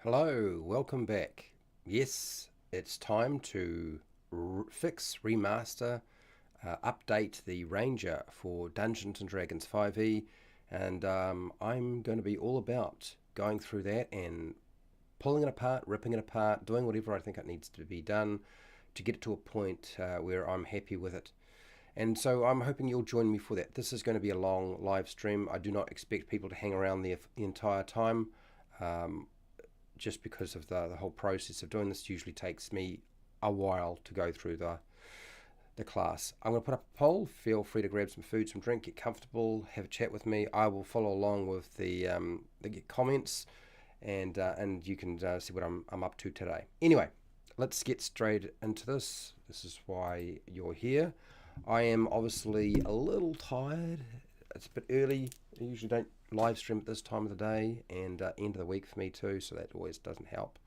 Hello, welcome back. Yes, it's time to fix, remaster, update the Ranger for Dungeons and Dragons 5e, and I'm going to be all about going through that and pulling it apart, ripping it apart, doing whatever I think it needs to be done to get it to a point where I'm happy with it. And so I'm hoping you'll join me for that. This is going to be a long live stream. I do not expect people to hang around there the entire time. Um, just because of the whole process of doing this usually takes me a while to go through the class. I'm going to put up a poll. Feel free to grab some food, some drink, get comfortable, have a chat with me. I will follow along with the comments, and you can see what I'm up to today. Anyway, let's get straight into this. This is why you're here. I am obviously a little tired. It's a bit early. I usually don't live stream at this time of the day, and end of the week for me too, so that always doesn't help.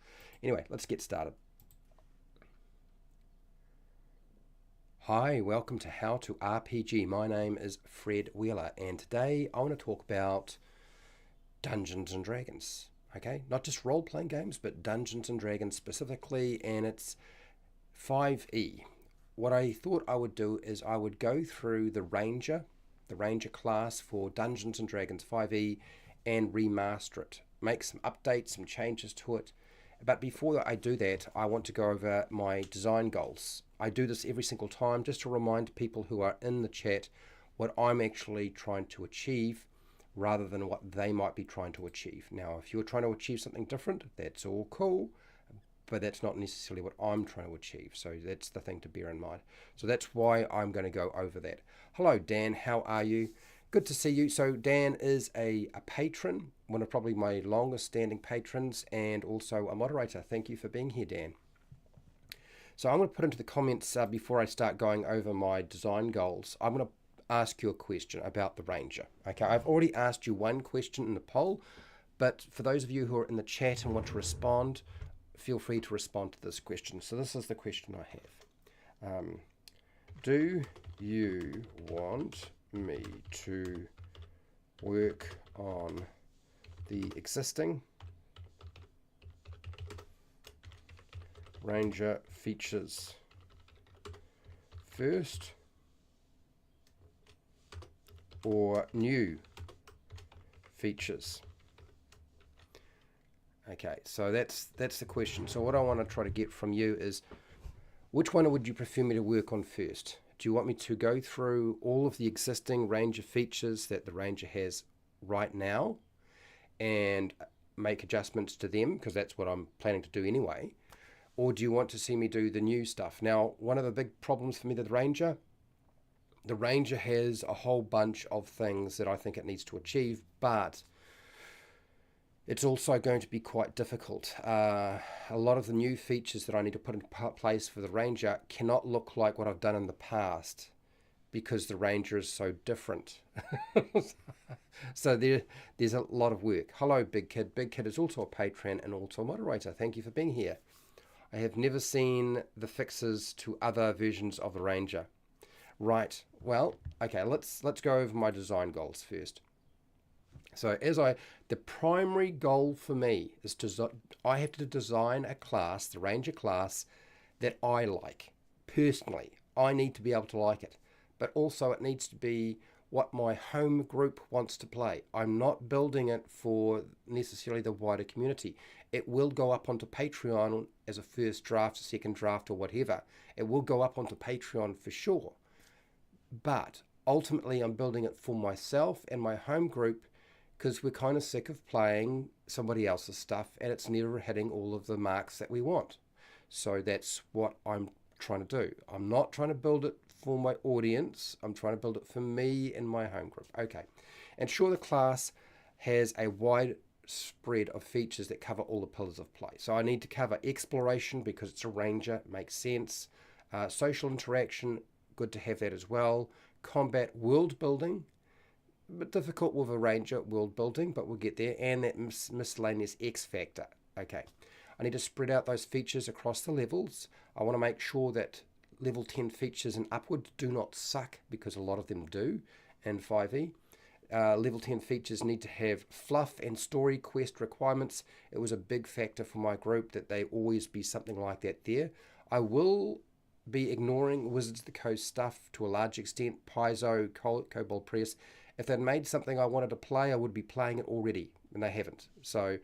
Anyway, let's get started. Hi, welcome to How to RPG. My name is Fred Wheeler, and today I want to talk about Dungeons and Dragons. Okay, not just role-playing games, but Dungeons and Dragons specifically, and it's 5e. What I thought I would do is I would go through the Ranger class for Dungeons and Dragons 5e, and remaster it. Make some updates, some changes to it. But before I do that, I want to go over my design goals. I do this every single time just to remind people who are in the chat what I'm actually trying to achieve rather than what they might be trying to achieve. Now, if you're trying to achieve something different, that's all cool, but that's not necessarily what I'm trying to achieve. So that's the thing to bear in mind. So that's why I'm going to go over that. Hello, Dan. How are you? Good to see you. So Dan is a patron, one of probably my longest standing patrons, and also a moderator. Thank you for being here, Dan. So I'm going to put into the comments before I start going over my design goals. I'm going to ask you a question about the Ranger. Okay, I've already asked you one question in the poll, but for those of you who are in the chat and want to respond, feel free to respond to this question. So this is the question I have. Do you want me to work on the existing Ranger features first or new features? Okay, so that's the question. So what I want to try to get from you is, which one would you prefer me to work on first? Do you want me to go through all of the existing Ranger features that the Ranger has right now and make adjustments to them, because that's what I'm planning to do anyway? Or do you want to see me do the new stuff? Now, one of the big problems for me with the Ranger has a whole bunch of things that I think it needs to achieve, but it's also going to be quite difficult. A lot of the new features that I need to put in place for the Ranger cannot look like what I've done in the past because the Ranger is so different. So there's a lot of work. Hello, Big Kid. Big Kid is also a patron and also a moderator. Thank you for being here. I have never seen the fixes to other versions of the Ranger. Right. Well, okay, let's go over my design goals first. So the primary goal for me is I have to design a class, the Ranger class, that I like. Personally, I need to be able to like it. But also it needs to be what my home group wants to play. I'm not building it for necessarily the wider community. It will go up onto Patreon as a first draft, a second draft, or whatever. It will go up onto Patreon for sure. But ultimately, I'm building it for myself and my home group because we're kind of sick of playing somebody else's stuff and it's never hitting all of the marks that we want. So that's what I'm trying to do. I'm not trying to build it for my audience. I'm trying to build it for me and my home group. Okay. And sure, the class has a wide spread of features that cover all the pillars of play. So I need to cover exploration because it's a Ranger, it makes sense. Social interaction, good to have that as well. Combat, world building, a bit difficult with a Ranger world building, but we'll get there. And that miscellaneous X factor. Okay. I need to spread out those features across the levels. I want to make sure that level 10 features and upward do not suck, because a lot of them do in 5e. level 10 features need to have fluff and story quest requirements. It was a big factor for my group that they always be something like that there. I will be ignoring Wizards of the Coast stuff to a large extent, Paizo, Cobalt Press. If they'd made something I wanted to play, I would be playing it already, and they haven't. So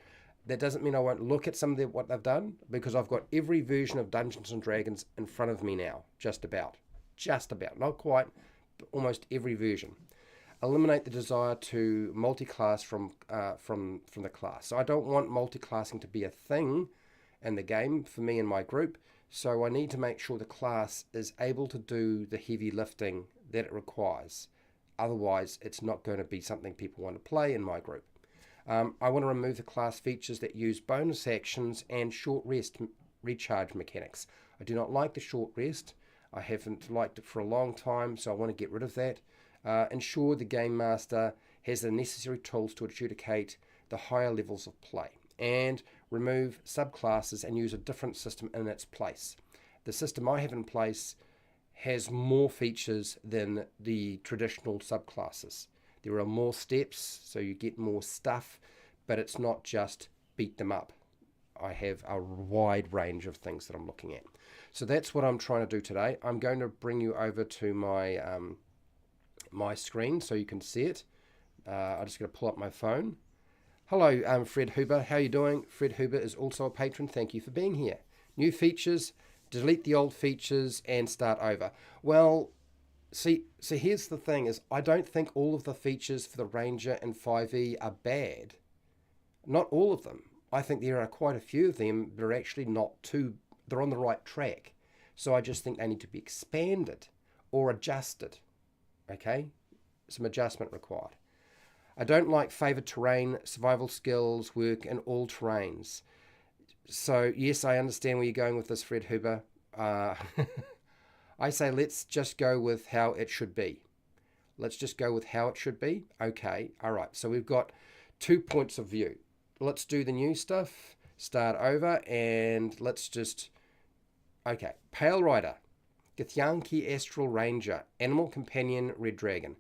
that doesn't mean I won't look at some of what they've done, because I've got every version of Dungeons and Dragons in front of me now, just about, not quite, but almost every version. Eliminate the desire to multi-class from the class. So I don't want multi-classing to be a thing in the game for me and my group. So I need to make sure the class is able to do the heavy lifting that it requires. Otherwise, it's not going to be something people want to play in my group. I want to remove the class features that use bonus actions and short rest recharge mechanics. I do not like the short rest. I haven't liked it for a long time, so I want to get rid of that. Ensure the Game Master has the necessary tools to adjudicate the higher levels of play. And remove subclasses and use a different system in its place. The system I have in place has more features than the traditional subclasses. There are more steps, so you get more stuff, but it's not just beat them up. I have a wide range of things that I'm looking at. So that's what I'm trying to do today. I'm going to bring you over to my my screen so you can see it. I'm just going to pull up my phone. Hello, Fred Huber. How are you doing? Fred Huber is also a patron. Thank you for being here. New features, delete the old features, and start over. Well, see, here's the thing: is I don't think all of the features for the Ranger and 5e are bad. Not all of them. I think there are quite a few of them that are actually not too. They're on the right track. So I just think they need to be expanded or adjusted. Okay, some adjustment required. I don't like favoured terrain, survival skills work in all terrains. So, yes, I understand where you're going with this, Fred Huber. I say let's just go with how it should be. Let's just go with how it should be. Okay, all right. So we've got 2 points of view. Let's do the new stuff, start over, and let's just... Okay, Pale Rider, Githyanki Astral Ranger, Animal Companion, Red Dragon.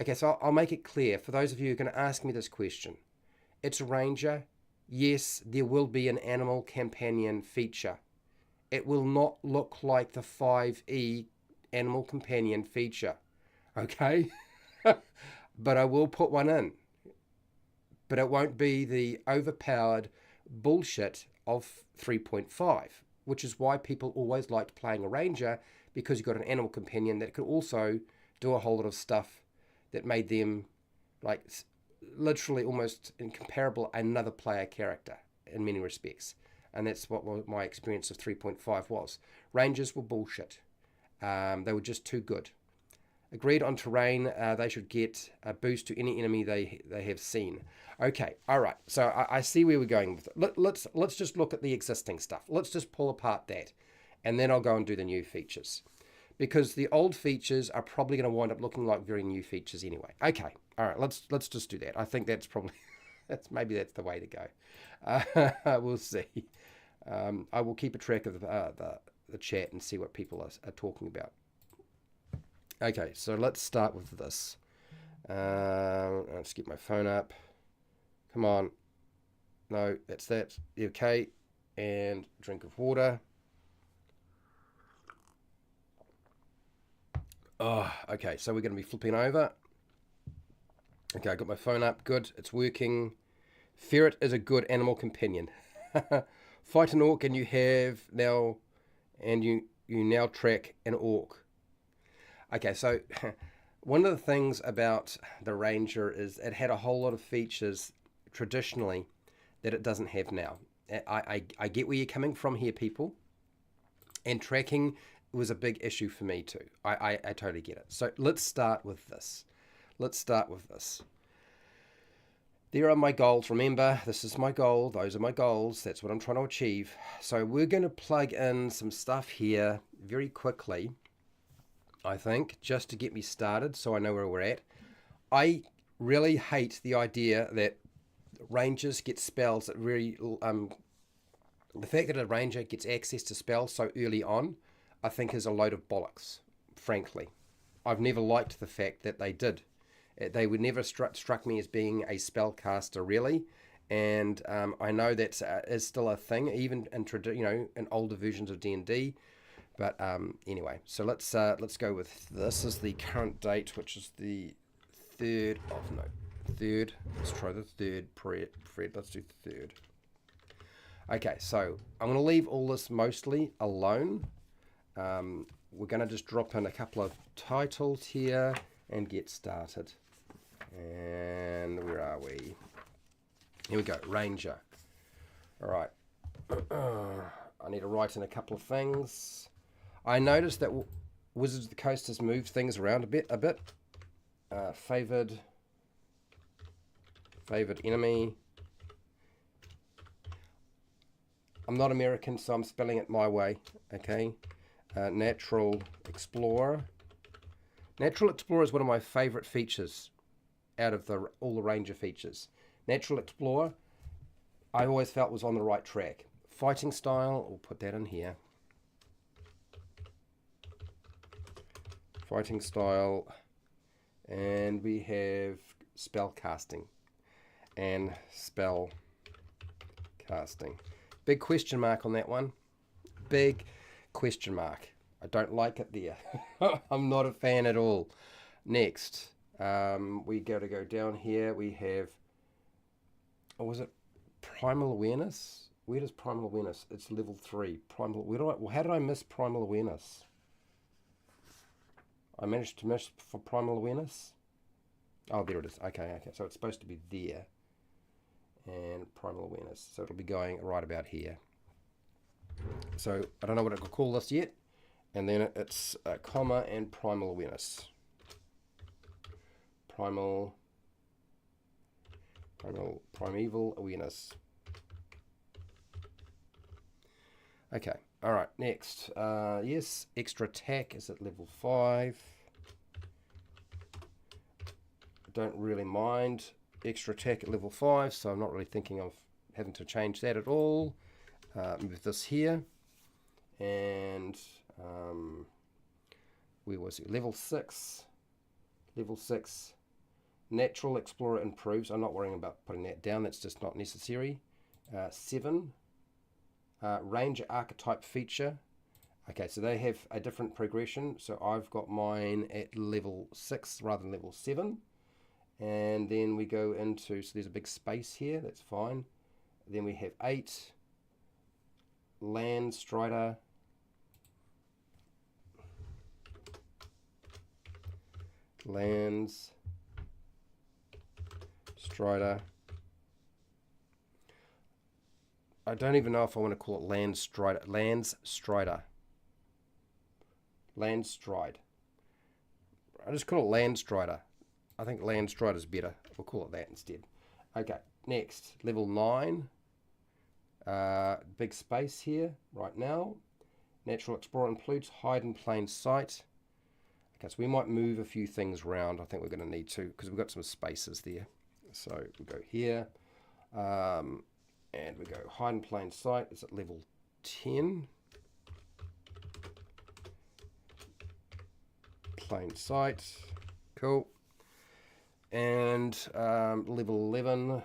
Okay, so I'll make it clear for those of you who are going to ask me this question. It's a Ranger. Yes, there will be an animal companion feature. It will not look like the 5e animal companion feature. Okay? But I will put one in. But it won't be the overpowered bullshit of 3.5, which is why people always liked playing a Ranger, because you've got an animal companion that could also do a whole lot of stuff that made them like literally almost incomparable another player character in many respects. And that's what my experience of 3.5 was. Rangers were bullshit. They were just too good. Agreed on terrain. They should get a boost to any enemy they have seen. Okay, all right. So I see where we're going with it. Let's just look at the existing stuff. Let's just pull apart that. And then I'll go and do the new features. Because the old features are probably going to wind up looking like very new features anyway. Okay, all right, let's just do that. I think that's probably, maybe that's the way to go. We'll see. I will keep a track of the chat and see what people are talking about. Okay, so let's start with this. Let's get my phone up. Come on. No, that's that. Okay, and drink of water. Oh, okay, so we're going to be flipping over. Okay, I got my phone up. Good, it's working. Ferret is a good animal companion. Fight an orc and you have now, and you now track an orc. Okay, so one of the things about the Ranger is it had a whole lot of features traditionally that it doesn't have now. I get where you're coming from here, people. And tracking was a big issue for me too. I totally get it. So let's start with this. There are my goals. Remember, this is my goal. Those are my goals. That's what I'm trying to achieve. So we're going to plug in some stuff here very quickly, I think, just to get me started so I know where we're at. I really hate the idea that Rangers get spells that really... the fact that a Ranger gets access to spells so early on, I think is a load of bollocks, frankly. I've never liked the fact that they did. They would never struck me as being a spellcaster really, and I know that is still a thing even in in older versions of D&D. But anyway, so let's go with this is the current date, which is the third. Let's try the third, Fred. Let's do third. Okay, so I'm going to leave all this mostly alone. We're going to just drop in a couple of titles here and get started. And where are we? Here we go, Ranger. All right. I need to write in a couple of things. I noticed that Wizards of the Coast has moved things around a bit. Favored enemy. I'm not American, so I'm spelling it my way. Okay. Natural Explorer. Natural Explorer is one of my favorite features out of all the Ranger features. Natural Explorer, I always felt was on the right track. Fighting style, we'll put that in here. Fighting style, and we have spell casting and spell casting. Big question mark on that one. Big question mark. I don't like it there. I'm not a fan at all. Next, we got to go down here. We have, or was it Primal Awareness? Where does Primal Awareness? It's level 3. How did I miss Primal Awareness? I managed to miss for Primal Awareness. Oh, there it is. Okay. So it's supposed to be there. And Primal Awareness. So it'll be going right about here. So I don't know what I could call this yet. And then it's comma and Primal Awareness. Primeval Awareness. Okay. All right, next. Yes, extra attack is at level 5. Don't really mind extra attack at level 5, so I'm not really thinking of having to change that at all. Move this here. And where was it? Level 6. Level 6. Natural Explorer improves. I'm not worrying about putting that down. That's just not necessary. 7. Ranger archetype feature. Okay, so they have a different progression. So I've got mine at level 6 rather than level 7. And then we go into, so there's a big space here, that's fine. Then we have 8. Land Strider. Lands Strider. I don't even know if I want to call it Land Strider. Lands Strider. Land Stride. I just call it Land Strider. I think Land Strider is better. We'll call it that instead. Okay, next. Level 9. Big space here right now. Natural Explorer includes hide in plain sight. Okay, so we might move a few things around. I think we're going to need to because we've got some spaces there. So we'll go here. And we go hide in plain sight. It's at level 10. Plain sight. Cool. And level 11.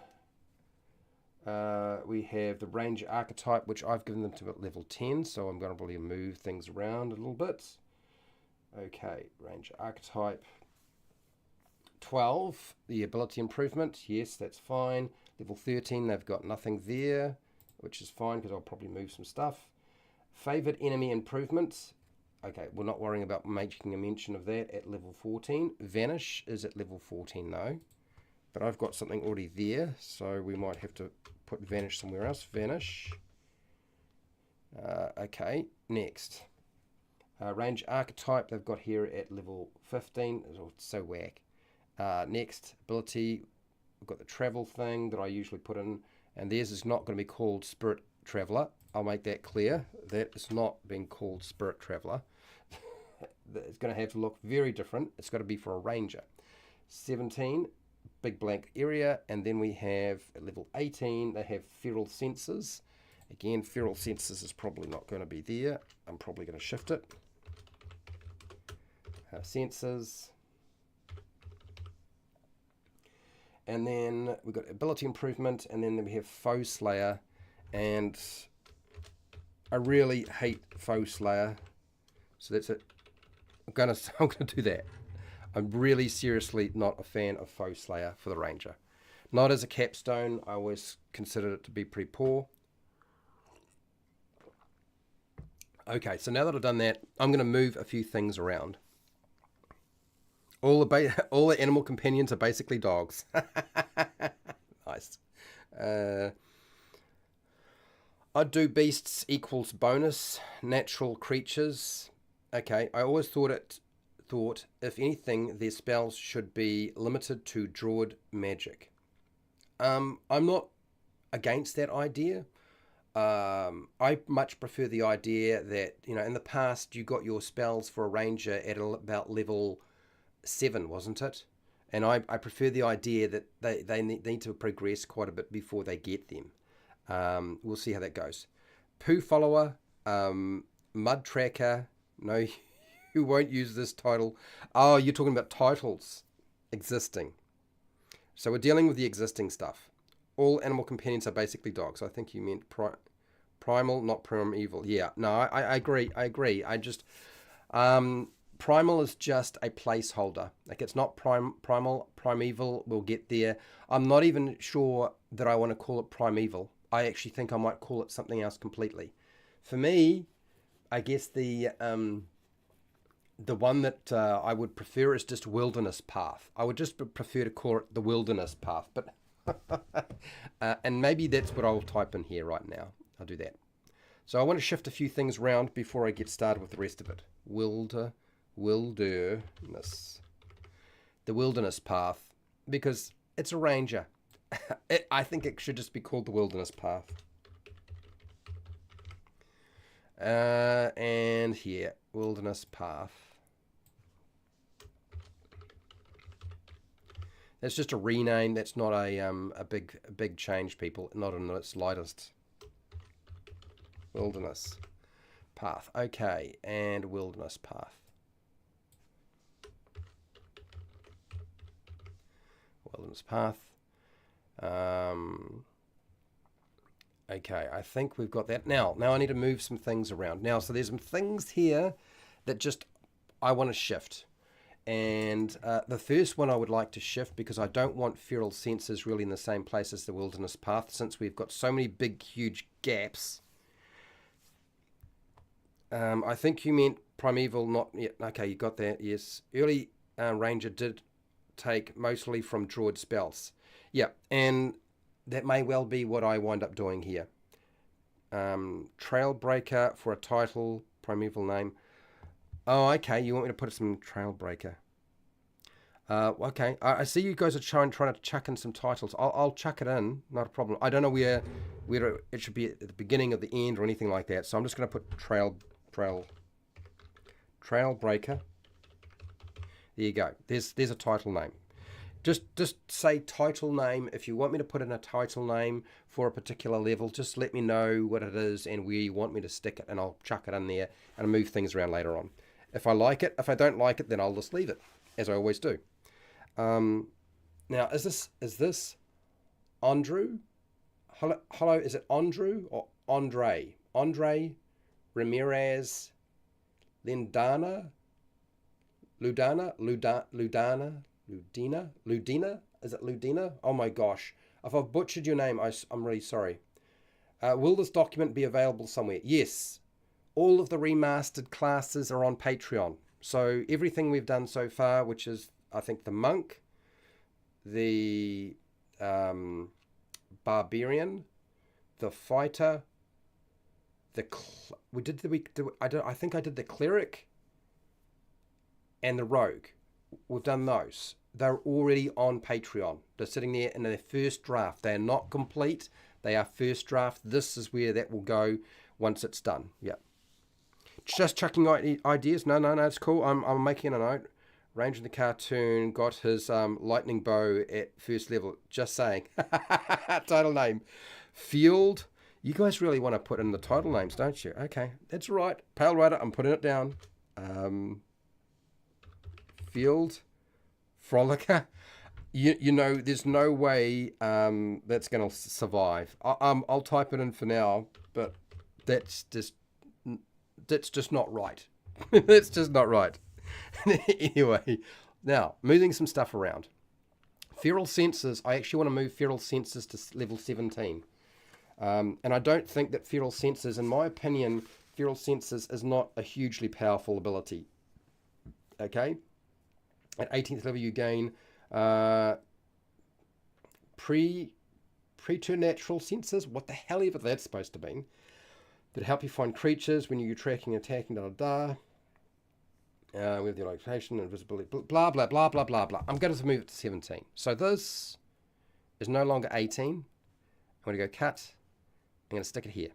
We have the Ranger archetype, which I've given them to at level 10. So I'm going to probably move things around a little bit. Okay, Ranger archetype. 12, the ability improvement. Yes, that's fine. Level 13, they've got nothing there, which is fine because I'll probably move some stuff. Favored enemy improvements. Okay, we're not worrying about making a mention of that at level 14. Vanish is at level 14 though. But I've got something already there, so we might have to put Vanish somewhere else. Vanish. Okay, next. Range archetype they've got here at level 15. It's so whack. Next, ability. We've got the travel thing that I usually put in, and theirs is not going to be called Spirit Traveler. I'll make that clear. That is not being called Spirit Traveler. It's going to have to look very different. It's got to be for a Ranger. 17, big blank area, and then we have at level 18, they have Feral Senses. Again, Feral Senses is probably not going to be there. I'm probably going to shift it. Senses. And then we've got ability improvement, and then we have foe slayer, and I really hate foe slayer, so that's it. I'm gonna do that. I'm really seriously not a fan of foe slayer for the ranger. Not as a capstone. I always considered it to be pretty poor. Okay, so now that I've done that, I'm going to move a few things around. All the animal companions are basically dogs. Nice. I'd do beasts equals bonus, natural creatures. Okay, I always thought if anything, their spells should be limited to druid magic. I'm not against that idea. I much prefer the idea that, in the past you got your spells for a ranger at about level 7, wasn't it? And I prefer the idea that they need to progress quite a bit before they get them. We'll see how that goes. Poo Follower, Mud Tracker. No, you won't use this title. Oh, you're talking about titles existing. So we're dealing with the existing stuff. All animal companions are basically dogs. I think you meant primal, not primeval. Yeah, no, I agree. I just primal is just a placeholder. Like, it's not primal. Primeval, we'll get there. I'm not even sure that I want to call it primeval. I actually think I might call it something else completely. For me, I guess the one that I would prefer is just Wilderness Path. I would just prefer to call it the Wilderness Path, but and maybe that's what I'll type in here right now. I'll do that. So I want to shift a few things around before I get started with the rest of it. Wilderness. The Wilderness Path, because it's a ranger. I think it should just be called the Wilderness Path. And here, Wilderness Path. That's just a rename. That's not a big change, people. Not in its lightest. Wilderness Path. Okay, and Wilderness Path. Wilderness Path. Okay, I think we've got that. Now I need to move some things around. Now, so there's some things here that just I want to shift. And the first one I would like to shift, because I don't want feral senses really in the same place as the Wilderness Path, since we've got so many big, huge gaps. I think you meant primeval, not yet. Okay, you got that. Yes, early ranger did take mostly from druid spells. Yeah, and that may well be what I wind up doing here. Trailbreaker for a title, primeval name. Oh, okay, you want me to put some Trailbreaker. Okay, I see you guys are trying to chuck in some titles. I'll chuck it in, not a problem. I don't know where it should be at the beginning of the end or anything like that, so I'm just going to put Trailbreaker. There you go. There's a title name. Just say title name. If you want me to put in a title name for a particular level, just let me know what it is and where you want me to stick it, and I'll chuck it in there and move things around later on. If I like it, if I don't like it, then I'll just leave it, as I always do. Now, is this Andrew? Hello, is it Andrew or Andre? Andre Ramirez Ludina? Is it Ludina? Oh my gosh. If I've butchered your name, I'm really sorry. Will this document be available somewhere? Yes. All of the remastered classes are on Patreon. So everything we've done so far, which is, I think, the monk, the barbarian, the fighter, I think I did the cleric and the rogue. We've done those. They're already on Patreon. They're sitting there in their first draft. They are not complete. They are first draft. This is where that will go once it's done. Yeah. Just chucking ideas. No, it's cool. I'm making a note. Ranger in the cartoon got his lightning bow at first level. Just saying. Title name. Field. You guys really want to put in the title names, don't you? Okay, that's right. Pale Rider, I'm putting it down. Field. Frolicker. you know, there's no way that's going to survive. I'll type it in for now, but that's just that's just not right. That's just not right. Anyway, now moving some stuff around. Feral sensors. I actually want to move feral sensors to level 17. And I don't think that feral sensors, in my opinion, feral sensors is not a hugely powerful ability. Okay? At 18th level, you gain preternatural sensors. What the hell ever that's supposed to mean. That help you find creatures when you're tracking, attacking, da da da. With your location and visibility, blah, blah, blah, blah, blah, blah. I'm going to move it to 17. So this is no longer 18. I'm going to go cut. I'm going to stick it here.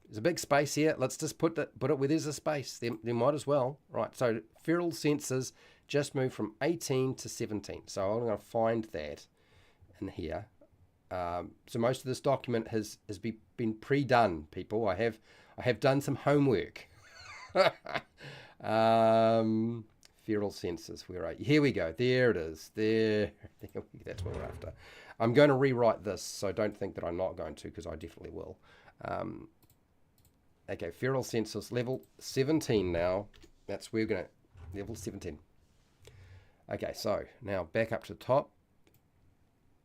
There's a big space here. Let's just put it where there's a space. There might as well. Right, so feral sensors just moved from 18 to 17. So I'm going to find that in here. So most of this document has been pre-done, people. I have done some homework. Feral sensors, where are you? Here we go. There it is. There. That's what we're after. I'm going to rewrite this, so don't think that I'm not going to, because I definitely will. Okay, feral sensors, level 17 now. That's where we're going to, level 17. Okay, so now back up to the top.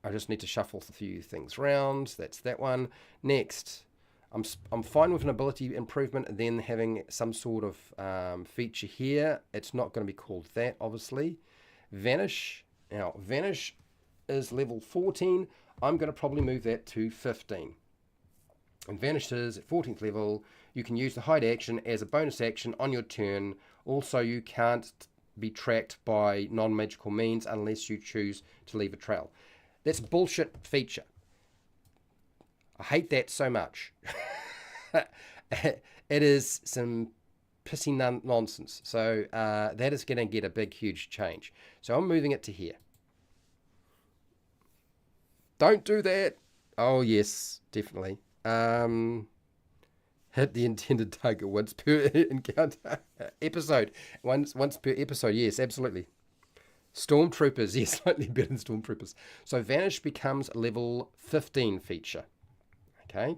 I just need to shuffle a few things around. That's that one. Next, I'm fine with an ability improvement and then having some sort of feature here. It's not going to be called that, obviously. Vanish. Now, Vanish is level 14. I'm going to probably move that to 15. And Vanish is at 14th level. You can use the hide action as a bonus action on your turn. Also, you can't be tracked by non-magical means unless you choose to leave a trail. That's a bullshit feature. I hate that so much. It is some pissy nonsense. So that is going to get a big, huge change. So I'm moving it to here. Don't do that. Oh, yes, definitely. Hit the intended target once per encounter. Episode. Once per episode. Yes, absolutely. Stormtroopers. Yes, slightly better than Stormtroopers. So Vanish becomes a level 15 feature. Okay.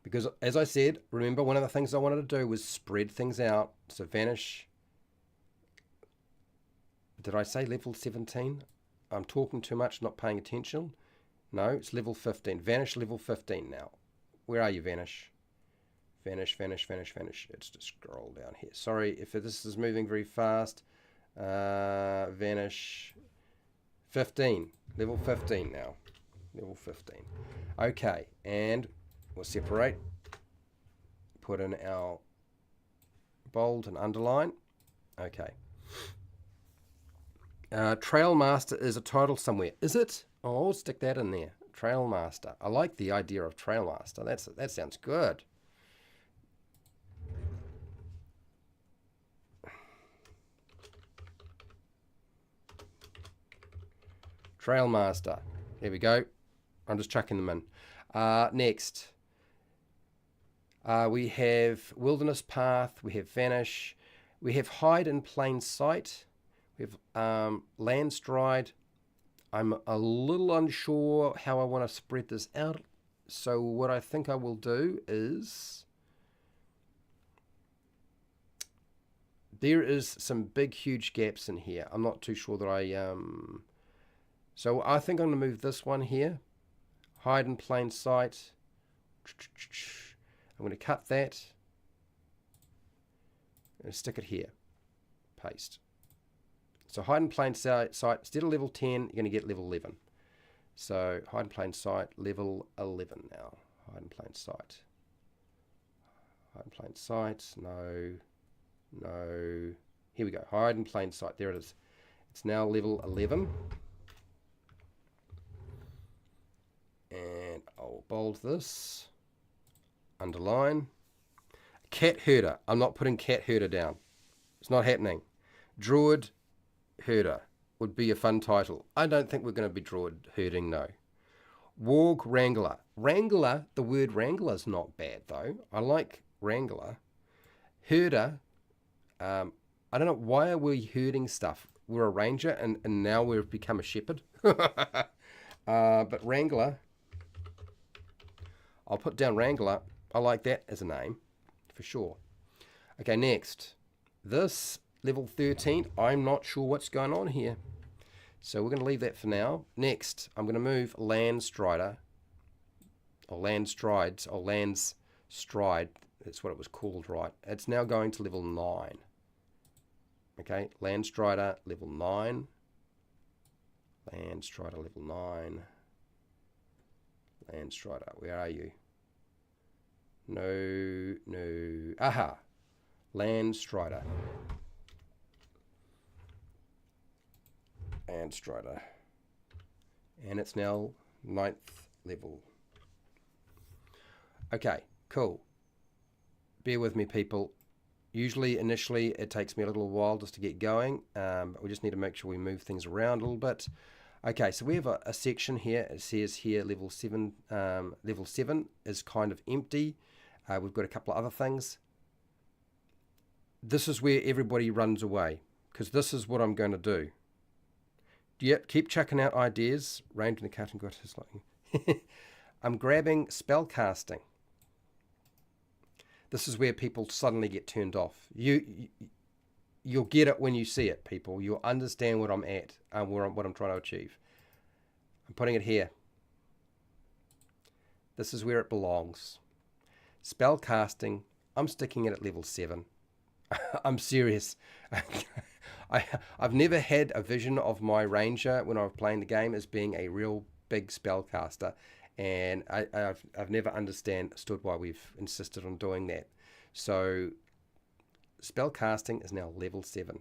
Because, as I said, remember, one of the things I wanted to do was spread things out. So Vanish. Did I say level 17? I'm talking too much, not paying attention. No, it's level 15. Vanish level 15 now. Where are you, Vanish? Vanish, Vanish, Vanish, Vanish. Let's just scroll down here. Sorry if this is moving very fast. Vanish 15. Level 15 now. Level 15. Okay, and we'll separate. Put in our bold and underline. Okay. Trail Master is a title somewhere. Is it? Oh, I'll stick that in there. Trail Master. I like the idea of Trail Master. That sounds good. Trail Master. There we go. I'm just chucking them in. Next. We have Wilderness Path. We have Vanish. We have Hide in Plain Sight. We have Landstride. I'm a little unsure how I want to spread this out. So what I think I will do is... There is some big, huge gaps in here. I'm not too sure that I... So I think I'm going to move this one here. Hide in Plain Sight. I'm going to cut that. And stick it here. Paste. So Hide in Plain Sight, instead of level 10, you're going to get level 11. So Hide in Plain Sight, level 11 now. Hide in Plain Sight. Hide in Plain Sight. No. No. Here we go. Hide in Plain Sight. There it is. It's now level 11. And I'll bold this. Underline. Cat Herder. I'm not putting Cat Herder down. It's not happening. Druid Herder would be a fun title. I don't think we're going to be druid herding, no. Warg Wrangler. Wrangler, the word Wrangler is not bad, though. I like Wrangler. Herder, I don't know, why are we herding stuff? we're a ranger and now we've become a shepherd. But Wrangler, I'll put down Wrangler. I like that as a name, for sure. Okay, next. This, level 13, I'm not sure what's going on here. So we're going to leave that for now. Next, I'm going to move Landstrider, or Landstrides, or Land's Stride. That's what it was called, right? It's now going to level 9. Okay, Landstrider, level 9. Landstrider, level 9. Landstrider, where are you? No. Aha. Landstrider. Landstrider. And it's now 9th level. Okay, cool. Bear with me, people. Usually, initially, it takes me a little while just to get going. But we just need to make sure we move things around a little bit. Okay, so we have a section here. It says here level 7. Level 7 is kind of empty. We've got a couple of other things. This is where everybody runs away, because this is what I'm going to do. Yep, keep chucking out ideas. Range in the cut and got his lightning. I'm grabbing spell casting. This is where people suddenly get turned off. You'll get it when you see it, people. You'll understand what I'm at and what I'm trying to achieve. I'm putting it here. This is where it belongs. Spell casting, I'm sticking it at level 7. I'm serious. I've never had a vision of my ranger when I was playing the game as being a real big spellcaster, and I've never understood why we've insisted on doing that. So spellcasting is now level 7.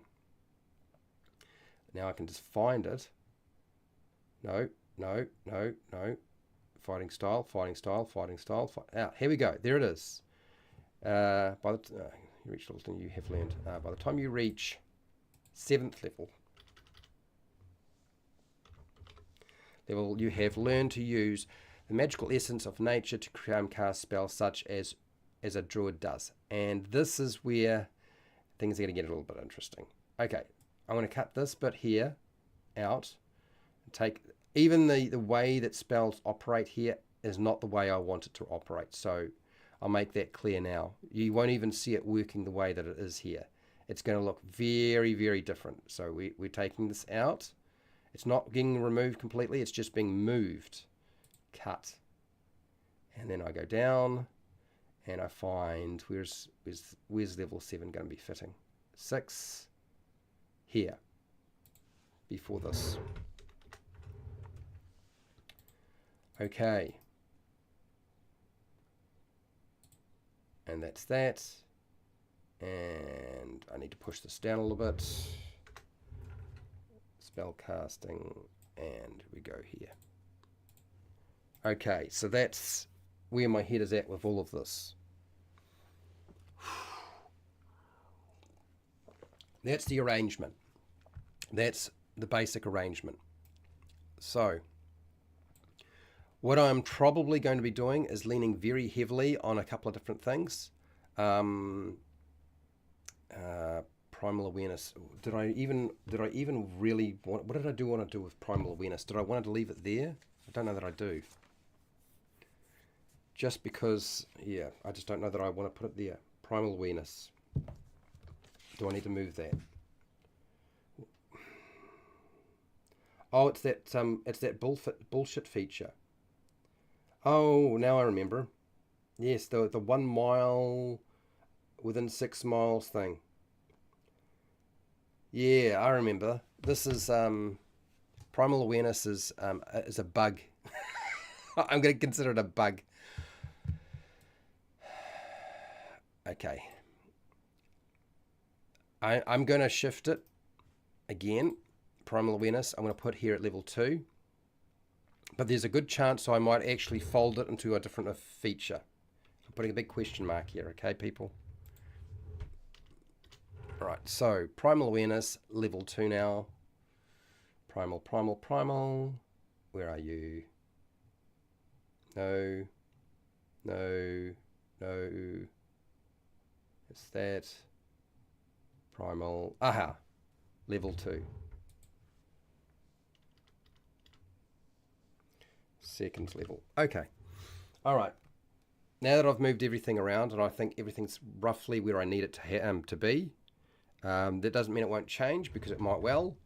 Now I can just find it. No. Fighting style. Here we go. There it is. You reach level 10, you have learned. By the time you reach 7th level, you have learned to use the magical essence of nature to cast spells such as a druid does. And this is where things are going to get a little bit interesting. Okay, I'm going to cut this bit here out. Take even the way that spells operate here is not the way I want it to operate. So I'll make that clear now. You won't even see it working the way that it is here. It's going to look very, very different. So we're taking this out. It's not getting removed completely. It's just being moved. Cut. And then I go down and I find where's level 7 going to be fitting? 6 here before this. Okay. And that's that. And I need to push this down a little bit. Spell casting, and we go here. Okay, so that's where my head is at with all of this. That's the arrangement. That's the basic arrangement. So what I'm probably going to be doing is leaning very heavily on a couple of different things. Primal awareness. Did I even really want? What did I want to do with primal awareness? Did I want to leave it there? I don't know that I do. Just because, yeah, I just don't know that I want to put it there. Primal awareness. Do I need to move that? Oh, it's that bullshit feature. Oh, now I remember. Yes, the 1 mile within 6 miles thing. Yeah, I remember. This is primal awareness is a bug. I'm going to consider it a bug. Okay. I'm going to shift it again. Primal awareness, I'm going to put here at level 2. But there's a good chance I might actually fold it into a different feature. I'm putting a big question mark here, okay, people? Alright, so primal awareness, level 2 now. Primal. Where are you? No. It's that. Primal. Aha. Level 2. Seconds level. Okay. All right. Now that I've moved everything around and I think everything's roughly where I need it to be, that doesn't mean it won't change, because it might well.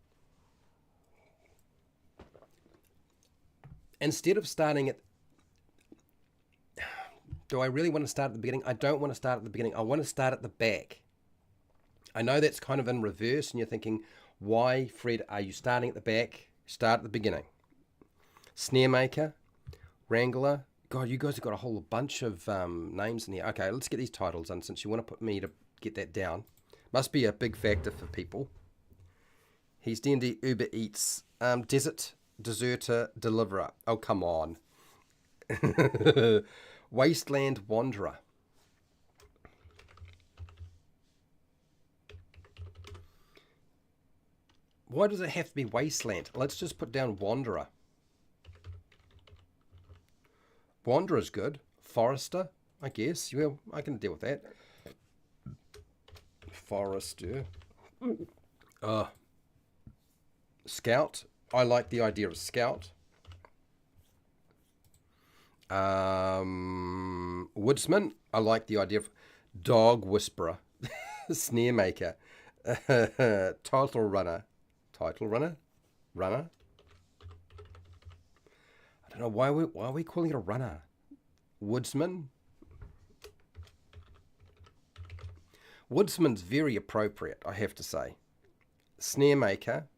Instead of starting at... Do I really want to start at the beginning? I don't want to start at the beginning. I want to start at the back. I know that's kind of in reverse, and you're thinking, why, Fred, are you starting at the back? Start at the beginning. Snare maker, wrangler. God, you guys have got a whole bunch of names in here. Okay, let's get these titles in, since you want to put me to get that down. Must be a big factor for people. He's D&D Uber Eats. Desert Deserter Deliverer. Oh, come on. Wasteland Wanderer. Why does it have to be Wasteland? Let's just put down Wanderer. Wanderer's good. Forester, I guess. Well, I can deal with that. Forester. Scout. I like the idea of Scout. Woodsman. I like the idea of Dog Whisperer. Snare maker. Title runner. Title runner? Runner? I don't know, why are we calling it a runner? Woodsman? Woodsman's very appropriate, I have to say. Snare maker.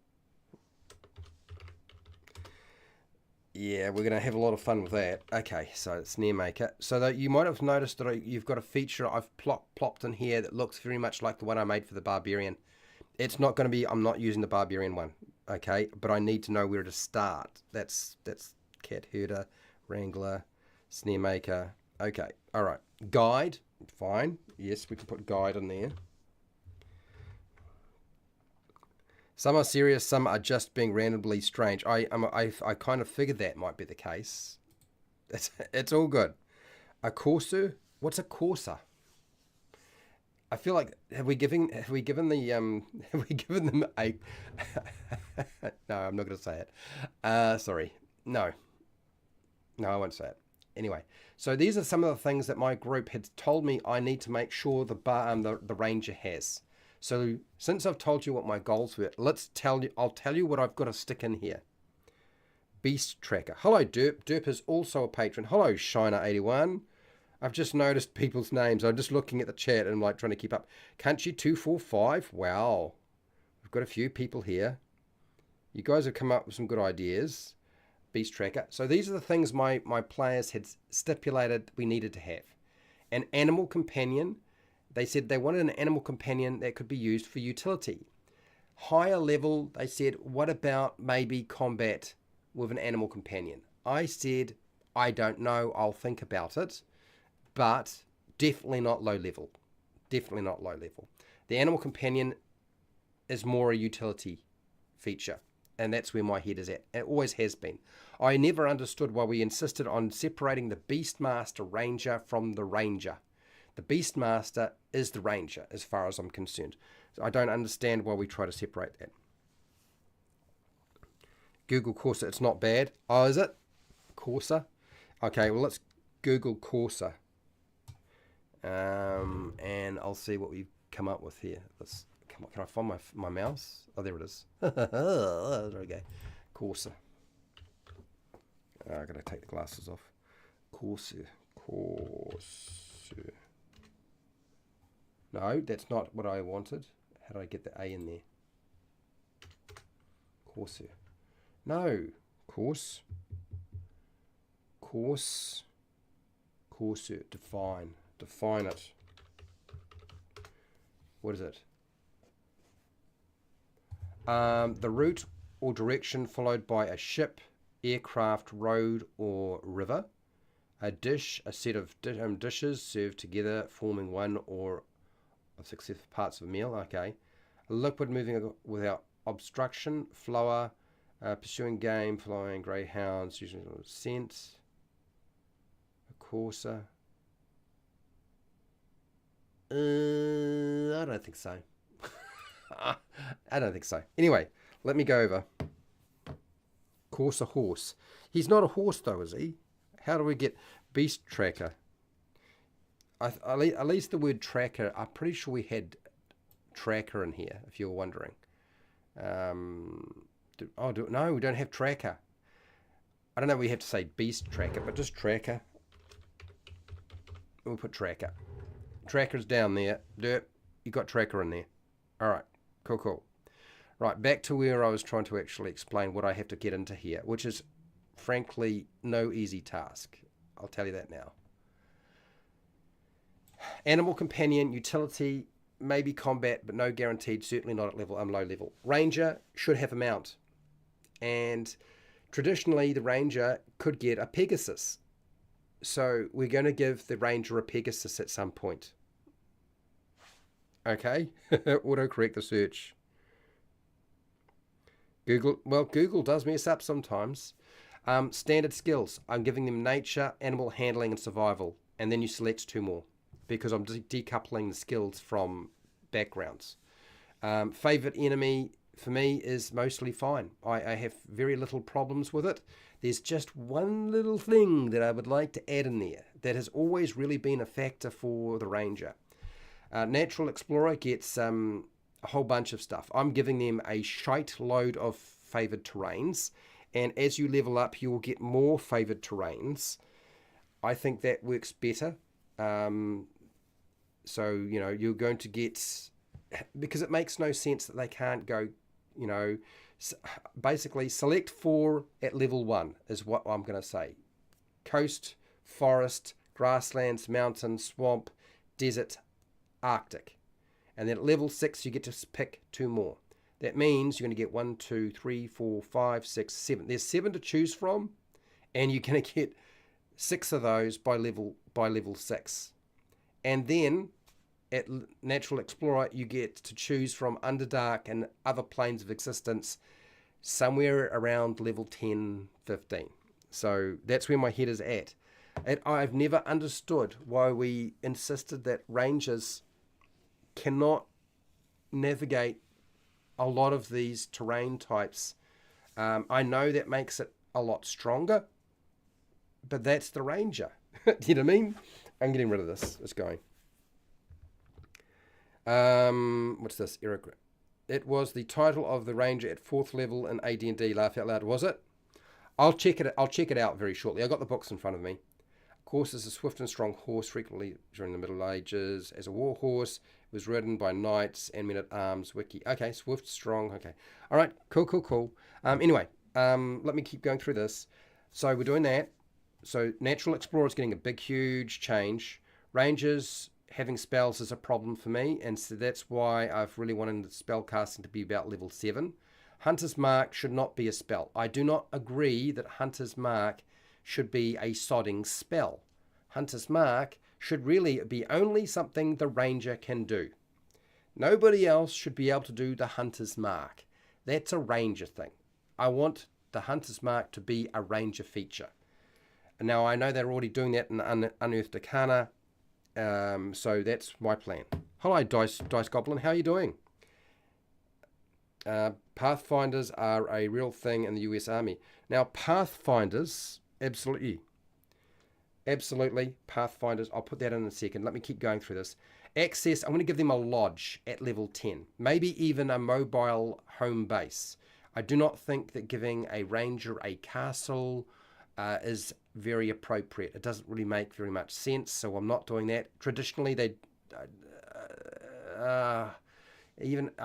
Yeah, we're going to have a lot of fun with that. Okay, so snare maker. So that you might have noticed that you've got a feature I've plopped in here that looks very much like the one I made for the Barbarian. It's not going to be, I'm not using the Barbarian one, okay? But I need to know where to start. That's cat herder, wrangler, snare maker. Okay, all right. Guide, fine. Yes, we can put guide in there. Some are serious, some are just being randomly strange. I kind of figured that might be the case. It's all good. A Corsair? What's a Corsair? I feel like have we given them a no, I'm not going to say it. Sorry. No, I won't say it. Anyway, so these are some of the things that my group had told me I need to make sure the ranger has. So since I've told you what my goals were, I'll tell you what I've got to stick in here. Beast tracker. Hello, Derp. Derp is also a patron. Hello, Shiner81. I've just noticed people's names. I'm just looking at the chat and I'm like trying to keep up. Country245. Wow. We've got a few people here. You guys have come up with some good ideas. Beast tracker. So these are the things my players had stipulated we needed to have. An animal companion. They said they wanted an animal companion that could be used for utility. Higher level, they said, what about maybe combat with an animal companion? I said, I don't know. I'll think about it. But definitely not low level. Definitely not low level. The animal companion is more a utility feature. And that's where my head is at. It always has been. I never understood why we insisted on separating the Beastmaster Ranger from the Ranger. The Beastmaster is the Ranger, as far as I'm concerned. So I don't understand why we try to separate that. Google Corsair, it's not bad. Oh, is it? Corsair? Okay, well, let's Google Corsair. And I'll see what we've come up with here. Can I find my mouse? Oh, there it is. There we go. Corsair. I've got to take the glasses off. Corsair. No, that's not what I wanted. How do I get the A in there? Corsair. No. Corsair. Define. Define it. What is it? The route or direction followed by a ship, aircraft, road, or river. A dish, a set of dishes served together, forming one or of successive parts of a meal. Okay. A liquid moving without obstruction. Flower, pursuing game, following greyhounds, using scent. A Corsair. I don't think so. I don't think so. Anyway, let me go over. Course a horse. He's not a horse though, is he? How do we get beast tracker? At least the word tracker, I'm pretty sure we had tracker in here, if you're wondering. No, we don't have tracker. I don't know if we have to say beast tracker, but just tracker. We'll put tracker. Tracker's down there. Derp, you got tracker in there. All right, cool. Right, back to where I was trying to actually explain what I have to get into here, which is, frankly, no easy task. I'll tell you that now. Animal companion, utility, maybe combat, but no guaranteed, certainly not at low level. Ranger should have a mount. And traditionally, the Ranger could get a Pegasus. So we're going to give the Ranger a Pegasus at some point. Okay, autocorrect the search. Google does mess up sometimes. Standard skills, I'm giving them nature, animal handling, and survival. And then you select 2 more because I'm decoupling the skills from backgrounds. Favorite enemy for me is mostly fine. I have very little problems with it. There's just one little thing that I would like to add in there that has always really been a factor for the Ranger. Natural Explorer gets a whole bunch of stuff. I'm giving them a shite load of favoured terrains, and as you level up, you will get more favoured terrains. I think that works better. So, you know, you're going to get, because it makes no sense that they can't go, you know, basically select 4 at level 1 is what I'm going to say. Coast, forest, grasslands, mountain, swamp, desert, Arctic. And then at level 6, you get to pick 2 more. That means you're going to get 1, 2, 3, 4, 5, 6, 7. There's 7 to choose from, and you're going to get 6 of those by level 6. And then at Natural Explorer, you get to choose from Underdark and other planes of existence somewhere around level 10, 15. So that's where my head is at. And I've never understood why we insisted that Rangers cannot navigate a lot of these terrain types. I know that makes it a lot stronger, but that's the Ranger. Do you know what I mean? I'm getting rid of this. It's going. What's this? Eric. It was the title of the Ranger at 4th level in AD&D. Laugh out loud. Was it? I'll check it out very shortly. I got the books in front of me. Of course, is a swift and strong horse, frequently during the Middle Ages as a war horse. It was ridden by knights and men-at-arms. Wiki. Okay, swift, strong. Okay. All right. Cool. Anyway, let me keep going through this. So we're doing that. So Natural Explorer is getting a big, huge change. Rangers having spells is a problem for me, and so that's why I've really wanted the spell casting to be about level 7. Hunter's Mark should not be a spell. I do not agree that Hunter's Mark should be a sodding spell. Hunter's Mark should really be only something the Ranger can do. Nobody else should be able to do the Hunter's Mark. That's a Ranger thing. I want the Hunter's Mark to be a Ranger feature. Now, I know they're already doing that in Unearthed Arcana, so that's my plan. Hello, Dice Goblin. How are you doing? Pathfinders are a real thing in the US Army. Now, Pathfinders, absolutely, Pathfinders. I'll put that in a second. Let me keep going through this. Access, I'm going to give them a lodge at level 10, maybe even a mobile home base. I do not think that giving a Ranger a castle is very appropriate. It doesn't really make very much sense, so I'm not doing that. Traditionally, they I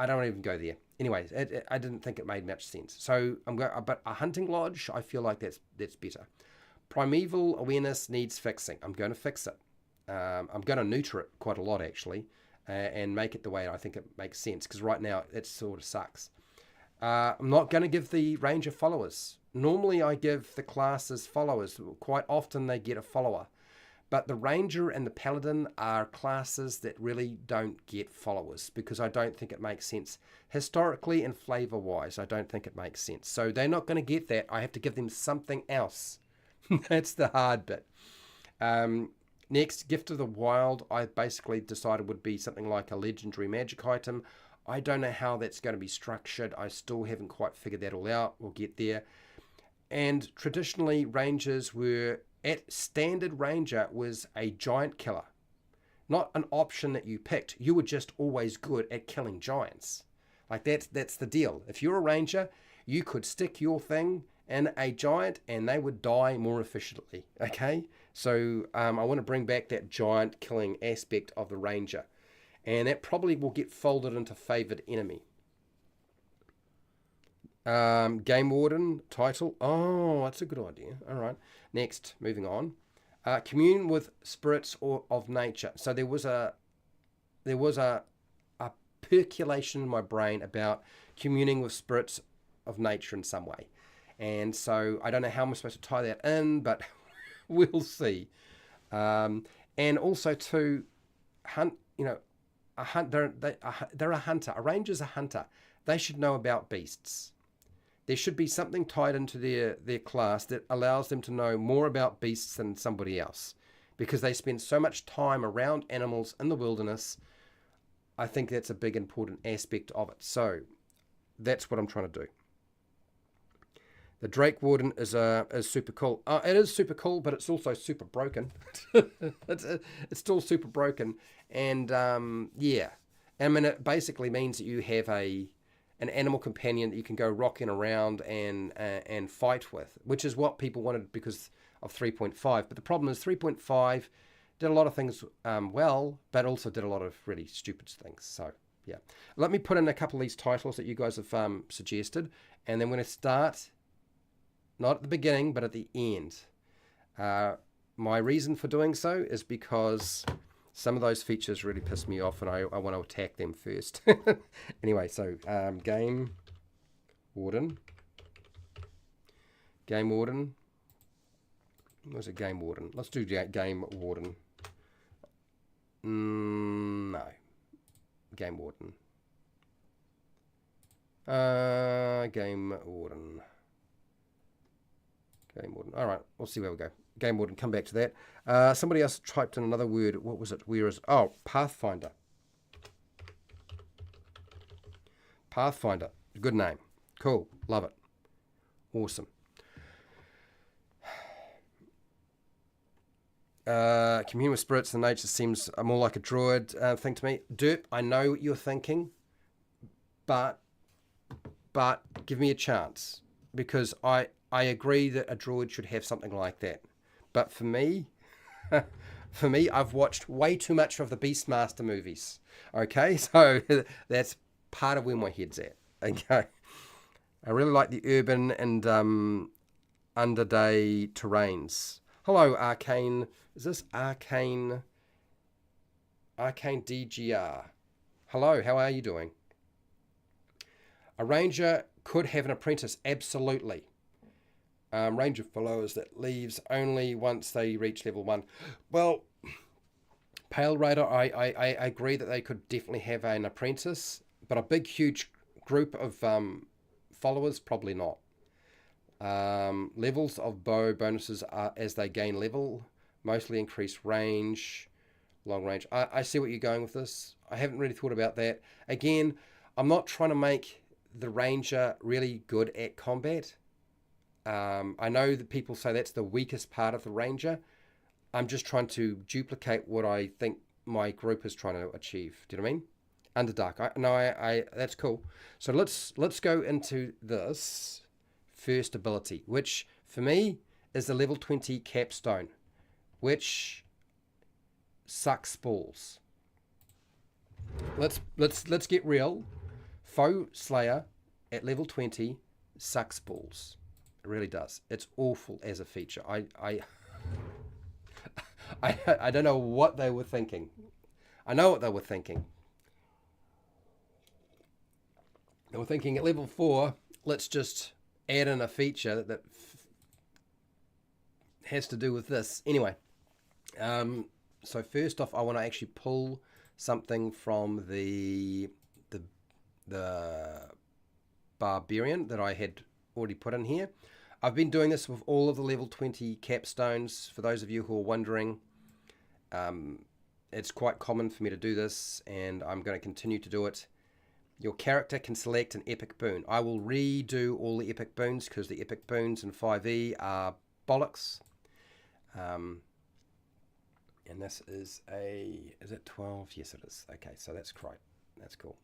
don't even go there. Anyways, I didn't think it made much sense. So but a hunting lodge, I feel like that's better. Primeval awareness needs fixing. I'm going to fix it. I'm going to neuter it quite a lot actually, and make it the way I think it makes sense. Because right now it sort of sucks. I'm not going to give the Ranger followers. Normally I give the classes followers. Quite often they get a follower. But the Ranger and the Paladin are classes that really don't get followers because I don't think it makes sense. Historically and flavor-wise, I don't think it makes sense. So they're not going to get that. I have to give them something else. That's the hard bit. Next, Gift of the Wild, I basically decided would be something like a legendary magic item. I don't know how that's going to be structured. I still haven't quite figured that all out. We'll get there. And traditionally, rangers were, at standard ranger, was a giant killer. Not an option that you picked. You were just always good at killing giants. Like that's the deal. If you're a ranger, you could stick your thing in a giant and they would die more efficiently. Okay? So I want to bring back that giant killing aspect of the ranger. And that probably will get folded into favored enemy. Game Warden title. Oh, that's a good idea. All right. Next, moving on. Commune with spirits of nature. So there was a percolation in my brain about communing with spirits of nature in some way. And so I don't know how I'm supposed to tie that in, but we'll see. And also to hunt, a hunt. They're a hunter. A ranger's a hunter. They should know about beasts. There should be something tied into their class that allows them to know more about beasts than somebody else, because they spend so much time around animals in the wilderness. I think that's a big important aspect of it. So that's what I'm trying to do. The Drake Warden is super cool. It is super cool, but it's also super broken. it's still super broken, and yeah, I mean it basically means that you have an animal companion that you can go rocking around and fight with, which is what people wanted because of 3.5. But the problem is 3.5 did a lot of things well, but also did a lot of really stupid things. So yeah, let me put in a couple of these titles that you guys have suggested, and then we're going to start not at the beginning, but at the end. My reason for doing so is because some of those features really piss me off, and I want to attack them first. Anyway, so Game Warden. Game Warden. Where's a Game Warden? Let's do Game Warden. No. Game Warden. Game Warden. Game Warden. All right, we'll see where we go. Game Warden, come back to that. Somebody else typed in another word. What was it? Where is... Oh, Pathfinder. Pathfinder. Good name. Cool. Love it. Awesome. Commune with spirits in nature seems more like a druid thing to me. Derp, I know what you're thinking, but give me a chance, because I agree that a druid should have something like that. But for me, I've watched way too much of the Beastmaster movies. Okay, so that's part of where my head's at. Okay, I really like the urban and underday terrains. Hello, Arcane. Is this Arcane? Arcane DGR. Hello, how are you doing? A ranger could have an apprentice, absolutely. Ranger followers that leaves only once they reach level 1. Well, Pale Raider, I agree that they could definitely have an apprentice, but a big, huge group of followers, probably not. Levels of bow bonuses are as they gain level, mostly increase range, long range. I see what you're going with this. I haven't really thought about that. Again, I'm not trying to make the ranger really good at combat. I know that people say that's the weakest part of the ranger. I'm just trying to duplicate what I think my group is trying to achieve. Do you know what I mean? Underdark. That's cool. So let's go into this first ability, which for me is the level 20 capstone, which sucks balls. Let's get real. Foe Slayer at level 20 sucks balls. It really does. It's awful as a feature. I don't know what they were thinking. I know what they were thinking. They were thinking at level 4, let's just add in a feature that has to do with this. Anyway, so first off, I want to actually pull something from the Barbarian that I had already put in here. I've been doing this with all of the level 20 capstones. For those of you who are wondering, it's quite common for me to do this, and I'm going to continue to do it. Your character can select an epic boon. I will redo all the epic boons because the epic boons in 5e are bollocks. And this is is it 12? Yes, it is. Okay, so that's right. That's cool.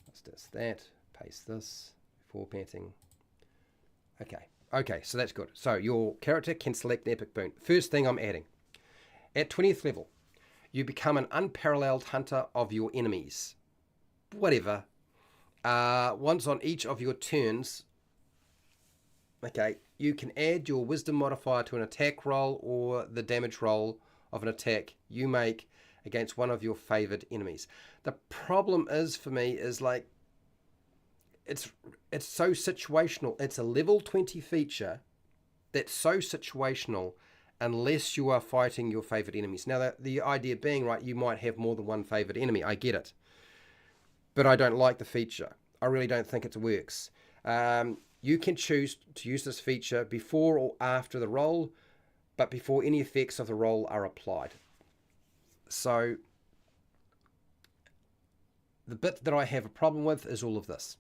Let's do that. Paste this. Formatting. Okay, so that's good. So your character can select an epic boon. First thing I'm adding. At 20th level, you become an unparalleled hunter of your enemies. Whatever. Once on each of your turns, okay, you can add your wisdom modifier to an attack roll or the damage roll of an attack you make against one of your favored enemies. The problem is for me is like it's so situational. It's a level 20 feature that's so situational unless you are fighting your favored enemies. Now the idea being, right, you might have more than one favored enemy. I get it. But I don't like the feature. I really don't think it works. You can choose to use this feature before or after the roll, but before any effects of the roll are applied. So the bit that I have a problem with is all of this.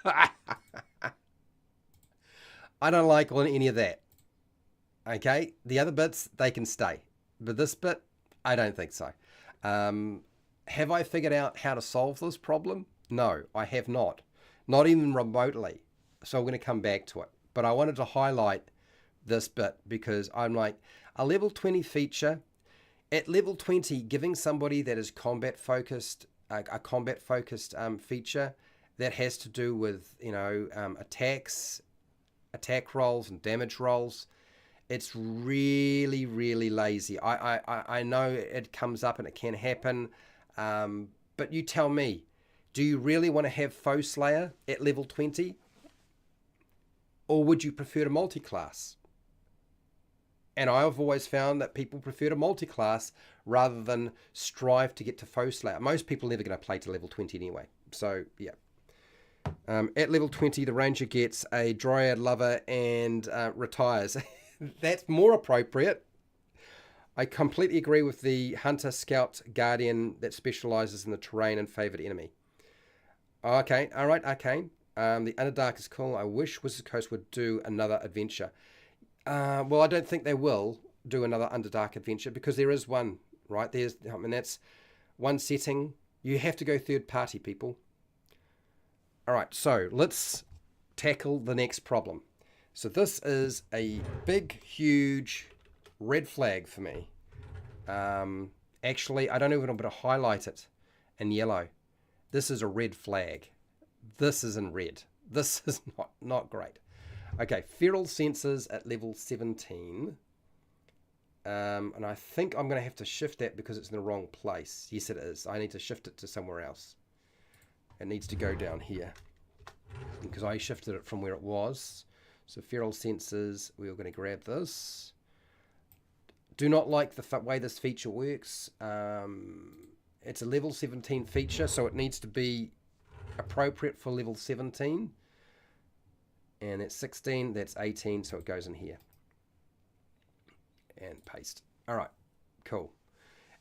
I don't like any of that. Okay, the other bits, they can stay. But this bit, I don't think so. Have I figured out how to solve this problem? No, I have not. Not even remotely. So I'm going to come back to it. But I wanted to highlight this bit because I'm like, a level 20 feature, at level 20, giving somebody that is combat focused, a combat focused feature that has to do with, attacks, attack rolls and damage rolls, it's really, really lazy. I know it comes up and it can happen, but you tell me, do you really want to have Foe Slayer at level 20? Or would you prefer to multi-class? And I've always found that people prefer to multi-class rather than strive to get to Foe Slayer. Most people are never going to play to level 20 anyway. So, yeah. At level 20, the ranger gets a Dryad Lover and retires. That's more appropriate. I completely agree with the Hunter, Scout, Guardian that specializes in the terrain and favored enemy. Okay, all right, okay. The Underdark is cool. I wish Wizard Coast would do another adventure. Well, I don't think they will do another Underdark adventure because there is one, right? That's one setting. You have to go third party, people. All right, so let's tackle the next problem. So this is a big, huge red flag for me. Actually, I don't even know how to highlight it in yellow. This is a red flag. This is in red. This is not great. Okay, feral senses at level 17. And I think I'm going to have to shift that because it's in the wrong place. Yes, it is. I need to shift it to somewhere else. It needs to go down here because I shifted it from where it was. So feral senses, we're going to grab this. Do not like the way this feature works. It's a level 17 feature, so it needs to be appropriate for level 17. And that's 16, that's 18, so it goes in here. And paste. All right, cool.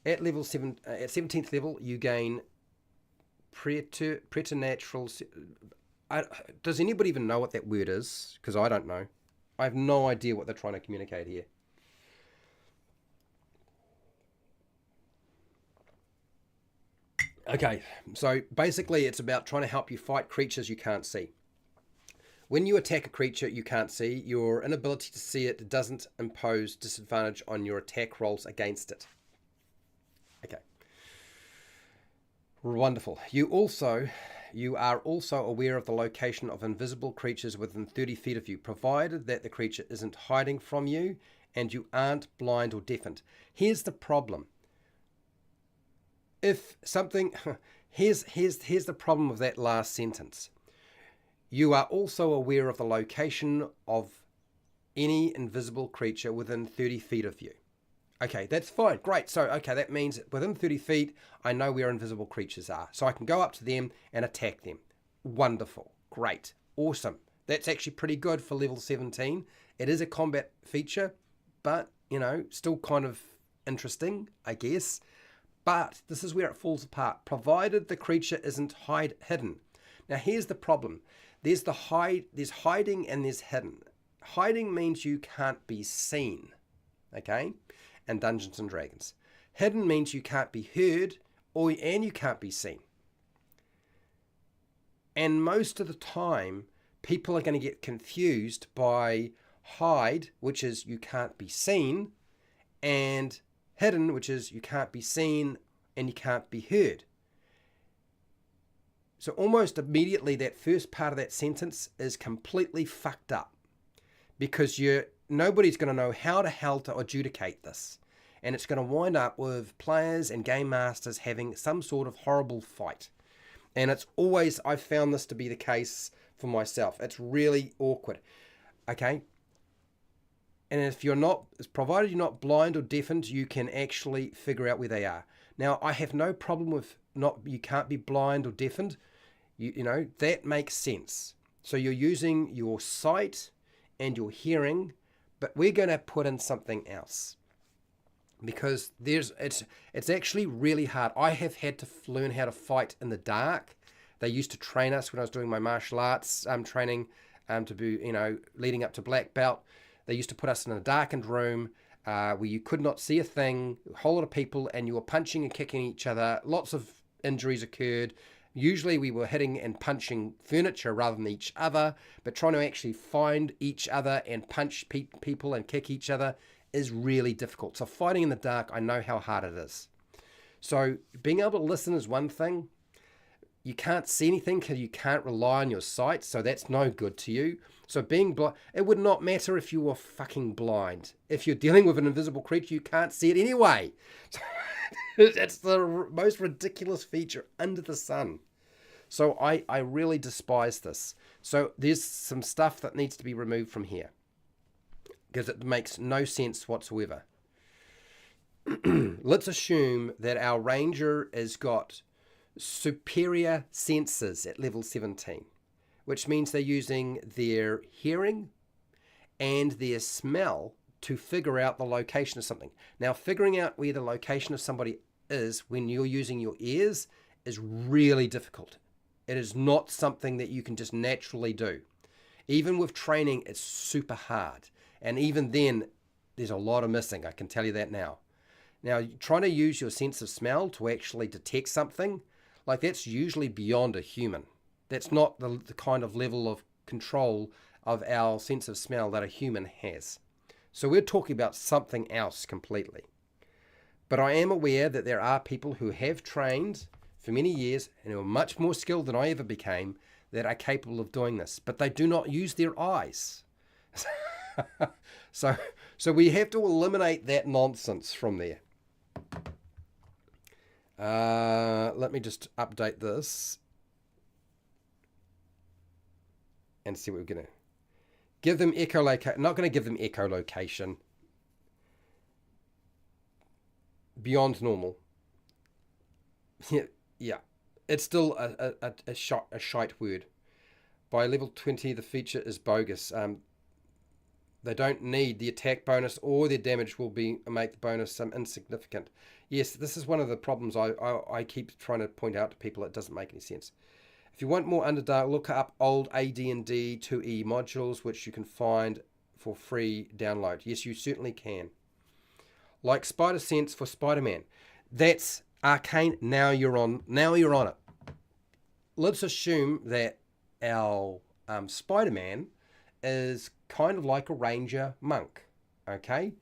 At level 7, at 17th level, you gain preternatural. Does anybody even know what that word is? Because I don't know. I have no idea what they're trying to communicate here. Okay, so basically it's about trying to help you fight creatures you can't see. When you attack a creature you can't see, your inability to see it doesn't impose disadvantage on your attack rolls against it. Okay. Wonderful. You are also aware of the location of invisible creatures within 30 feet of you, provided that the creature isn't hiding from you and you aren't blind or deafened. Here's the problem. If something, here's the problem with that last sentence. You are also aware of the location of any invisible creature within 30 feet of you. Okay, that's fine. Great. So, okay, that means within 30 feet, I know where invisible creatures are. So I can go up to them and attack them. Wonderful. Great. Awesome. That's actually pretty good for level 17. It is a combat feature, but, still kind of interesting, I guess. But this is where it falls apart, provided the creature isn't hidden. Now here's the problem. There's hiding and there's hidden. Hiding means you can't be seen, okay? And Dungeons and Dragons. Hidden means you can't be heard and you can't be seen. And most of the time, people are going to get confused by hide, which is you can't be seen, and hidden, which is you can't be seen and you can't be heard. So almost immediately that first part of that sentence is completely fucked up, because nobody's going to know how the hell to adjudicate this. And it's going to wind up with players and game masters having some sort of horrible fight. And I've found this to be the case for myself. It's really awkward. Okay? And provided you're not blind or deafened, you can actually figure out where they are. Now, I have no problem with you can't be blind or deafened. You know, that makes sense. So you're using your sight and your hearing, but we're going to put in something else. Because it's actually really hard. I have had to learn how to fight in the dark. They used to train us when I was doing my martial arts training to be, leading up to black belt. They used to put us in a darkened room where you could not see a thing, a whole lot of people, and you were punching and kicking each other. Lots of injuries occurred. Usually we were hitting and punching furniture rather than each other, but trying to actually find each other and punch people and kick each other is really difficult. So fighting in the dark, I know how hard it is. So being able to listen is one thing. You can't see anything because you can't rely on your sight, so that's no good to you. So being blind, it would not matter if you were fucking blind. If you're dealing with an invisible creature, you can't see it anyway. It's the most ridiculous feature under the sun. So I really despise this. So there's some stuff that needs to be removed from here, because it makes no sense whatsoever. Let's assume that our ranger has got superior senses at level 17, which means they're using their hearing and their smell to figure out the location of something. Now, figuring out where the location of somebody is when you're using your ears is really difficult. It is not something that you can just naturally do. Even with training, it's super hard. And even then, there's a lot of missing. I can tell you that now. Now, trying to use your sense of smell to actually detect something, that's usually beyond a human. That's not the kind of level of control of our sense of smell that a human has. So we're talking about something else completely. But I am aware that there are people who have trained for many years and who are much more skilled than I ever became that are capable of doing this. But they do not use their eyes. So we have to eliminate that nonsense from there. Let me just update this and see what we're going to give them. Echolocation. Not going to give them echolocation. Beyond normal. Yeah. It's still a shite word. By level 20, the feature is bogus. They don't need the attack bonus, or their damage will make the bonus insignificant. Yes, this is one of the problems I keep trying to point out to people. It doesn't make any sense. If you want more Underdark, look up old AD&D 2E modules, which you can find for free download. Yes, you certainly can. Like Spider Sense for Spider-Man. That's arcane. Now you're on it. Let's assume that our Spider-Man is kind of like a ranger monk, okay?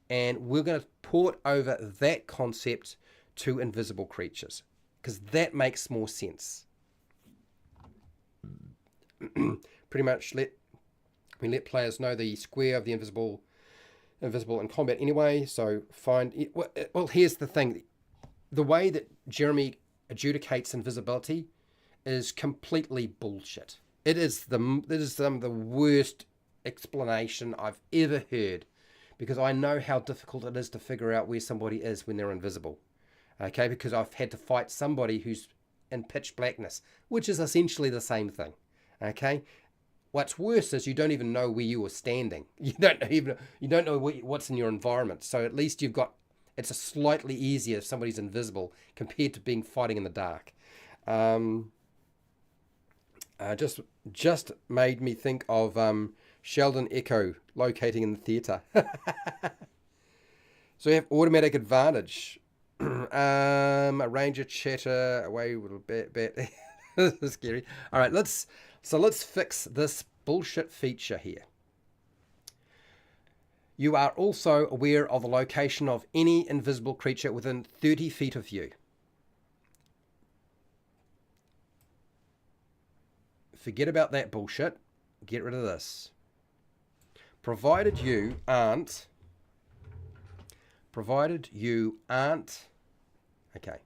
And we're going to port over that concept to invisible creatures, because that makes more sense. Pretty much we let players know the square of the invisible in combat anyway, so well, here's the thing. The way that Jeremy adjudicates invisibility is completely bullshit. It is the worst explanation I've ever heard, because I know how difficult it is to figure out where somebody is when they're invisible. Okay, because I've had to fight somebody who's in pitch blackness, which is essentially the same thing. Okay, what's worse is you don't even know where you were standing. You don't know what's in your environment. So at least you've got It's a slightly easier if somebody's invisible compared to being fighting in the dark. Just made me think of Sheldon Echo locating in the theatre. So we have automatic advantage. A ranger chatter away a little bit. This is scary. All right, let's fix this bullshit feature here. You are also aware of the location of any invisible creature within 30 feet of you. Forget about that bullshit. Get rid of this. Provided you aren't. Okay.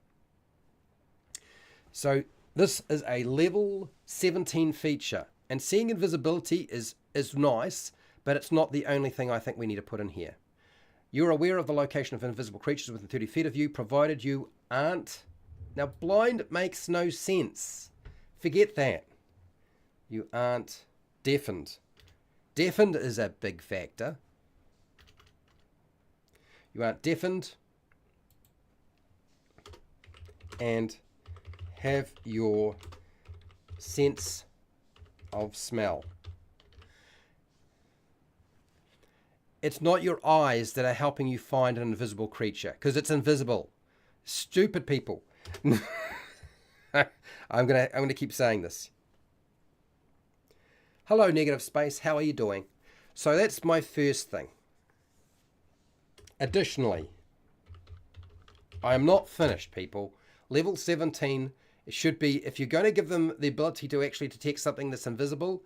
So this is a level 17 feature. And seeing invisibility is nice, but it's not the only thing I think we need to put in here. You're aware of the location of invisible creatures within 30 feet of you, provided you aren't. Now, blind makes no sense. Forget that. You aren't deafened. Deafened is a big factor. You aren't deafened and have your sense of smell. It's not your eyes that are helping you find an invisible creature, because it's invisible. Stupid people. I'm gonna keep saying this. Hello, negative space. How are you doing? So that's my first thing. Additionally, I am not finished, people. Level 17, it should be, if you're going to give them the ability to actually detect something that's invisible,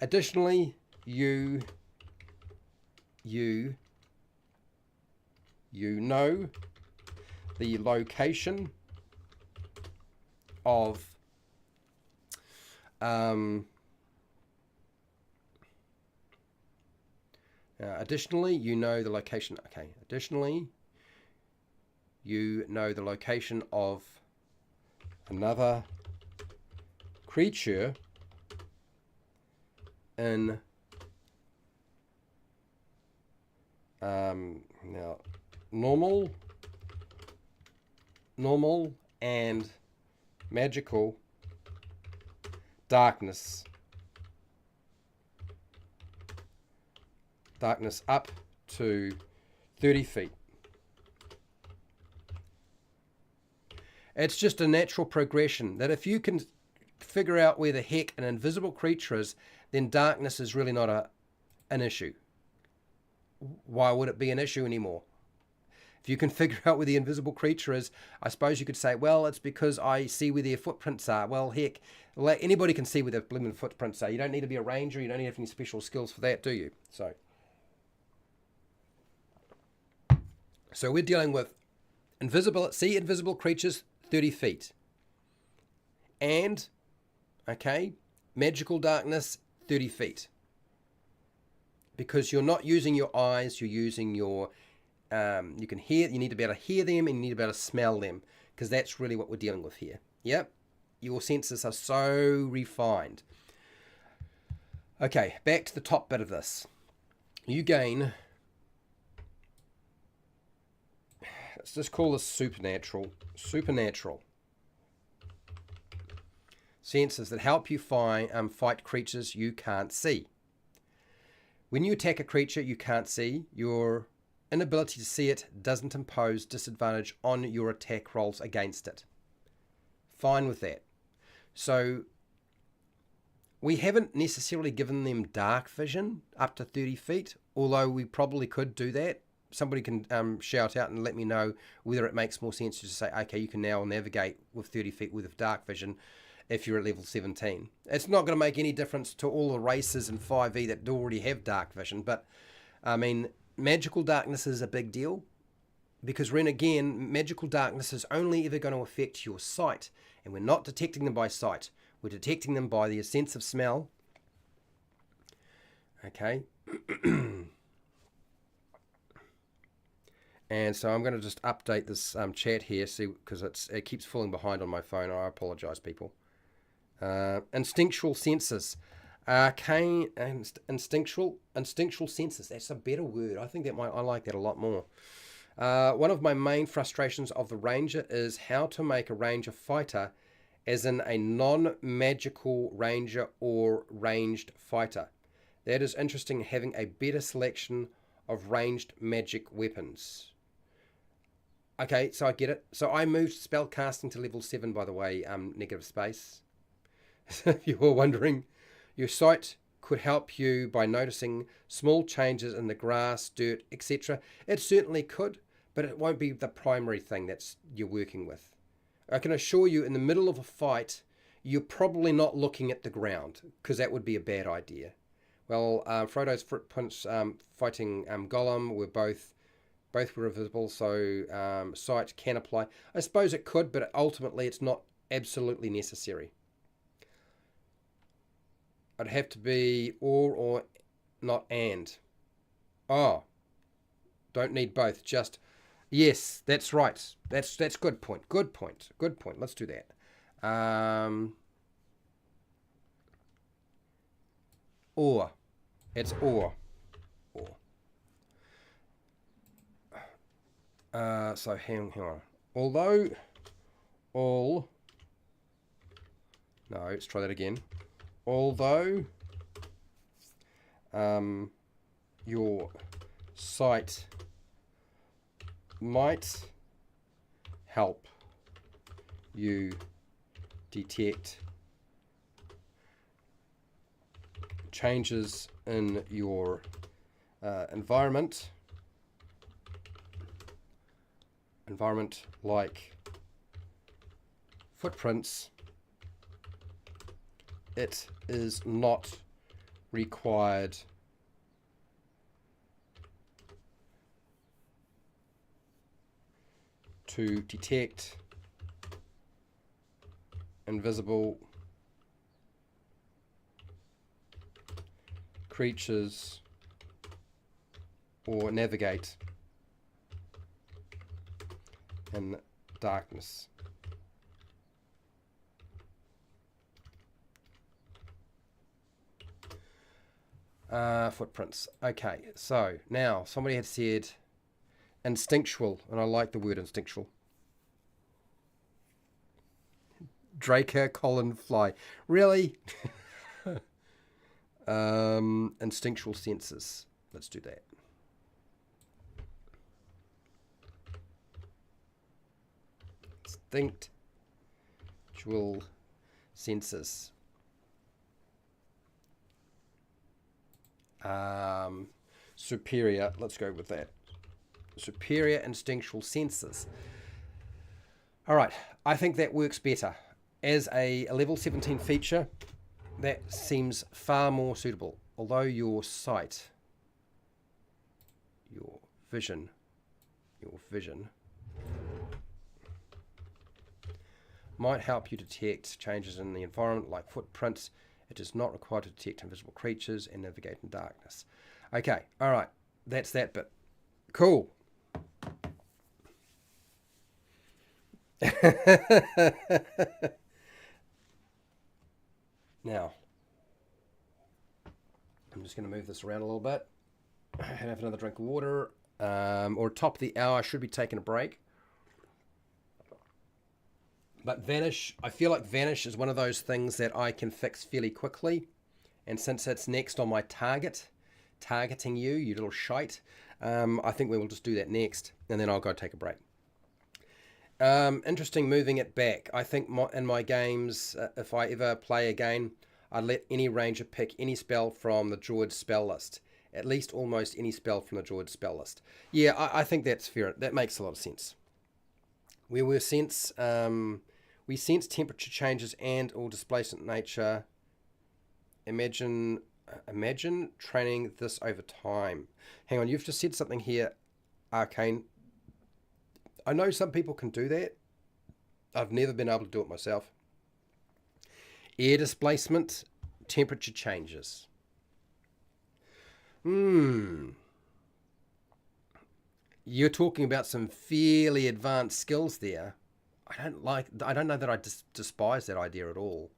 additionally, you know the location of additionally, you know the location. Okay. Additionally, you know the location of another creature in now normal and magical darkness up to 30 feet. It's just a natural progression that if you can figure out where the heck an invisible creature is, then darkness is really not an issue. Why would it be an issue anymore? If you can figure out where the invisible creature is, I suppose you could say, well, it's because I see where their footprints are. Well, heck, anybody can see where their blooming footprints are. You don't need to be a ranger. You don't need to have any special skills for that, do you? So we're dealing with invisible creatures 30 feet. And, okay, magical darkness 30 feet. Because you're not using your eyes, you're using your, you need to be able to hear them and you need to be able to smell them. Because that's really what we're dealing with here. Yep, your senses are so refined. Okay, back to the top bit of this. You gain, let's just call this supernatural senses that help you fight creatures you can't see. When you attack a creature you can't see, your inability to see it doesn't impose disadvantage on your attack rolls against it. Fine with that. So we haven't necessarily given them dark vision up to 30 feet, although we probably could do that. Somebody can shout out and let me know whether it makes more sense to say, okay, you can now navigate with 30 feet with dark vision if you're at level 17. It's not going to make any difference to all the races in 5e that already have dark vision, but I mean, magical darkness is a big deal because then again, magical darkness is only ever going to affect your sight, and we're not detecting them by sight. We're detecting them by their sense of smell. Okay. And so I'm going to just update this chat here, see, because it keeps falling behind on my phone. I apologize, people. Instinctual senses. Arcane and instinctual senses. That's a better word. I think I like that a lot more. One of my main frustrations of the Ranger is how to make a Ranger fighter, as in a non-magical Ranger or ranged fighter. That is interesting, having a better selection of ranged magic weapons. Okay, so I get it. So I moved spellcasting to level 7, by the way, negative space. If you were wondering, your site could help you by noticing small changes in the grass, dirt, etc. It certainly could, but it won't be the primary thing that's you're working with. I can assure you, in the middle of a fight, you're probably not looking at the ground, because that would be a bad idea. Well, Frodo's footprints fighting Gollum were both were visible, so sight can apply. I suppose it could, but ultimately it's not absolutely necessary. I'd have to be or not and. Oh, don't need both. Just yes, that's right. That's good point. Good point. Good point. Let's do that. Or. It's or. So hang on. Although all. No, let's try that again. Although your site might help you detect changes in your environment like footprints, it is not required to detect invisible creatures or navigate in darkness. Footprints. Okay, so now somebody had said instinctual, and I like the word instinctual. Draker Colin Fly. Really? Instinctual senses. Let's do that. Instinctual senses. Superior. Let's go with that. Superior instinctual senses. All right. I think that works better. As a level 17 feature, that seems far more suitable. Although your sight, your vision might help you detect changes in the environment like footprints, it is not required to detect invisible creatures and navigate in darkness. Okay, all right. That's that bit. Cool. Now, I'm just going to move this around a little bit and have another drink of water. Or top of the hour, I should be taking a break. But Vanish, I feel like Vanish is one of those things that I can fix fairly quickly. And since it's next on my targeting you little shite, I think we will just do that next. And then I'll go take a break. Interesting moving it back. I think in my games, if I ever play again, I'd let any ranger pick any spell from the druid spell list. At least almost any spell from the druid spell list. Yeah, I think that's fair. That makes a lot of sense. We sense temperature changes and or displacement nature. Imagine training this over time. Hang on, you've just said something here, Arcane. I know some people can do that. I've never been able to do it myself. Air displacement, temperature changes. You're talking about some fairly advanced skills there. I don't know that I despise that idea at all.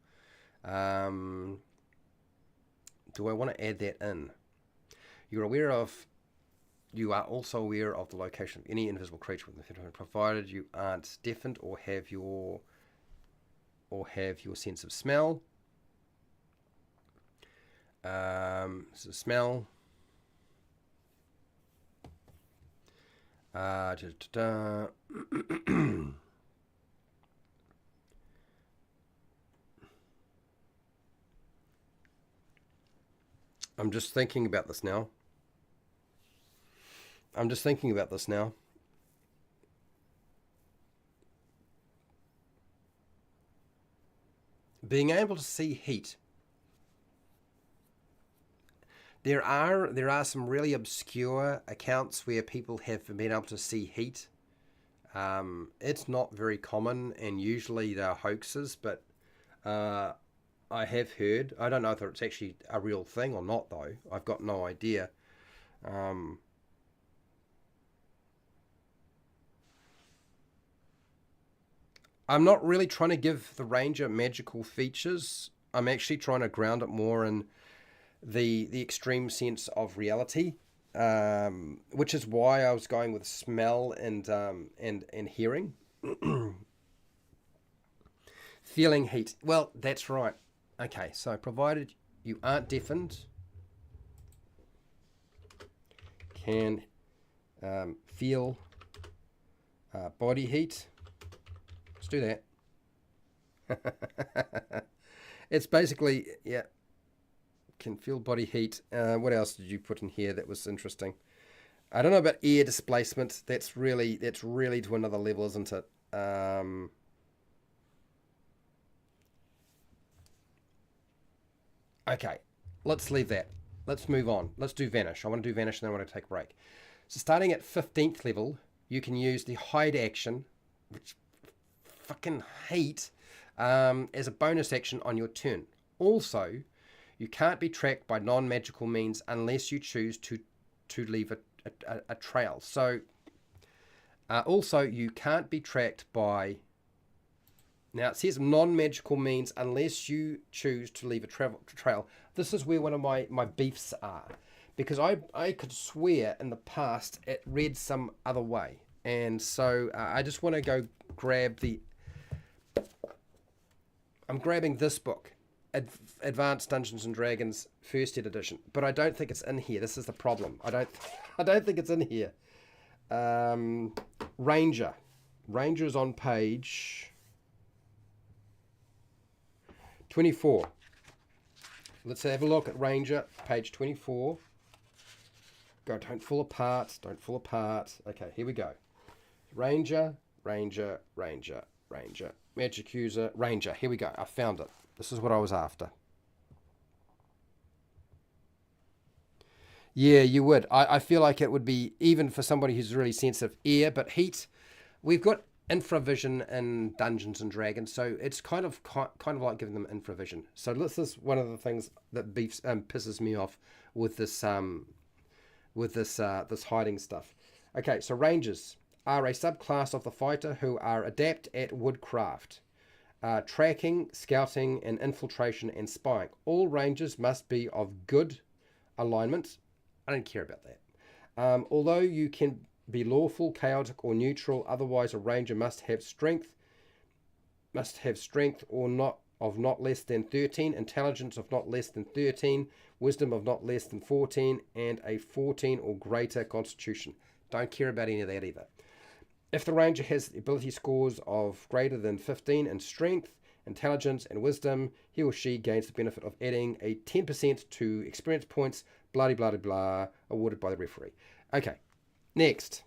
Do I want to add that in? You're aware of You are also aware of the location of any invisible creature within the 50, provided you aren't deafened or have your sense of smell. So smell. I'm just thinking about this now. Being able to see heat. There are some really obscure accounts where people have been able to see heat. It's not very common, and usually they're hoaxes, but I have heard. I don't know if it's actually a real thing or not, though. I've got no idea. I'm not really trying to give the Ranger magical features. I'm actually trying to ground it more in the extreme sense of reality, which is why I was going with smell and hearing. Feeling heat. Well, that's right. Okay, so provided you aren't deafened, can feel body heat. Let's do that. It's basically, yeah, can feel body heat. What else did you put in here that was interesting? I don't know about air displacement. That's really to another level, isn't it? Okay, let's leave that. Let's move on. Let's do vanish. I want to do vanish and then I want to take a break. So starting at 15th level, you can use the hide action, which fucking hate, as a bonus action on your turn. Also, you can't be tracked by non-magical means unless you choose to leave a trail. So, also, you can't be tracked by... Now, it says non-magical means unless you choose to leave a trail. This is where one of my beefs are. Because I could swear in the past it read some other way. And so I just want to go grab the... I'm grabbing this book, Advanced Dungeons and Dragons First Ed Edition, but I don't think it's in here. This is the problem. I don't think it's in here. Ranger. Ranger is on page 24. Let's have a look at Ranger, page 24. Go, don't fall apart. Don't fall apart. Okay, here we go. Ranger, Ranger, Ranger, Ranger. Magic user, Ranger. Here we go. I found it. This is what I was after. Yeah, you would. I feel like it would be, even for somebody who's really sensitive, air, but heat. We've got infravision in Dungeons and Dragons, so it's kind of like giving them infravision. So this is one of the things that pisses me off with this this hiding stuff. Okay, so Rangers are a subclass of the fighter who are adept at woodcraft, tracking, scouting, and infiltration and spying. All Rangers must be of good alignment. I don't care about that. Although you can be lawful, chaotic, or neutral, otherwise a Ranger must have strength or not of not less than 13, intelligence of not less than 13, wisdom of not less than 14, and a 14 or greater constitution. Don't care about any of that either. If the Ranger has the ability scores of greater than 15 in strength, intelligence, and wisdom, he or she gains the benefit of adding a 10% to experience points, blah, blah, blah, blah, awarded by the referee. Okay, next.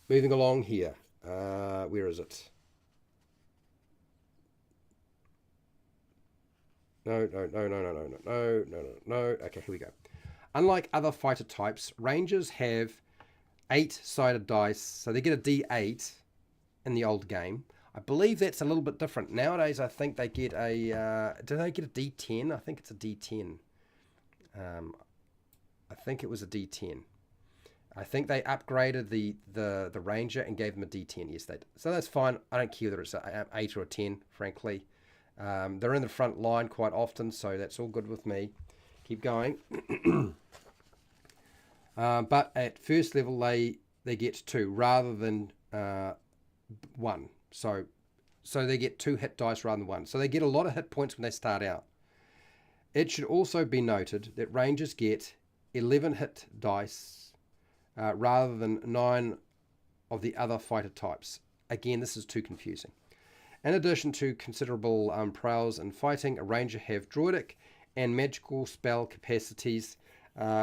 Moving along here. Where is it? No. Okay, here we go. Unlike other fighter types, Rangers have 8-sided dice, so they get a D8 in the old game. I believe that's a little bit different. Nowadays, I think they get a... do they get a D10? I think it's a D10. I think it was a D10. I think they upgraded the Ranger and gave them a D10. Yes, they did. So that's fine. I don't care whether it's an 8 or a 10, frankly. They're in the front line quite often, so that's all good with me. Keep going. But at first level, they get 2 rather than 1. So they get 2 hit dice rather than 1. So they get a lot of hit points when they start out. It should also be noted that rangers get 11 hit dice rather than 9 of the other fighter types. Again, this is too confusing. In addition to considerable prowess in fighting, a ranger have druidic and magical spell capacities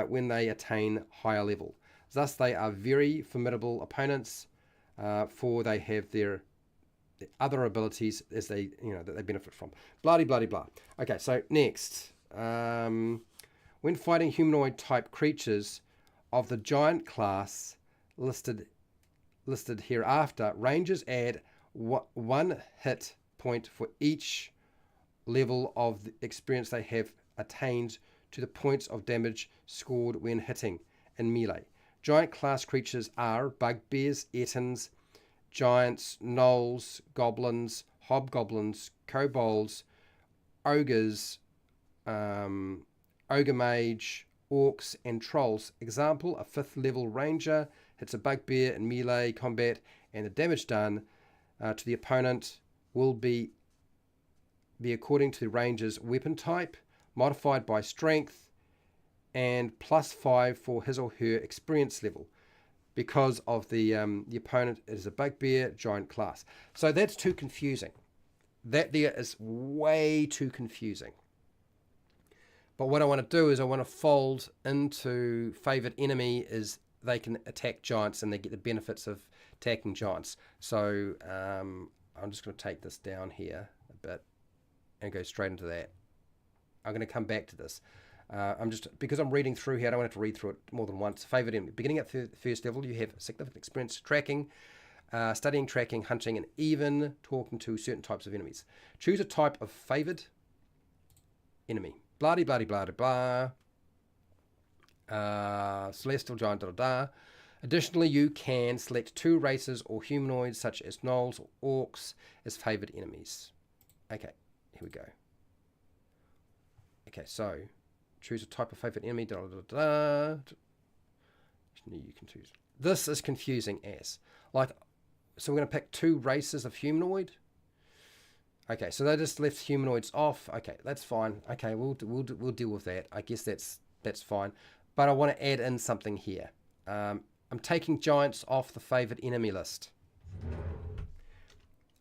when they attain higher level. Thus, they are very formidable opponents, for they have their other abilities as they, that they benefit from. Bloody, bloody, blah. Okay, so next, when fighting humanoid type creatures of the giant class listed hereafter, rangers add 1 hit point for each level of the experience they have attained to the points of damage scored when hitting in melee. Giant class creatures are bugbears, ettins, giants, gnolls, goblins, hobgoblins, kobolds, ogres, ogre mage, orcs, and trolls. Example, a 5th level ranger hits a bugbear in melee combat, and the damage done to the opponent will be according to the ranger's weapon type, modified by strength, and +5 for his or her experience level, because of the opponent is a bugbear giant class. So that's too confusing. That there is way too confusing. But what I want to do is I want to fold into favorite enemy is they can attack giants and they get the benefits of attacking giants. So I'm just going to take this down here a bit and go straight into that. I'm going to come back to this. Because I'm reading through here, I don't want to have to read through it more than once. Favorite enemy. Beginning at first level, you have significant experience tracking, studying, tracking, hunting, and even talking to certain types of enemies. Choose a type of favored enemy. Bloody, bloody, bloody, blah. Celestial giant, da da da. Additionally, you can select 2 races or humanoids such as gnolls or orcs as favored enemies. Okay, here we go. Okay, so choose a type of favorite enemy. Da, da, da, da. You can choose. This is confusing as so we're going to pick 2 races of humanoid. Okay, so they just left humanoids off. Okay, that's fine. Okay, we'll deal with that. I guess that's fine. But I want to add in something here. I'm taking giants off the favored enemy list.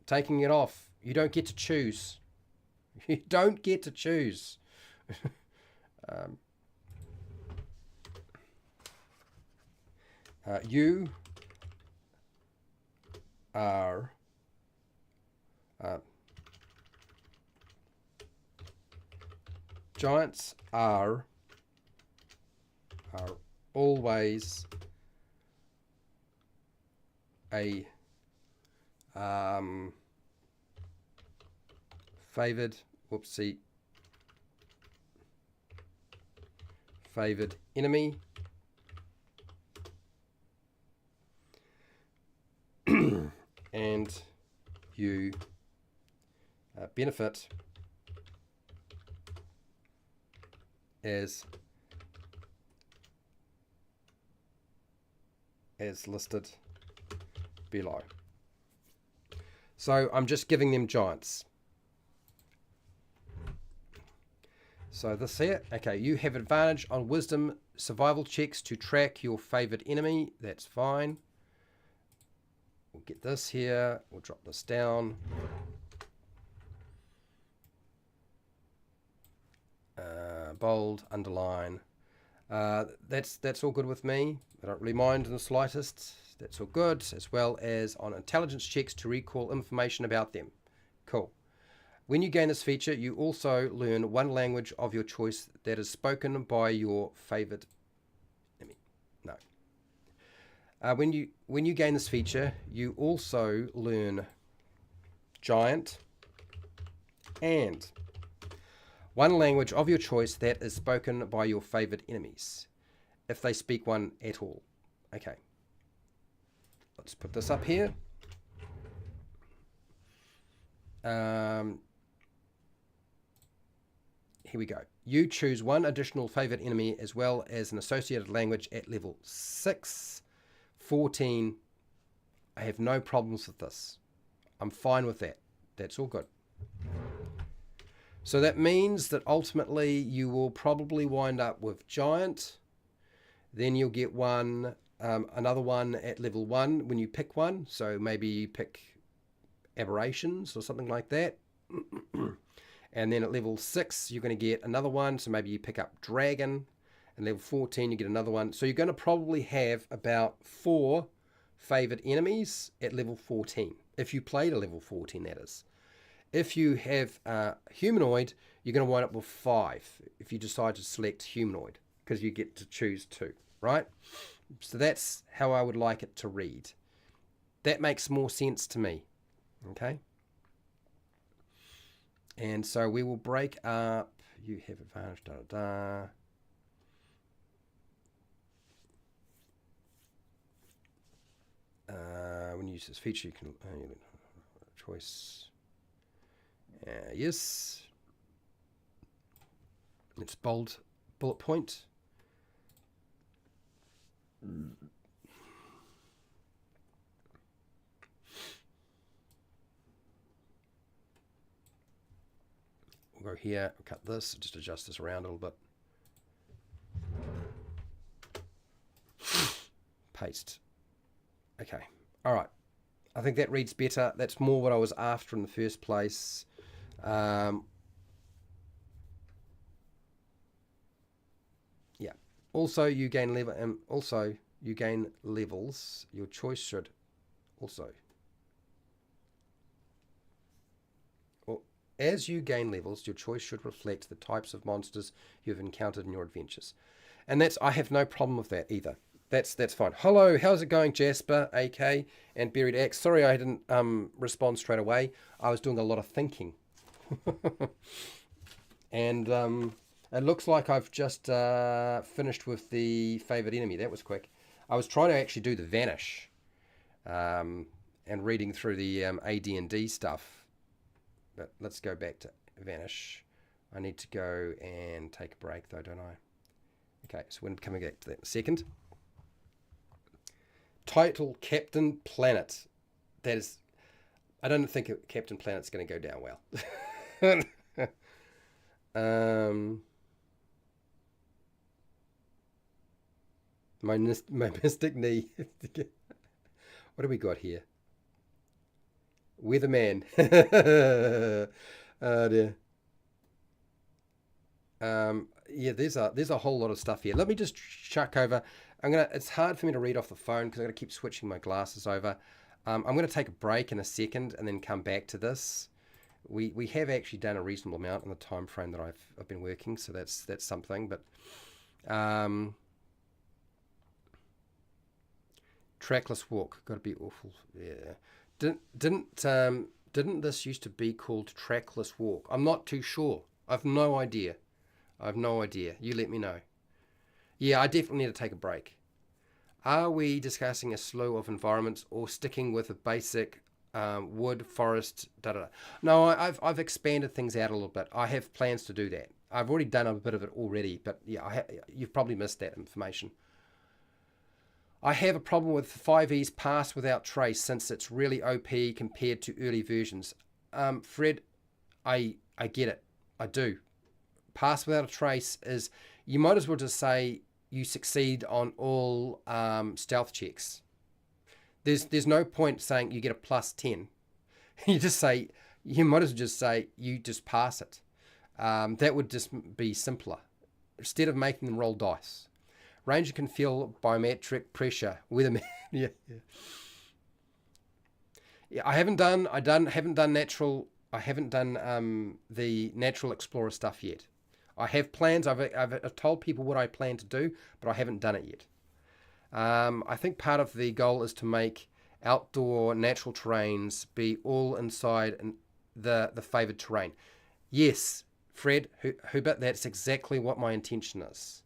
Taking it off. You don't get to choose. You don't get to choose. You are giants are always a favored enemy. And you benefit as listed below. So I'm just giving them giants. So this here, okay, you have advantage on wisdom survival checks to track your favorite enemy. That's fine. We'll get this here. We'll drop this down. Bold, underline. That's all good with me. I don't really mind in the slightest. That's all good, as well as on intelligence checks to recall information about them. Cool. When you gain this feature, you also learn 1 language of your choice that is spoken by your favorite enemy. No. When you gain this feature, you also learn giant and 1 language of your choice that is spoken by your favorite enemies, if they speak one at all. Okay. Let's put this up here. Here we go. You choose one additional favorite enemy as well as an associated language at level 6. 14. I have no problems with this. I'm fine with that. That's all good. So that means that ultimately you will probably wind up with Giant. Then you'll get one, another one at level 1 when you pick one. So maybe you pick Aberrations or something like that. And then at level 6 you're going to get another one. So maybe you pick up Dragon. And level 14 you get another one. So you're going to probably have about 4 favored enemies at level 14. If you played a level 14, that is. If you have Humanoid, you're going to wind up with 5 if you decide to select Humanoid, because you get to choose 2, right? So that's how I would like it to read. That makes more sense to me, okay? And so we will break up, you have advantage, when you use this feature, you can choice. Yes. It's bold bullet point. We'll go here, cut this, just adjust this around a little bit. Paste. Okay. All right. I think that reads better. That's more what I was after in the first place. Yeah. Also, you gain level, and also you gain levels. Your choice should also. Well, as you gain levels, your choice should reflect the types of monsters you've encountered in your adventures, and that's I have no problem with that either. That's fine. Hello, how's it going, Jasper, AK, and Buried Axe? Sorry I didn't respond straight away. I was doing a lot of thinking. And it looks like I've just finished with the favorite enemy. That was quick. I was trying to actually do the Vanish and reading through the AD&D stuff. But let's go back to Vanish. I need to go and take a break though, don't I? Okay, so we're coming back to that in a second. Title Captain Planet. That is, I don't think Captain Planet's going to go down well. My mystic knee. What do we got here? Weatherman. Oh dear. Yeah, there's a whole lot of stuff here. Let me just chuck over. It's hard for me to read off the phone because I'm gonna keep switching my glasses over. I'm gonna take a break in a second and then come back to this. We have actually done a reasonable amount in the time frame that I've been working, so that's something. But trackless walk, got to be awful. Yeah, didn't this used to be called trackless walk? I'm not too sure. I've no idea. You let me know. Yeah, I definitely need to take a break. Are we discussing a slew of environments or sticking with a basic wood, forest, da-da-da? No, I've expanded things out a little bit. I have plans to do that. I've already done a bit of it already, but yeah, you've probably missed that information. I have a problem with 5E's Pass Without Trace since it's really OP compared to early versions. Fred, I get it. I do. Pass Without a Trace is, you might as well just say you succeed on all stealth checks. There's no point saying you get a plus 10. You might as well just say you just pass it. That would just be simpler. Instead of making them roll dice. Ranger can feel biometric pressure. Weatherman. Yeah. I haven't done the natural explorer stuff yet. I have plans. I've told people what I plan to do, but I haven't done it yet. I think part of the goal is to make outdoor natural terrains be all inside the favoured terrain. Yes, Fred, Hubert, that's exactly what my intention is.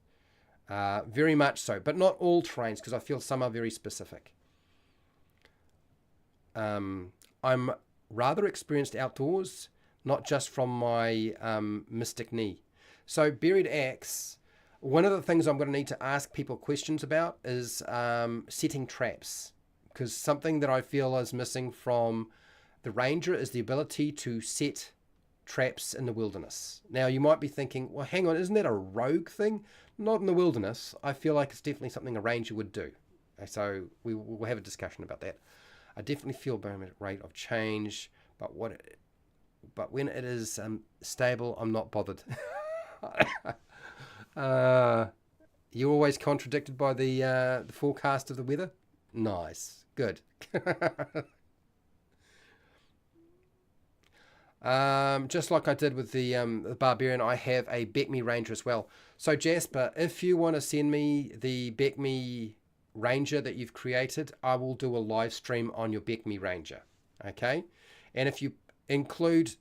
Very much so, but not all terrains, because I feel some are very specific. I'm rather experienced outdoors, not just from my mystic knee. So buried axe. One of the things I'm going to need to ask people questions about is setting traps, because something that I feel is missing from the ranger is the ability to set traps in the wilderness. Now you might be thinking, well, hang on, isn't that a rogue thing? Not in the wilderness. I feel like it's definitely something a ranger would do. So we'll have a discussion about that. I definitely feel bonus rate of change, but when it is stable, I'm not bothered. You're always contradicted by the forecast of the weather. Nice, good. Just like I did with the Barbarian, I have a Beck Me Ranger as well. So Jasper, if you want to send me the Beck Me Ranger that you've created, I will do a live stream on your Beck Me Ranger. Okay, and if you include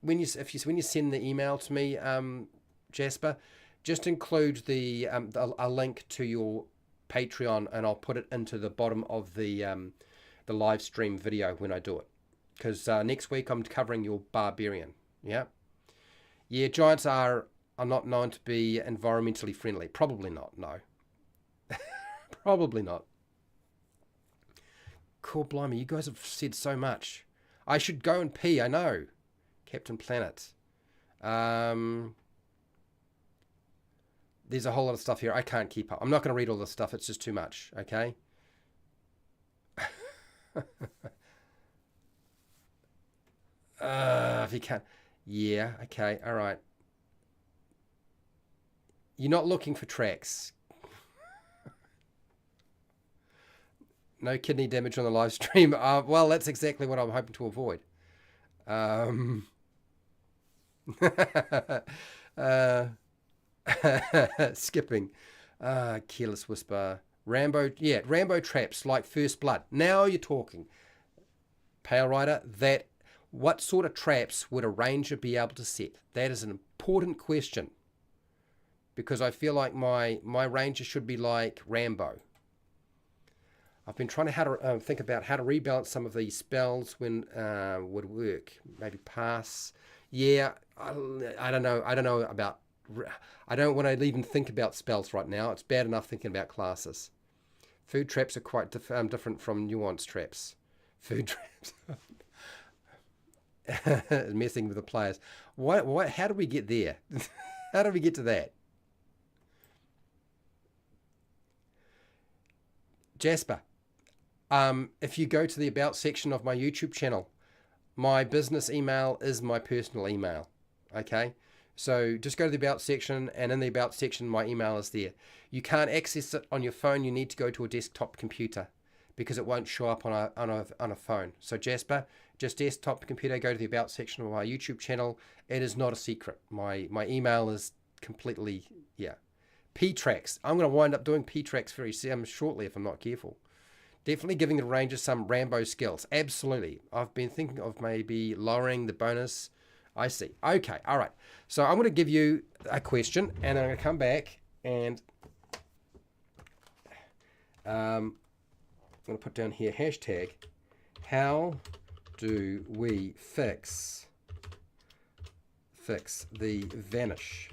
when you send the email to me, Jasper, just include a link to your Patreon, and I'll put it into the bottom of the live stream video when I do it. Because next week I'm covering your Barbarian. Yeah. Yeah, giants are not known to be environmentally friendly. Probably not, no. Probably not. Cool, blimey, you guys have said so much. I should go and pee, I know. Captain Planet. There's a whole lot of stuff here. I can't keep up. I'm not going to read all this stuff. It's just too much, okay? If you can't. Yeah, okay, all right. You're not looking for tracks. No kidney damage on the live stream. Well, that's exactly what I'm hoping to avoid. Uh, skipping. Careless Whisper. Rambo. Yeah, Rambo traps like First Blood. Now you're talking. Pale Rider, what sort of traps would a ranger be able to set? That is an important question, because I feel like my ranger should be like Rambo. I've been trying to think about how to rebalance some of these spells when would work. Maybe pass. Yeah, I don't know. I don't know about. I don't want to even think about spells right now. It's bad enough thinking about classes. Food traps are quite different from nuance traps. Food traps. Messing with the players. What? How do we get there? How do we get to that? Jasper, if you go to the About section of my YouTube channel, my business email is my personal email. Okay? So just go to the About section, and in the About section, my email is there. You can't access it on your phone. You need to go to a desktop computer, because it won't show up on a phone. So Jasper, just desktop computer, go to the About section of my YouTube channel. It is not a secret. My email is completely, yeah. P-Tracks. I'm going to wind up doing P-Tracks very shortly if I'm not careful. Definitely giving the Rangers some Rambo skills. Absolutely. I've been thinking of maybe lowering the bonus. I see. Okay, all right. So I'm going to give you a question, and I'm going to come back and I'm going to put down here hashtag how do we fix the vanish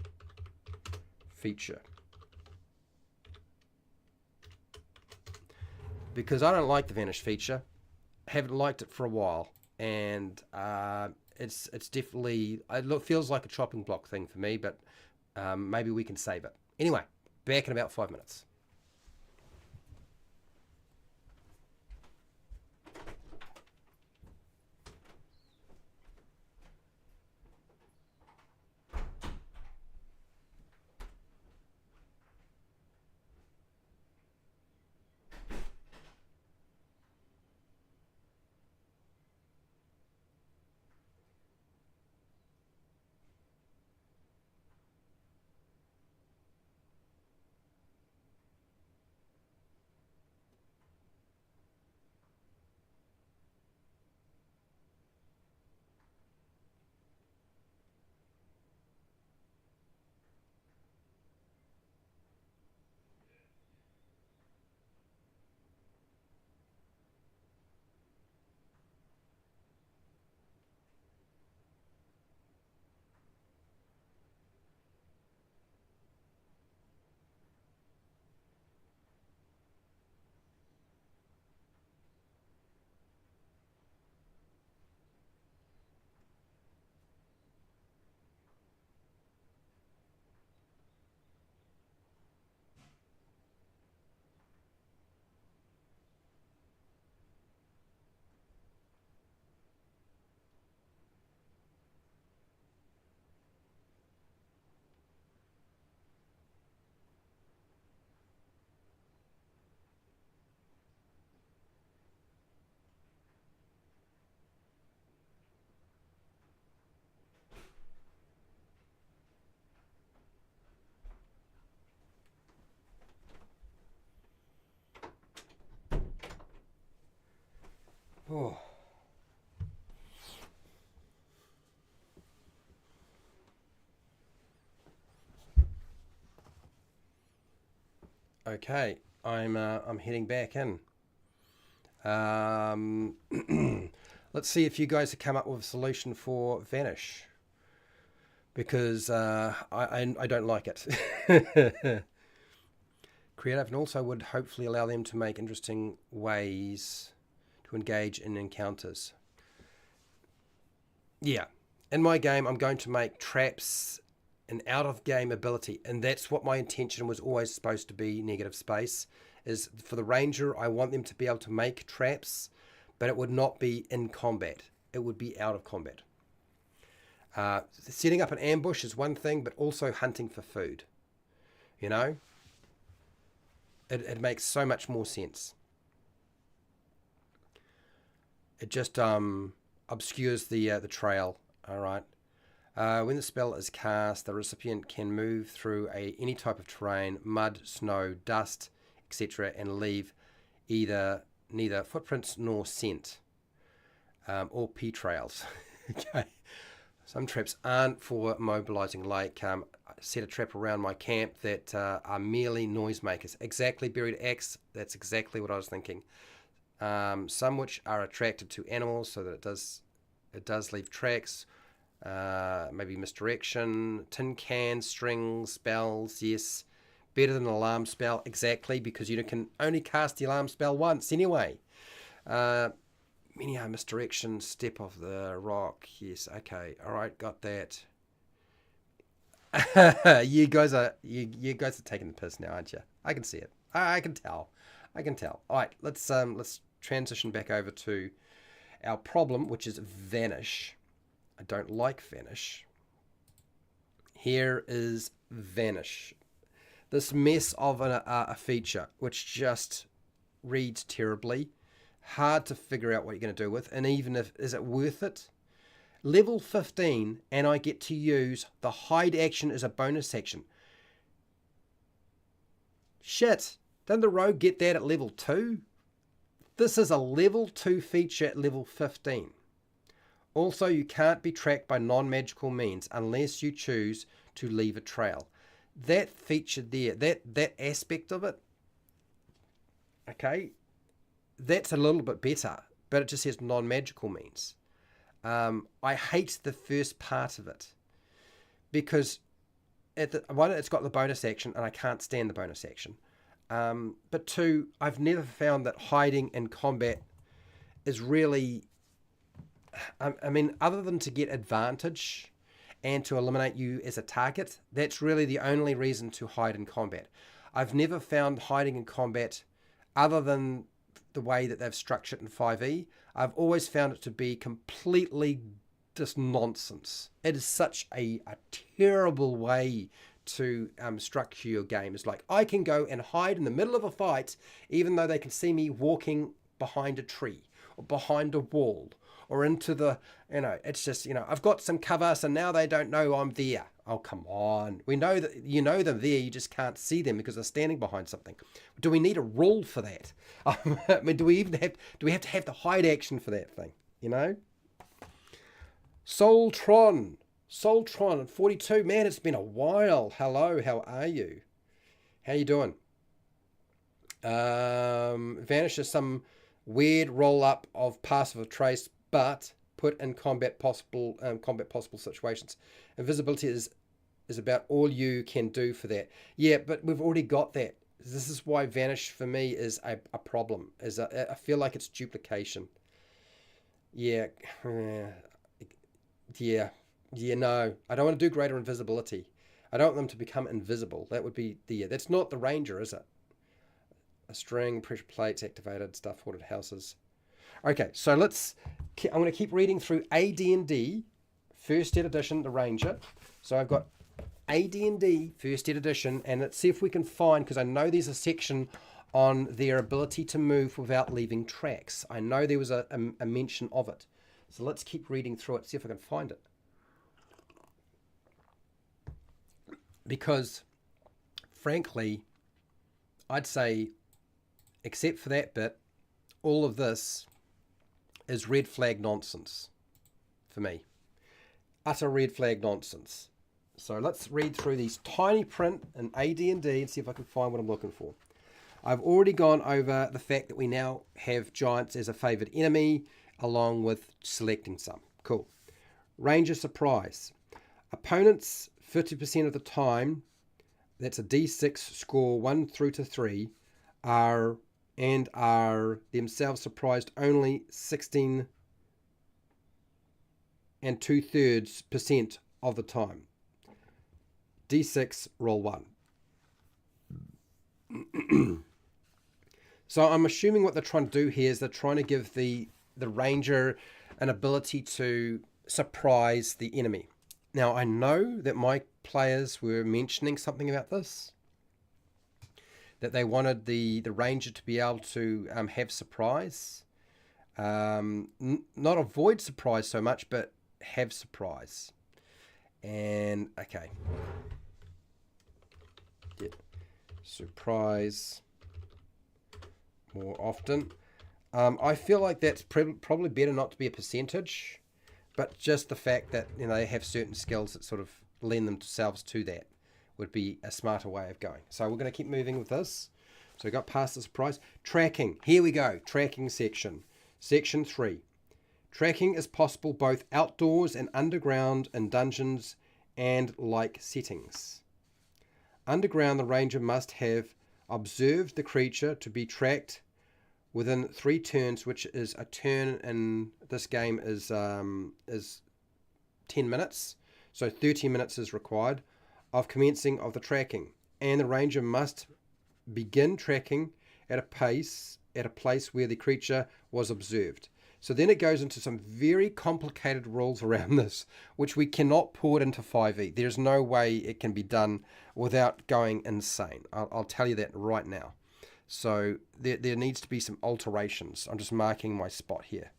feature, because I don't like the vanish feature. Haven't liked it for a while, and it's definitely, feels like a chopping block thing for me, but maybe we can save it. Anyway, back in about 5 minutes. Oh. Okay, I'm heading back in. Let's see if you guys have come up with a solution for Vanish, because I don't like it. Creative, and also would hopefully allow them to make interesting ways to engage in encounters. Yeah, in my game, I'm going to make traps an out-of-game ability, and that's what my intention was always supposed to be. Negative space is for the ranger. I want them to be able to make traps, but it would not be in combat. It would be out of combat. Setting up an ambush is one thing, but also hunting for food. You know, it makes so much more sense. It just obscures the trail. All right. When the spell is cast, the recipient can move through any type of terrain, mud, snow, dust, etc., and leave neither footprints nor scent, or pea trails. Okay. Some traps aren't for mobilizing, like set a trap around my camp that are merely noisemakers. Exactly, Buried Axe. That's exactly what I was thinking. Some which are attracted to animals, so that it does leave tracks. Maybe misdirection, tin can, strings, spells. Yes, better than an alarm spell. Exactly, because you can only cast the alarm spell once anyway. Many are misdirection, step off the rock. Yes, okay, all right, got that. you guys are taking the piss now, aren't you? I can see it. I can tell. I can tell. All right, let's transition back over to our problem, which is Vanish. I don't like Vanish. Here is Vanish. This mess of a feature, which just reads terribly. Hard to figure out what you're going to do with, and even if, is it worth it? Level 15, and I get to use the hide action as a bonus action. Shit, didn't the rogue get that at level 2? This is a level 2 feature at level 15. Also, you can't be tracked by non-magical means unless you choose to leave a trail. That feature there, that aspect of it, okay, that's a little bit better, but it just says non-magical means. I hate the first part of it because one, it's got the bonus action, and I can't stand the bonus action. But two, I've never found that hiding in combat is really, I mean, other than to get advantage and to eliminate you as a target, that's really the only reason to hide in combat. I've never found hiding in combat, other than the way that they've structured in 5e, I've always found it to be completely just nonsense. It is such a terrible way to structure your game. It's like, I can go and hide in the middle of a fight, even though they can see me walking behind a tree or behind a wall or into the, it's just, I've got some cover, so now they don't know I'm there. Oh, come on. We know that you know them there, you just can't see them because they're standing behind something. Do we need a rule for that? I mean, do we have to have the hide action for that thing? Soltron at 42. Man, it's been a while. Hello, how are you? How you doing? Vanish is some weird roll up of passive trace, but put in combat possible situations. Invisibility is about all you can do for that. Yeah, but we've already got that. This is why Vanish for me is a problem. I feel like it's duplication. Yeah. No. I don't want to do greater invisibility. I don't want them to become invisible. That would be that's not the ranger, is it? A string, pressure plates, activated stuff, haunted houses. Okay, so I'm going to keep reading through AD&D, first ed edition, the Ranger. So I've got AD&D, first ed edition, and let's see if we can find, because I know there's a section on their ability to move without leaving tracks. I know there was a mention of it. So let's keep reading through it, see if I can find it. Because, frankly, I'd say, except for that bit, all of this is red flag nonsense for me. Utter red flag nonsense. So let's read through these tiny print in AD&D and see if I can find what I'm looking for. I've already gone over the fact that we now have giants as a favoured enemy, along with selecting some. Cool. Ranger surprise. Opponents 50% of the time, that's a D6 score 1 through to 3, are themselves surprised only 16 and 2/3% of the time. D6 roll 1. So I'm assuming what they're trying to do here is they're trying to give the ranger an ability to surprise the enemy. Now I know that my players were mentioning something about this, that they wanted the ranger to be able to have surprise, not avoid surprise so much, but have surprise. And okay, yeah, surprise more often. I feel like that's probably better not to be a percentage, but just the fact that they have certain skills that sort of lend themselves to that would be a smarter way of going. So we're going to keep moving with this. So we got past the surprise. Tracking. Here we go. Tracking section. Section 3. Tracking is possible both outdoors and underground in dungeons and like settings. Underground, the ranger must have observed the creature to be tracked within 3 turns, which is a turn in this game is 10 minutes. So 30 minutes is required of commencing of the tracking. And the ranger must begin tracking at a place where the creature was observed. So then it goes into some very complicated rules around this, which we cannot put into 5e. There's no way it can be done without going insane. I'll tell you that right now. So there needs to be some alterations. I'm just marking my spot here.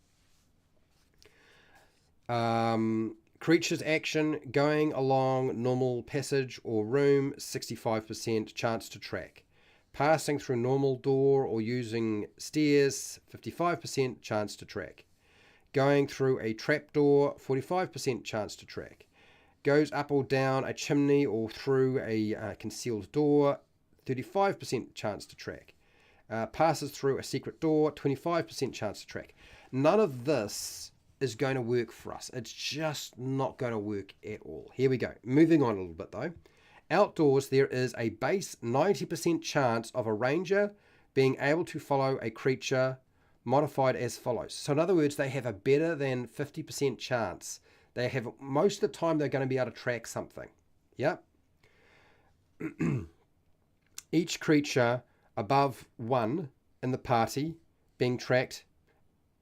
Creature's action, going along normal passage or room, 65% chance to track. Passing through normal door or using stairs, 55% chance to track. Going through a trapdoor, 45% chance to track. Goes up or down a chimney or through a concealed door, 35% chance to track. Passes through a secret door, 25% chance to track. None of this is going to work for us. It's just not going to work at all. Here we go. Moving on a little bit though. Outdoors, there is a base 90% chance of a ranger being able to follow a creature modified as follows. So in other words, they have a better than 50% chance. They have, most of the time, they're going to be able to track something. Yep. Each creature above 1 in the party being tracked,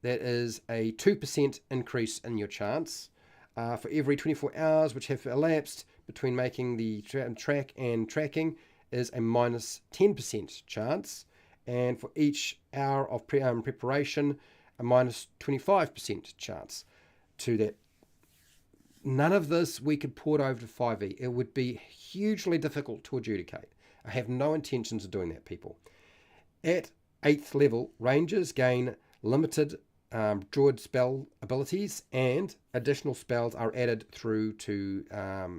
that is a 2% increase in your chance. For every 24 hours which have elapsed between making the track and tracking is a minus 10% chance. And for each hour of preparation, a minus 25% chance to that. None of this we could port over to 5e. It would be hugely difficult to adjudicate. I have no intentions of doing that, people. At 8th level, rangers gain limited druid spell abilities, and additional spells are added through to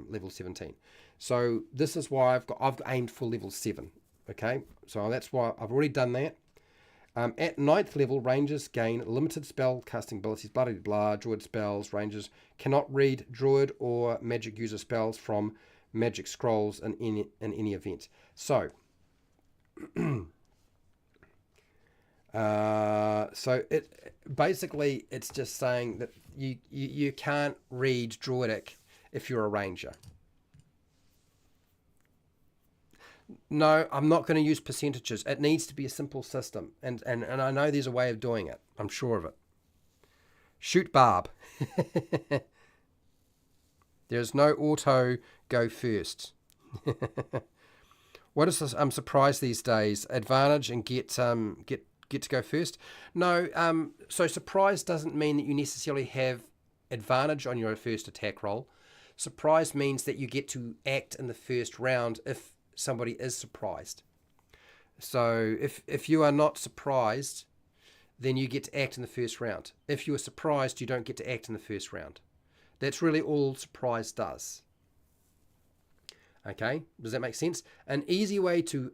level 17. So this is why I've aimed for level 7. Okay, so that's why I've already done that. At 9th level, rangers gain limited spell casting abilities, blah blah blah, druid spells. Rangers cannot read druid or magic user spells from magic scrolls in any event. So so it basically, it's just saying that you can't read druidic if you're a ranger. No, I'm not going to use percentages. It needs to be a simple system, and I know there's a way of doing it. I'm sure of it. Shoot Barb. There's no auto go first. What is this? I'm surprised these days. Advantage and get to go first. No, so surprise doesn't mean that you necessarily have advantage on your first attack roll. Surprise means that you get to act in the first round if somebody is surprised. So if you are not surprised, then you get to act in the first round. If you are surprised, you don't get to act in the first round. That's really all surprise does. Okay, does that make sense? An easy way to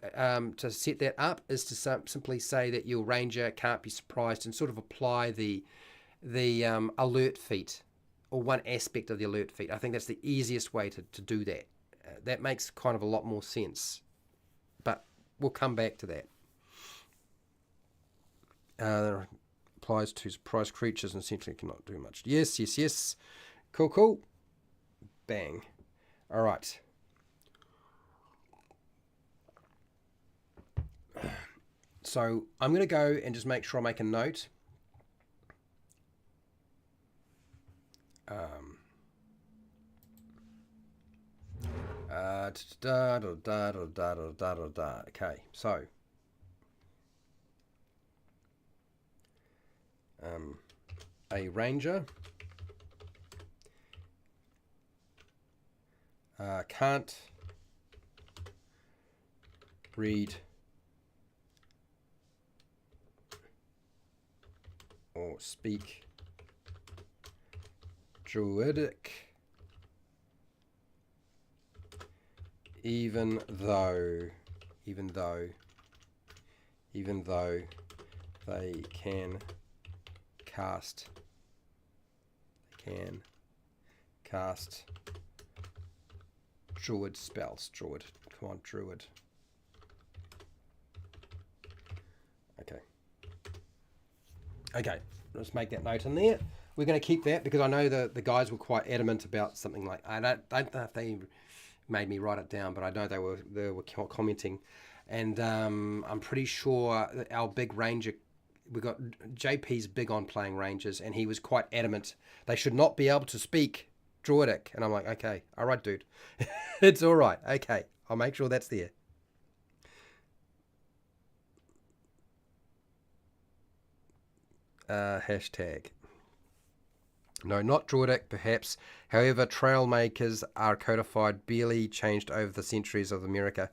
set that up is to simply say that your ranger can't be surprised and sort of apply the alert feat, or one aspect of the alert feat. I think that's the easiest way to do that. That makes kind of a lot more sense. But we'll come back to that. Applies to surprise creatures and essentially cannot do much. Yes, yes, yes. Cool, cool. Bang. All right. So I'm going to go and just make sure I make a note. Okay, so a ranger can't read or speak Druidic, even though they can cast Druid spells. Druid, come on, Druid. Okay, let's make that note in there. We're going to keep that because I know the guys were quite adamant about something like, I don't know if they made me write it down, but I know they were commenting, and I'm pretty sure that our big ranger, we got JP's big on playing rangers, and he was quite adamant they should not be able to speak Druidic, and I'm like, okay, all right, dude, it's all right, okay, I'll make sure that's there. Hashtag. No, not Druidic, perhaps. However, trail makers are codified, barely changed over the centuries of America.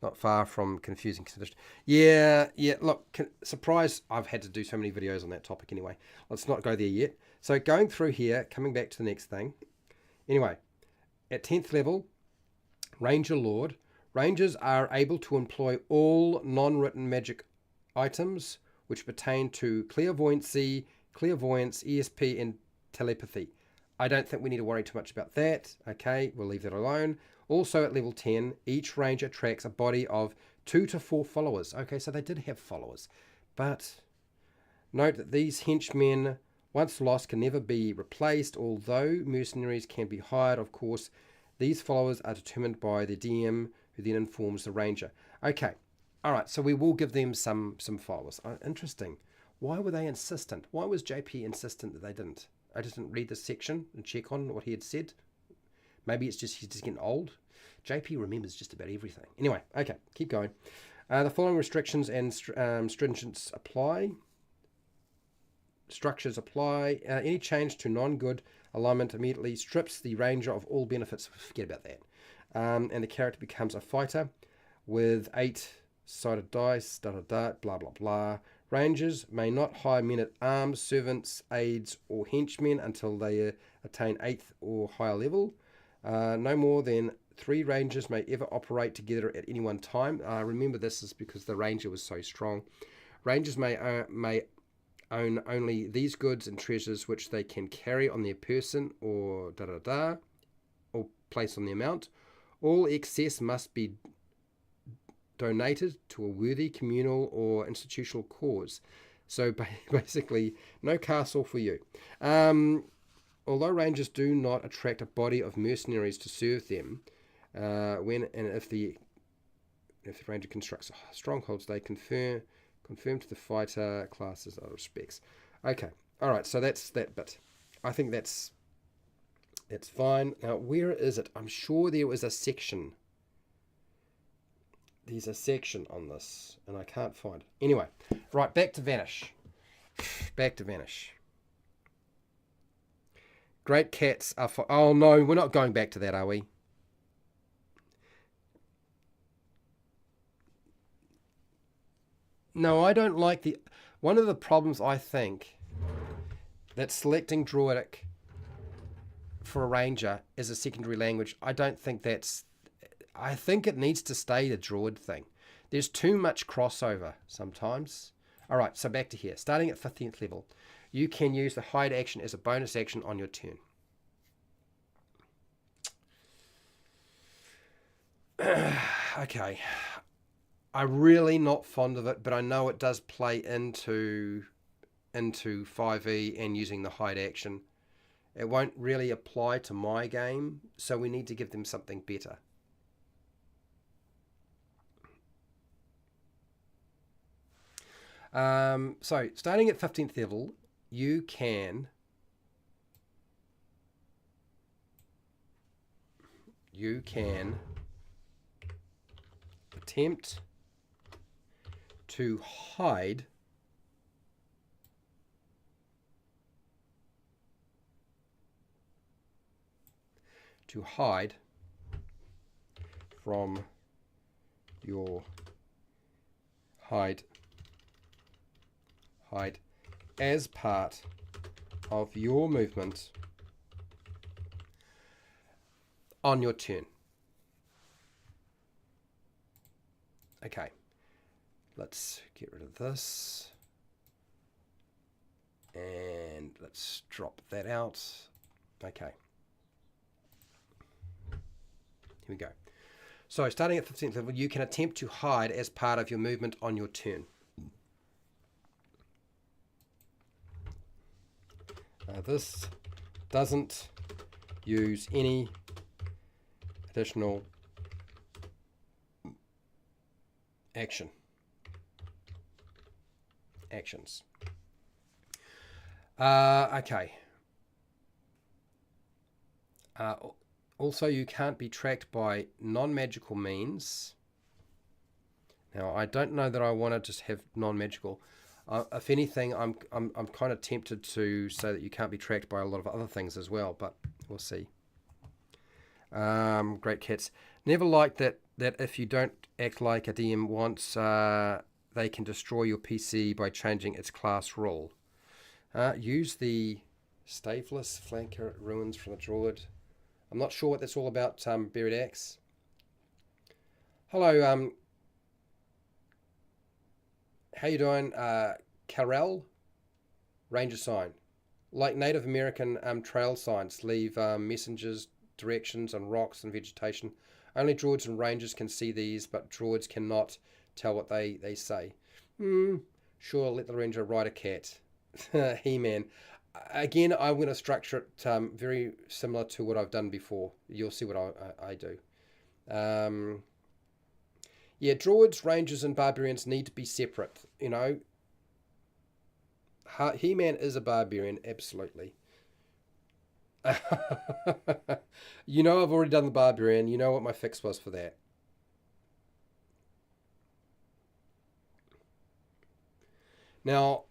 Not far from confusing condition. Yeah, look, surprise, I've had to do so many videos on that topic anyway. Let's not go there yet. So going through here, coming back to the next thing. Anyway, at 10th level, Ranger Lord. Rangers are able to employ all non-written magic items which pertain to clairvoyance, ESP, and telepathy. I don't think we need to worry too much about that. Okay, we'll leave that alone. Also at level 10, each ranger attracts a body of 2 to 4 followers. Okay, so they did have followers. But note that these henchmen, once lost, can never be replaced. Although mercenaries can be hired, of course, these followers are determined by the DM, who then informs the ranger. Okay. All right, so we will give them some followers. Interesting. Why were they insistent? Why was JP insistent that they didn't? I just didn't read this section and check on what he had said. Maybe it's just he's just getting old. JP remembers just about everything. Anyway, okay, keep going. The following restrictions and stringents apply. Structures apply. Any change to non-good alignment immediately strips the ranger of all benefits. Forget about that. And the character becomes a fighter with 8-sided dice, blah, blah, blah. Rangers may not hire men-at-arms, servants, aides, or henchmen until they attain 8th or higher level. No more than 3 rangers may ever operate together at any one time. Remember, this is because the ranger was so strong. Rangers may own only these goods and treasures which they can carry on their person or or place on their mount. All excess must be donated to a worthy communal or institutional cause. So basically, no castle for you. Although rangers do not attract a body of mercenaries to serve them, if the ranger constructs strongholds, they confirm to the fighter classes other respects. Okay, all right. So that's that bit. I think that's fine. Now, where is it? I'm sure there was a section. There's a section on this, and I can't find it. Anyway, right, back to Vanish. Back to Vanish. Great cats are for... Oh, no, we're not going back to that, are we? No, I don't like the... One of the problems, I think, that selecting Druidic for a ranger is a secondary language, I don't think that's... I think it needs to stay the Druid thing. There's too much crossover sometimes. All right, so back to here. Starting at 15th level, you can use the hide action as a bonus action on your turn. Okay. I'm really not fond of it, but I know it does play into 5e and using the hide action. It won't really apply to my game, so we need to give them something better. So starting at 15th level, you can attempt to hide from your hide as part of your movement on your turn. Okay, let's get rid of this and let's drop that out. Okay, here we go. So starting at 15th level, you can attempt to hide as part of your movement on your turn. This doesn't use any additional actions. Okay. Also, you can't be tracked by non-magical means. Now, I don't know that I want to just have non-magical. If anything, I'm kind of tempted to say that you can't be tracked by a lot of other things as well, but we'll see. Great cats. Never liked that if you don't act like a DM wants, they can destroy your PC by changing its class rule. Use the staveless flanker ruins from the Druid. I'm not sure what that's all about, Buried Axe. Hello, how you doing? Carell, Ranger sign. Like Native American trail signs, leave messengers, directions on rocks and vegetation. Only druids and rangers can see these, but druids cannot tell what they say. Sure, let the ranger ride a cat. He-Man. Again, I'm going to structure it very similar to what I've done before. You'll see what I do. Yeah, druids, rangers, and barbarians need to be separate. You know, He-Man is a barbarian, absolutely. You know, I've already done the barbarian. You know what my fix was for that. Now,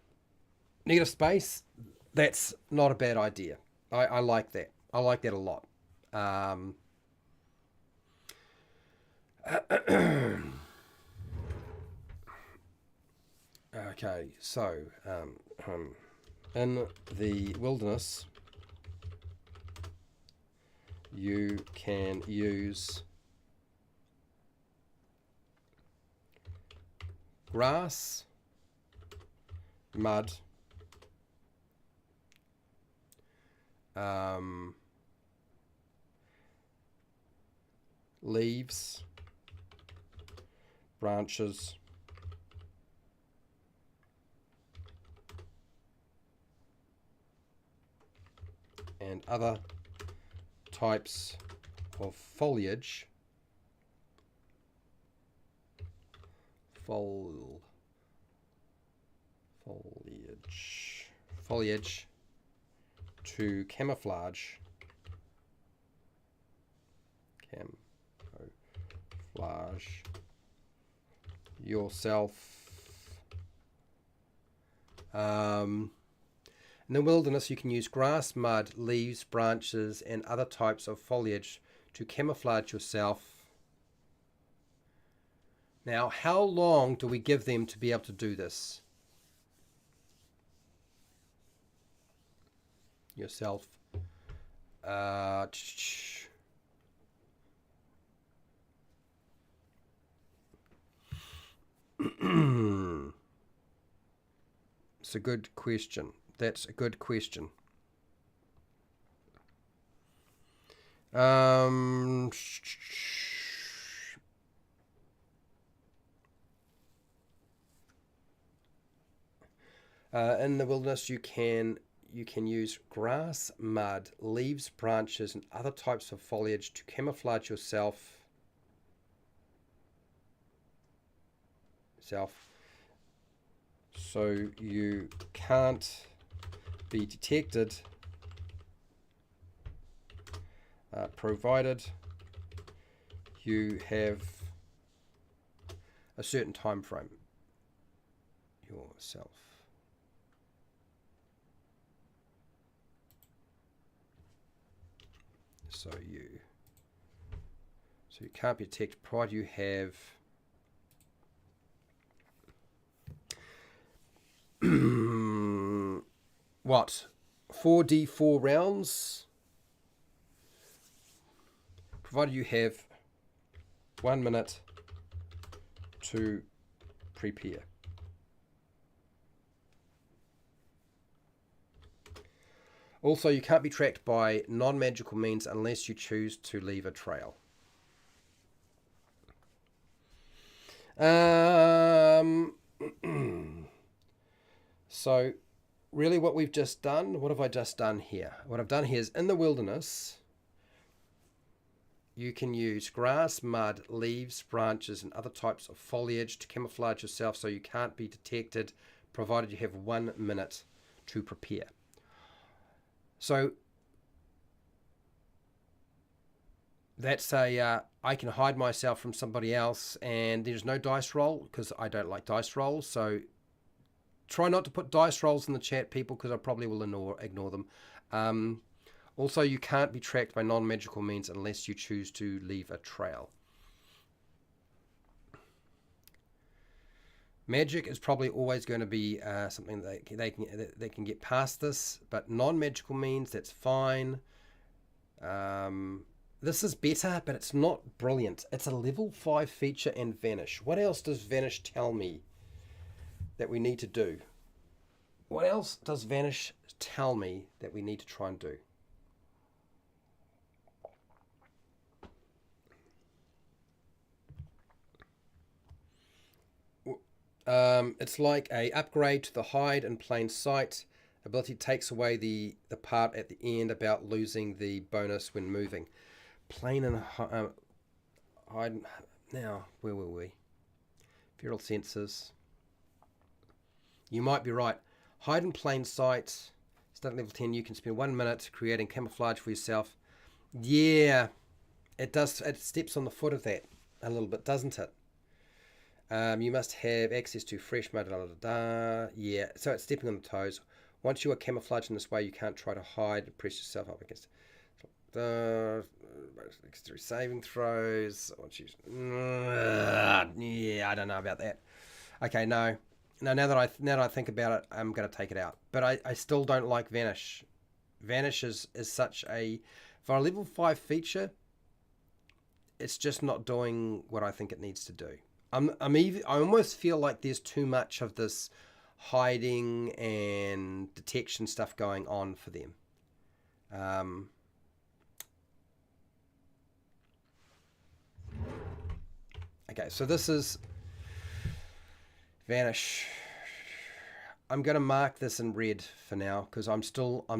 negative space, that's not a bad idea. I like that. I like that a lot. Okay, so in the wilderness, you can use grass, mud, leaves, branches, and other types of foliage to camouflage yourself. In the wilderness, you can use grass, mud, leaves, branches, and other types of foliage to camouflage yourself Now, how long do we give them to be able to do this? Yourself. It's a good question. That's a good question. In the wilderness, you can use grass, mud, leaves, branches, and other types of foliage to camouflage yourself. So you can't be detected, provided you have a certain time frame yourself. So you can't be detected provided you have what? 4d4 rounds, provided you have 1 minute to prepare. Also, you can't be tracked by non-magical means unless you choose to leave a trail. So, really what we've just done, what have I just done here? What I've done here is, in the wilderness, you can use grass, mud, leaves, branches, and other types of foliage to camouflage yourself so you can't be detected, provided you have 1 minute to prepare. So that's I can hide myself from somebody else, and there's no dice roll because I don't like dice rolls. So try not to put dice rolls in the chat, people, because I probably will ignore them. Also, you can't be tracked by non-magical means unless you choose to leave a trail. Magic is probably always going to be something that they can get past this, but non-magical means, that's fine. This is better, but it's not brilliant. It's a level 5 feature and Vanish. What else does Vanish tell me that we need to do? What else does Vanish tell me that we need to try and do? It's like a upgrade to the hide in plain sight ability. Takes away the part at the end about losing the bonus when moving. Plain and hide. Now, where were we? Feral senses. You might be right. Hide in plain sight. Start at level 10. You can spend 1 minute creating camouflage for yourself. Yeah, it does. It steps on the foot of that a little bit, doesn't it? You must have access to fresh mud. Yeah, so it's stepping on the toes. Once you are camouflaged in this way, you can't try to hide and press yourself up against through saving throws. Yeah, I don't know about that. Okay, no. Now that I think about it, I'm going to take it out. But I still don't like Vanish. Vanish is such a, for a level 5 feature, it's just not doing what I think it needs to do. I almost feel like there's too much of this hiding and detection stuff going on for them. Okay, so this is Vanish. I'm going to mark this in red for now because I'm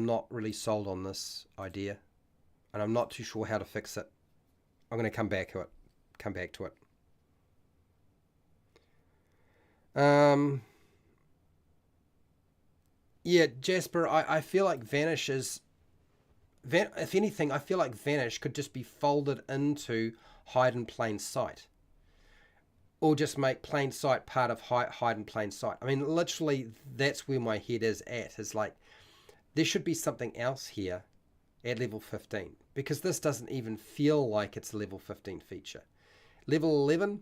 not really sold on this idea, and I'm not too sure how to fix it. I'm going to come back to it. Yeah, Jasper, I feel like Vanish is... if anything, I feel like Vanish could just be folded into Hide in Plain Sight. Or just make Plain Sight part of Hide in Plain Sight. I mean, literally, that's where my head is at. Is like, there should be something else here at level 15. Because this doesn't even feel like it's a level 15 feature. Level 11...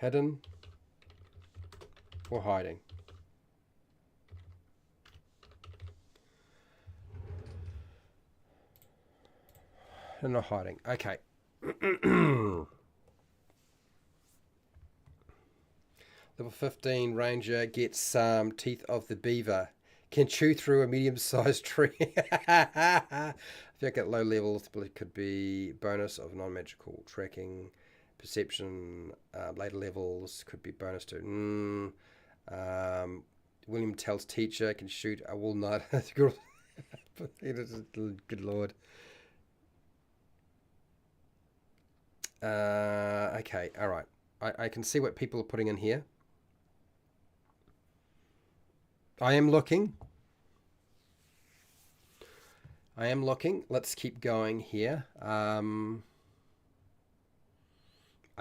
hidden or hiding. Hidden or hiding. Okay. Level 15 Ranger gets Teeth of the Beaver. Can chew through a medium-sized tree. I think at low levels, it could be bonus of non-magical tracking, perception. Later levels could be bonus to. William tells teacher can shoot a walnut. Good lord. Okay, all right. I can see what people are putting in here. I am looking. Let's keep going here. I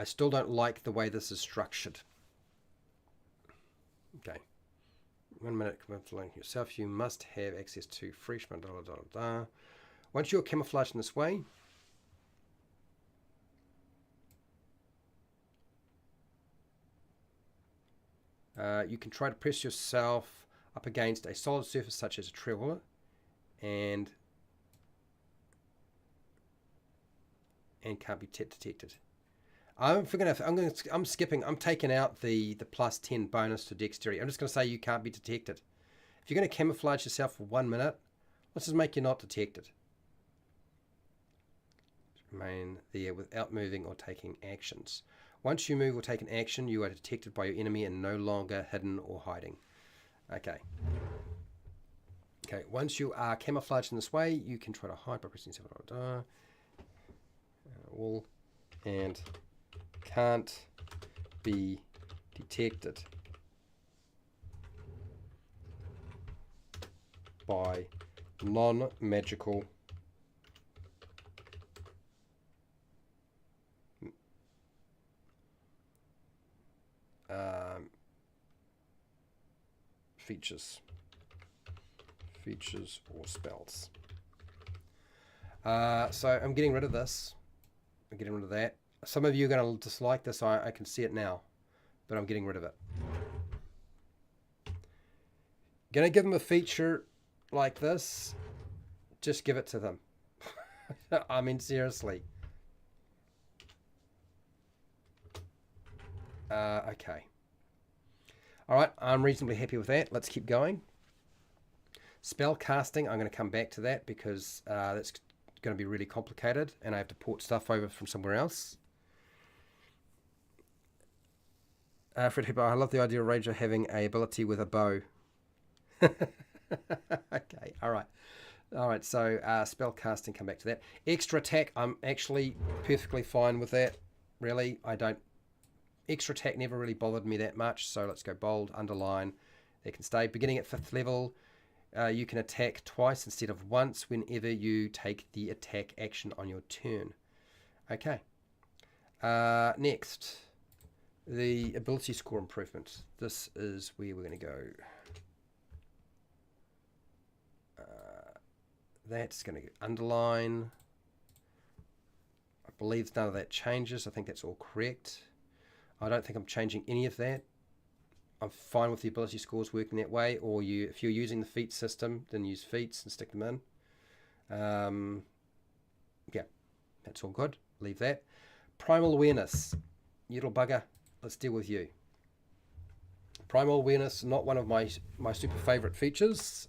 still don't like the way this is structured. Okay. 1 minute, come up to link yourself. You must have access to freshman. Once you're camouflaged in this way, you can try to press yourself up against a solid surface such as a tree and can't be detected. I'm skipping. I'm taking out the plus 10 bonus to dexterity. I'm just going to say you can't be detected. If you're going to camouflage yourself for 1 minute, let's just make you not detected. Remain there without moving or taking actions. Once you move or take an action, you are detected by your enemy and no longer hidden or hiding. Okay. Okay, once you are camouflaged in this way, you can try to hide by pressing wall and can't be detected by non-magical features or spells. So I'm getting rid of this. I'm getting rid of that. Some of you are going to dislike this. I can see it now, but I'm getting rid of it. Going to give them a feature like this. Just give it to them. I mean, seriously. Okay. All right, I'm reasonably happy with that. Let's keep going. Spell casting, I'm going to come back to that because that's going to be really complicated and I have to port stuff over from somewhere else. Fred Hippo, I love the idea of Ranger having a ability with a bow. Okay, all right. All right, so spell casting, come back to that. Extra attack, I'm actually perfectly fine with that. Really, I don't. Extra attack never really bothered me that much, so let's go bold, underline. They can stay. Beginning at 5th level, you can attack twice instead of once whenever you take the attack action on your turn. Okay. Next, the ability score improvements. This is where we're going to go. That's going to go underline. I believe none of that changes. I think that's all correct. I don't think I'm changing any of that. I'm fine with the ability scores working that way, or if you're using the feat system, then use feats and stick them in. Yeah, that's all good. Leave that. Primal awareness. You little bugger. Let's deal with you. Primal awareness, not one of my super favorite features.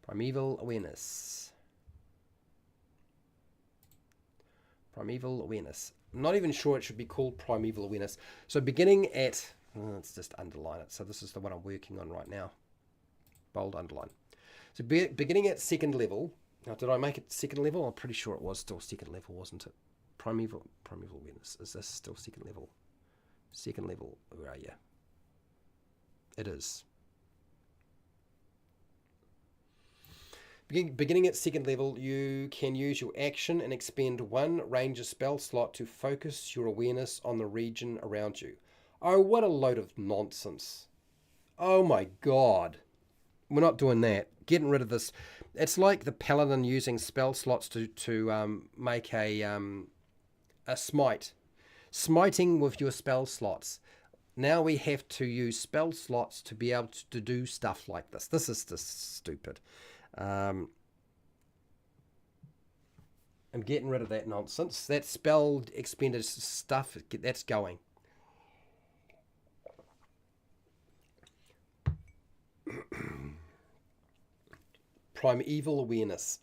Primeval awareness. Primeval awareness. I'm not even sure it should be called primeval awareness. So beginning at, let's just underline it. So this is the one I'm working on right now. Bold underline. So beginning at 2nd level. Now, did I make it 2nd level? I'm pretty sure it was still 2nd level, wasn't it? Primeval awareness. Is this still 2nd level? 2nd level. Where are you? It is. Beginning at 2nd level, you can use your action and expend 1 ranger spell slot to focus your awareness on the region around you. Oh, what a load of nonsense. Oh my god. We're not doing that. Getting rid of this. It's like the paladin using spell slots to make a smite. Smiting with your spell slots. Now we have to use spell slots to be able to do stuff like this. This is just stupid. I'm getting rid of that nonsense. That spell expended stuff, that's going. Primeval awareness.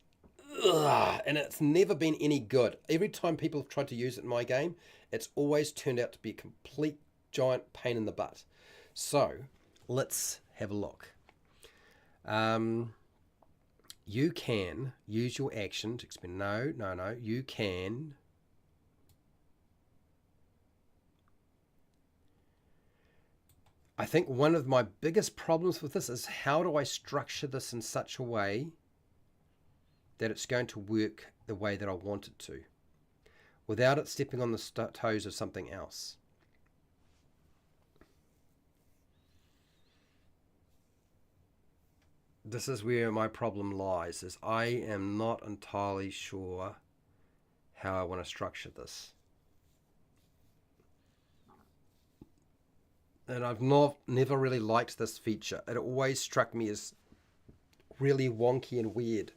Ugh, and it's never been any good. Every time people have tried to use it in my game, it's always turned out to be a complete giant pain in the butt. So let's have a look. You can use your action to expend. No. You can. I think one of my biggest problems with this is how do I structure this in such a way that it's going to work the way that I want it to, without it stepping on the toes of something else. This is where my problem lies, is I am not entirely sure how I want to structure this. And I've never really liked this feature. It always struck me as really wonky and weird.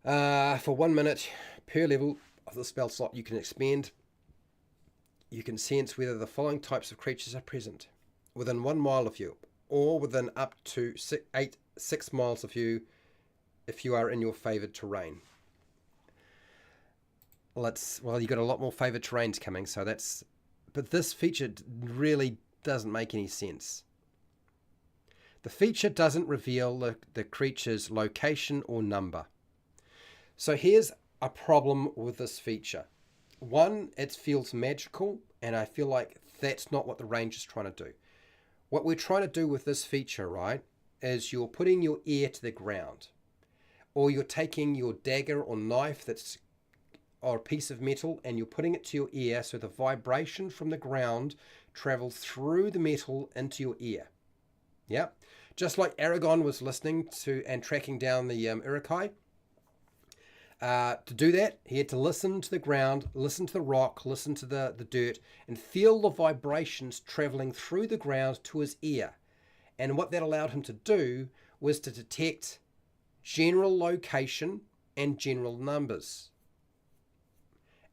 For 1 minute per level of the spell slot you can expend, you can sense whether the following types of creatures are present within 1 mile of you, or within up to 6 miles of you if you are in your favoured terrain. Well, you've got a lot more favoured terrains coming, so that's... But this feature really doesn't make any sense. The feature doesn't reveal the creature's location or number. So here's a problem with this feature. One, it feels magical, and I feel like that's not what the range is trying to do. What we're trying to do with this feature, right, is you're putting your ear to the ground, or you're taking your dagger or knife or a piece of metal, and you're putting it to your ear so the vibration from the ground travels through the metal into your ear. Yeah, just like Aragon was listening to and tracking down the Urukai. To do that, he had to listen to the ground, listen to the rock, listen to the dirt, and feel the vibrations traveling through the ground to his ear. And what that allowed him to do was to detect general location and general numbers.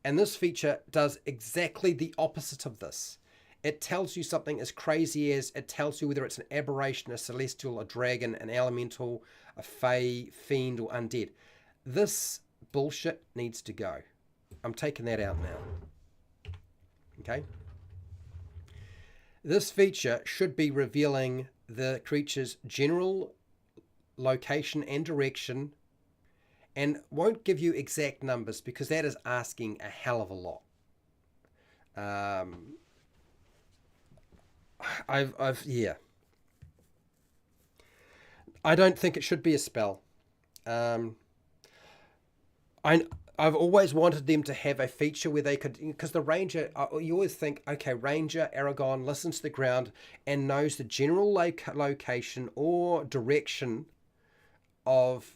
And this feature does exactly the opposite of this. It tells you something as crazy as it tells you whether it's an aberration, a celestial, a dragon, an elemental, a fae, fiend, or undead. This bullshit needs to go. I'm taking that out now. Okay? This feature should be revealing the creature's general location and direction, and won't give you exact numbers because that is asking a hell of a lot. Yeah. I don't think it should be a spell. I've always wanted them to have a feature where they could, because the ranger, you always think, okay, ranger, Aragon, listens to the ground and knows the general location or direction of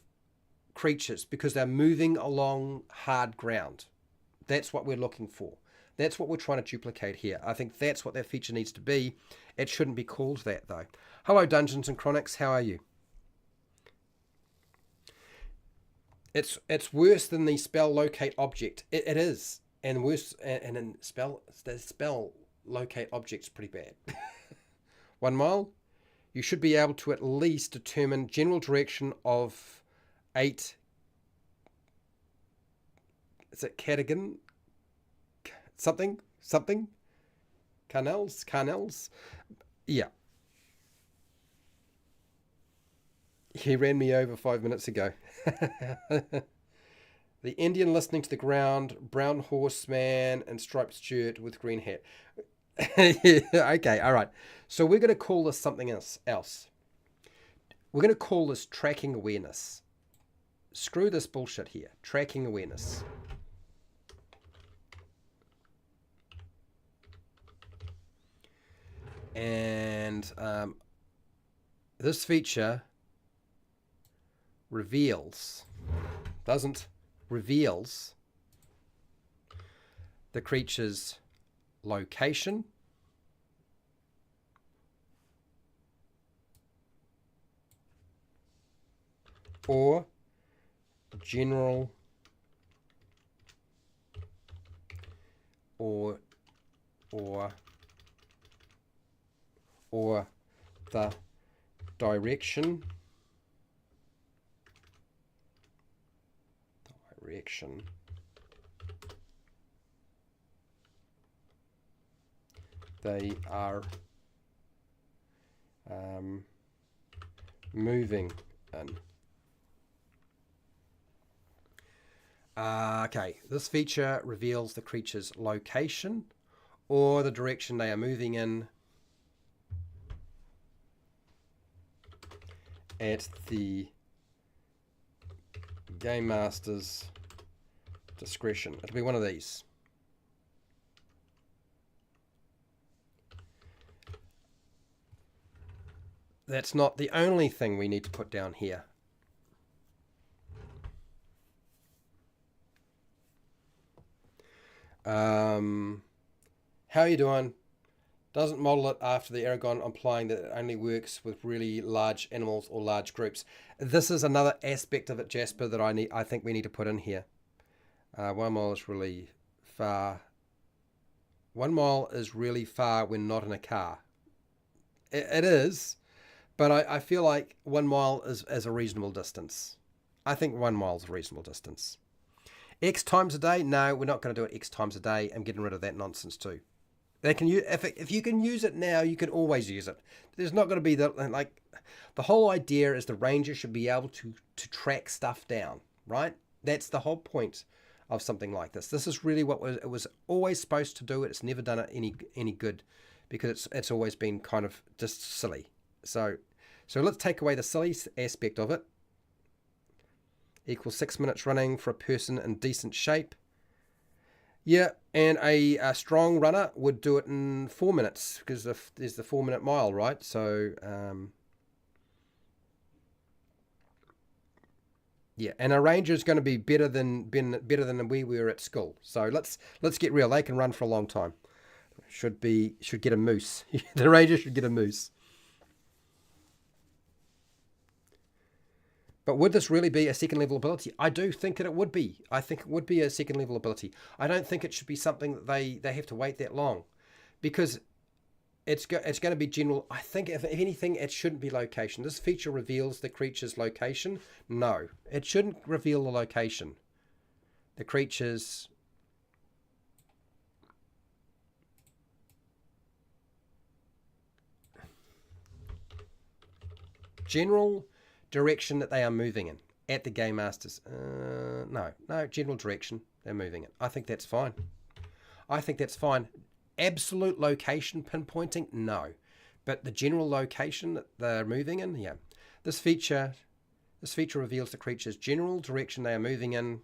creatures because they're moving along hard ground. That's what we're looking for. That's what we're trying to duplicate here. I think that's what that feature needs to be. It shouldn't be called that, though. Hello, Dungeons and Chronics. How are you? It's worse than the spell locate object. It is, and worse. And in the spell locate object's pretty bad. 1 mile, you should be able to at least determine general direction of 8. Is it Cadogan? Something? Carnels? Yeah. He ran me over 5 minutes ago. The Indian listening to the ground, brown horseman and striped shirt with green hat. Okay, all right. So we're going to call this something else. We're going to call this tracking awareness. Screw this bullshit here. Tracking awareness. And this feature reveals the creature's location, or general or the direction they are moving in. Okay, this feature reveals the creature's location or the direction they are moving in at the game master's discretion. It'll be one of these. That's not the only thing we need to put down here. How are you doing? Doesn't model it after the Aragon, implying that it only works with really large animals or large groups. This is another aspect of it, Jasper, that I think we need to put in here. 1 mile is really far. 1 mile is really far when not in a car. It is, but I feel like 1 mile is a reasonable distance. I think 1 mile is a reasonable distance. X times a day? No, we're not going to do it X times a day. I'm getting rid of that nonsense too. They can use, if you can use it now, you can always use it. There's not going to be the whole idea is the ranger should be able to track stuff down, right? That's the whole point of something like this. This is really what it was always supposed to do. It's never done it any good because it's always been kind of just silly. So let's take away the silly aspect of it. Equals 6 minutes running for a person in decent shape. Yeah, and a strong runner would do it in 4 minutes because there's the 4 minute mile, right? So yeah, and a ranger is going to be better than we were at school. So let's get real. They can run for a long time. Should get a moose. The ranger should get a moose. But would this really be a second level ability? I do think that it would be. I think it would be a second level ability. I don't think it should be something that they have to wait that long, because it's going to be general. I think if anything, it shouldn't be location. This feature reveals the creature's location. No, it shouldn't reveal the location. The creature's general direction that they are moving in at the game masters. No, general direction they're moving in. I think that's fine. Absolute location pinpointing, no, but the general location that they're moving in, yeah. This feature reveals the creature's general direction they are moving in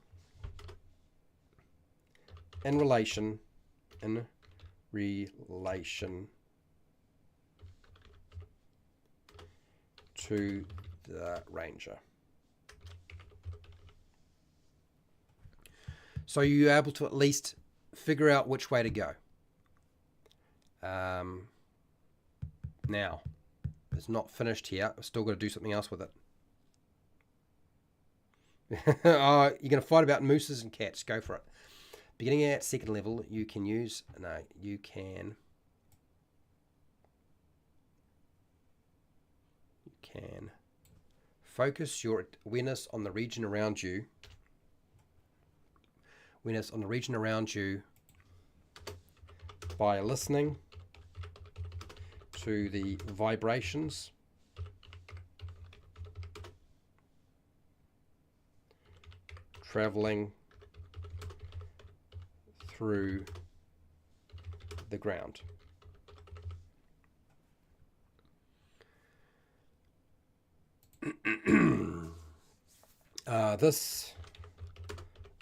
relation to the ranger. So you're able to at least figure out which way to go. Now, it's not finished here. I've still got to do something else with it. You're going to fight about mooses and cats. Go for it. Beginning at second level, you can use... No, you can focus your awareness on the region around you. By listening to the vibrations traveling through the ground. This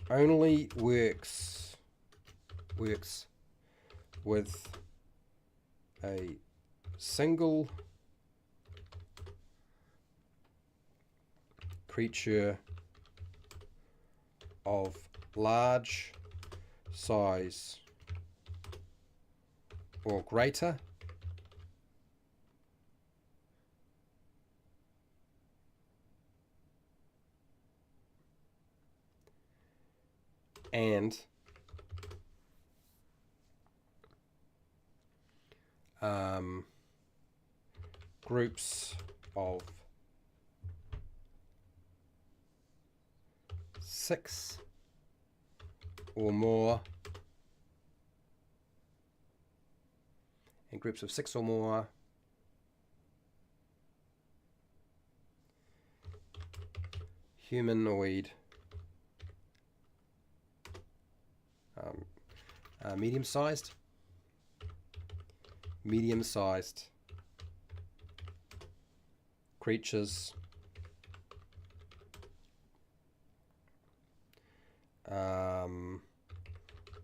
only works with a single creature of large size or greater and groups of 6 or more, and groups of 6 or more humanoid medium-sized creatures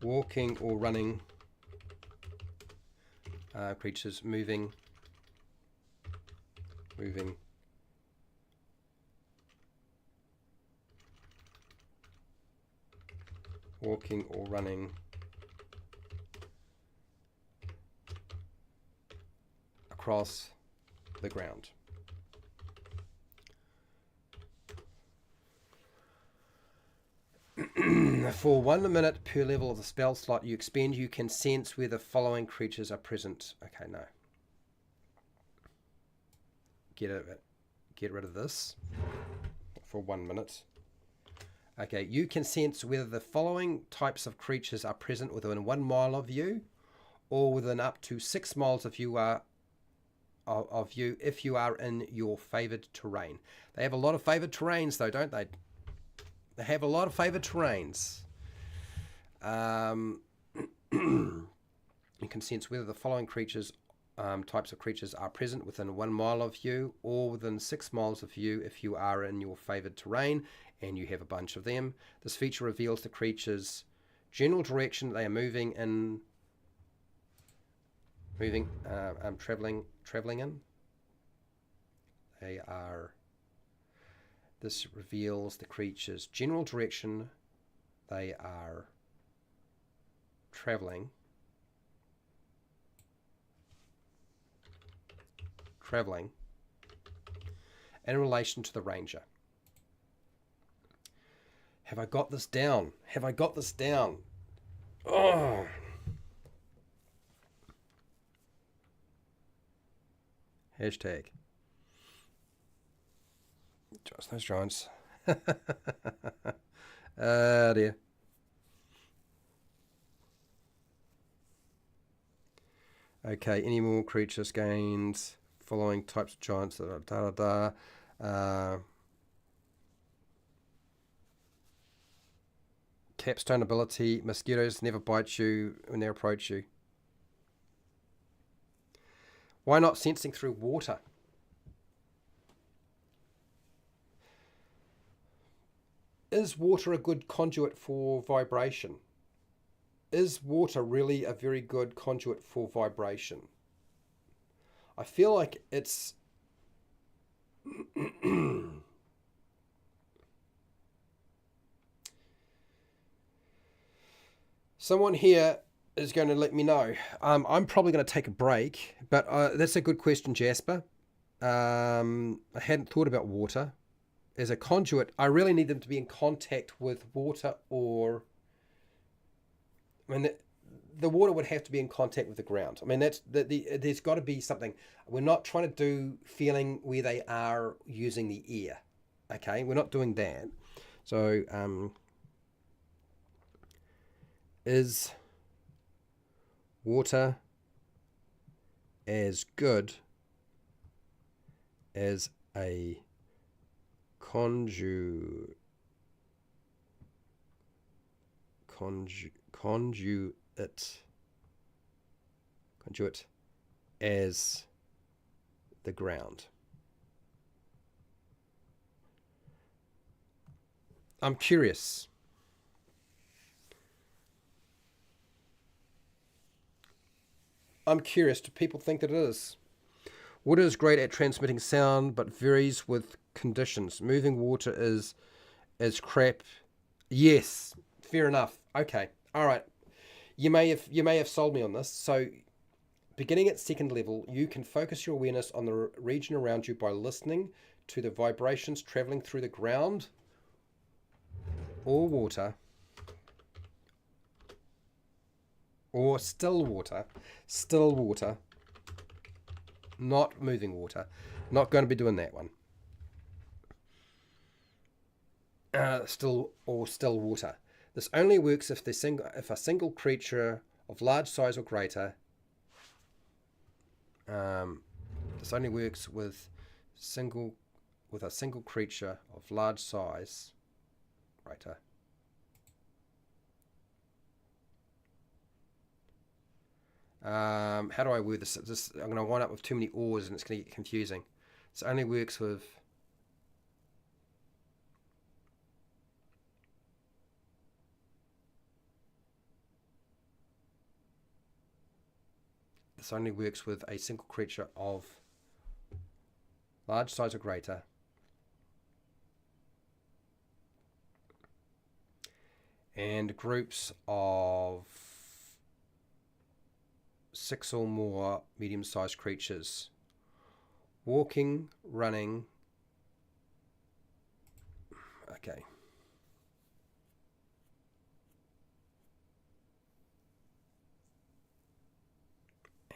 walking or running creatures moving walking or running across the ground. For 1 minute per level of the spell slot you expend, you can sense where the following creatures are present. Okay, no. Get rid of this for 1 minute. Okay, you can sense whether the following types of creatures are present within 1 mile of you, or within up to 6 miles if you are in your favored terrain. They have a lot of favored terrains, though, don't they? They have a lot of favored terrains. You can sense whether the following creatures, types of creatures, are present within 1 mile of you or within 6 miles of you if you are in your favored terrain and you have a bunch of them. This feature reveals the creature's general direction they are moving in, traveling in. This reveals the creature's general direction they are traveling in relation to the ranger. Have I got this down? Oh. Hashtag. Just those giants. Oh dear. Okay, any more creatures gained? Following types of giants. Capstone ability. Mosquitoes never bite you when they approach you. Why not sensing through water? Is water a good conduit for vibration? Is water really a very good conduit for vibration? I feel like it's someone here is going to let me know. I'm probably going to take a break, but that's a good question, Jasper. I hadn't thought about water as a conduit. I really need them to be in contact with water, or I mean, the water would have to be in contact with the ground. I mean, there's got to be something. We're not trying to do feeling where they are using the air. Okay, we're not doing that. So, is water as good as a conduit as the ground? I'm curious. Do people think that it is? Water is great at transmitting sound, but varies with conditions. Moving water is crap. Yes, fair enough. Okay, all right. You may have sold me on this. So Beginning at second level, you can focus your awareness on the region around you by listening to the vibrations traveling through the ground or water or still water, not moving water. Not going to be doing that one. Still water. This only works if a single creature of large size or greater. This only works with a single creature of large size greater. How do I word this? I'm going to wind up with too many ors and it's going to get confusing. This only works with a single creature of large size or greater and groups of 6 or more medium-sized creatures walking, running. Okay.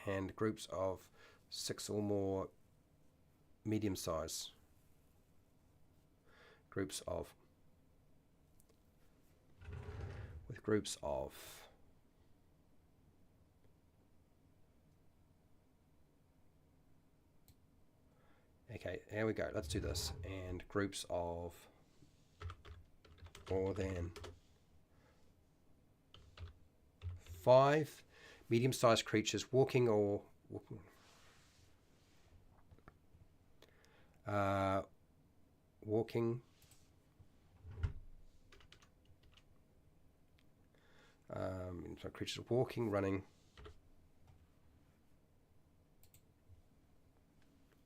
And groups of 6 or more medium size groups of okay, here we go, let's do this. And groups of more than 5 medium-sized creatures walking creatures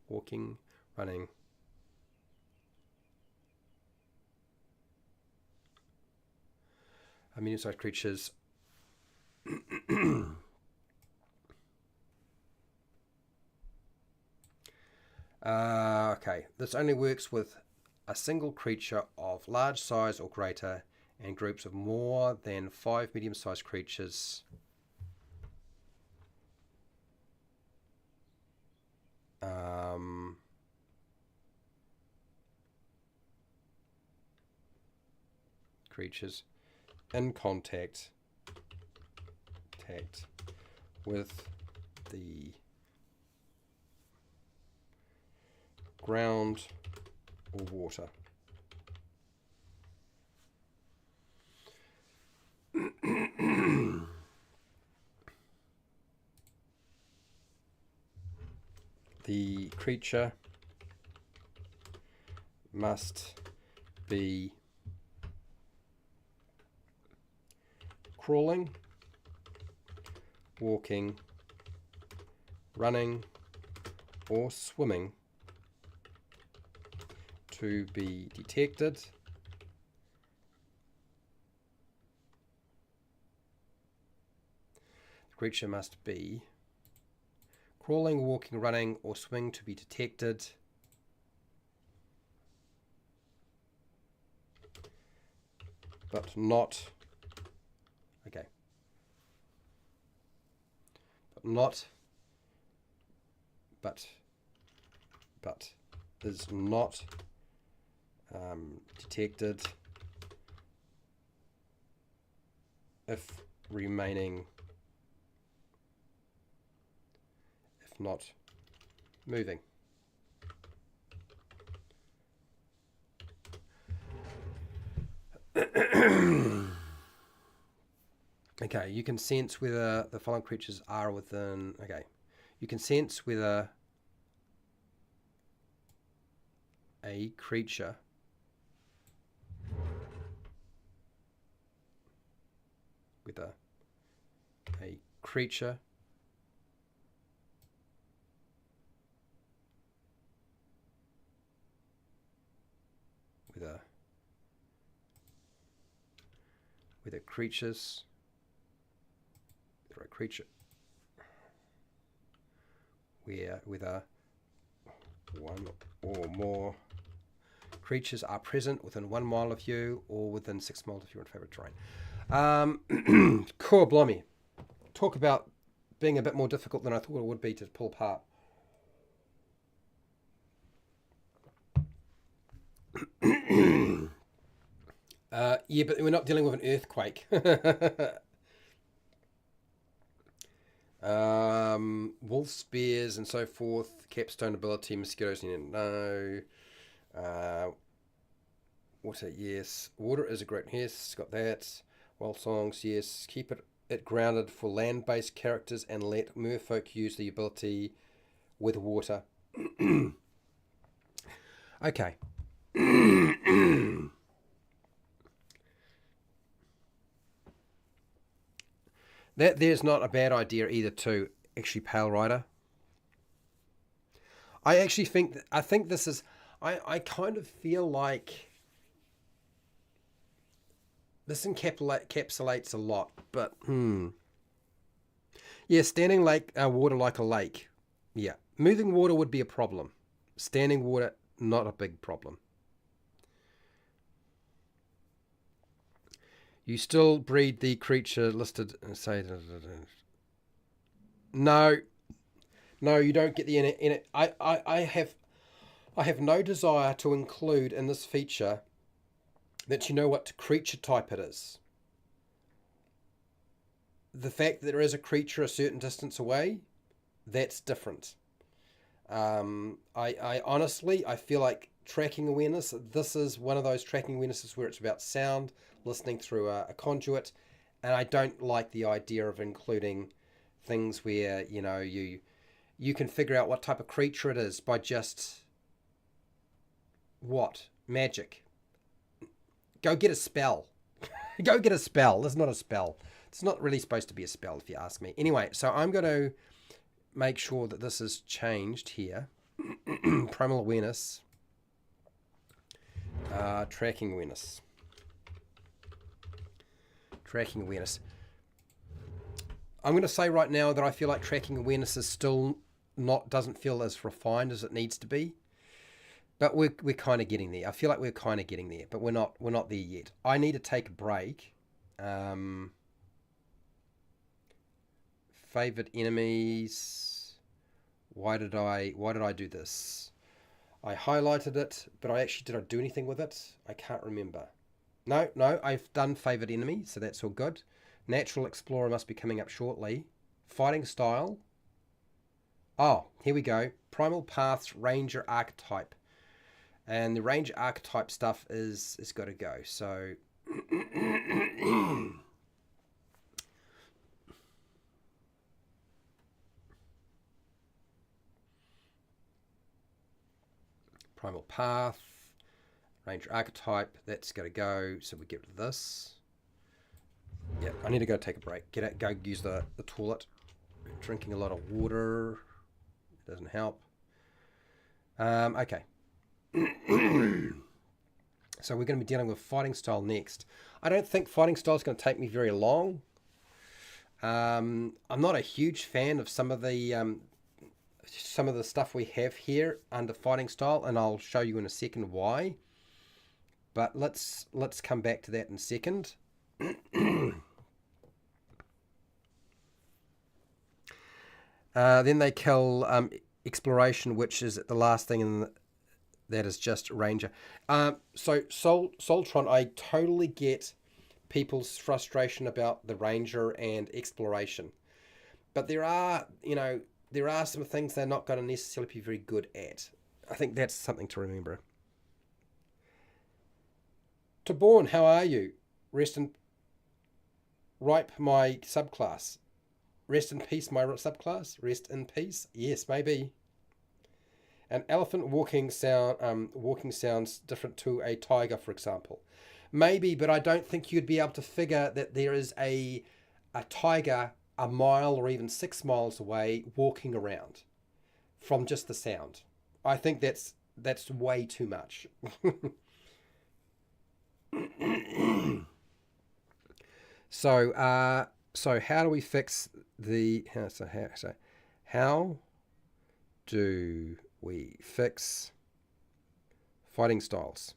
walking, running, medium-sized creatures okay, this only works with a single creature of large size or greater and groups of more than 5 medium-sized creatures in contact with the ground or water. The creature must be crawling, walking, running, or swimming to be detected. The creature must be crawling, walking, running, or swimming to be detected. But not, okay, but is not detected if not moving. Okay, you can sense whether the following creatures are within. Okay, you can sense whether a creature creatures. There are creature. where whether one or more creatures are present within 1 mile of you or within 6 miles of your favorite terrain. Core Blommy. Talk about being a bit more difficult than I thought it would be to pull apart. Yeah, but we're not dealing with an earthquake. Wolf spears and so forth. Capstone ability, mosquitoes, no. Water, yes. Water is a great, yes, got that. Wild songs, yes. Keep it grounded for land-based characters and let merfolk use the ability with water. Okay. That there's not a bad idea either too. Actually, Pale Rider. I actually think this is. I kind of feel like this encapsulates a lot, but yeah, standing water like a lake. Yeah, moving water would be a problem. Standing water, not a big problem. You still breed the creature listed. Say no, no, you don't get the in it. I have no desire to include in this feature that you know what creature type it is. The fact that there is a creature a certain distance away, that's different. I honestly, I feel like tracking awareness, this is one of those tracking awarenesses where it's about sound, listening through a conduit, and I don't like the idea of including things where, you can figure out what type of creature it is by just what? Magic. Go get a spell. Go get a spell. This is not a spell. It's not really supposed to be a spell, if you ask me. Anyway, so I'm going to make sure that this is changed here. Primal awareness. Tracking awareness. Tracking awareness. I'm going to say right now that I feel like tracking awareness is still doesn't feel as refined as it needs to be. But we're kind of getting there. I feel like we're kind of getting there, but we're not there yet. I need to take a break. Favorite enemies. Why did I do this? I highlighted it, but did I do anything with it? I can't remember. No, I've done favorite enemy, so that's all good. Natural Explorer must be coming up shortly. Fighting style. Oh, here we go. Primal Paths Ranger archetype. And the Ranger archetype stuff is got to go. So Primal Path, Ranger archetype, that's got to go. So we get rid of this. Yeah, I need to go take a break. Go use the toilet. Drinking a lot of water. It doesn't help. Okay. So we're going to be dealing with fighting style next. I don't think fighting style is going to take me very long. I'm not a huge fan of some of the stuff we have here under fighting style, and I'll show you in a second why. But let's come back to that in a second. Then they kill exploration, which is the last thing in that is just ranger. So Soltron, I totally get people's frustration about the ranger and exploration, but there are some things they're not going to necessarily be very good at. I think that's something to remember. Taborn, how are you? Ripe, my subclass. Rest in peace, my subclass. Rest in peace. Yes, maybe. An elephant walking sounds different to a tiger, for example. Maybe, but I don't think you'd be able to figure that there is a tiger a mile or even 6 miles away walking around from just the sound. I think that's way too much. So how do we fix the how do we fix fighting styles?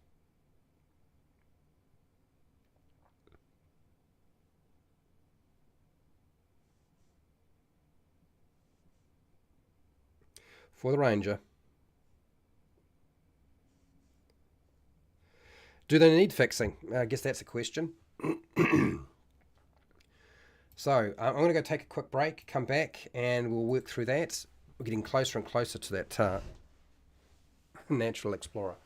For the Ranger, do they need fixing? I guess that's a question. So I'm going to go take a quick break, come back, and we'll work through that. We're getting closer and closer to that Natural Explorer.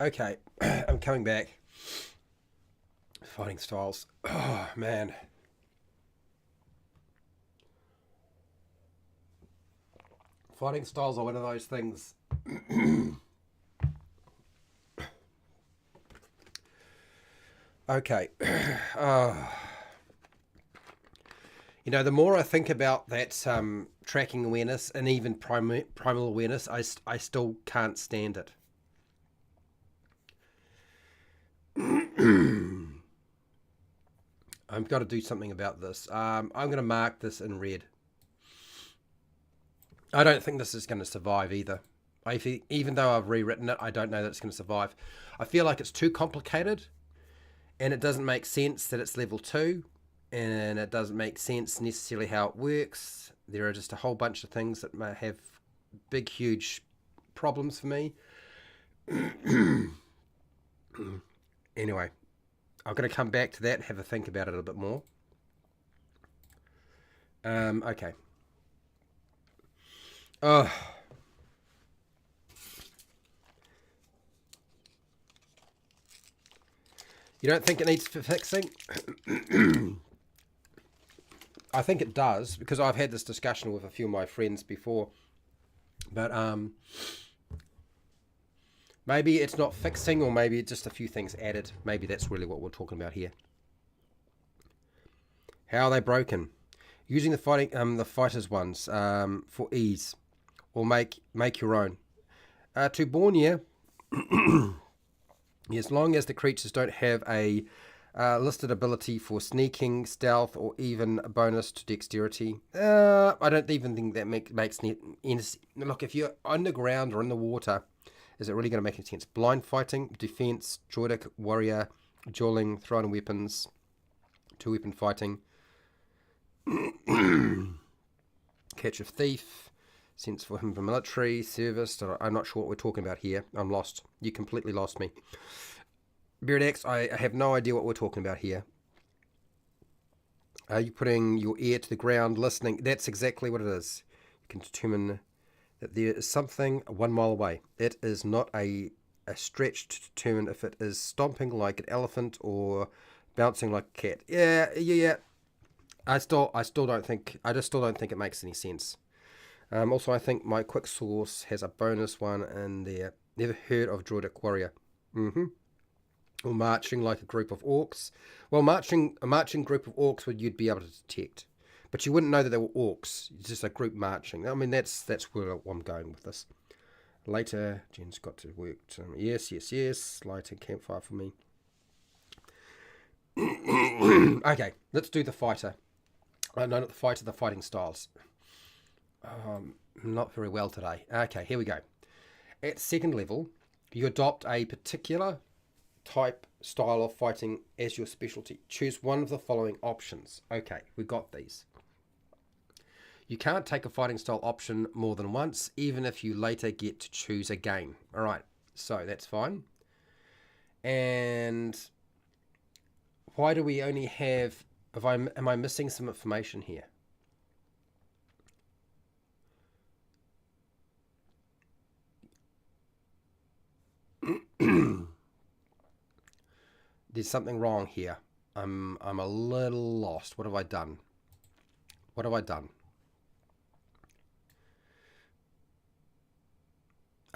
Okay, I'm coming back. Fighting styles. Oh, man. Fighting styles are one of those things. Okay. You know, the more I think about that tracking awareness and even primal awareness, I still can't stand it. I've got to do something about this. I'm going to mark this in red. I don't think this is going to survive either. Even though I've rewritten it, I don't know that it's going to survive. I feel like it's too complicated, and it doesn't make sense that it's level 2, and it doesn't make sense necessarily how it works. There are just a whole bunch of things that may have big, huge problems for me. Anyway, I'm going to come back to that and have a think about it a bit more. Okay. Oh, you don't think it needs fixing? I think it does, because I've had this discussion with a few of my friends before. But maybe it's not fixing, or maybe it's just a few things added. Maybe that's really what we're talking about here. How are they broken? Using the fighters ones for ease, or make your own. To Borneo, as long as the creatures don't have a listed ability for sneaking, stealth, or even a bonus to dexterity. I don't even think that makes any. Look, if you're underground or in the water, is it really going to make any sense? Blind fighting, defense, druidic warrior, dueling, throwing weapons, two-weapon fighting, catch a thief, sense for him for military service. I'm not sure what we're talking about here. I'm lost. You completely lost me. Beard X, I have no idea what we're talking about here. Are you putting your ear to the ground, listening? That's exactly what it is. You can determine that there is something 1 mile away. It is not a stretch to determine if it is stomping like an elephant or bouncing like a cat. Yeah. I still don't think it makes any sense. Also, I think my quick source has a bonus one in there. Never heard of Druidic Warrior. Or marching like a group of orcs. Well, a marching group of orcs you'd be able to detect, but you wouldn't know that they were orcs. It's just a group marching. I mean, that's where I'm going with this. Later, Jen's got to work. Yes. Lighting campfire for me. Okay, let's do the fighter. No, not the fighter. The fighting styles. Not very well today. Okay, here we go. At second level, you adopt a particular type, style of fighting as your specialty. Choose one of the following options. Okay, we got these. You can't take a fighting style option more than once, even if you later get to choose again. All right, so that's fine. And why do we only have... Am I missing some information here? There's something wrong here. I'm a little lost. What have I done?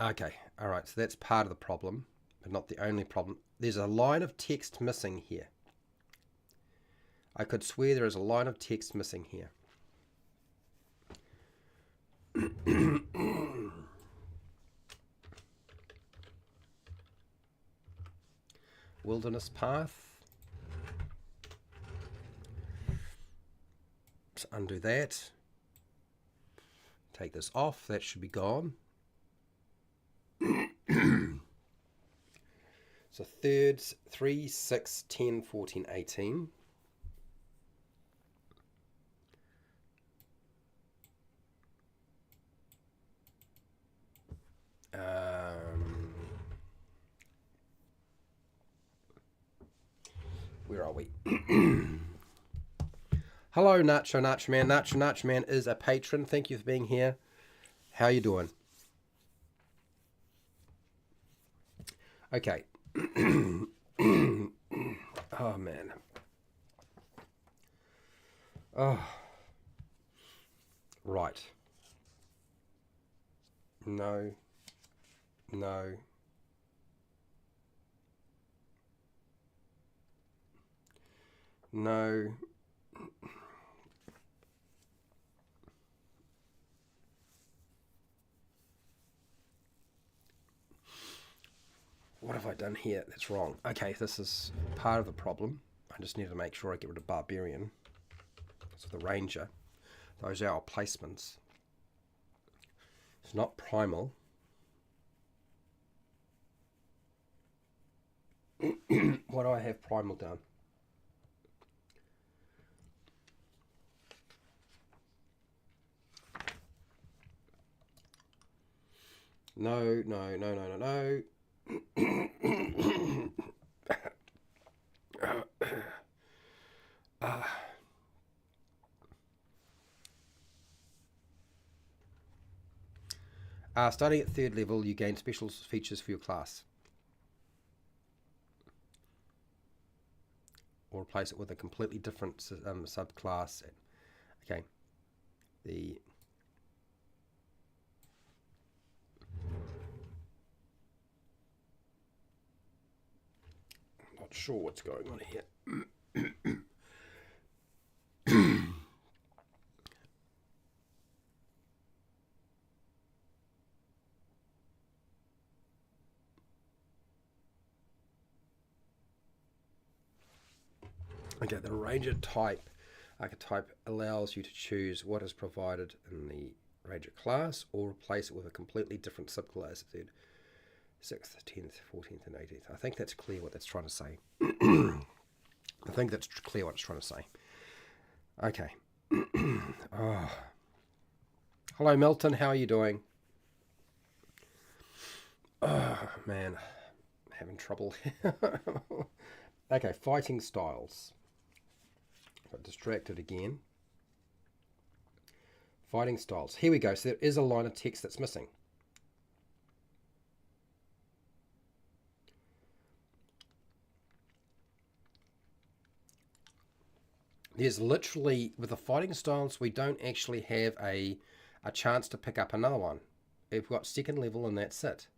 Okay, all right, so that's part of the problem, but not the only problem. There's a line of text missing here. I could swear there is a line of text missing here. Wilderness path. Let's undo that. Take this off. That should be gone. So thirds, 3, 6, 10, 14, 18. Where are we? Hello, Nacho Man. Nacho Man is a patron. Thank you for being here. How you doing? Okay. Oh, man. Oh. Right. No. What have I done here that's wrong? Okay, this is part of the problem. I just need to make sure I get rid of Barbarian. So the Ranger. Those are our placements. It's not Primal. What do I have Primal done? No. Starting at 3rd level, you gain special features for your class. Or replace it with a completely different subclass. Okay. I'm not sure what's going on here. Okay, the Ranger type archetype allows you to choose what is provided in the Ranger class or replace it with a completely different subclass. 3rd, 6th, 10th, 14th, and 18th. I think that's clear what that's trying to say. I think that's clear what it's trying to say. Okay. Oh. Hello, Milton. How are you doing? Oh, man. I'm having trouble. Okay, fighting styles. Got distracted again. Fighting styles. Here we go. So there is a line of text that's missing. There's literally, with the fighting styles, we don't actually have a chance to pick up another one. We've got 2nd level and that's it.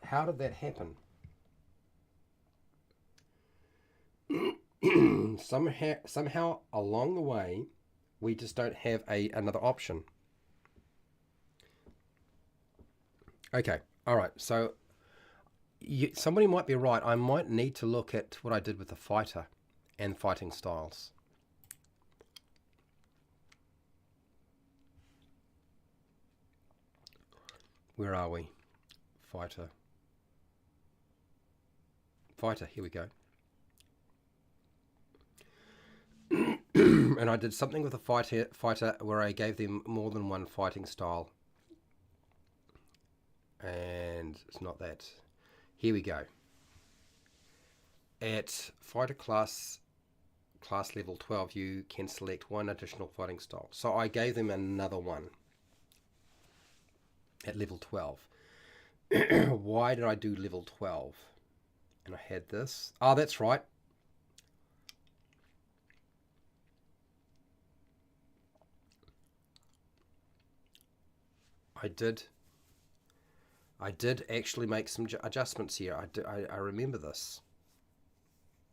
How did that happen? Somehow along the way, we just don't have another option. Okay, all right. So somebody might be right. I might need to look at what I did with the fighter and fighting styles. Where are we? Fighter. Here we go. And I did something with the fighter where I gave them more than one fighting style. And it's not that. Here we go. At fighter class level 12, you can select one additional fighting style. So I gave them another one at level 12. Why did I do level 12? And I had this. Oh, that's right. I did actually make some adjustments here. I remember this.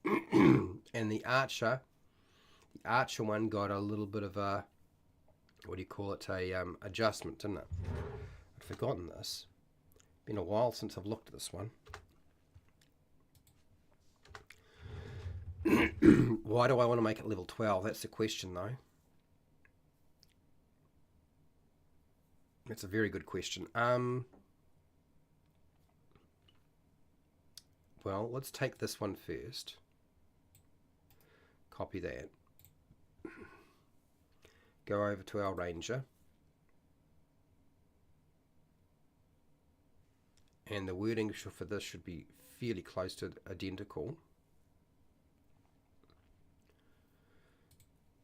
And the archer one got a little bit of a, what do you call it, adjustment, didn't it? I'd forgotten this. Been a while since I've looked at this one. Why do I want to make it level 12? That's the question, though. That's a very good question. Well, let's take this one first. Copy that. Go over to our Ranger. And the wording for this should be fairly close to identical.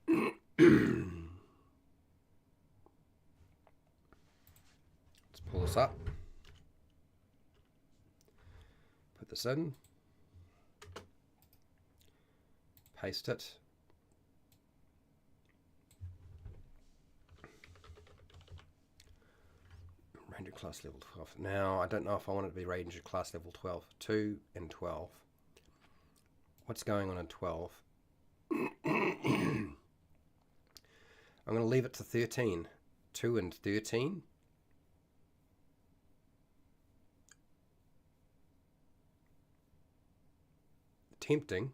Let's pull this up. Put this in. Paste it. Ranger class level 12. Now, I don't know if I want it to be Ranger class level 12. 2 and 12. What's going on in 12? I'm going to leave it to 13. 2 and 13. Tempting.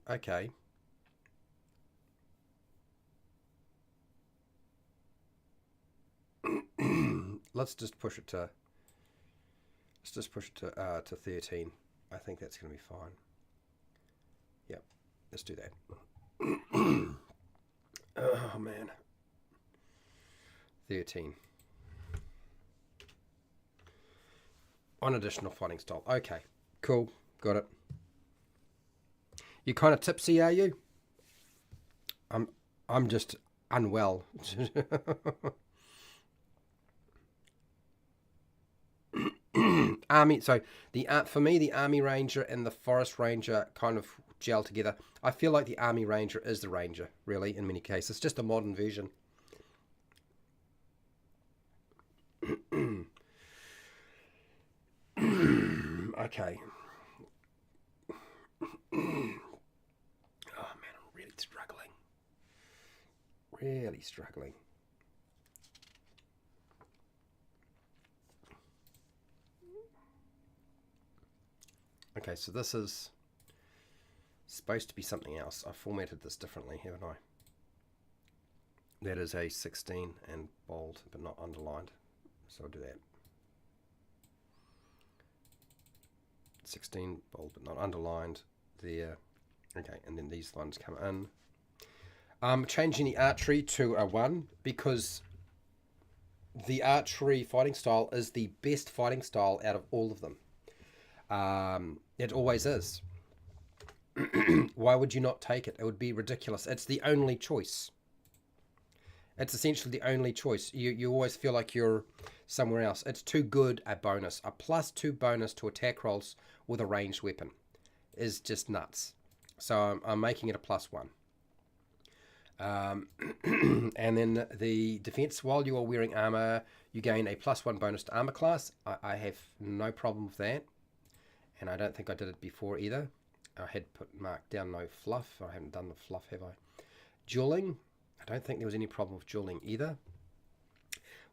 Okay. Let's just push it to 13. I think that's going to be fine. Yep, let's do that. Oh man. 13. One additional fighting style. Okay, cool, got it. You kind of tipsy, are you? I'm just unwell. Army. So for me, the Army Ranger and the Forest Ranger kind of gel together. I feel like the Army Ranger is the Ranger, really, in many cases. It's just a modern version. Okay. Oh man, I'm really struggling. Really struggling. Okay, so this is supposed to be something else. I formatted this differently, haven't I? That is a 16 and bold, but not underlined. So I'll do that. 16 bold, but not underlined. There. Okay, and then these ones come in. I'm changing the archery to a 1 because the archery fighting style is the best fighting style out of all of them. It always is. Why would you not take it? It would be ridiculous. It's the only choice. It's essentially the only choice. You always feel like you're somewhere else. It's too good a bonus. A +2 bonus to attack rolls with a ranged weapon is just nuts. So I'm making it a +1. And then the defense, while you are wearing armor, you gain a +1 bonus to armor class. I have no problem with that. And I don't think I did it before either. I had marked down no fluff. I haven't done the fluff, have I? Dueling. I don't think there was any problem with dueling either.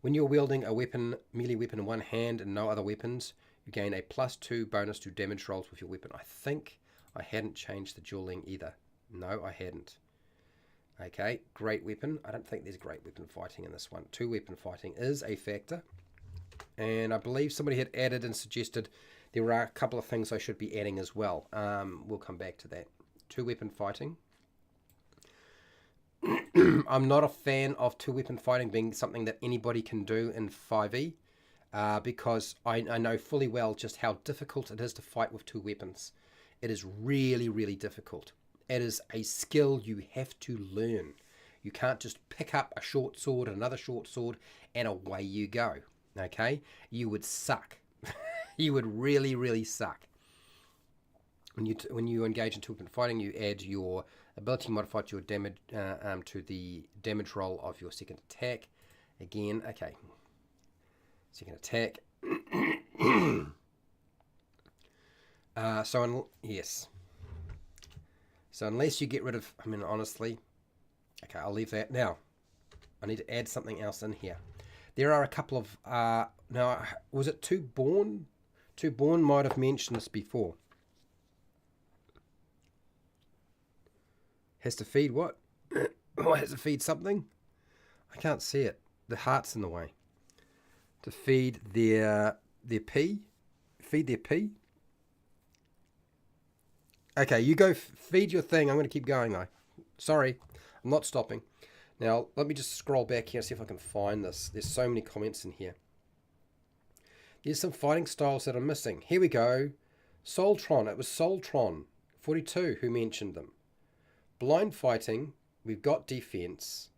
When you're wielding a weapon, melee weapon in one hand and no other weapons, you gain a +2 bonus to damage rolls with your weapon. I think I hadn't changed the dueling either. No, I hadn't. Okay, great weapon. I don't think there's great weapon fighting in this one. 2 weapon fighting is a factor. And I believe somebody had added and suggested there are a couple of things I should be adding as well. We'll come back to that. 2 weapon fighting. I'm not a fan of 2 weapon fighting being something that anybody can do in 5e because I know fully well just how difficult it is to fight with 2 weapons. It is really, really difficult. It is a skill you have to learn. You can't just pick up a short sword, another short sword, and away you go. Okay? You would suck. You would really, really suck. When you engage in 2 weapon fighting, you add your ability modifier to your damage to the damage roll of your second attack. Again, okay. Second attack. Yes. So unless you get rid of, I mean, honestly, okay, I'll leave that. Now, I need to add something else in here. There are a couple of, now, was it 2 Born? 2 Born might have mentioned this before. Has to feed what? Oh, has to feed something? I can't see it. The heart's in the way. To feed their pee? Feed their pee? Okay, you go feed your thing. I'm going to keep going though. Sorry, I'm not stopping. Now, let me just scroll back here and see if I can find this. There's so many comments in here. There's some fighting styles that are missing. Here we go. Soltron. It was Soltron 42 who mentioned them. Blind fighting. We've got defense.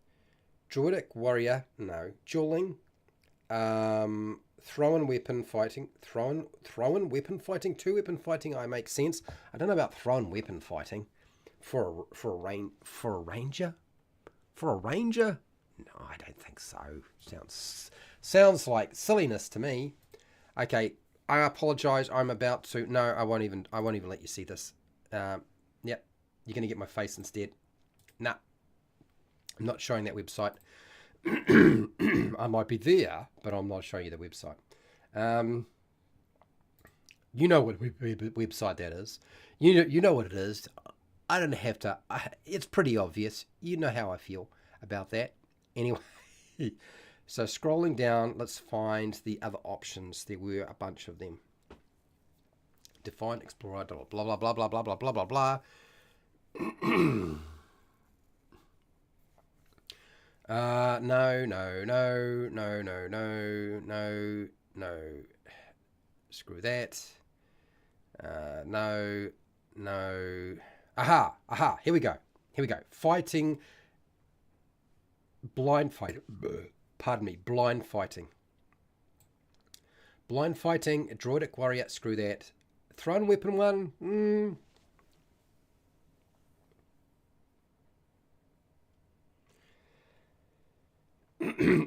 Druidic warrior. No. Dueling. Throw-in weapon fighting. Throw-in weapon fighting. 2 weapon fighting. I make sense. I don't know about throw-in weapon fighting. For a ranger. For a ranger? No, I don't think so. Sounds like silliness to me. Okay, I apologize. I'm about to. No, I won't even let you see this. Yep, you're gonna get my face instead. Nah, I'm not showing that website. I might be there, but I'm not showing you the website. You know what website that is. You know what it is. I don't have to. It's pretty obvious. You know how I feel about that. Anyway, so scrolling down, let's find the other options. There were a bunch of them. Define, explore, blah blah blah blah blah blah blah blah blah. No. Screw that. No. Aha, here we go. Fighting, blind fighting. Pardon me, blind fighting. Blind fighting, Droidic Warrior, screw that. Thrown weapon one,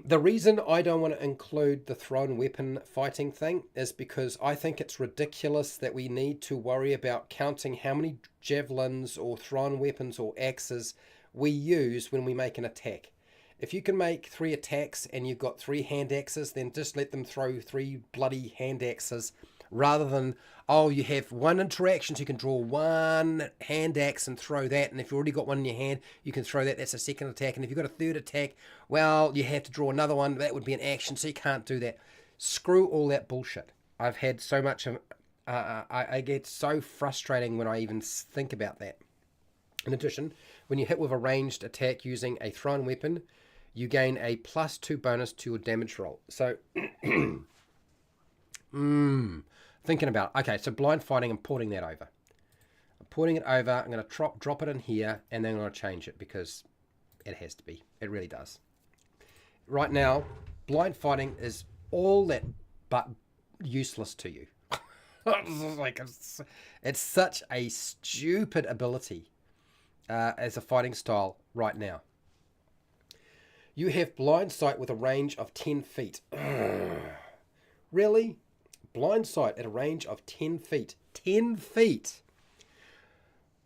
The reason I don't want to include the thrown weapon fighting thing is because I think it's ridiculous that we need to worry about counting how many javelins or thrown weapons or axes we use when we make an attack. If you can make 3 attacks and you've got 3 hand axes, then just let them throw 3 bloody hand axes rather than, oh, you have 1 interaction, so you can draw 1 hand axe and throw that, and if you've already got 1 in your hand, you can throw that, that's a second attack, and if you've got a 3rd attack, well, you have to draw another one, that would be an action, so you can't do that. Screw all that bullshit. I've had so much of, I get so frustrating when I even think about that. In addition, when you hit with a ranged attack using a thrown weapon, you gain a +2 bonus to your damage roll. So, thinking about, okay, so blind fighting, I'm porting that over. I'm porting it over, I'm going to drop it in here, and then I'm going to change it because it has to be. It really does. Right now, blind fighting is all that but useless to you. It's such a stupid ability as a fighting style right now. You have blind sight with a range of 10 feet. Really? Blind sight at a range of 10 feet. 10 feet!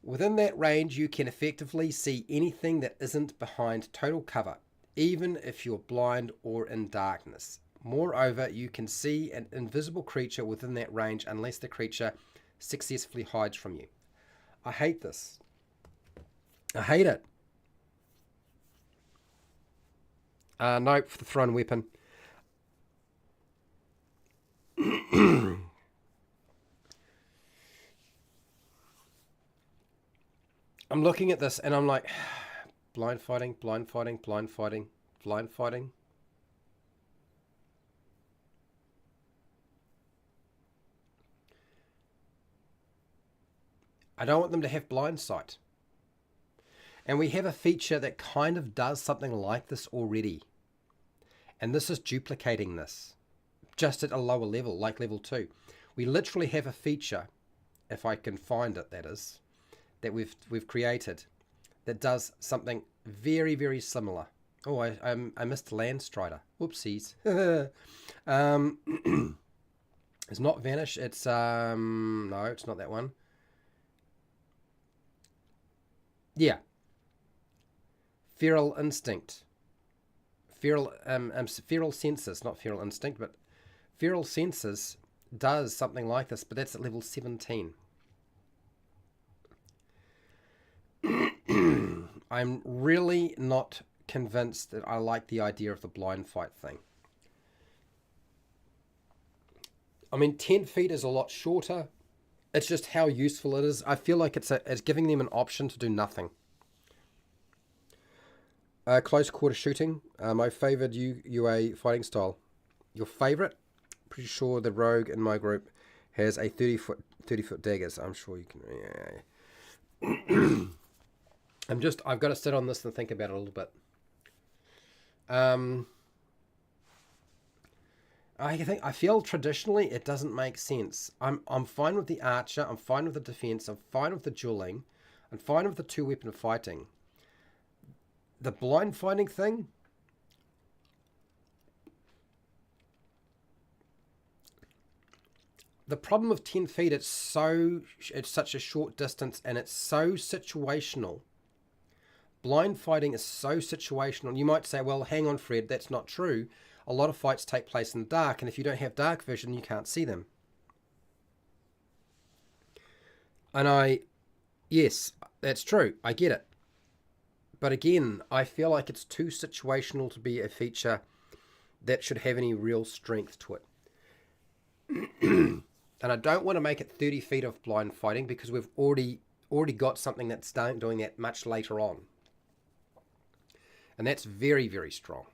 Within that range, you can effectively see anything that isn't behind total cover, even if you're blind or in darkness. Moreover, you can see an invisible creature within that range unless the creature successfully hides from you. I hate this. I hate it. Nope, for the thrown weapon. I'm looking at this and I'm like, blind fighting, blind fighting, blind fighting, blind fighting. I don't want them to have blind sight. And we have a feature that kind of does something like this already. And this is duplicating this, just at a lower level, like level 2. We literally have a feature, if I can find it, that is, that we've created, that does something very, very similar. Oh, I missed Landstrider. Whoopsies. It's not Vanish. It's no, it's not that one. Yeah. Feral Instinct. Feral Senses, not Feral Instinct, but Feral Senses does something like this, but that's at level 17. I'm really not convinced that I like the idea of the blind fight thing. I mean, 10 feet is a lot shorter. It's just how useful it is. I feel like it's giving them an option to do nothing. Close quarter shooting, my favoured UA fighting style. Your favourite? Pretty sure the rogue in my group has a 30-foot daggers. I'm sure you can. I've got to sit on this and think about it a little bit. I feel traditionally it doesn't make sense. I'm fine with the archer. I'm fine with the defense. I'm fine with the dueling. I'm fine with the 2-weapon fighting. The blind fighting thing, the problem with 10 feet, it's such a short distance and it's so situational. Blind fighting is so situational. You might say, well, hang on, Fred, that's not true. A lot of fights take place in the dark, and if you don't have dark vision, you can't see them. And yes, that's true. I get it. But again, I feel like it's too situational to be a feature that should have any real strength to it. And I don't want to make it 30 feet of blind fighting because we've already got something that's doing that much later on. And that's very, very strong.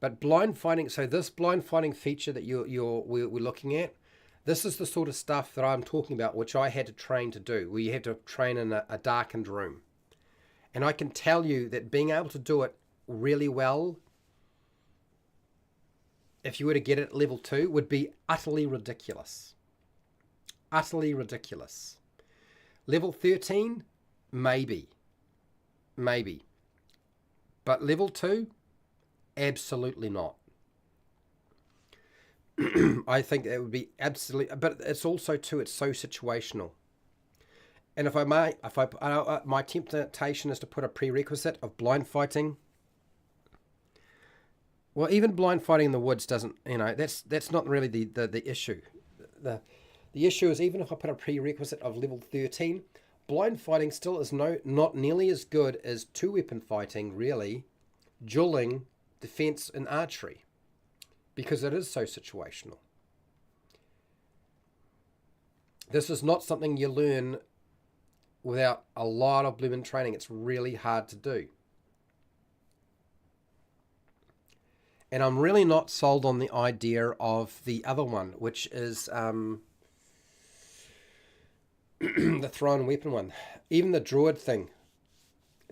But blind fighting, so this blind fighting feature that we're looking at, this is the sort of stuff that I'm talking about, which I had to train to do, where you have to train in a darkened room. And I can tell you that being able to do it really well, if you were to get it at level 2, would be utterly ridiculous. Utterly ridiculous. Level 13, maybe. Maybe. But level 2, absolutely not. I think it would be absolutely, but it's also too, it's so situational. And if I may, my temptation is to put a prerequisite of blind fighting. Well, even blind fighting in the woods doesn't, that's not really the issue. The issue is, even if I put a prerequisite of level 13, blind fighting still is not nearly as good as two-weapon fighting, really, dueling, defense, and archery, because it is so situational. This is not something you learn without a lot of blooming training. It's really hard to do. And I'm really not sold on the idea of the other one, which is the thrown weapon one. Even the druid thing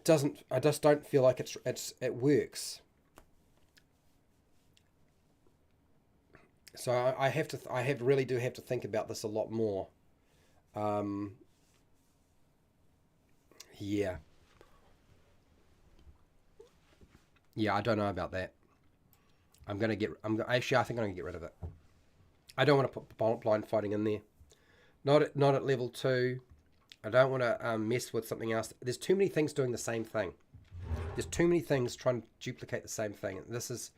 doesn't. I just don't feel like it works. So I really do have to think about this a lot more. Yeah. Yeah, I don't know about that. Actually, I think I'm gonna get rid of it. I don't want to put blind fighting in there. Not at level 2. I don't want to mess with something else. There's too many things doing the same thing. There's too many things trying to duplicate the same thing. This is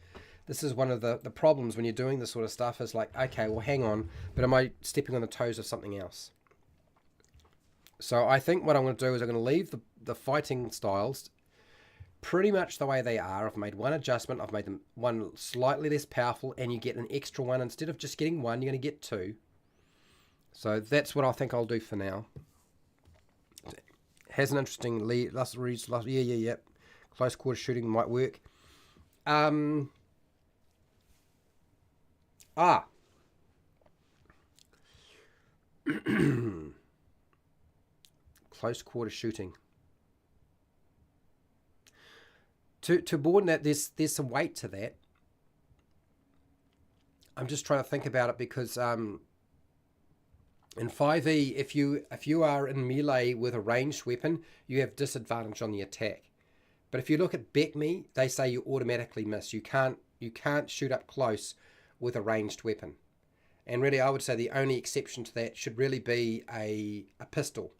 one of the problems when you're doing this sort of stuff, is like, okay, well, hang on, but am I stepping on the toes of something else? So I think what I'm going to do is I'm going to leave the fighting styles pretty much the way they are. I've made one adjustment. I've made them one slightly less powerful, and you get an extra one. Instead of just getting one, you're going to get 2. So that's what I think I'll do for now. Has an interesting lead. Yeah. Close quarter shooting might work. Close quarter shooting. To broaden that, there's some weight to that. I'm just trying to think about it, because in 5e, if you are in melee with a ranged weapon, you have disadvantage on the attack. But if you look at BECME, they say you automatically miss. You can't shoot up close with a ranged weapon. And really, I would say the only exception to that should really be a pistol.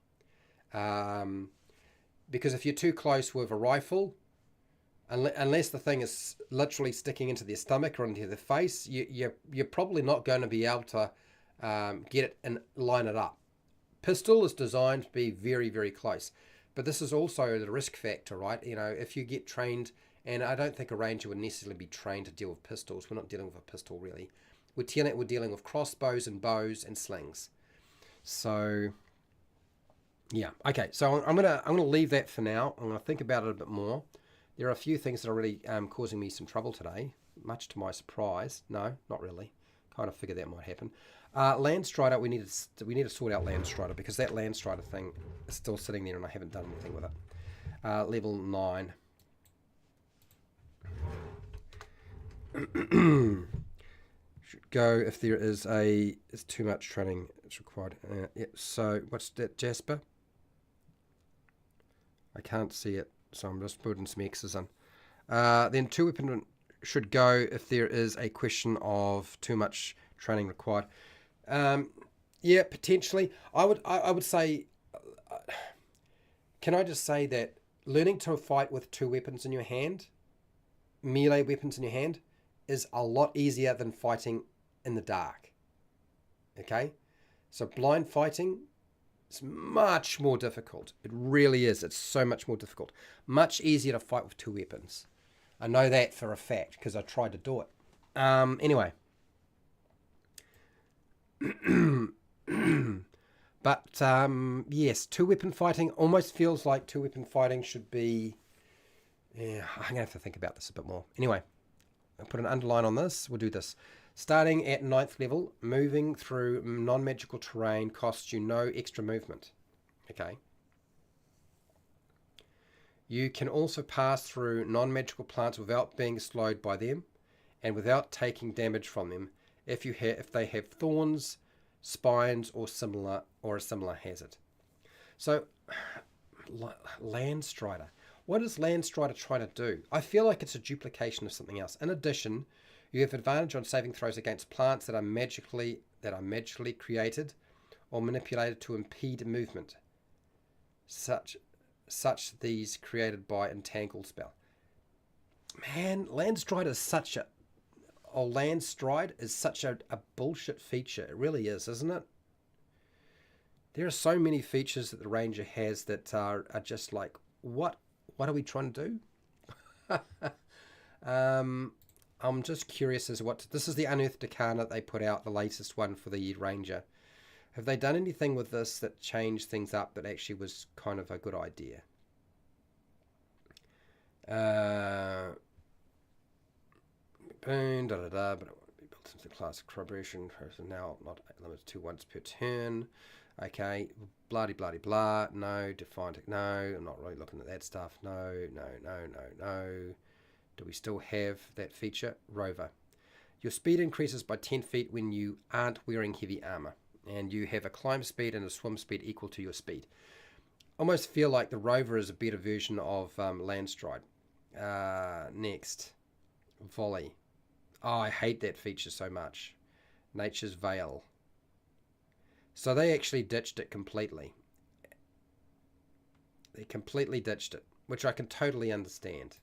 Because if you're too close with a rifle, unless the thing is literally sticking into their stomach or into their face, you're probably not going to be able to get it and line it up. Pistol is designed to be very, very close. But this is also the risk factor, right? If you get trained, and I don't think a ranger would necessarily be trained to deal with pistols. We're not dealing with a pistol, really. We're dealing with crossbows and bows and slings. So, yeah. Okay, so I'm gonna leave that for now. I'm gonna think about it a bit more. There are a few things that are really causing me some trouble today, much to my surprise. No, not really. Kind of figured that might happen. Landstrider, we need to sort out Landstrider, because that Landstrider thing is still sitting there and I haven't done anything with it. Level 9. Should go if there is it's too much training. It's required. Yeah, so what's that, Jasper? I can't see it, so I'm just putting some X's in. Then 2-weapon should go if there is a question of too much training required. Yeah, potentially. I would say, can I just say that learning to fight with 2 weapons in your hand, melee weapons in your hand, is a lot easier than fighting in the dark. Okay? So blind fighting is much more difficult. It really is. It's so much more difficult. Much easier to fight with 2 weapons. I know that for a fact, because I tried to do it. Anyway. But yes, 2-weapon fighting almost feels like 2-weapon fighting should be. Yeah, I'm gonna have to think about this a bit more. Anyway, put an underline on this. We'll do this. Starting at 9th level, moving through non-magical terrain costs you no extra movement. Okay. You can also pass through non-magical plants without being slowed by them and without taking damage from them if they have thorns, spines, or a similar hazard. So, Landstrider. What is Landstrider trying to do? I feel like it's a duplication of something else. In addition, you have advantage on saving throws against plants that are magically created or manipulated to impede movement, such these created by entangled spell. Man, Landstride is such a bullshit feature. It really is, isn't it? There are so many features that the Ranger has that are just like, what are we trying to do? I'm just curious as to what... This is the Unearthed Arcana they put out, the latest one for the Ranger. Have they done anything with this that changed things up that actually was kind of a good idea? Boom, but it won't be built into the class of corroboration. Now not limited to once per turn. Okay, blah blah blah. No, defined. No, I'm not really looking at that stuff. No. Do we still have that feature? Rover. Your speed increases by 10 feet when you aren't wearing heavy armor, and you have a climb speed and a swim speed equal to your speed. Almost feel like the Rover is a better version of Landstride. Next, Volley. Oh, I hate that feature so much. Nature's Veil. So they actually ditched it completely. They completely ditched it, which I can totally understand.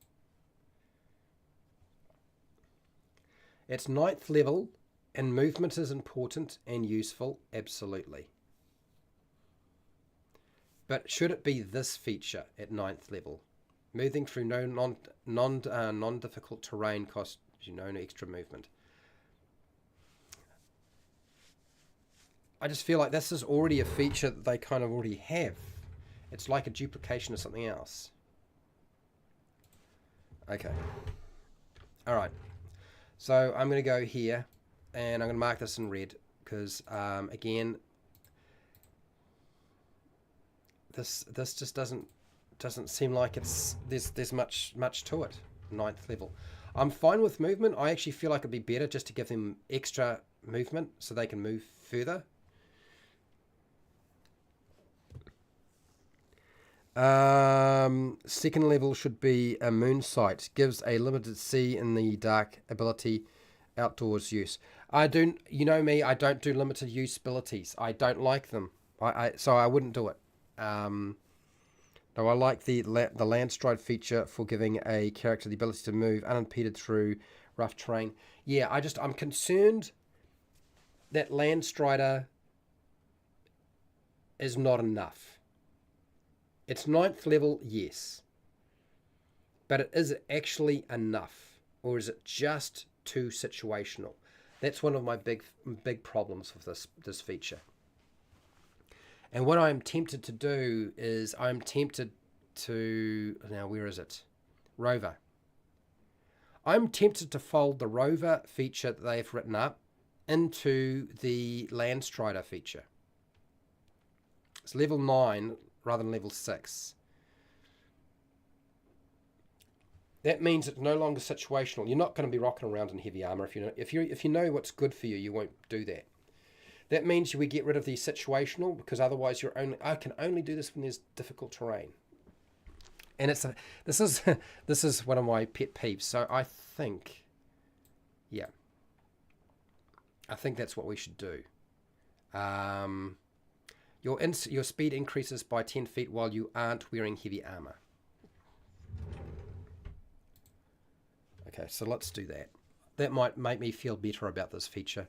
It's 9th level, and movement is important and useful, absolutely. But should it be this feature at 9th level? Moving through non-difficult terrain costs you no extra movement. I just feel like this is already a feature that they kind of already have. It's like a duplication of something else. Okay. Alright. So I'm going to go here, and I'm going to mark this in red, because, again, this just doesn't seem like there's much to it. 9th level. I'm fine with movement. I actually feel like it'd be better just to give them extra movement so they can move further. Second level should be a moon sight. Gives a limited see in the dark ability, outdoors use. You know me, I don't do limited use abilities. I don't like them. So I wouldn't do it. Though I like the Landstride feature for giving a character the ability to move unimpeded through rough terrain. Yeah, I'm concerned that Landstrider is not enough. It's 9th level, yes. But is it actually enough? Or is it just too situational? That's one of my big problems with this feature. And what I'm tempted to do is now where is it? Rover. I'm tempted to fold the Rover feature that they've written up into the Landstrider feature. It's level 9 rather than level 6. That means it's no longer situational. You're not going to be rocking around in heavy armor if you know what's good for you. You won't do that. That means we get rid of the situational, because otherwise I can only do this when there's difficult terrain. And this is one of my pet peeves. So I think that's what we should do. Your speed increases by 10 feet while you aren't wearing heavy armor. Okay, so let's do that. That might make me feel better about this feature,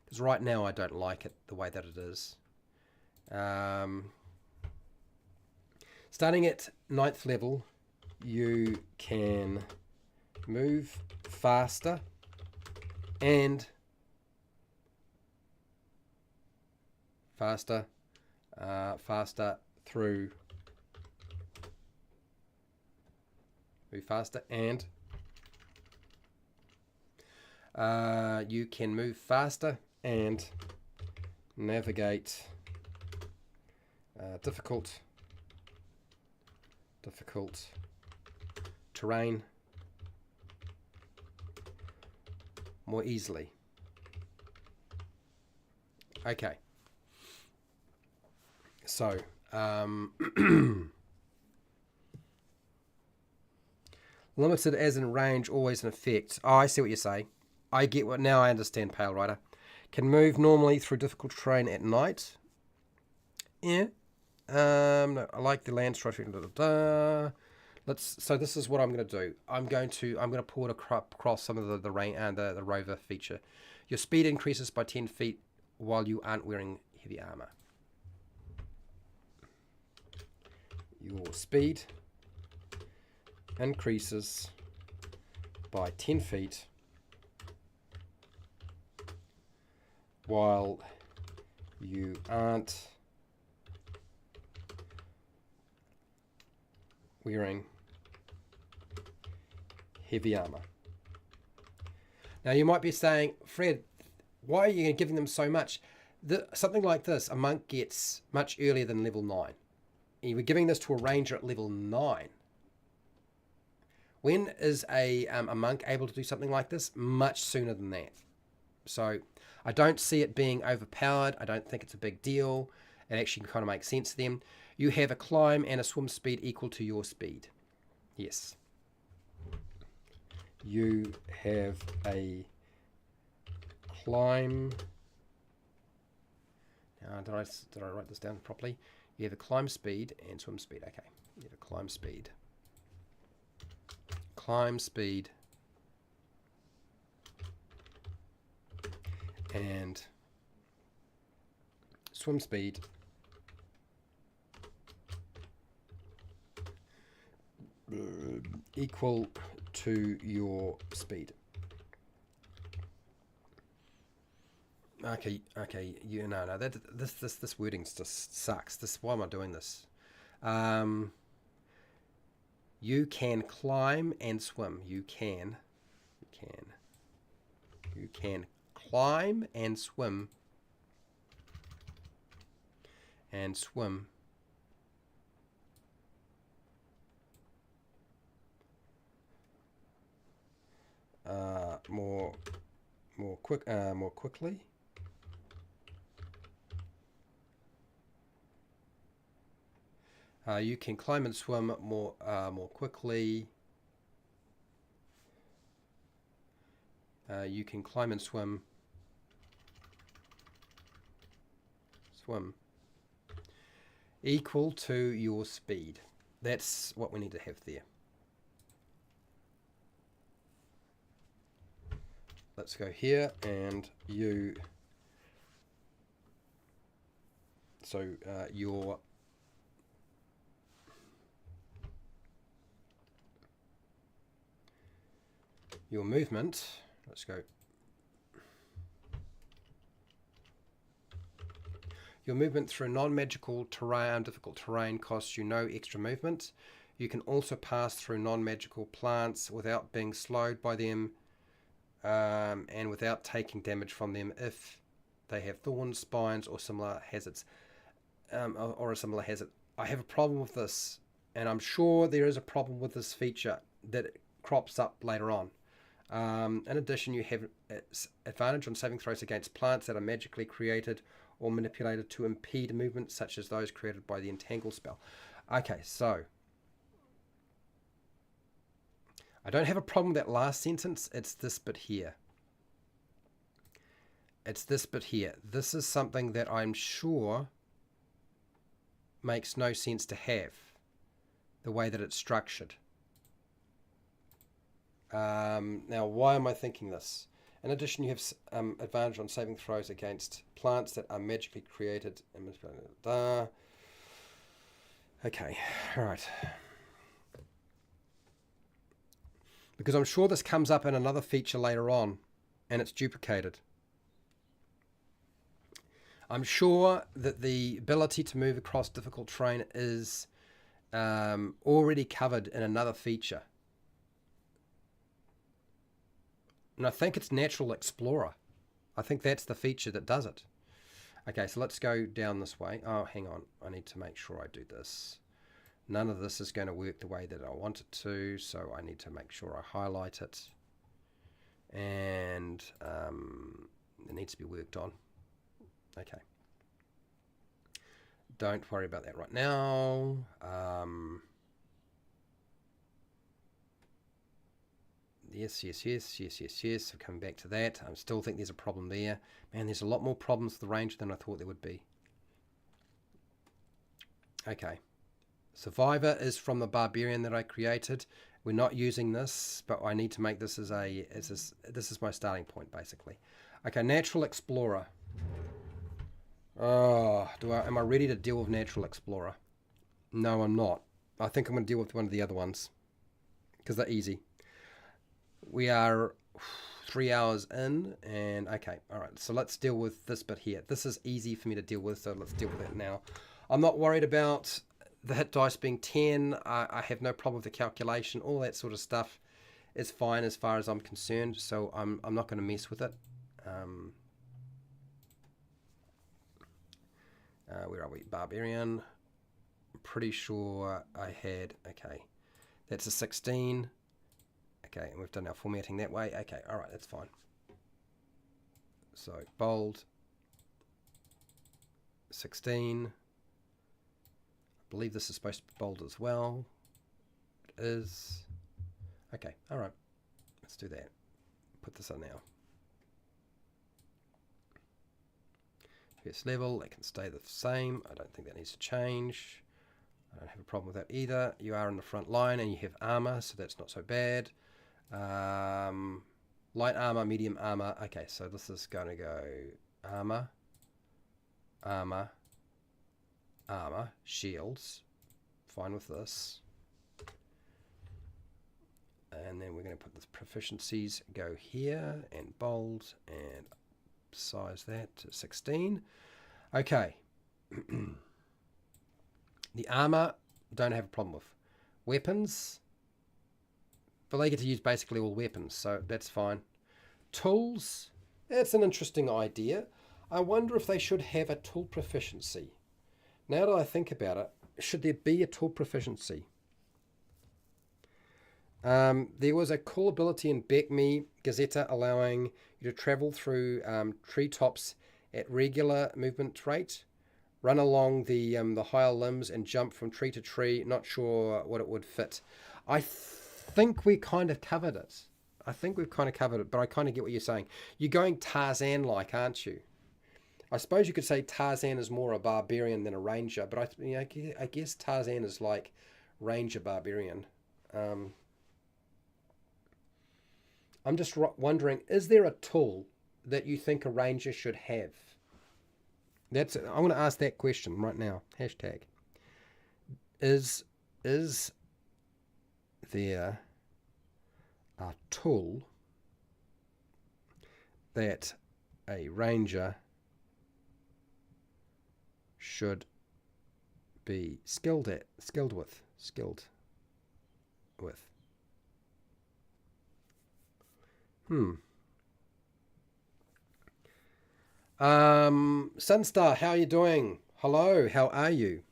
because right now I don't like it the way that it is. Starting at 9th level, you can move faster and faster through. Move faster and You can move faster and navigate difficult terrain more easily. Okay. So, limited as in range, always in effect. Oh, I see what you say. I get what, now I understand, Pale Rider. Can move normally through difficult terrain at night. Yeah. No, I like the land structure. So this is what I'm going to do. I'm going to pull it across some of the rain and the rover feature. Your speed increases by 10 feet while you aren't wearing heavy armor. Your speed increases by 10 feet while you aren't wearing heavy armor. Now you might be saying, Fred, why are you giving them so much? Something like this, a monk gets much earlier than level 9. And you were giving this to a ranger at level 9. When is a monk able to do something like this? Much sooner than that. So I don't see it being overpowered. I don't think it's a big deal. It actually kind of makes sense to them. You have a climb and a swim speed equal to your speed. Yes. You have a climb. Did I write this down properly? You have a climb speed and swim speed. Okay. You have a climb speed. Climb speed. And swim speed equal to your speed. Okay. No. This wording just sucks. Why am I doing this? You can climb and swim. You can climb and swim. More quickly. You can climb and swim more quickly. You can climb and swim equal to your speed. That's what we need to have there. Let's go here and you. So your movement. Let's go. Your movement through non-magical terrain, difficult terrain, costs you no extra movement. You can also pass through non-magical plants without being slowed by them, and without taking damage from them if they have thorns, spines, or similar hazards. Or a similar hazard. I have a problem with this, and I'm sure there is a problem with this feature that crops up later on. In addition, you have advantage on saving throws against plants that are magically created or manipulated to impede movement, such as those created by the entangle spell. Okay, so I don't have a problem with that last sentence. It's this bit here. This is something that I'm sure makes no sense to have, the way that it's structured. Now, why am I thinking this? In addition, you have advantage on saving throws against plants that are magically created. Okay, all right. Because I'm sure this comes up in another feature later on, and it's duplicated. I'm sure that the ability to move across difficult terrain is already covered in another feature. And I think it's Natural Explorer. I think that's the feature that does it. Okay, so let's go down this way. Oh, hang on. I need to make sure I do this. None of this is going to work the way that I want it to, so I need to make sure I highlight it. And it needs to be worked on. Okay. Don't worry about that right now. Yes. We're coming back to that. I still think there's a problem there. Man, there's a lot more problems with the range than I thought there would be. Okay. Survivor is from the Barbarian that I created. We're not using this, but I need to make this as this is my starting point, basically. Okay, Natural Explorer. Oh, am I ready to deal with Natural Explorer? No, I'm not. I think I'm going to deal with one of the other ones because they're easy. We are 3 hours in, and okay, all right. So let's deal with this bit here. This is easy for me to deal with, so let's deal with it now. I'm not worried about the hit dice being 10. I have no problem with the calculation. All that sort of stuff is fine as far as I'm concerned. So I'm not going to mess with it. Where are we? Barbarian. I'm pretty sure I had. Okay, that's a 16. Okay, and we've done our formatting that way. Okay, all right, that's fine. So bold. 16. I believe this is supposed to be bold as well. It is. Okay, all right. Let's do that. Put this on now. First level, it can stay the same. I don't think that needs to change. I don't have a problem with that either. You are in the front line and you have armor, so that's not so bad. Light armor, medium armor. Okay, so this is going to go armor, armor, armor, shields. Fine with this. And then we're going to put the proficiencies go here and bold and size that to 16. Okay. The armor, don't have a problem with. Weapons, but they get to use basically all weapons, so that's fine. Tools, that's an interesting idea. I wonder if they should have a tool proficiency. Now that I think about it, should there be a tool proficiency? There was a cool ability in Back-Me Gazetta allowing you to travel through treetops at regular movement rate, run along the higher limbs and jump from tree to tree. Not sure what it would fit. I think we kind of covered it. But I kind of get what you're saying. You're going Tarzan-like, aren't you? I suppose you could say Tarzan is more a barbarian than a ranger, but I guess Tarzan is like ranger barbarian. I'm just wondering, is there a tool that you think a ranger should have? That's it. I want to ask that question right now. Hashtag. Is there a tool that a ranger should be skilled with? Sunstar, how are you doing? Hello, how are you?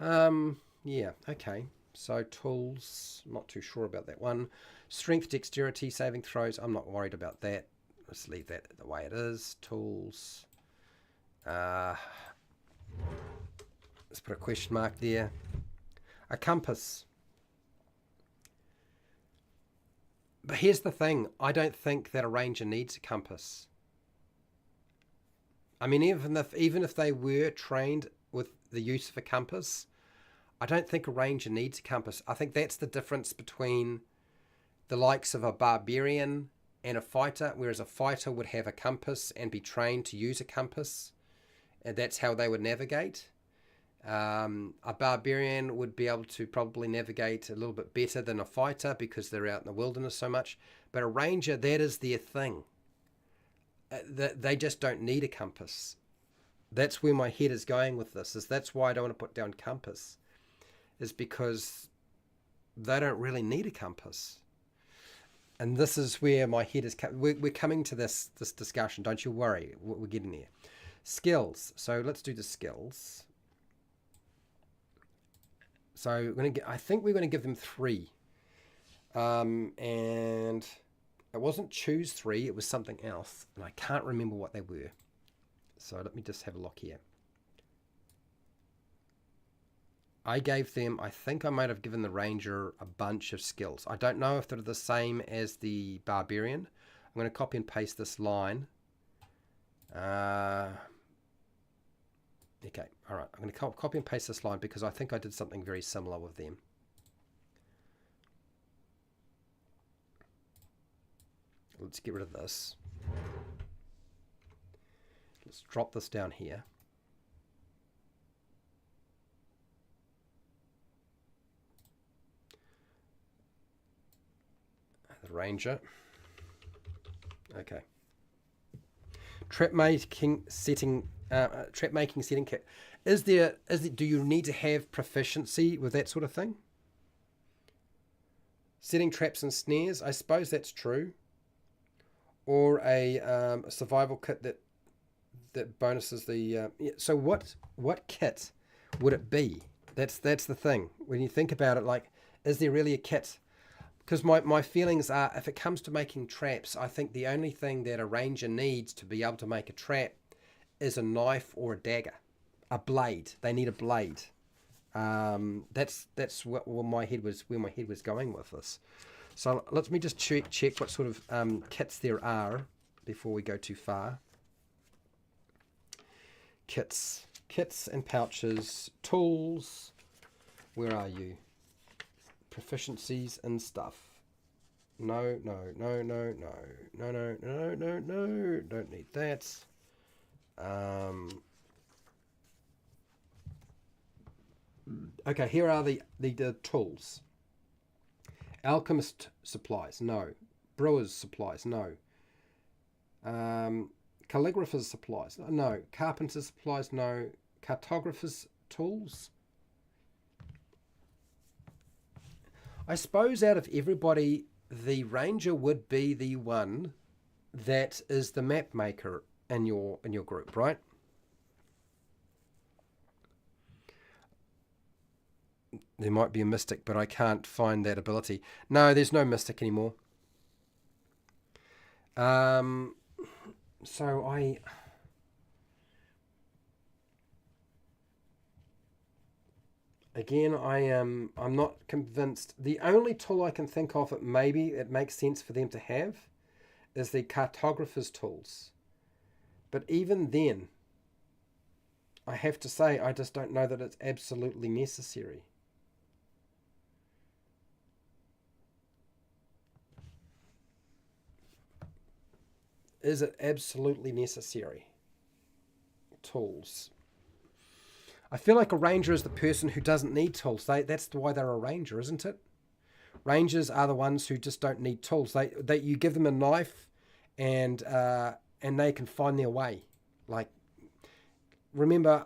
Yeah, okay. So tools, not too sure about that one. Strength, dexterity, saving throws, I'm not worried about that. Let's leave that the way it is. Tools. Let's put a question mark there. A compass. But here's the thing. I don't think that a ranger needs a compass. I mean, even if they were trained with the use of a compass, I don't think a ranger needs a compass. I think that's the difference between the likes of a barbarian and a fighter, whereas a fighter would have a compass and be trained to use a compass, and that's how they would navigate. A barbarian would be able to probably navigate a little bit better than a fighter because they're out in the wilderness so much. But a ranger, that is their thing. They just don't need a compass. That's where my head is going with this. That's why I don't want to put down compass. Is because they don't really need a compass. and this is where my head is. We're coming to this discussion. Don't you worry. We're getting there. Skills. So let's do the skills. So we're going to get. I think we're going to give them 3. And it wasn't choose 3. It was something else, and I can't remember what they were. So let me just have a look here. I gave them, I think I might have given the ranger a bunch of skills. I don't know if they're the same as the barbarian. I'm going to copy and paste this line. Okay, all right. I'm going to copy and paste this line because I think I did something very similar with them. Let's get rid of this. Let's drop this down here. The ranger. Okay. Trap making setting kit. Do you need to have proficiency with that sort of thing? Setting traps and snares. I suppose that's true. Or a survival kit that bonuses the. Yeah, so what kit would it be? That's the thing. When you think about it, like, is there really a kit? Because my feelings are, if it comes to making traps, I think the only thing that a ranger needs to be able to make a trap is a knife or a dagger, a blade. They need a blade. That's where my head was going with this. So let me just check what sort of kits there are before we go too far. Kits and pouches, tools. Where are you? Proficiencies and stuff. No. Don't need that. Okay, here are the tools. Alchemist supplies, no. Brewer's supplies, no. Calligrapher's supplies, no. Carpenter's supplies, no. Cartographer's tools. I suppose out of everybody, the ranger would be the one that is the map maker in your group, right? There might be a mystic, but I can't find that ability. No, there's no mystic anymore. So again, I'm not convinced. The only tool I can think of that maybe it makes sense for them to have is the cartographer's tools. But even then, I have to say, I just don't know that it's absolutely necessary. Is it absolutely necessary? Tools. I feel like a ranger is the person who doesn't need tools. That's why they're a ranger, isn't it? Rangers are the ones who just don't need tools. You give them a knife, and they can find their way. Like, remember,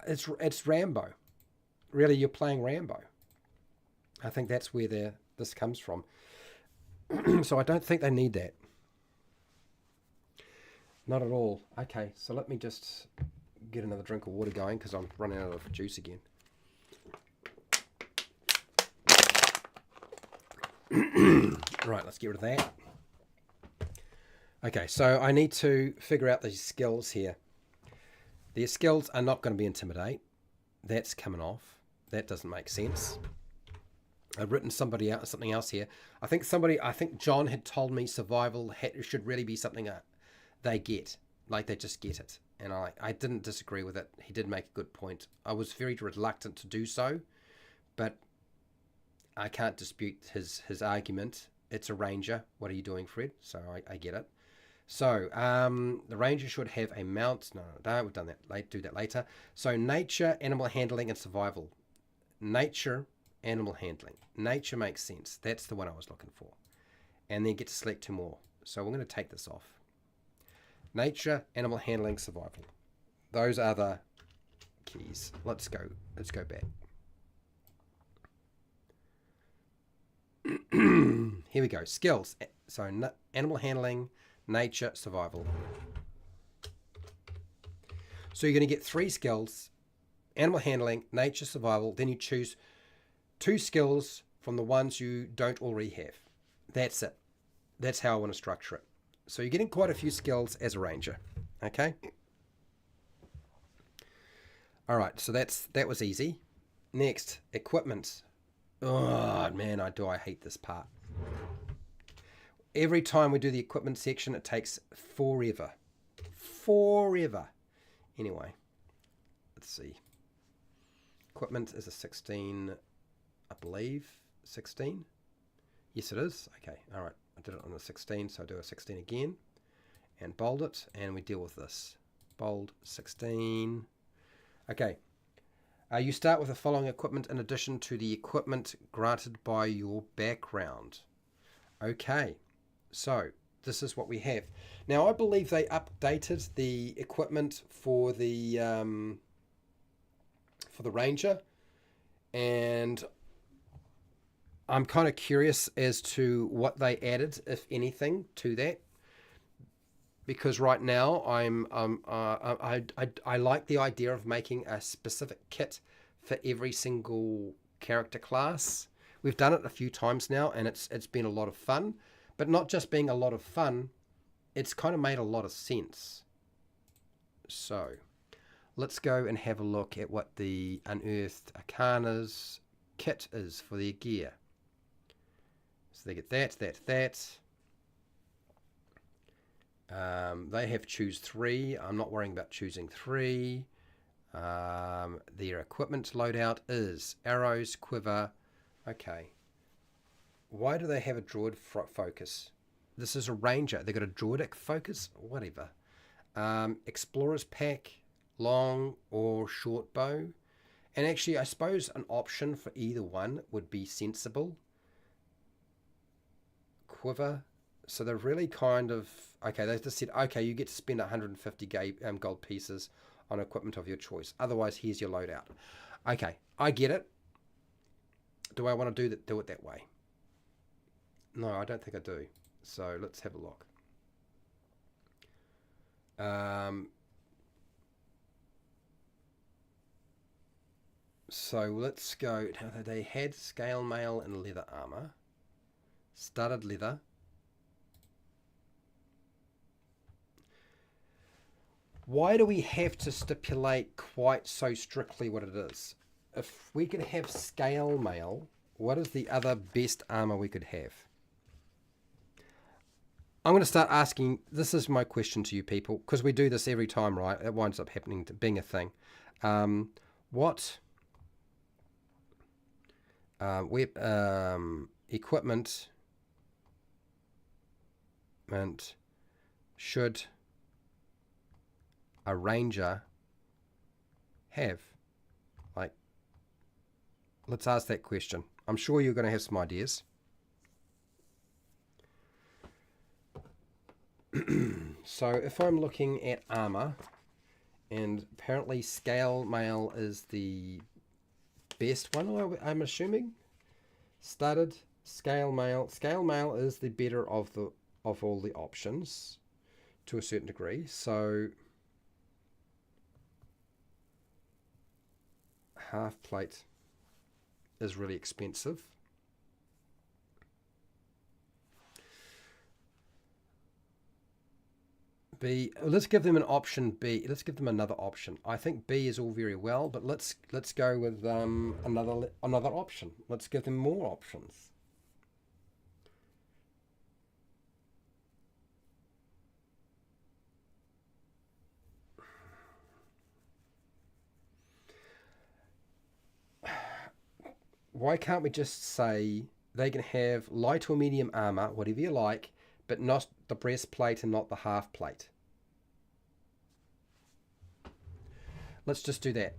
it's Rambo. Really, you're playing Rambo. I think that's where this comes from. So I don't think they need that. Not at all. Okay, so let me just get another drink of water going because I'm running out of juice again. Right, let's get rid of that. Okay, so I need to figure out these skills here. Their skills are not going to be intimidate. That's coming off. That doesn't make sense. I've written something else here. I think John had told me survival should really be something they get. Like, they just get it. And I didn't disagree with it. He did make a good point. I was very reluctant to do so, but I can't dispute his argument. It's a ranger. What are you doing, Fred? So I get it. So the ranger should have a mount. No, we've done that. Do that later. So nature, animal handling, and survival. Nature, animal handling. Nature makes sense. That's the one I was looking for. And then get to select 2 more. So we're going to take this off. Nature, animal handling, survival. Those are the keys. Let's go back. Here we go. Skills. So animal handling, nature, survival. So you're going to get 3 skills: animal handling, nature, survival. Then you choose 2 skills from the ones you don't already have. That's it. That's how I want to structure it. So you're getting quite a few skills as a ranger. Okay. All right. So that was easy. Next, equipment. Oh man, I hate this part. Every time we do the equipment section, it takes forever. Forever. Anyway, let's see. Equipment is a 16, I believe. 16? Yes, it is. Okay, all right. I did it on a 16, so I'll do a 16 again. And bold it, and we deal with this. Bold 16. Okay. You start with the following equipment in addition to the equipment granted by your background. Okay, so this is what we have. Now, I believe they updated the equipment for the Ranger, and I'm kind of curious as to what they added, if anything, to that. Because right now I like the idea of making a specific kit for every single character class. We've done it a few times now, and it's been a lot of fun. But not just being a lot of fun, it's kind of made a lot of sense. So let's go and have a look at what the Unearthed Arcana's kit is for their gear. So they get that. They have choose 3. I'm not worrying about choosing 3. Their equipment loadout is arrows, quiver. Okay. Why do they have a druid focus? This is a ranger. They've got a druidic focus? Whatever. Explorer's pack, long or short bow. And actually, I suppose an option for either one would be sensible. Quiver. So they're really kind of... Okay, they just said, okay, you get to spend 150 gold pieces on equipment of your choice. Otherwise, here's your loadout. Okay, I get it. Do I want to do it that way? No, I don't think I do. So let's have a look. So let's go. They had scale mail and leather armor. Studded leather. Why do we have to stipulate quite so strictly what it is? If we could have scale mail, what is the other best armor we could have? I'm going to start asking, this is my question to you people, because we do this every time, right? It winds up happening to being a thing. What equipment should a ranger have? Like, let's ask that question. I'm sure you're going to have some ideas. So if I'm looking at armor, and apparently scale mail is the best one, I'm assuming. Studded, scale mail. Scale mail is the better of all the options to a certain degree. So half plate is really expensive. B. Let's give them an option B. Let's give them another option. I think B is all very well, but let's go with another option. Let's give them more options. Why can't we just say they can have light or medium armor, whatever you like, but not the breastplate and not the half plate? Let's just do that.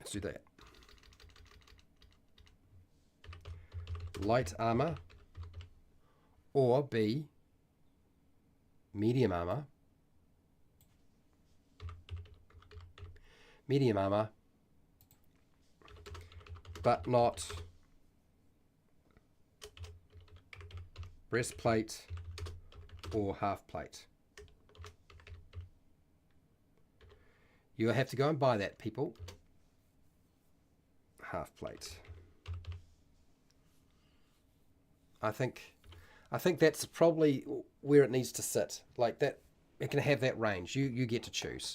Let's do that. Light armor, or B, medium armor. medium armor, but not breastplate or half plate. You'll have to go and buy that, people. Half plate. I think that's probably where it needs to sit. Like that, it can have that range. You get to choose.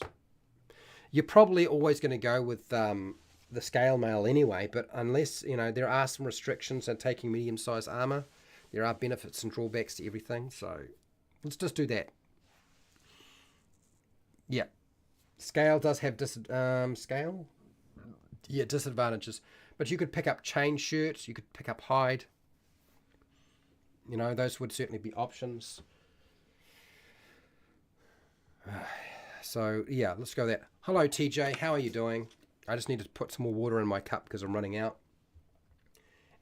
You're probably always going to go with the scale mail anyway, but unless, there are some restrictions on taking medium-sized armor, there are benefits and drawbacks to everything. So let's just do that. Yeah. Scale does have disadvantages, but you could pick up chain shirts, you could pick up hide. Those would certainly be options. So yeah, let's go there. Hello TJ, how are you doing? I just need to put some more water in my cup because I'm running out.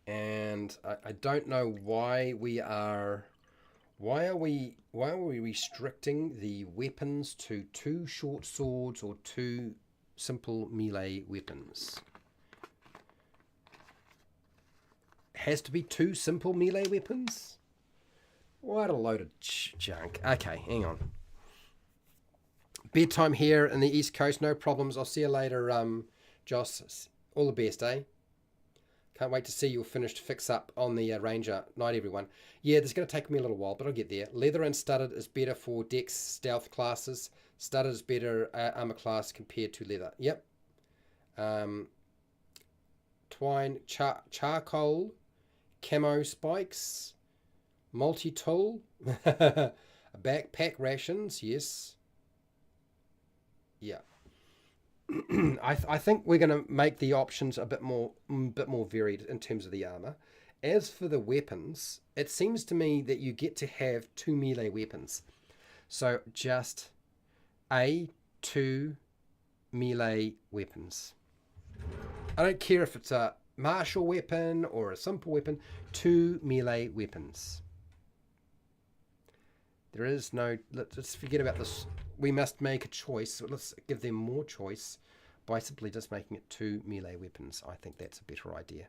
And I don't know why are we restricting the weapons to 2 short swords or 2 simple melee weapons? Has to be 2 simple melee weapons? What a load of junk. Okay, hang on. Bedtime here in the East Coast, no problems. I'll see you later, Joss. All the best, eh? Can't wait to see you finished fix up on the Ranger. Night, everyone. Yeah, this is going to take me a little while, but I'll get there. Leather and studded is better for Dex stealth classes. Studded is better armor class compared to leather. Yep. Twine, charcoal, camo spikes, multi-tool, backpack rations, yes. Yeah. I think we're going to make the options a bit more varied in terms of the armor. As for the weapons, it seems to me that you get to have 2 melee weapons. So just 2 melee weapons. I don't care if it's a martial weapon or a simple weapon. 2 melee weapons. There is no... Let's forget about this. We must make a choice. So let's give them more choice by simply just making it 2 melee weapons. I think that's a better idea.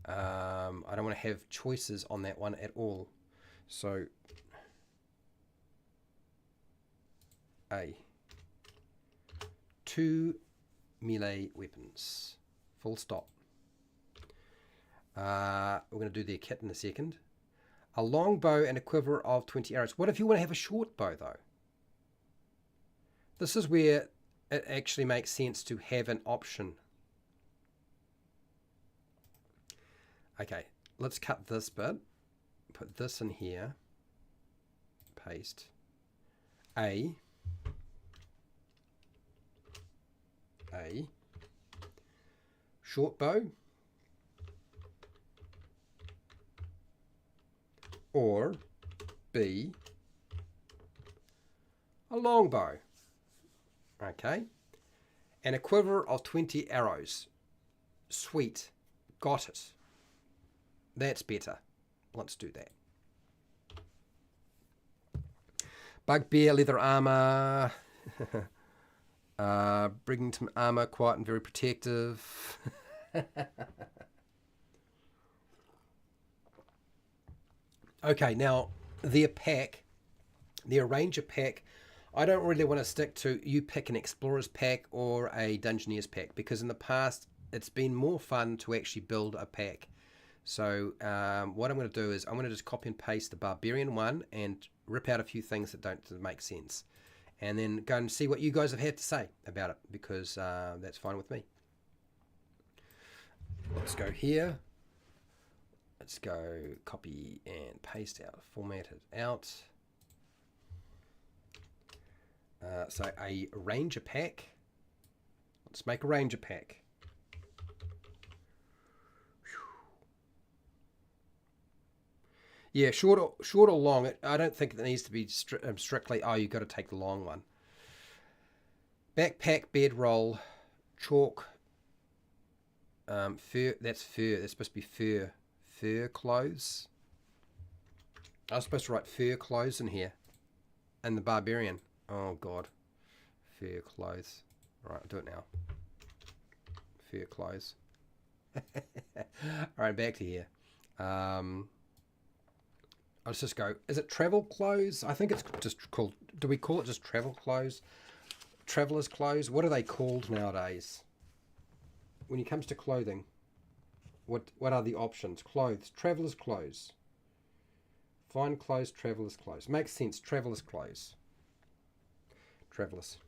I don't want to have choices on that one at all. So, 2 melee weapons. Full stop. We're going to do their kit in a second. A long bow and a quiver of 20 arrows. What if you want to have a short bow, though? This is where it actually makes sense to have an option. Okay, let's cut this bit. Put this in here. Paste. A. Short bow. Or B, a long bow. Okay. And a quiver of 20 arrows. Sweet. Got it. That's better. Let's do that. Bugbear, leather armor. Brigington armor, quiet and very protective. Okay, now their pack, their Ranger pack, I don't really want to stick to you pick an Explorer's pack or a Dungeoneer's pack, because in the past it's been more fun to actually build a pack. So what I'm going to do is I'm going to just copy and paste the Barbarian one and rip out a few things that don't make sense. And then go and see what you guys have had to say about it, because that's fine with me. Let's go here. Let's go copy and paste out, format it out. So a Ranger pack. Let's make a Ranger pack. Yeah, short or long. I don't think it needs to be strictly, oh, you've got to take the long one. Backpack, bedroll, chalk, fur. That's fur. That's supposed to be fur. Fur clothes. I was supposed to write fur clothes in here. And the Barbarian. Oh, God. Fair clothes. All right, I'll do it now. Fair clothes. All right, back to here. Let's just go. Is it travel clothes? I think it's just called. Do we call it just travel clothes? Traveler's clothes? What are they called nowadays? When it comes to clothing, what are the options? Clothes, traveler's clothes. Fine clothes, traveler's clothes. Makes sense. Traveler's clothes. Traveler's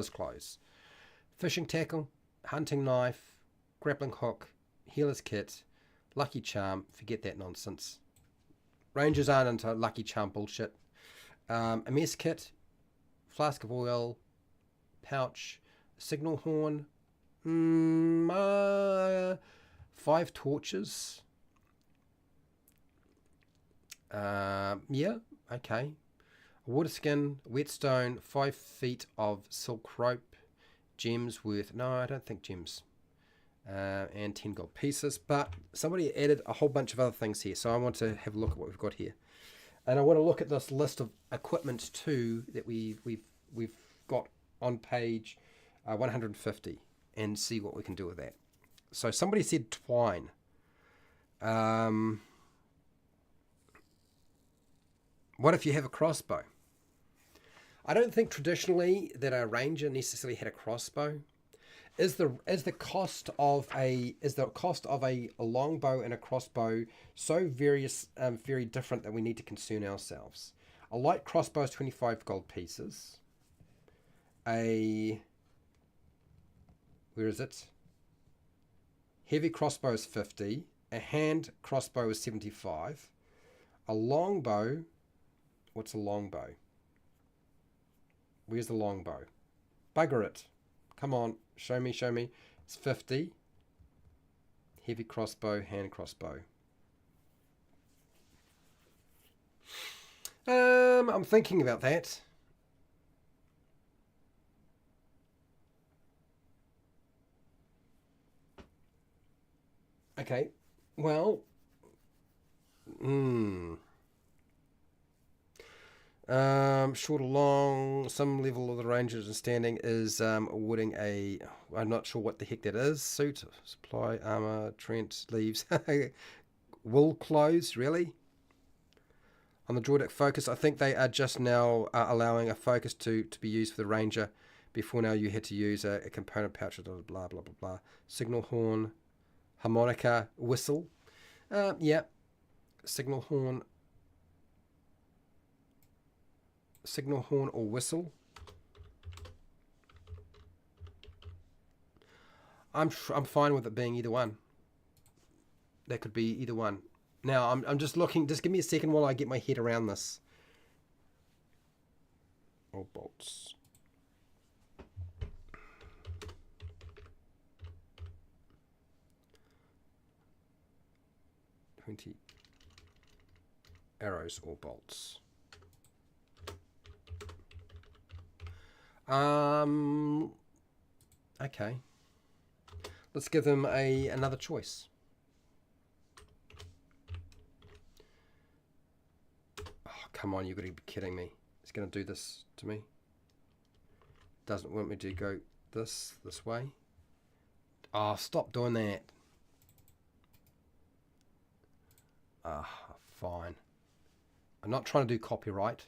clothes. Fishing tackle, hunting knife, grappling hook, healer's kit, lucky charm. Forget that nonsense. Rangers aren't into lucky charm bullshit. A mess kit, flask of oil, pouch, signal horn, 5 torches. Yeah, okay. A water skin, whetstone, 5 feet of silk rope, gems worth, no, I don't think gems, and 10 gold pieces. But somebody added a whole bunch of other things here, so I want to have a look at what we've got here. And I want to look at this list of equipment too that we've got on page 150 and see what we can do with that. So somebody said twine. What if you have a crossbow? I don't think traditionally that a ranger necessarily had a crossbow. Is the cost of a longbow and a crossbow so very different that we need to concern ourselves? A light crossbow is 25 gold pieces. Where is it? Heavy crossbow is 50. A hand crossbow is 75. A longbow. What's a longbow? Where's the longbow? Bugger it. Come on, show me. It's 50. Heavy crossbow, hand crossbow. I'm thinking about that. Okay, well, short or long, some level of the rangers and standing is awarding a, I'm not sure what the heck that is, suit, supply, armor, Trent, leaves, wool clothes, really? On the Druidic focus, I think they are just now allowing a focus to be used for the ranger. Before now you had to use a component pouch, blah, blah, blah, blah. Signal horn, harmonica, whistle. Yeah, signal horn or whistle. I'm fine with it being either one. That could be either one. Now I'm just looking. Just give me a second while I get my head around this. Or bolts. 20 arrows or bolts. Okay. Let's give them another choice. Oh, come on, you've got to be kidding me. It's going to do this to me. Doesn't want me to go this way. Oh, stop doing that. Fine. I'm not trying to do copyright.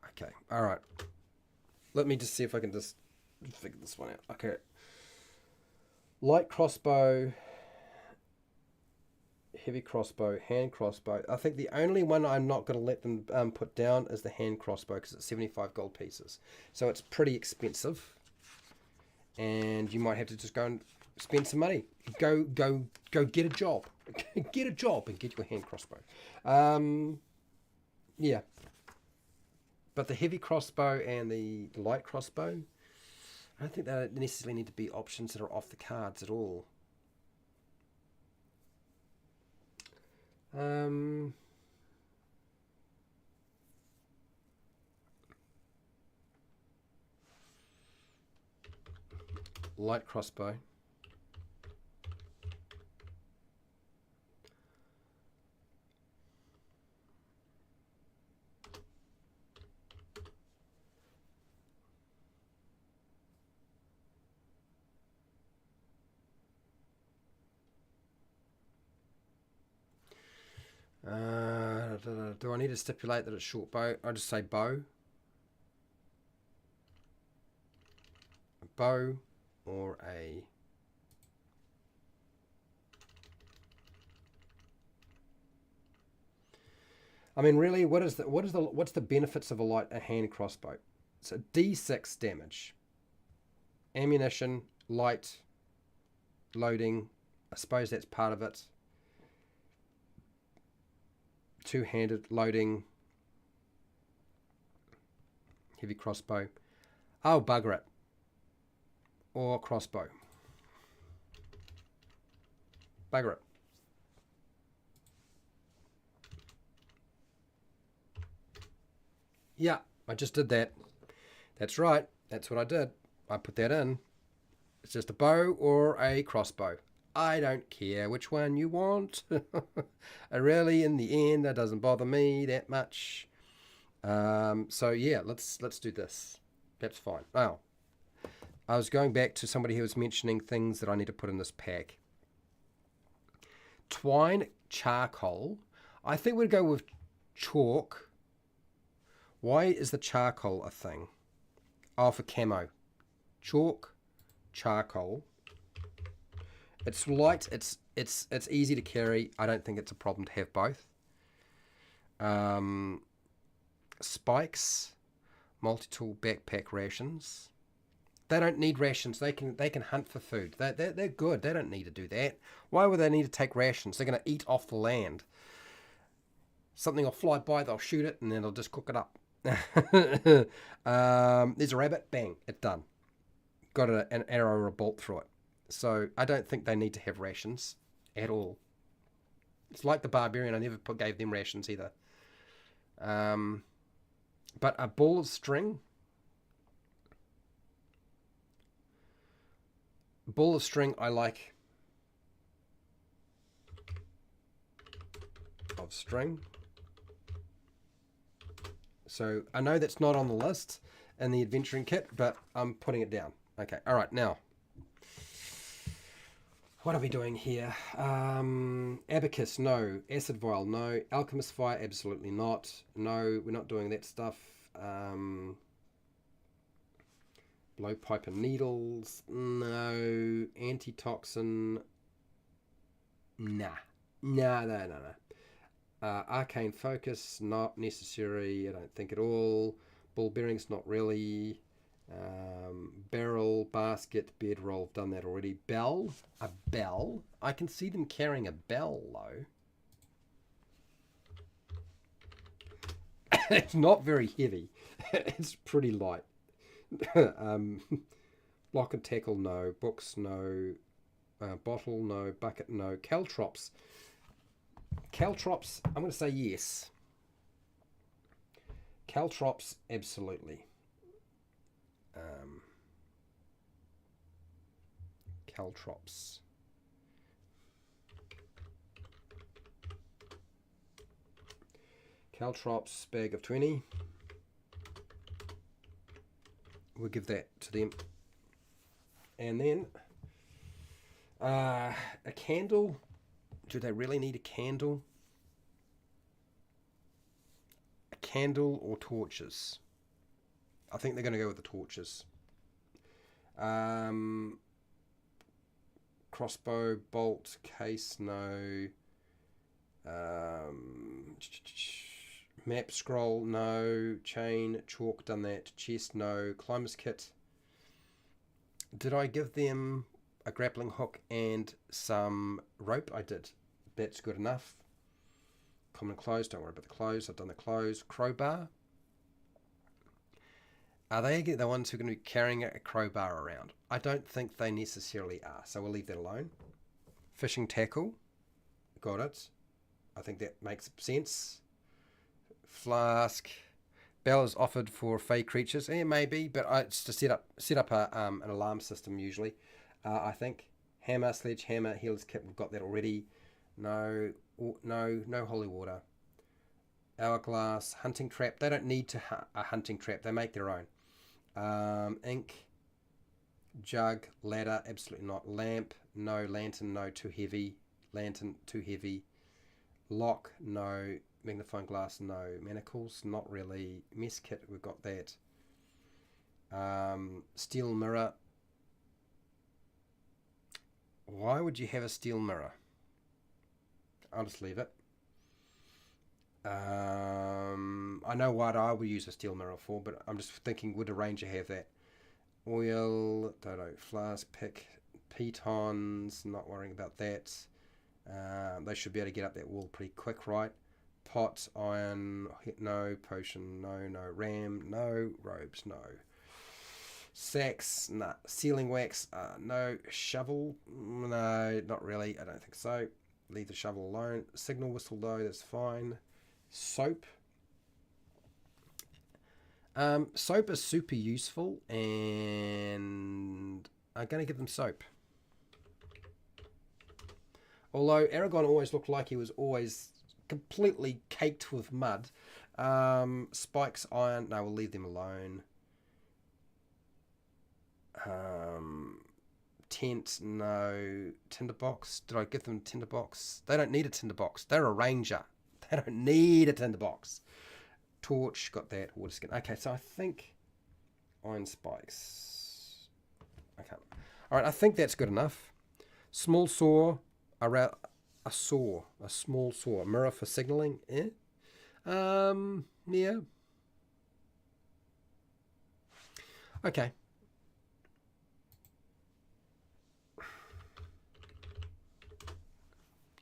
Okay, all right. Let me just see if I can just figure this one out. Okay. Light crossbow, heavy crossbow, hand crossbow. I think the only one I'm not going to let them put down is the hand crossbow because it's 75 gold pieces. So it's pretty expensive. And you might have to just go and spend some money. Go get a job. Get a job and get your hand crossbow. Yeah. But the heavy crossbow and the light crossbow, I don't think they necessarily need to be options that are off the cards at all. Light crossbow. Do I need to stipulate that it's short bow? I'll just say bow. A bow or a... I mean, really, what's the benefits of a hand crossbow? It's a D6 damage. Ammunition, light, loading. I suppose that's part of it. Two-handed loading. Heavy crossbow. Oh, bugger it. Or crossbow. Bugger it. Yeah, I just did that. That's right. That's what I did. I put that in. It's just a bow or a crossbow. I don't care which one you want. Really, in the end, that doesn't bother me that much. So yeah, let's do this. That's fine. Oh, I was going back to somebody who was mentioning things that I need to put in this pack. Twine, charcoal. I think we'd go with chalk. Why is the charcoal a thing? Oh, for camo. Chalk, charcoal. It's light. It's easy to carry. I don't think it's a problem to have both. Spikes, multi-tool backpack rations. They don't need rations. They can hunt for food. They're good. They don't need to do that. Why would they need to take rations? They're going to eat off the land. Something will fly by. They'll shoot it and then they'll just cook it up. There's a rabbit. Bang! It's done. Got an arrow or a bolt through it. So I don't think they need to have rations at all. It's like the barbarian. I never gave them rations either. But a ball of string. Ball of string I like. Of string. So I know that's not on the list in the adventuring kit, but I'm putting it down. Okay, all right, now. What are we doing here? Abacus, no. Acid vial, no. Alchemist fire, absolutely not. No, we're not doing that stuff. Blowpipe and needles, no. Antitoxin, nah. No. Arcane focus, not necessary. I don't think at all. Ball bearings, not really. Barrel, basket, bedroll, done that already. Bell, a bell. I can see them carrying a bell though. It's not very heavy. It's pretty light. Block and tackle, no. Books, no. Bottle, no. Bucket, no. Caltrops. Caltrops, I'm going to say yes. Caltrops, absolutely. Caltrops. Caltrops, bag of 20. We'll give that to them. And then a candle. Do they really need a candle? A candle or torches? I think they're going to go with the torches. Crossbow, bolt, case, no. Map scroll, no. Chain, chalk, done that. Chest, no. Climber's kit. Did I give them a grappling hook and some rope? I did. That's good enough. Common clothes, don't worry about the clothes. I've done the clothes. Crowbar. Are they the ones who are going to be carrying a crowbar around? I don't think they necessarily are, so we'll leave that alone. Fishing tackle. Got it. I think that makes sense. Flask. Bell is offered for fey creatures. Maybe, but it's to set up an alarm system usually. I think hammer, sledgehammer, healer's kit. We've got that already. No holy water. Hourglass, hunting trap. They don't need a hunting trap. They make their own. Ink, jug, ladder. Absolutely not. Lamp. No. Lantern. No. Too heavy. Lantern. Too heavy. Lock. No. Magnifying glass, no. Manacles, not really. Mess kit, we've got that. Steel mirror. Why would you have a steel mirror? I'll just leave it. I know what I would use a steel mirror for, but I'm just thinking, would a ranger have that? Oil, don't know, flask, pick, pitons, not worrying about that. They should be able to get up that wall pretty quick, right? Pot, iron, no. Potion, no. Ram, no. Robes, no. Sacks, nah. Sealing wax, no. Shovel, no, not really. I don't think so. Leave the shovel alone. Signal whistle, though, that's fine. Soap. Soap is super useful, and I'm going to give them soap. Although Aragon always looked like he was always completely caked with mud. Spikes, iron, no, we'll leave them alone. Tent, no. Tinderbox, did I give them tinderbox? They don't need a tinderbox. They're a ranger. They don't need a tinderbox. Torch, got that. Water skin. Okay, so I think iron spikes. Okay. All right, I think that's good enough. Small saw, around. A small saw, mirror for signaling. Yeah. Okay.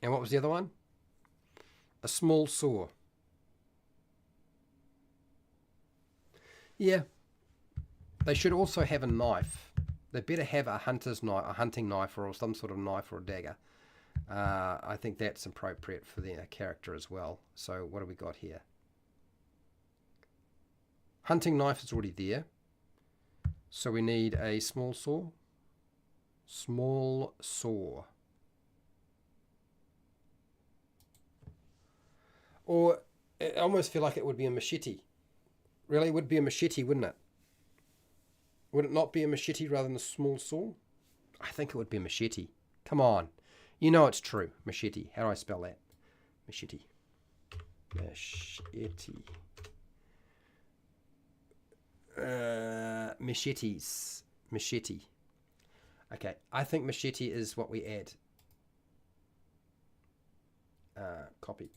And what was the other one? A small saw. Yeah. They should also have a knife. They better have a hunter's knife, a hunting knife, or some sort of knife or a dagger. I think that's appropriate for their character as well. So what do we got here? Hunting knife is already there. So we need a small saw. Small saw. Or I almost feel like it would be a machete. Really, it would be a machete, wouldn't it? Would it not be a machete rather than a small saw? I think it would be a machete. Come on. You know it's true. Machete. How do I spell that? Machete. Machete. Machetes. Machete. Okay. I think machete is what we add. Copy.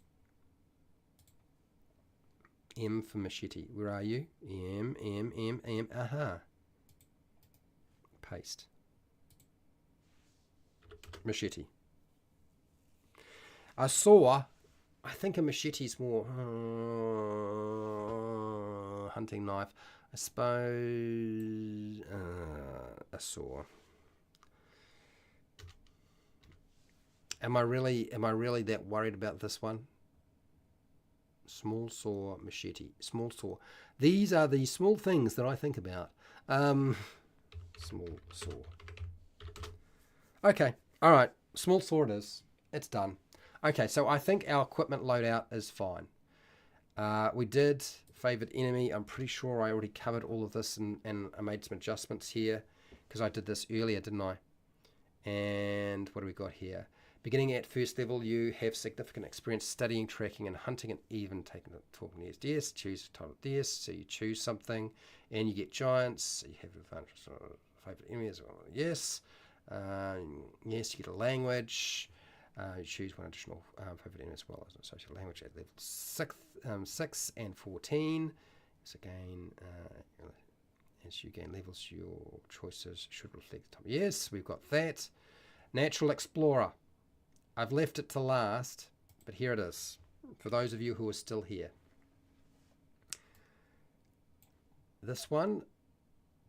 M for machete. Where are you? M. Aha. Paste. Machete. A saw. I think a machete is more hunting knife. I suppose a saw. Am I really that worried about this one? Small saw, machete, small saw. These are the small things that I think about. Small saw. Okay, all right. Small saw it is. It's done. Okay, so I think our equipment loadout is fine. We did favorite enemy. I'm pretty sure I already covered all of this and I made some adjustments here because I did this earlier, didn't I? And what do we got here? Beginning at first level, you have significant experience studying, tracking, and hunting, and even taking the talking nears. Yes, choose the title. Yes, so you choose something, and you get giants. So you have advantage of favorite enemy as well. Yes, yes, you get a language. You choose one additional favorite enemy as well as an associated language at level 6 and 14. So again, as you gain levels, your choices should reflect the top. Yes, we've got that. Natural Explorer. I've left it to last, but here it is, for those of you who are still here. This one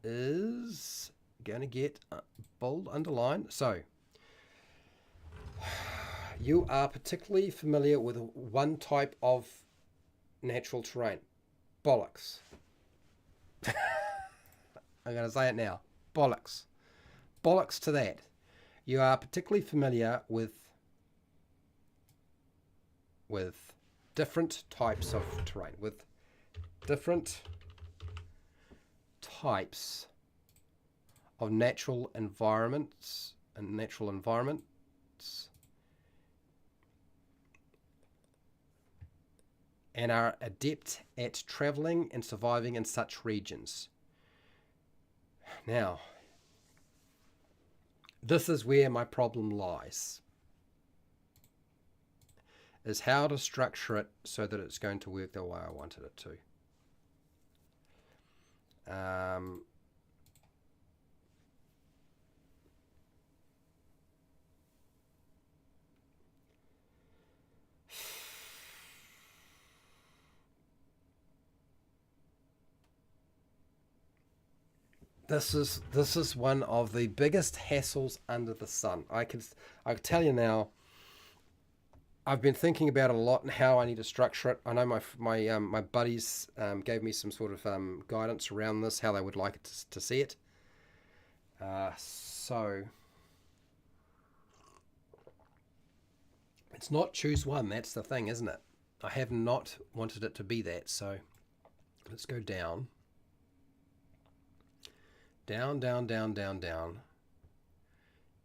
is going to get bold underline. So, you are particularly familiar with one type of natural terrain. Bollocks. I'm going to say it now. Bollocks. Bollocks to that. You are particularly familiar with different types of terrain, with different types of natural environments and are adept at traveling and surviving in such regions. Now, this is where my problem lies, is how to structure it so that it's going to work the way I wanted it to. This is one of the biggest hassles under the sun. I can tell you now. I've been thinking about it a lot and how I need to structure it. I know my buddies gave me some sort of guidance around this, how they would like it to see it. So it's not choose one. That's the thing, isn't it? I have not wanted it to be that. So let's go down. Down, down, down, down, down.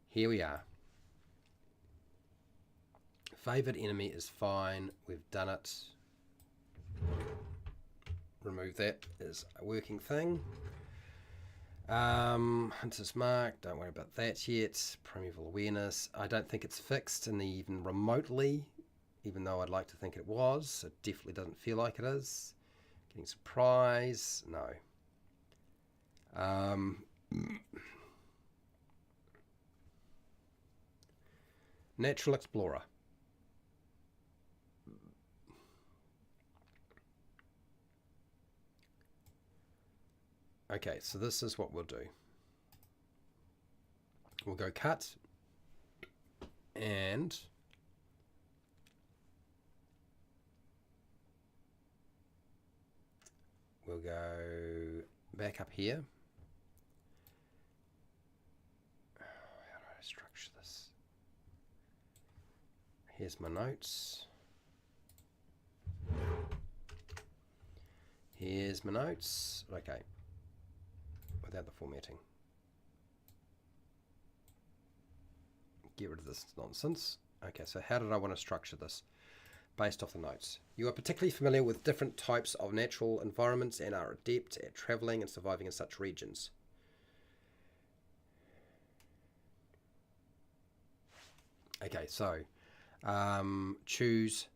Here we are. Favorite enemy is fine. We've done it. Remove that is a working thing. Hunter's Mark. Don't worry about that yet. Primeval Awareness. I don't think it's fixed in the even remotely, even though I'd like to think it was. It definitely doesn't feel like it is. Getting surprise. No. Natural Explorer. Okay, so this is what we'll do. We'll go cut and we'll go back up here. How do I structure this? Here's my notes. Here's my notes. Okay. Without the formatting. Get rid of this nonsense. Okay, so how did I want to structure this? Based off the notes. You are particularly familiar with different types of natural environments and are adept at traveling and surviving in such regions. Okay, so choose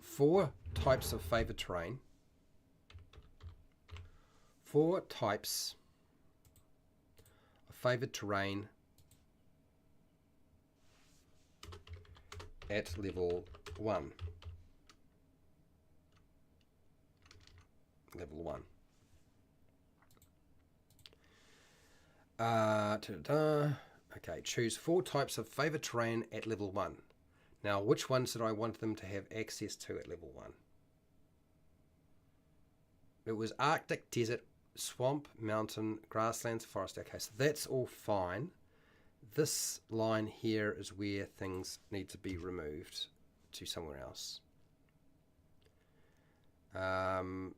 4 types of favored terrain. 4 types of favored terrain at level 1. Level 1. Okay, choose 4 types of favored terrain at level 1. Now, which ones did I want them to have access to at level 1? It was Arctic, desert, swamp, mountain, grasslands, forest. Okay, so that's all fine. This line here is where things need to be removed to somewhere else.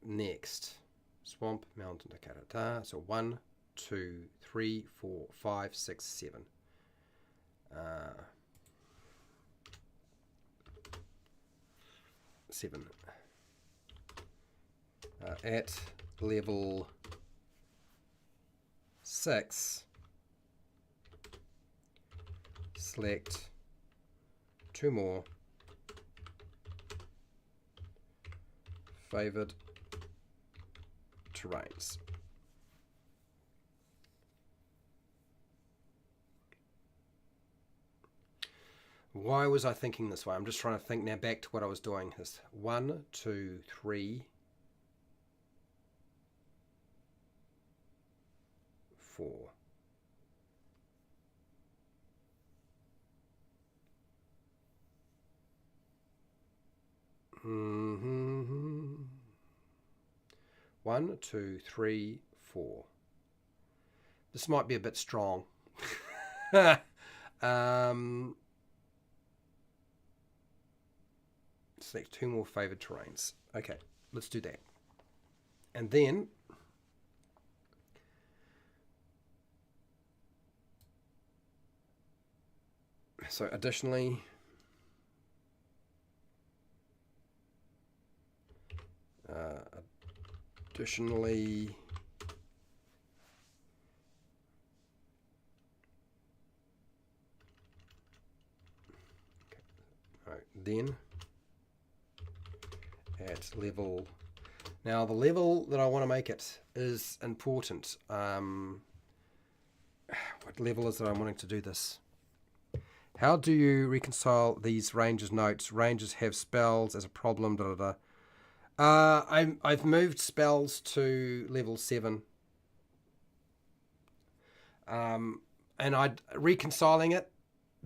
Next, swamp, mountain, so 1, 2, 3, 4, 5, 6, 7. 7. At level 6, select 2 more favored terrains. Why was I thinking this way? I'm just trying to think now back to what I was doing. It's 1, 2, 3, 4. 1, 2, 3, 4. This might be a bit strong. Select 2 more favored terrains. Okay, let's do that. And then so additionally, then at level. Now the level that I want to make it is important. What level is it I'm wanting to do this? How do you reconcile these ranges notes? Ranges have spells as a problem. Da, da, da. I've moved spells to level 7. And reconciling it,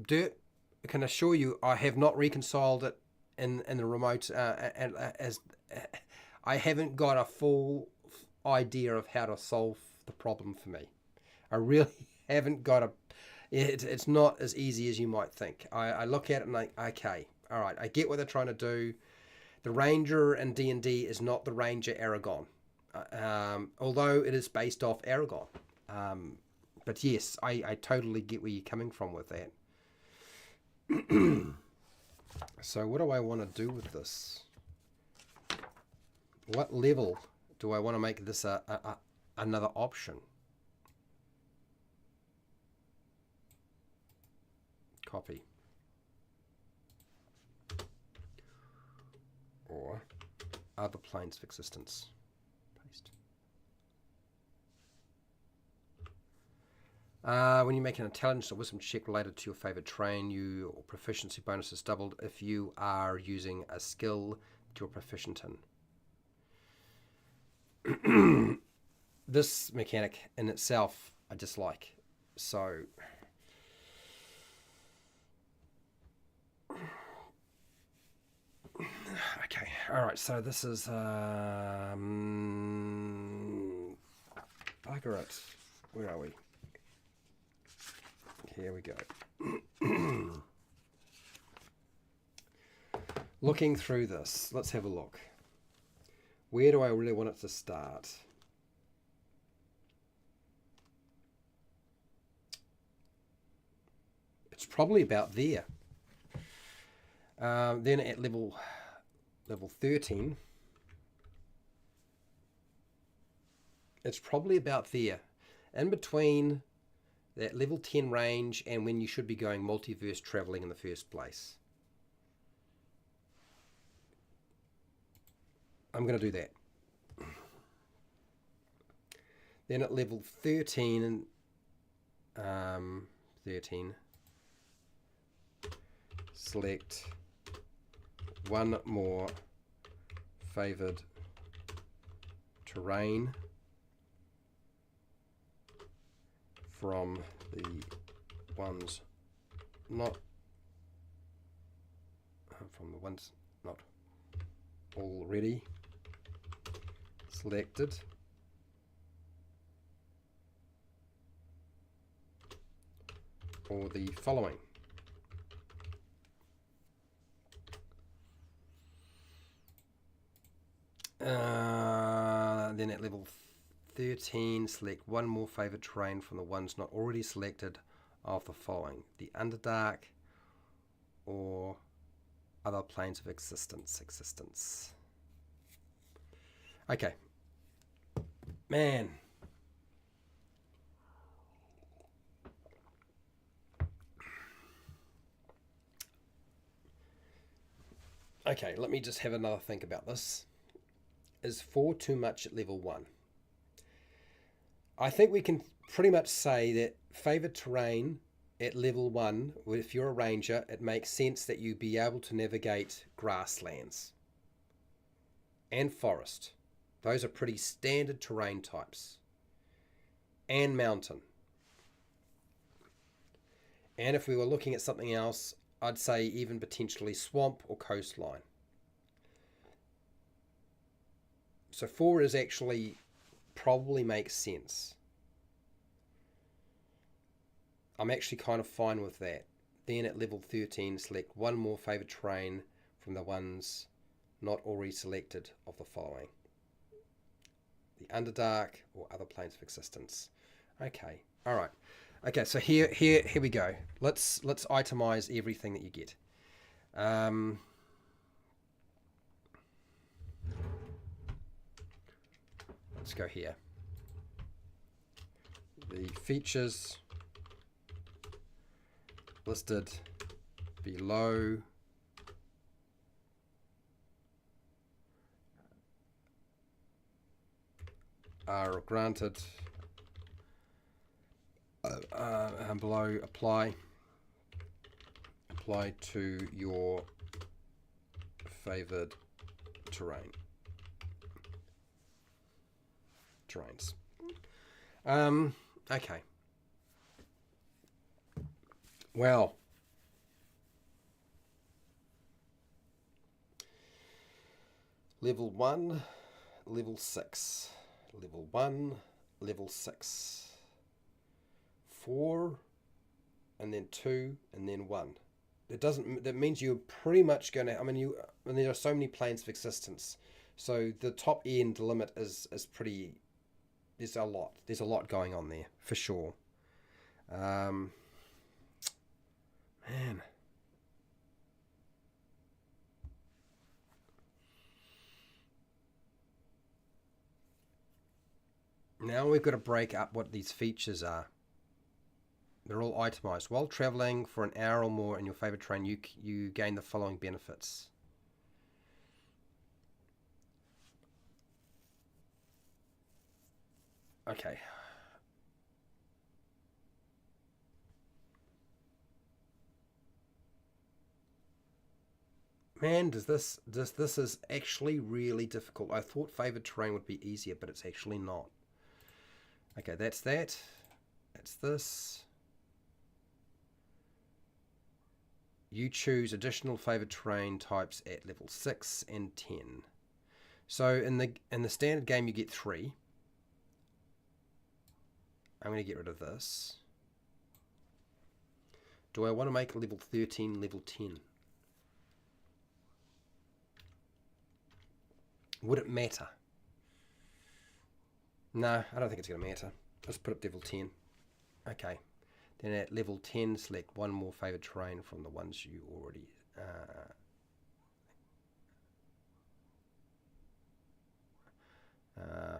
Dirt, I can assure you I have not reconciled it in the remote as I haven't got a full idea of how to solve the problem for me. I really haven't got a. It's not as easy as you might think. I look at it and like, okay, all right, I get what they're trying to do. The Ranger in D&D is not the Ranger Aragon, although it is based off Aragon. But yes, I totally get where you're coming from with that. So what do I want to do with this? What level do I want to make this another option? Copy. Or other planes of existence. Paste. When you make an intelligence or wisdom check related to your favorite terrain, your proficiency bonus is doubled if you are using a skill that you're proficient in. This mechanic in itself I dislike. So okay, all right, so this is bugger it. Where are we? Here we go. Looking through this, let's have a look. Where do I really want it to start? It's probably about there. Then at level 13, it's probably about there, in between that level 10 range and when you should be going multiverse traveling in the first place. I'm going to do that. Then at level 13, 13, select one more favored terrain from the ones not already selected, or the following. Then at level 13, select one more favored terrain from the ones not already selected of the following: the Underdark or other planes of existence. Okay. Man. Okay, let me just have another think about this. Is 4 too much at level 1? I think we can pretty much say that favored terrain at level 1, if you're a ranger, it makes sense that you be able to navigate grasslands and forest. Those are pretty standard terrain types. And mountain. And if we were looking at something else, I'd say even potentially swamp or coastline. So 4 is actually probably makes sense. I'm actually kind of fine with that. Then at level 13, select one more favored terrain from the ones not already selected of the following: the Underdark or other planes of existence. Okay, all right. Okay, so here we go. Let's itemize everything that you get. Let's go here. The features listed below are granted. Below apply to your favored terrains. Okay. Well, level 1, level 6, level 1, level 6, 4, and then 2, and then 1. That means you're pretty much going to, there are so many planes of existence. So the top end limit is pretty, there's a lot going on there, for sure. Man. Now we've got to break up what these features are. They're all itemized. While traveling for an hour or more in your favorite train, you gain the following benefits. Okay. Man, this is actually really difficult. I thought favored terrain would be easier, but it's actually not. Okay, that's that. That's this. You choose additional favored terrain types at level 6 and 10. So in the standard game you get 3. I'm going to get rid of this. Do I want to make level 13 level 10? Would it matter? No, I don't think it's going to matter. Let's put it level 10. Okay. Then at level 10, select one more favored terrain from the ones you already...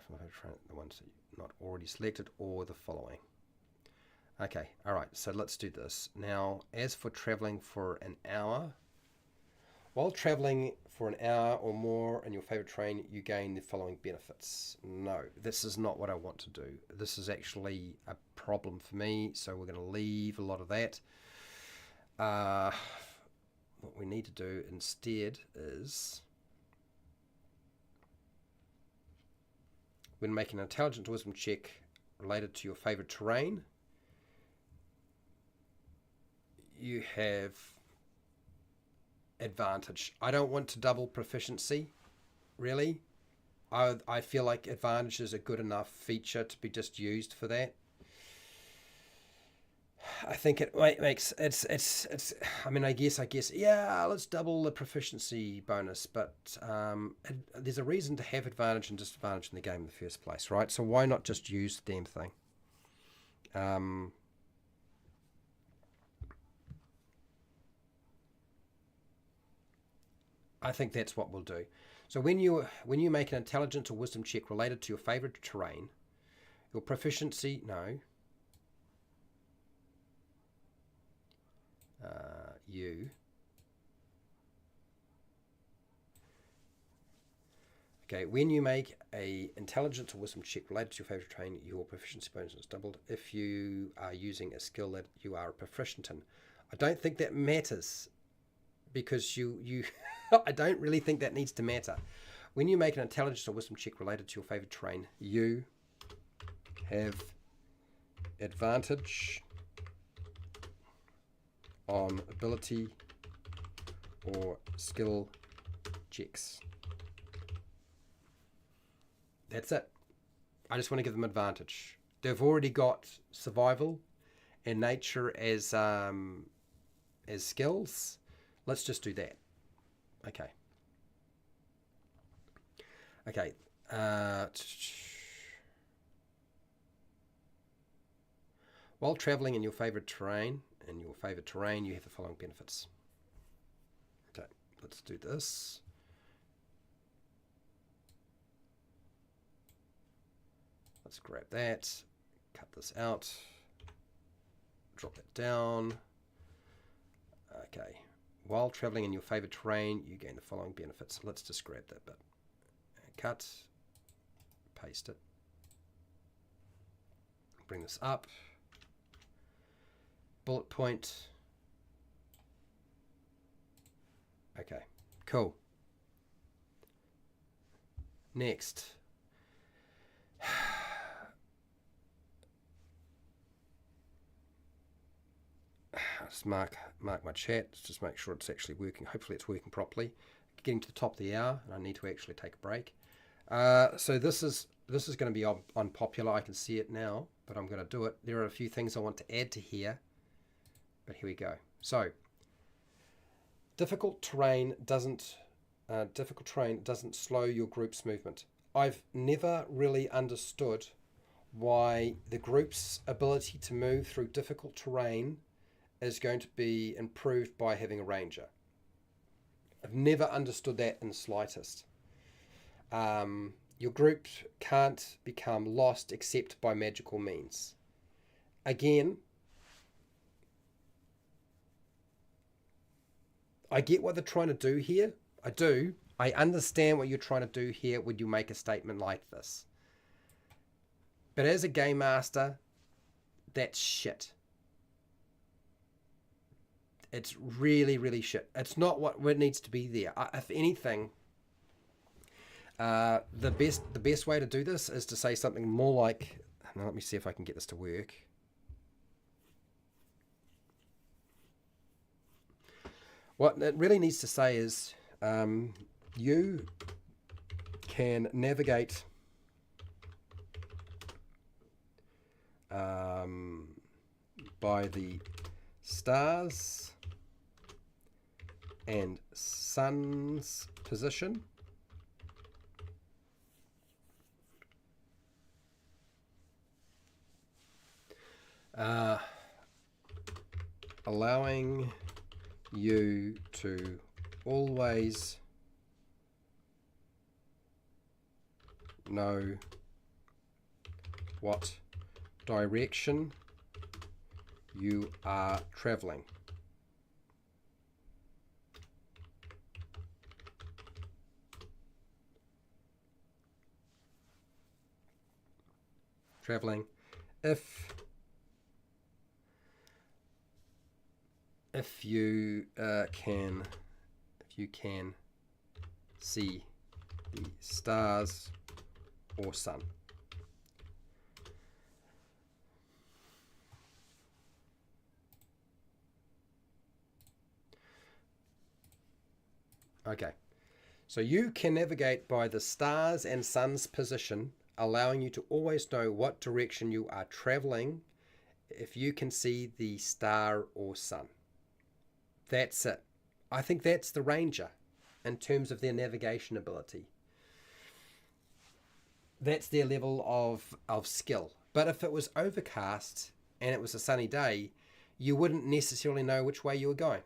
from the ones that you've not already selected, or the following. Okay, alright, so let's do this. Now, as for traveling for an hour, while traveling for an hour or more in your favorite train, you gain the following benefits. No, this is not what I want to do. This is actually a problem for me, so we're going to leave a lot of that. What we need to do instead is, when making an intelligence wisdom check related to your favorite terrain, you have advantage. I don't want to double proficiency, really. I feel like advantage is a good enough feature to be just used for that. I think it makes it's. I mean, I guess yeah. Let's double the proficiency bonus, but there's a reason to have advantage and disadvantage in the game in the first place, right? So why not just use the damn thing? I think that's what we'll do. So when you make an intelligence or wisdom check related to your favorite terrain, your proficiency you okay, when you make a intelligence or wisdom check related to your favorite terrain, your proficiency bonus is doubled if you are using a skill that you are proficient in. I don't think that matters, because you I don't really think that needs to matter. When you make an intelligence or wisdom check related to your favorite terrain, you have advantage on ability or skill checks. That's it. I just want to give them advantage. They've already got survival and nature as skills. Let's just do that. Okay. Okay. While traveling in your favorite terrain, you have the following benefits. Okay, let's do this. Let's grab that, cut this out, drop it down. Okay, while traveling in your favorite terrain, you gain the following benefits. Let's just grab that bit. Cut, paste it, bring this up, bullet point. Okay, cool. Next. Just mark my chat, just make sure it's actually working. Hopefully it's working properly. Getting to the top of the hour, and I need to actually take a break. So this is going to be unpopular. I can see it now, but I'm going to do it. There are a few things I want to add to here, but here we go. So difficult terrain doesn't slow your group's movement. I've never really understood why the group's ability to move through difficult terrain is going to be improved by having a ranger. I've never understood that in the slightest. Your group can't become lost except by magical means. Again, I get what they're trying to do here. I do. I understand what you're trying to do here when you make a statement like this. But as a game master, that's shit. It's really, really shit. It's not what needs to be there. If anything, the best way to do this is to say something more like, now let me see if I can get this to work. What it really needs to say is, you can navigate by the stars and sun's position, allowing you to always know what direction you are traveling. If you can see the stars or sun. Okay, so you can navigate by the stars and sun's position, allowing you to always know what direction you are traveling if you can see the star or sun. That's it. I think that's the ranger in terms of their navigation ability. That's their level of skill. But if it was overcast and it was a sunny day, you wouldn't necessarily know which way you were going.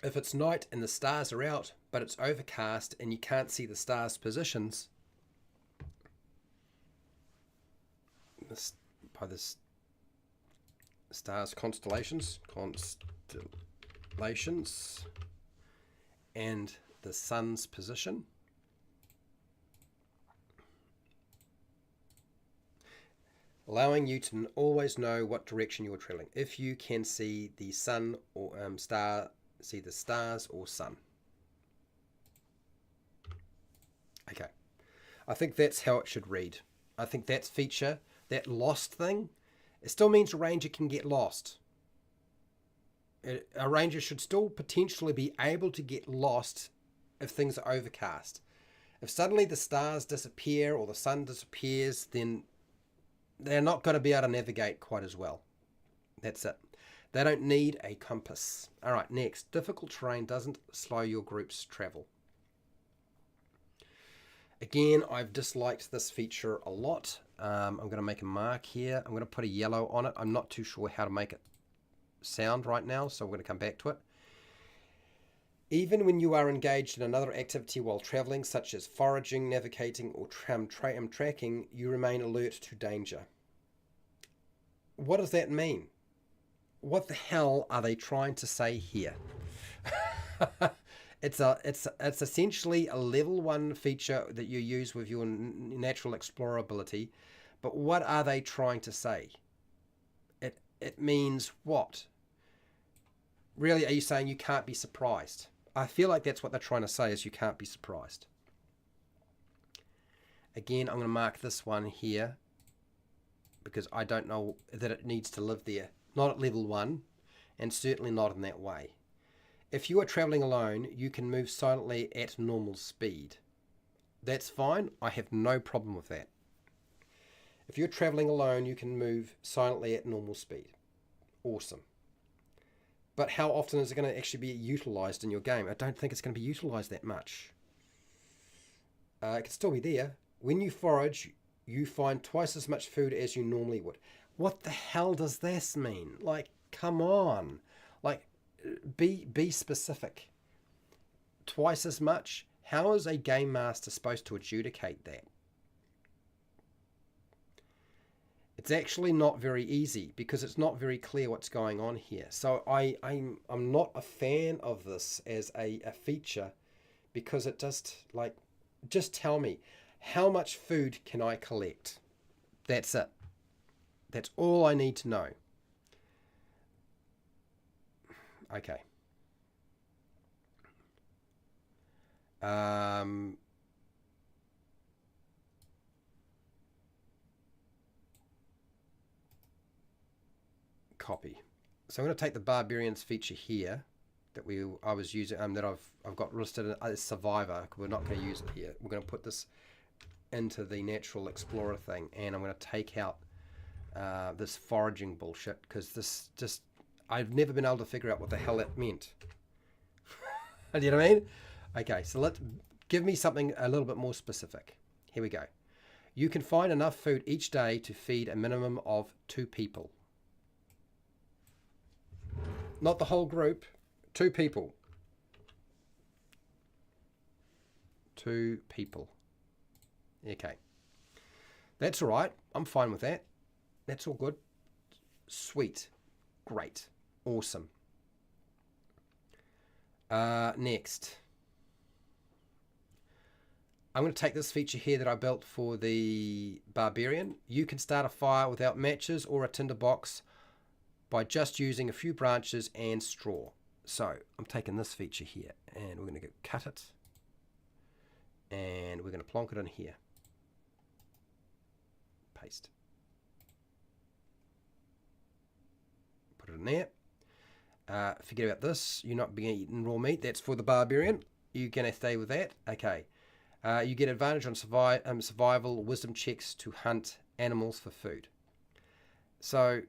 If it's night and the stars are out, but it's overcast and you can't see the stars' positions, by the stars, constellations, and the sun's position, allowing you to always know what direction you are traveling if you can see the sun or see the stars or sun. Okay, I think that's how it should read. I think that feature, that lost thing, it still means a ranger can get lost. A ranger should still potentially be able to get lost if things are overcast. If suddenly the stars disappear or the sun disappears, then they're not going to be able to navigate quite as well. That's it. They don't need a compass. All right, next. Difficult terrain doesn't slow your group's travel. Again, I've disliked this feature a lot. I'm going to make a mark here. I'm going to put a yellow on it. I'm not too sure how to make it sound right now, so we're going to come back to it. Even when you are engaged in another activity while traveling, such as foraging, navigating, or tracking, you remain alert to danger. What does that mean? What the hell are they trying to say here? It's essentially a level 1 feature that you use with your natural explorability, but what are they trying to say? It means what? Really, are you saying you can't be surprised? I feel like that's what they're trying to say, is you can't be surprised. Again, I'm going to mark this one here because I don't know that it needs to live there. Not at level 1, and certainly not in that way. If you are traveling alone, you can move silently at normal speed. That's fine. I have no problem with that. If you're traveling alone, you can move silently at normal speed. Awesome. But how often is it going to actually be utilized in your game? I don't think it's going to be utilized that much. It can still be there. When you forage, you find twice as much food as you normally would. What the hell does this mean? Like, come on. Like, be specific. Twice as much? How is a game master supposed to adjudicate that? It's actually not very easy because it's not very clear what's going on here. So I'm not a fan of this as a feature because it just tell me, how much food can I collect? That's it. That's all I need to know. Okay. Copy. So I'm going to take the barbarians feature here that I was using that I've got listed as survivor. We're not going to use it here. We're going to put this into the natural explorer thing, and I'm going to take out this foraging bullshit because this just I've never been able to figure out what the hell it meant. Do you know what I mean? Okay, so give me something a little bit more specific. Here we go. You can find enough food each day to feed a minimum of 2 people. Not the whole group, 2 people. 2 people. Okay. That's all right. I'm fine with that. That's all good. Sweet. Great. Awesome. Next. I'm going to take this feature here that I built for the barbarian. You can start a fire without matches or a tinderbox by just using a few branches and straw. So I'm taking this feature here and we're going to cut it and we're going to plonk it in here. Paste. Put it in there. Forget about this. You're not being eaten raw meat. That's for the barbarian. You're going to stay with that. Okay. You get advantage on survival wisdom checks to hunt animals for food. So,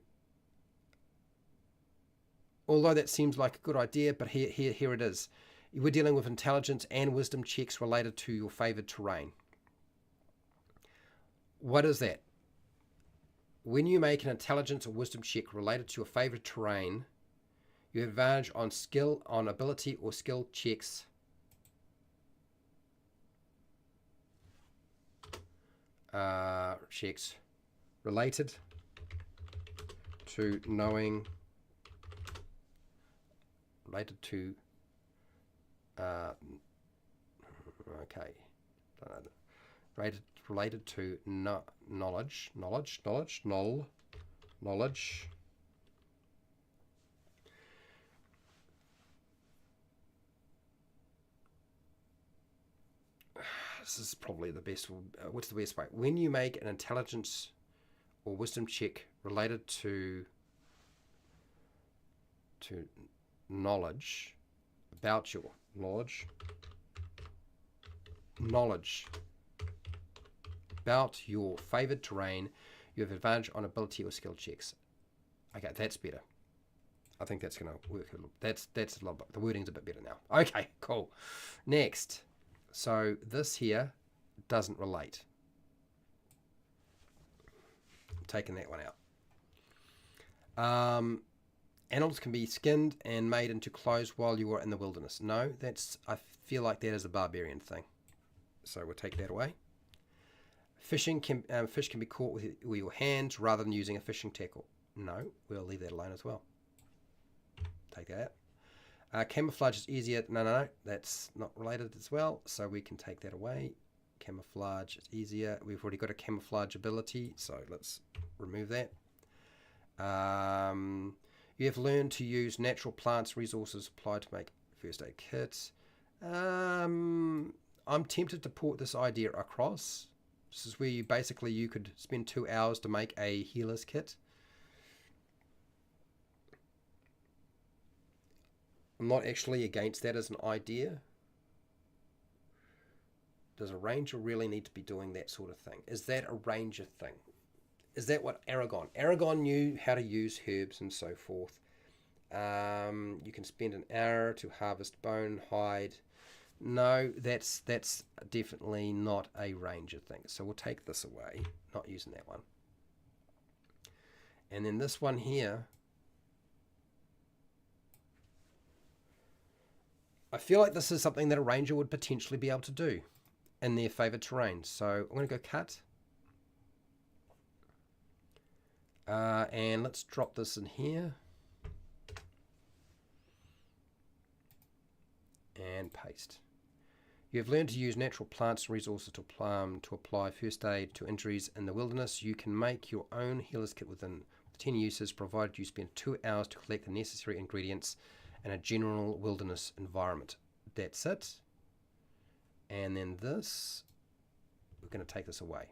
although that seems like a good idea, but here it is. We're dealing with intelligence and wisdom checks related to your favored terrain. What is that? When you make an intelligence or wisdom check related to your favorite terrain, you have advantage on ability or skill checks related to knowing, related to related to knowledge. This is probably the best. What's the best way? When you make an intelligence or wisdom check related to knowledge, about your knowledge knowledge about your favoured terrain, you have advantage on ability or skill checks. Okay, that's better. I think that's going to work a little. That's a lot. The wording's a bit better now. Okay, cool. Next, so this here doesn't relate. I'm taking that one out. Animals can be skinned and made into clothes while you are in the wilderness. No, I feel like that is a barbarian thing. So we'll take that away. Fish can be caught with your hands rather than using a fishing tackle. No, we'll leave that alone as well. Take that out. Camouflage is easier. No, that's not related as well. So we can take that away. Camouflage is easier. We've already got a camouflage ability, so let's remove that. You have learned to use natural plants resources applied to make first aid kits. I'm tempted to port this idea across. This is where you could spend 2 hours to make a healer's kit. I'm not actually against that as an idea. Does a ranger really need to be doing that sort of thing? Is that a ranger thing? Is that what Aragon? Aragon knew how to use herbs and so forth. You can spend an hour to harvest bone, hide. No, that's definitely not a ranger thing. So we'll take this away. Not using that one. And then this one here. I feel like this is something that a ranger would potentially be able to do in their favoured terrain. So I'm going to go cut. And let's drop this in here. And paste. You have learned to use natural plants and resources to apply first aid to injuries in the wilderness. You can make your own healer's kit within 10 uses, provided you spend 2 hours to collect the necessary ingredients in a general wilderness environment. That's it. And then this, we're going to take this away.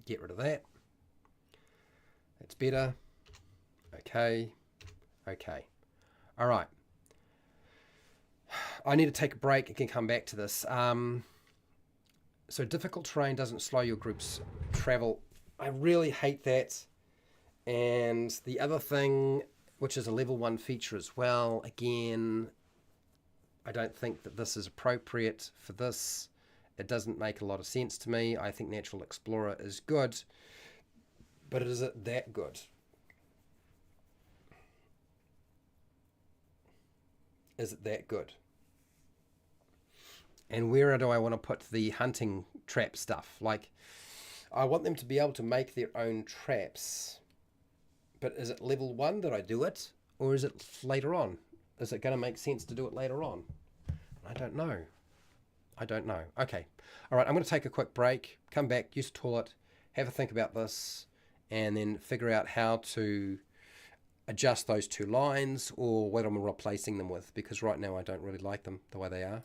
Get rid of that. That's better. Okay. All right. I need to take a break and can come back to this. So difficult terrain doesn't slow your group's travel. I really hate that. And the other thing, which is a level 1 feature as well, again, I don't think that this is appropriate for this. It doesn't make a lot of sense to me. I think Natural Explorer is good, but is it that good? Is it that good? And where do I want to put the hunting trap stuff? Like, I want them to be able to make their own traps. But is it level 1 that I do it? Or is it later on? Is it going to make sense to do it later on? I don't know. Okay. All right, I'm going to take a quick break, come back, use the toilet, have a think about this, and then figure out how to adjust those 2 lines or what I'm replacing them with, because right now I don't really like them the way they are.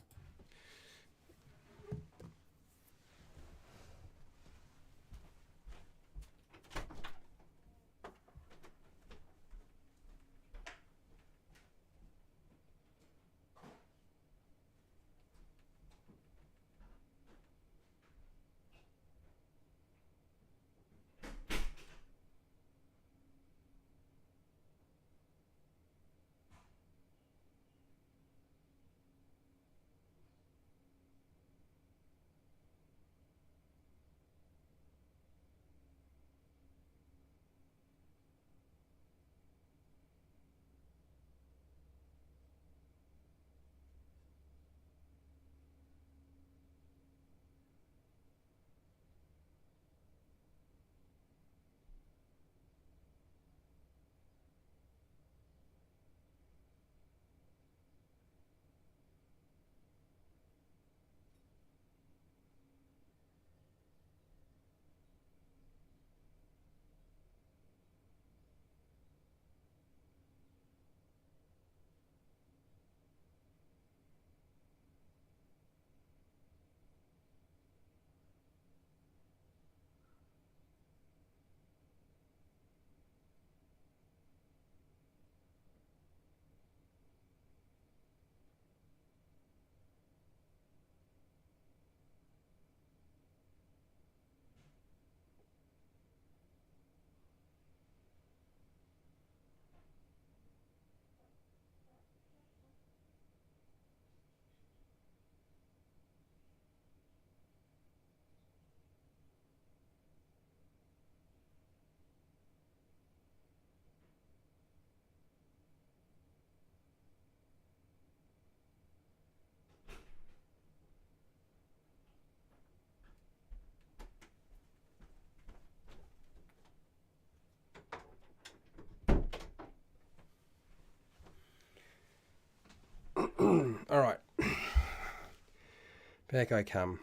Back I come.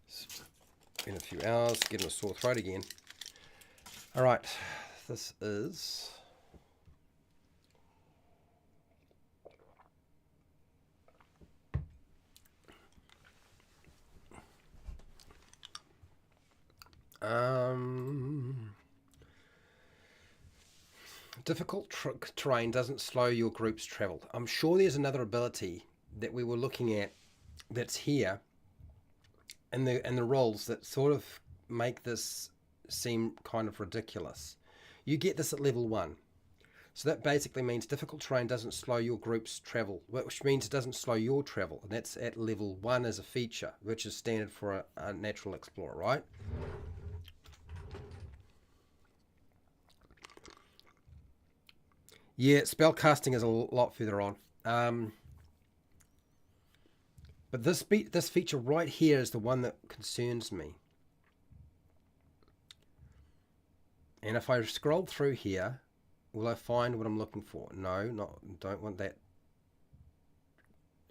It's been a few hours, getting a sore throat again. All right, this is difficult terrain doesn't slow your group's travel. I'm sure there's another ability that we were looking at that's here in the roles that sort of make this seem kind of ridiculous. You get this at level 1. So that basically means difficult terrain doesn't slow your group's travel, which means it doesn't slow your travel. And that's at level 1 as a feature, which is standard for a natural explorer, right? Yeah, spell casting is a lot further on. But this feature right here is the one that concerns me. And if I scroll through here, will I find what I'm looking for? No, don't want that.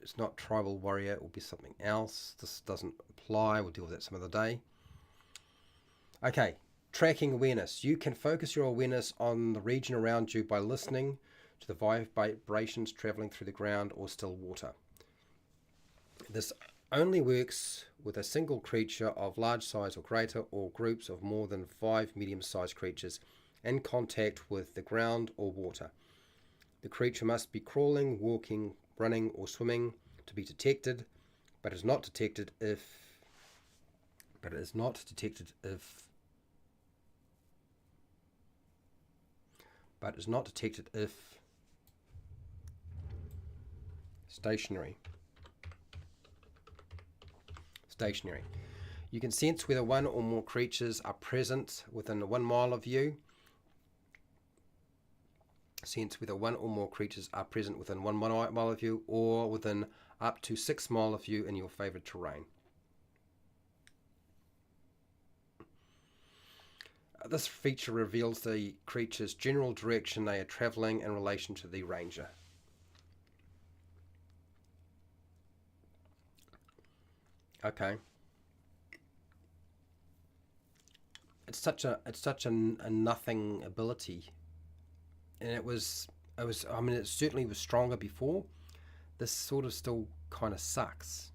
It's not tribal warrior, it will be something else. This doesn't apply, we'll deal with that some other day. Okay, tracking awareness. You can focus your awareness on the region around you by listening to the vibrations traveling through the ground or still water. This only works with a single creature of large size or greater, or groups of more than 5 medium-sized creatures in contact with the ground or water. The creature must be crawling, walking, running, or swimming to be detected, but is not detected if stationary. You can sense whether one or more creatures are present within 1 mile of you. Sense whether one or more creatures are present within 1 mile of you, or within up to 6 miles of you in your favoured terrain. This feature reveals the creature's general direction they are travelling in relation to the ranger. Okay. It's such a nothing ability, and it certainly was stronger before. This sort of still kind of sucks.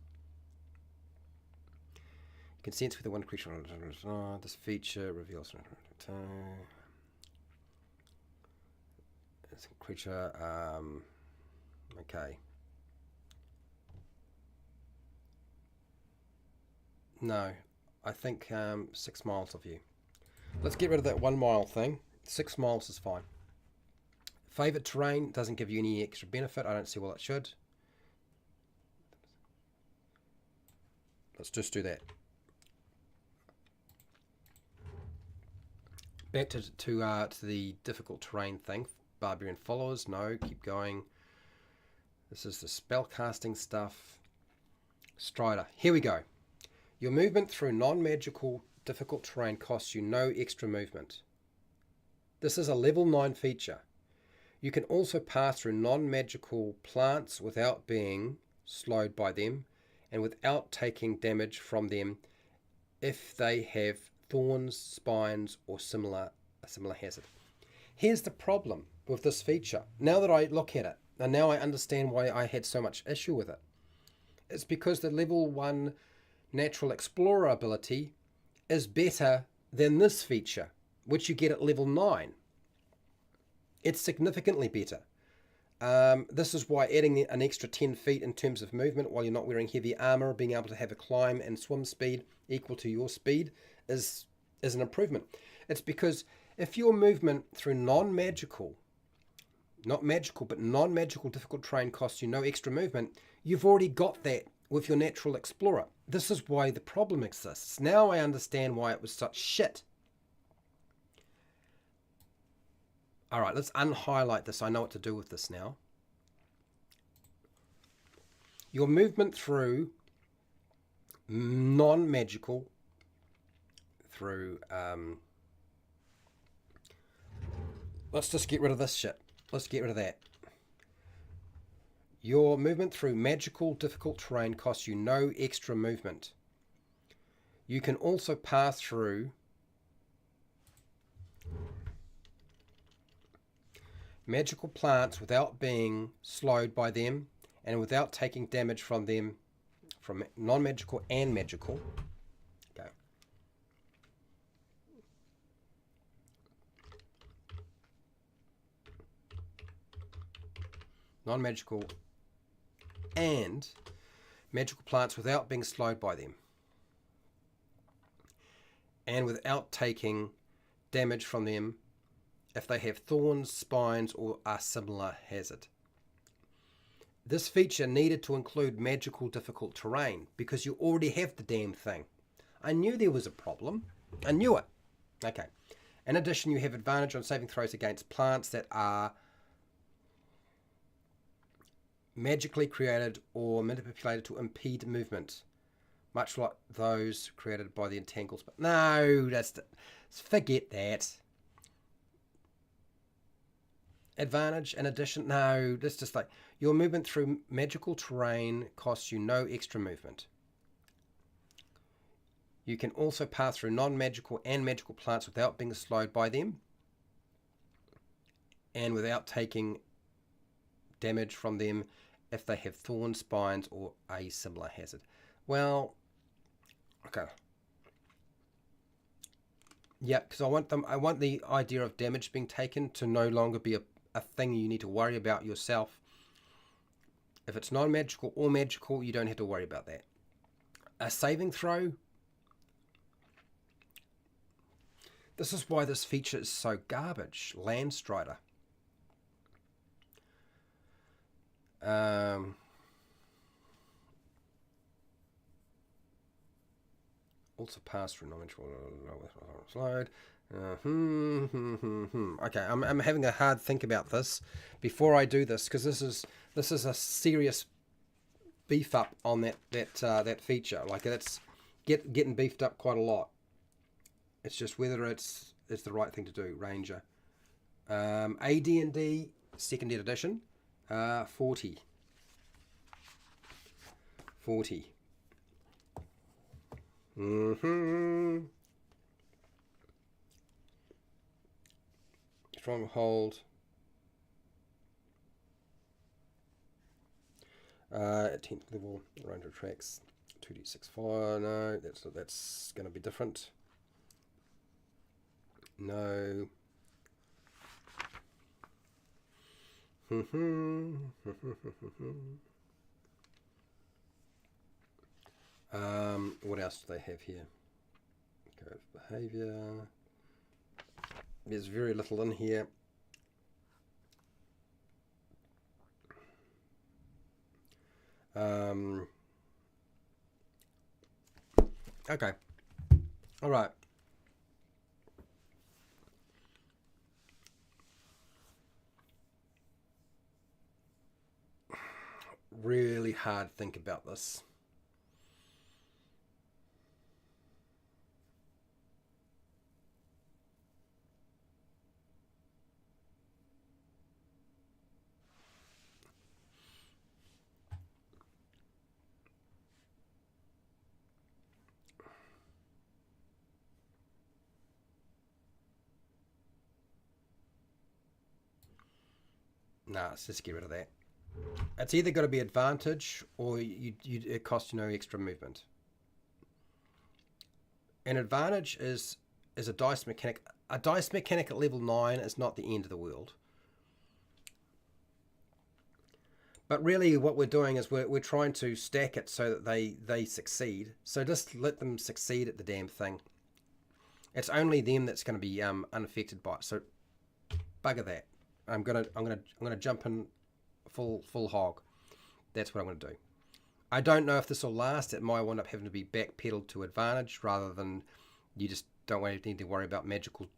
You can sense with the one creature. This feature reveals it's a creature. Okay. No, I think 6 miles of you. Let's get rid of that 1 mile thing. 6 miles is fine. Favourite terrain doesn't give you any extra benefit. I don't see why it should. Let's just do that. Back to the difficult terrain thing. Barbarian followers. No, keep going. This is the spell casting stuff. Strider. Here we go. Your movement through non-magical difficult terrain costs you no extra movement. This is a level 9 feature. You can also pass through non-magical plants without being slowed by them and without taking damage from them if they have thorns, spines, or a similar hazard. Here's the problem with this feature. Now that I look at it, and now I understand why I had so much issue with it. It's because the level 1 natural explorer ability is better than this feature, which you get at level 9. It's significantly better. This is why adding an extra 10 feet in terms of movement while you're not wearing heavy armor, being able to have a climb and swim speed equal to your speed is an improvement. It's because if your movement through non-magical difficult terrain costs you no extra movement, you've already got that with your natural explorer. This is why the problem exists. Now I understand why it was such shit. All right, let's unhighlight this. I know what to do with this now. Your movement through non-magical, let's just get rid of this shit. Let's get rid of that. Your movement through magical difficult terrain costs you no extra movement. You can also pass through magical plants without being slowed by them and without taking damage from them, from non-magical and magical. Okay. Non-magical and magical plants without being slowed by them and without taking damage from them if they have thorns, spines, or a similar hazard. This feature needed to include magical difficult terrain because you already have the damn thing. I knew there was a problem. I knew it. Okay. In addition, you have advantage on saving throws against plants that are magically created or manipulated to impede movement, much like those created by the entangles. But no, forget that. Advantage in addition, no, that's just like your movement through magical terrain costs you no extra movement. You can also pass through non-magical and magical plants without being slowed by them and without taking damage from them if they have thorns, spines, or a similar hazard. Well, okay. Yeah, because I want the idea of damage being taken to no longer be a thing you need to worry about yourself. If it's non-magical or magical, you don't have to worry about that. A saving throw. This is why this feature is so garbage. Landstrider. Also pass through non-magical slide. Okay, I'm having a hard think about this before I do this because this is a serious beef up on that feature. Like it's getting beefed up quite a lot. It's just whether it's the right thing to do. Ranger, AD&D second edition, 40. Stronghold. At 10th level, Ranger tracks 2d6 fire. No, that's going to be different. No. What else do they have here? Go behavior. There's very little in here. Okay. All right. Really hard to think about this. Nah, let's just get rid of that. It's either got to be advantage or it costs you no extra movement. An advantage is a dice mechanic. A dice mechanic at level 9 is not the end of the world. But really what we're doing is we're trying to stack it so that they succeed. So just let them succeed at the damn thing. It's only them that's going to be unaffected by it. So bugger that. I'm gonna jump in full hog. That's what I'm gonna do. I don't know if this will last. It might wind up having to be backpedaled to advantage rather than you just don't need to worry about magical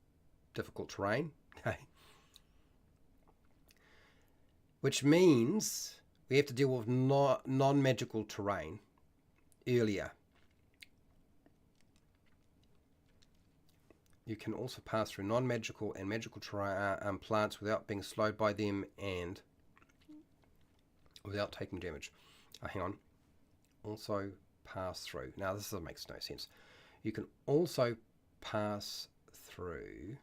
difficult terrain. Okay. Which means we have to deal with non-magical terrain earlier. You can also pass through non-magical and magical plants without being slowed by them and without taking damage. Hang on. Also pass through. Now this makes no sense. You can also pass through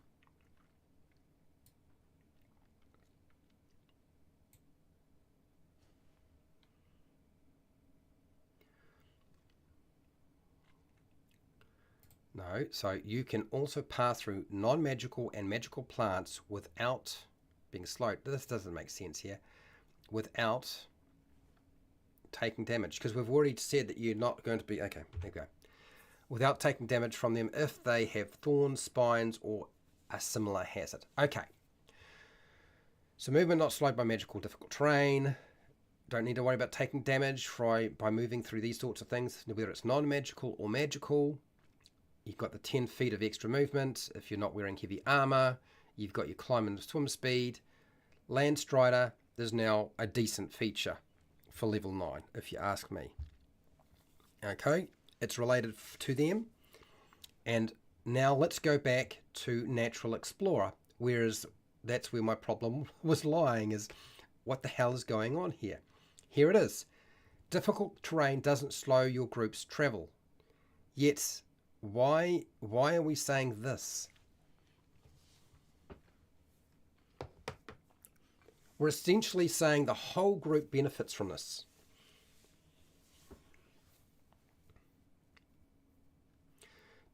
no, so you can also pass through non-magical and magical plants without being slowed. This doesn't make sense here. Without taking damage, because we've already said that you're not going to be, okay, there we go. Without taking damage from them if they have thorns, spines, or a similar hazard. Okay. So movement not slowed by magical difficult terrain. Don't need to worry about taking damage by moving through these sorts of things, whether it's non-magical or magical. You've got the 10 feet of extra movement if you're not wearing heavy armor. You've got your climb and swim speed. Land Strider is now a decent feature for level 9, if you ask me. Okay, it's related to them. And now let's go back to Natural Explorer, whereas that's where my problem was lying, is what the hell is going on here? Here it is. Difficult terrain doesn't slow your group's travel. Yet, why are we saying this? We're essentially saying the whole group benefits from this.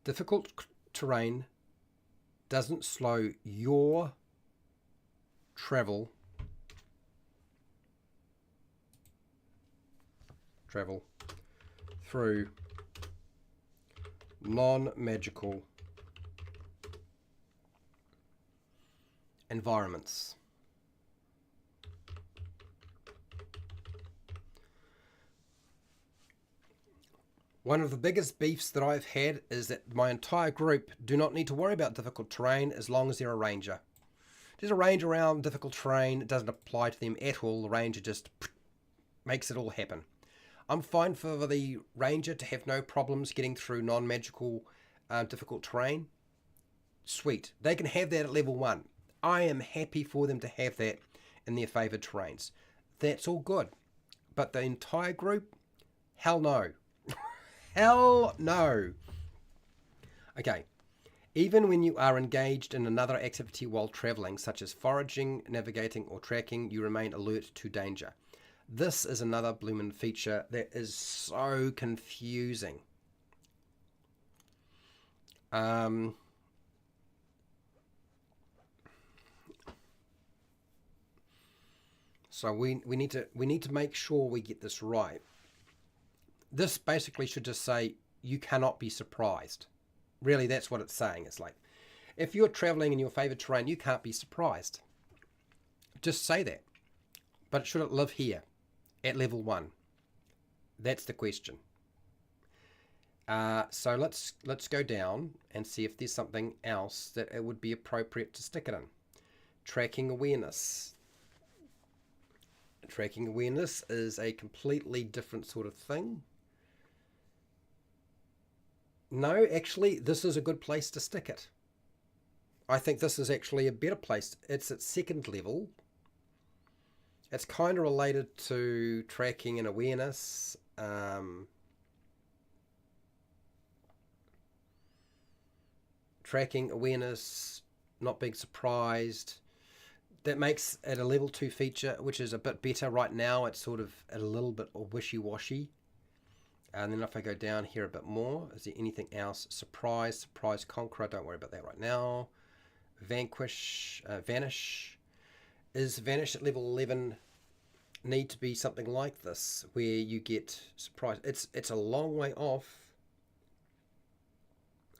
Difficult terrain doesn't slow your travel through non-magical environments. One of the biggest beefs that I've had is that my entire group do not need to worry about difficult terrain as long as they're a ranger. There's a range around difficult terrain, it doesn't apply to them at all. The ranger just makes it all happen. I'm fine for the ranger to have no problems getting through non-magical difficult terrain. Sweet. They can have that at level 1. I am happy for them to have that in their favoured terrains. That's all good. But the entire group? Hell no. Hell no. Okay. Even when you are engaged in another activity while travelling, such as foraging, navigating, or tracking, you remain alert to danger. This is another bloomin' feature that is so confusing. So we need to make sure we get this right. This basically should just say you cannot be surprised. Really, that's what it's saying. It's like, if you're traveling in your favorite terrain, you can't be surprised. Just say that. But should it live here at level 1? That's the question. So let's go down and see if there's something else that it would be appropriate to stick it in. Tracking awareness. Tracking awareness is a completely different sort of thing. No, actually, this is a good place to stick it. I think this is actually a better place. It's at 2nd level. It's kind of related to tracking and awareness. Tracking, awareness, not being surprised. That makes it a level 2 feature, which is a bit better. Right now, it's sort of a little bit wishy-washy. And then if I go down here a bit more, is there anything else? Surprise, conqueror, don't worry about that right now. Vanquish, vanish. Is vanish at level 11 need to be something like this, where you get surprised? It's a long way off.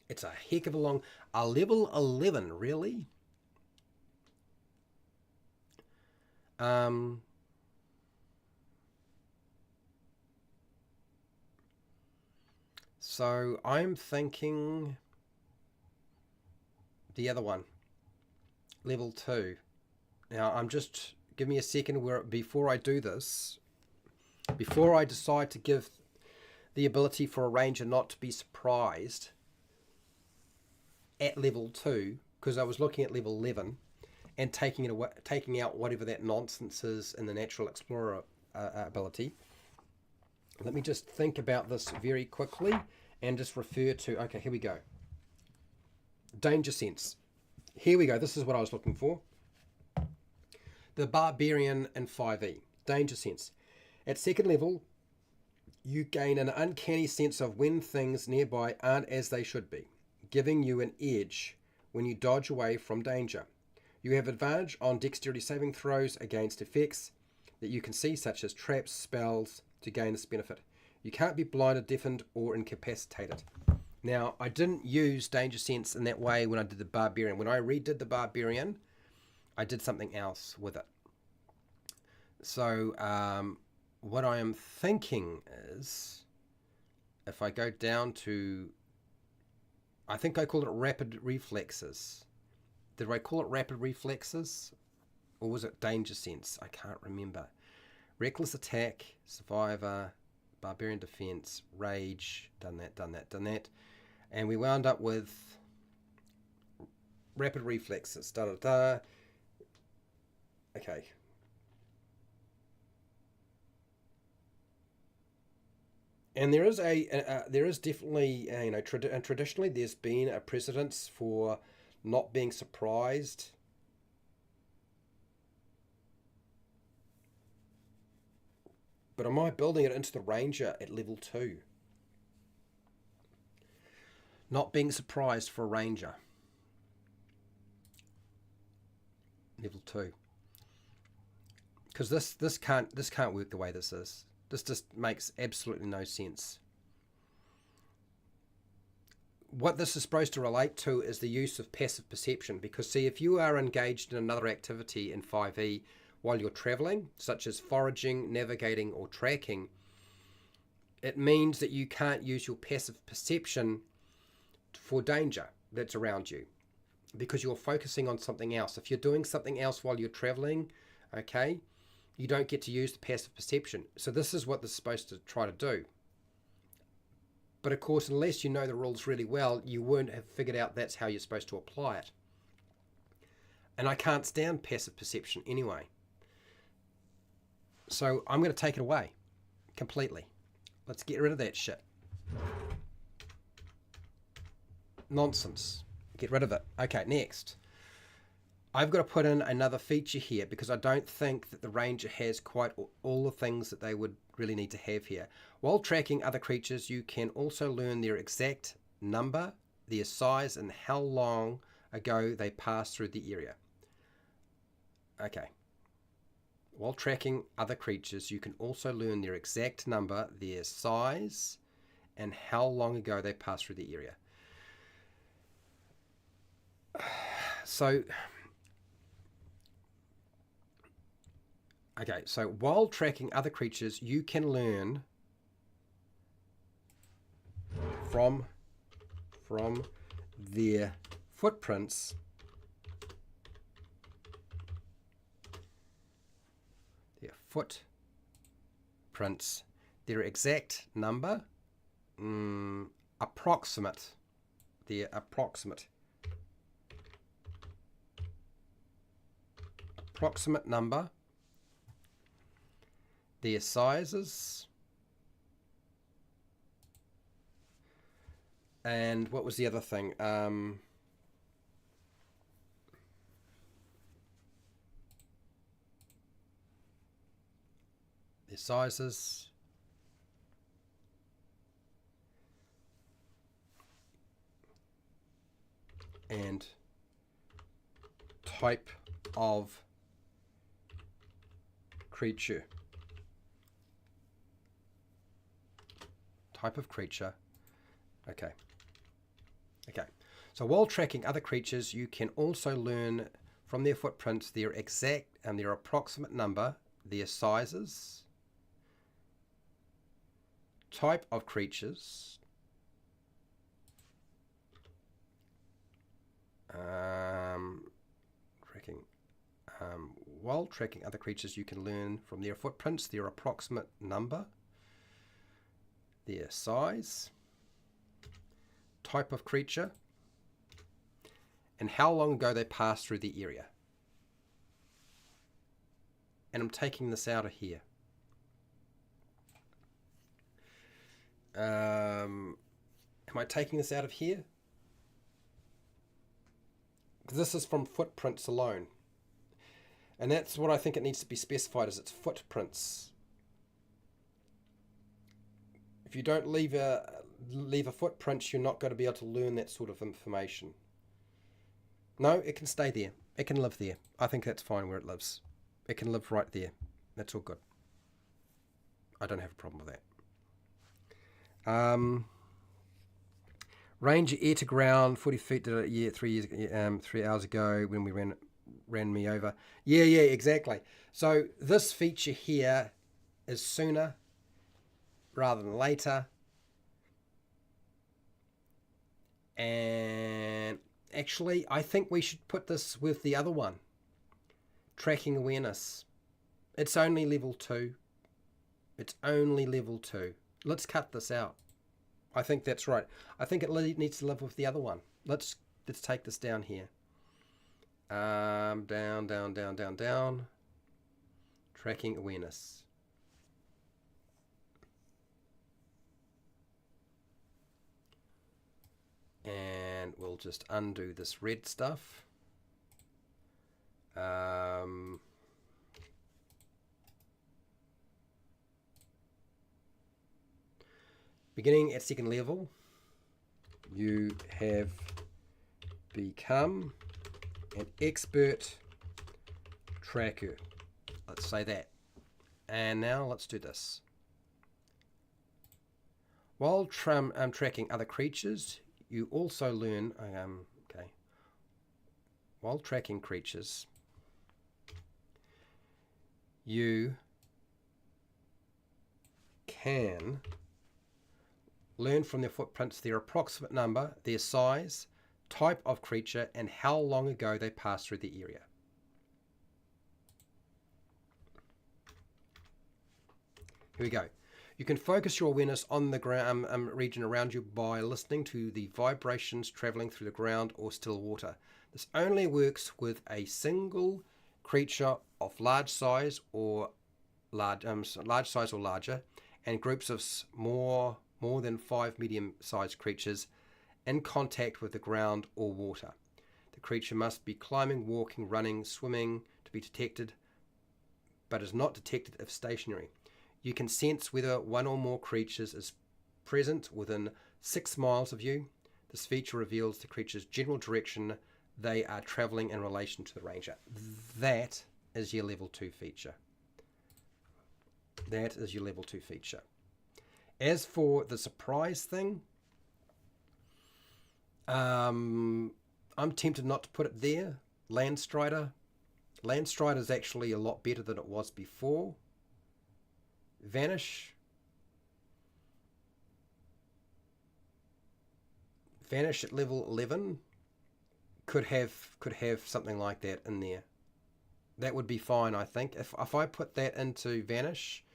It's a heck of a level 11, really? So I'm thinking the other one, level 2. Now give me a second before I do this, before I decide to give the ability for a ranger not to be surprised at level 2, because I was looking at level 11 and taking out whatever that nonsense is in the Natural Explorer ability. Let me just think about this very quickly and just refer to, okay, here we go. Danger sense. Here we go. This is what I was looking for. The Barbarian in 5e. Danger sense. At second level, you gain an uncanny sense of when things nearby aren't as they should be, giving you an edge when you dodge away from danger. You have advantage on dexterity saving throws against effects that you can see, such as traps, spells, to gain this benefit. You can't be blinded, deafened, or incapacitated. Now, I didn't use Danger Sense in that way when I did the Barbarian. When I redid the Barbarian, I did something else with it. So, what I am thinking is, if I go down to, I think I call it Rapid Reflexes. Did I call it Rapid Reflexes? Or was it Danger Sense? I can't remember. Reckless Attack, Survivor, Barbarian Defense, Rage, done that. And we wound up with Rapid Reflexes, Okay. And there is definitely, traditionally there's been a precedence for not being surprised. But am I building it into the Ranger at level 2? Not being surprised for a Ranger. Level 2. Because this can't work the way this is. This just makes absolutely no sense. What this is supposed to relate to is the use of passive perception. Because see, if you are engaged in another activity in 5e, while you're traveling, such as foraging, navigating, or tracking, it means that you can't use your passive perception for danger that's around you because you're focusing on something else. If you're doing something else while you're traveling, okay, you don't get to use the passive perception. So this is what this is supposed to try to do. But of course, unless you know the rules really well, you won't have figured out that's how you're supposed to apply it. And I can't stand passive perception anyway. So I'm going to take it away completely. Let's get rid of that shit. Nonsense. Get rid of it. Okay, next. I've got to put in another feature here because I don't think that the Ranger has quite all the things that they would really need to have here. While tracking other creatures, you can also learn their exact number, their size, and how long ago they passed through the area. Okay. While tracking other creatures, you can also learn their exact number, their size, and how long ago they passed through the area. So, okay, so while tracking other creatures, you can learn from their footprints their exact number, approximate number, their sizes, and what was the other thing? Their sizes, and type of creature. Okay. So while tracking other creatures, you can also learn from their footprints their exact and their approximate number, their sizes, type of creatures, while tracking other creatures, you can learn from their footprints their approximate number, their size, type of creature, and how long ago they passed through the area. And I'm taking this out of here. Am I taking this out of here? Because this is from footprints alone. And that's what I think it needs to be specified as its footprints. If you don't leave a footprint, you're not going to be able to learn that sort of information. No, it can stay there. It can live there. I think that's fine where it lives. It can live right there. That's all good. I don't have a problem with that. Range air to ground, 40 feet to 3 hours ago when we ran me over. Yeah, exactly. So this feature here is sooner rather than later. And actually, I think we should put this with the other one. Tracking awareness. It's only level 2. It's only level 2. Let's cut this out. I think that's right. I think it needs to live with the other one. Let's take this down here. Down. Tracking awareness. And we'll just undo this red stuff. Beginning at second level, you have become an expert tracker. Let's say that. And now let's do this. While tracking other creatures, you also learn, while tracking creatures, you can learn from their footprints their approximate number, their size, type of creature, and how long ago they passed through the area. Here we go. You can focus your awareness on the ground region around you by listening to the vibrations traveling through the ground or still water. This only works with a single creature of large size or larger, and groups of more than 5 medium-sized creatures in contact with the ground or water. The creature must be climbing, walking, running, swimming to be detected, but is not detected if stationary. You can sense whether one or more creatures is present within 6 miles of you. This feature reveals the creature's general direction they are traveling in relation to the ranger. That is your level 2 feature. That is your level 2 feature. As for the surprise thing, I'm tempted not to put it there. Landstrider. Landstrider is actually a lot better than it was before. Vanish at level 11 could have something like that in there. That would be fine, I think. If I put that into Vanish,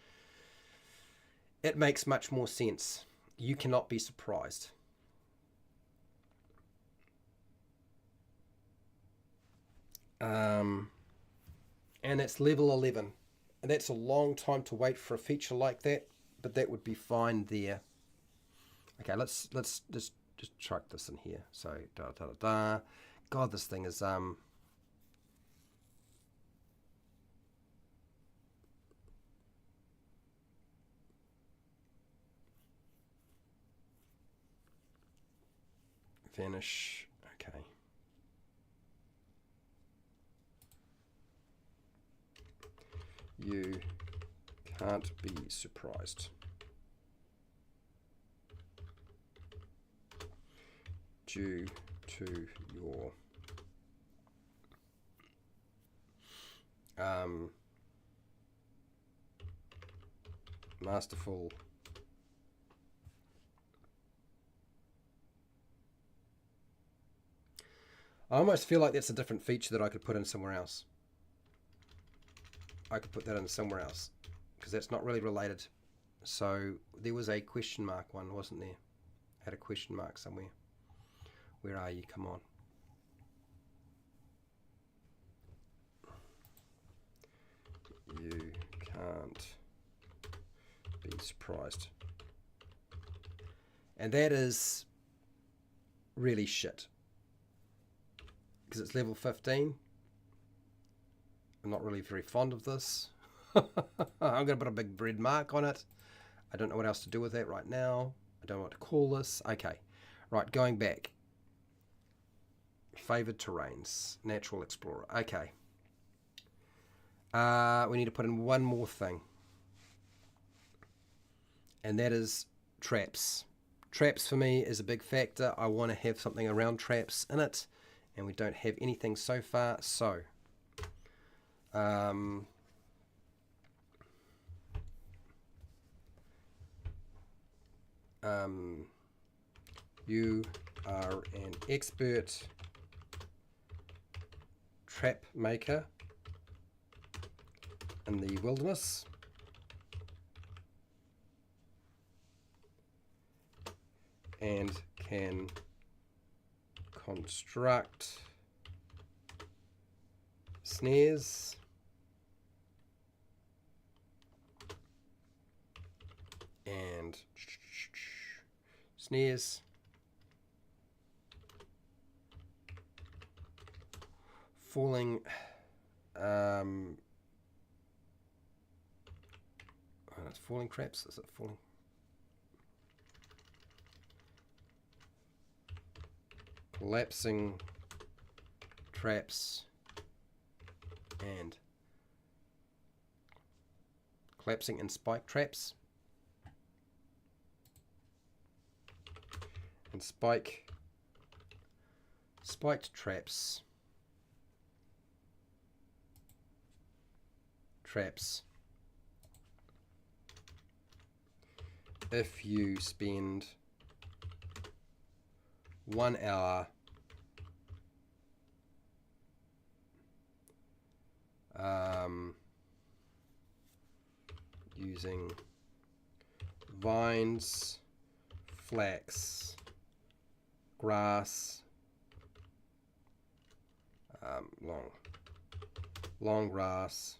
it makes much more sense. You cannot be surprised. And it's level 11. And that's a long time to wait for a feature like that, but that would be fine there. Okay, let's just chuck this in here. So God, this thing is Vanish. Okay. You can't be surprised. Due to your masterful I almost feel like that's a different feature that I could put in somewhere else. I could put that in somewhere else because that's not really related. So there was a question mark one, wasn't there? Had a question mark somewhere. Where are you? Come on. You can't be surprised. And that is really shit. Because it's level 15. I'm not really very fond of this. I'm going to put a big red mark on it. I don't know what else to do with that right now. I don't know what to call this. Okay. Right, going back. Favored terrains. Natural explorer. Okay. We need to put in one more thing. And that is traps. Traps for me is a big factor. I want to have something around traps in it. And we don't have anything so far. So, you are an expert trap maker in the wilderness. And can construct snares and snares falling it's falling traps. Is it falling? Collapsing traps and collapsing and spike traps and spiked traps if you spend 1 hour using vines, flax, grass, long grass,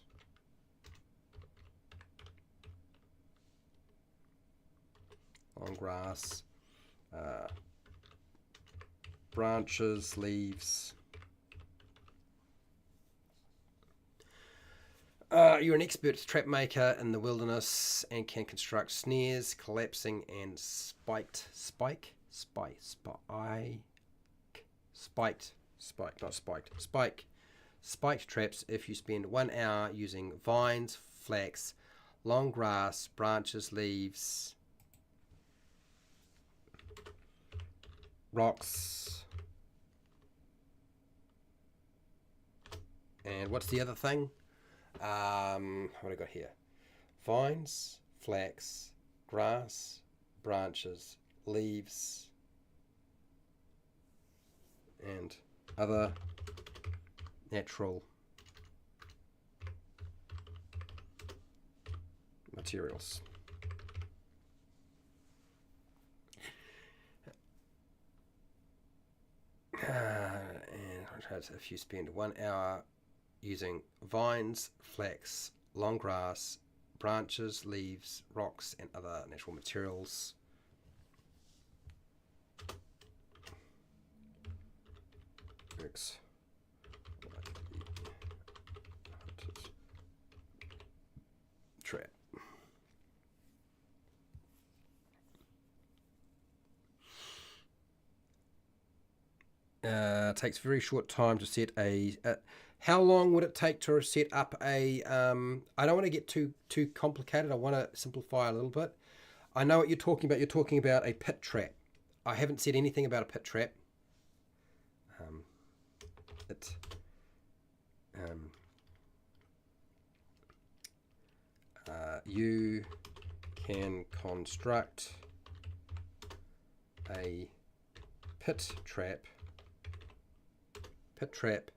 branches, leaves. You're an expert trap maker in the wilderness and can construct snares, collapsing and spiked traps if you spend 1 hour using vines, flax, long grass, branches, leaves, rocks, and what's the other thing? What have I got here? Vines, flax, grass, branches, leaves, and other natural materials. And if you spend 1 hour using vines, flax, long grass, branches, leaves, rocks, and other natural materials. Trap. Takes very short time to set a how long would it take to set up a I don't want to get too complicated. I want to simplify a little bit. I know what you're talking about. You're talking about a pit trap. I haven't said anything about a pit trap. You can construct a pit trap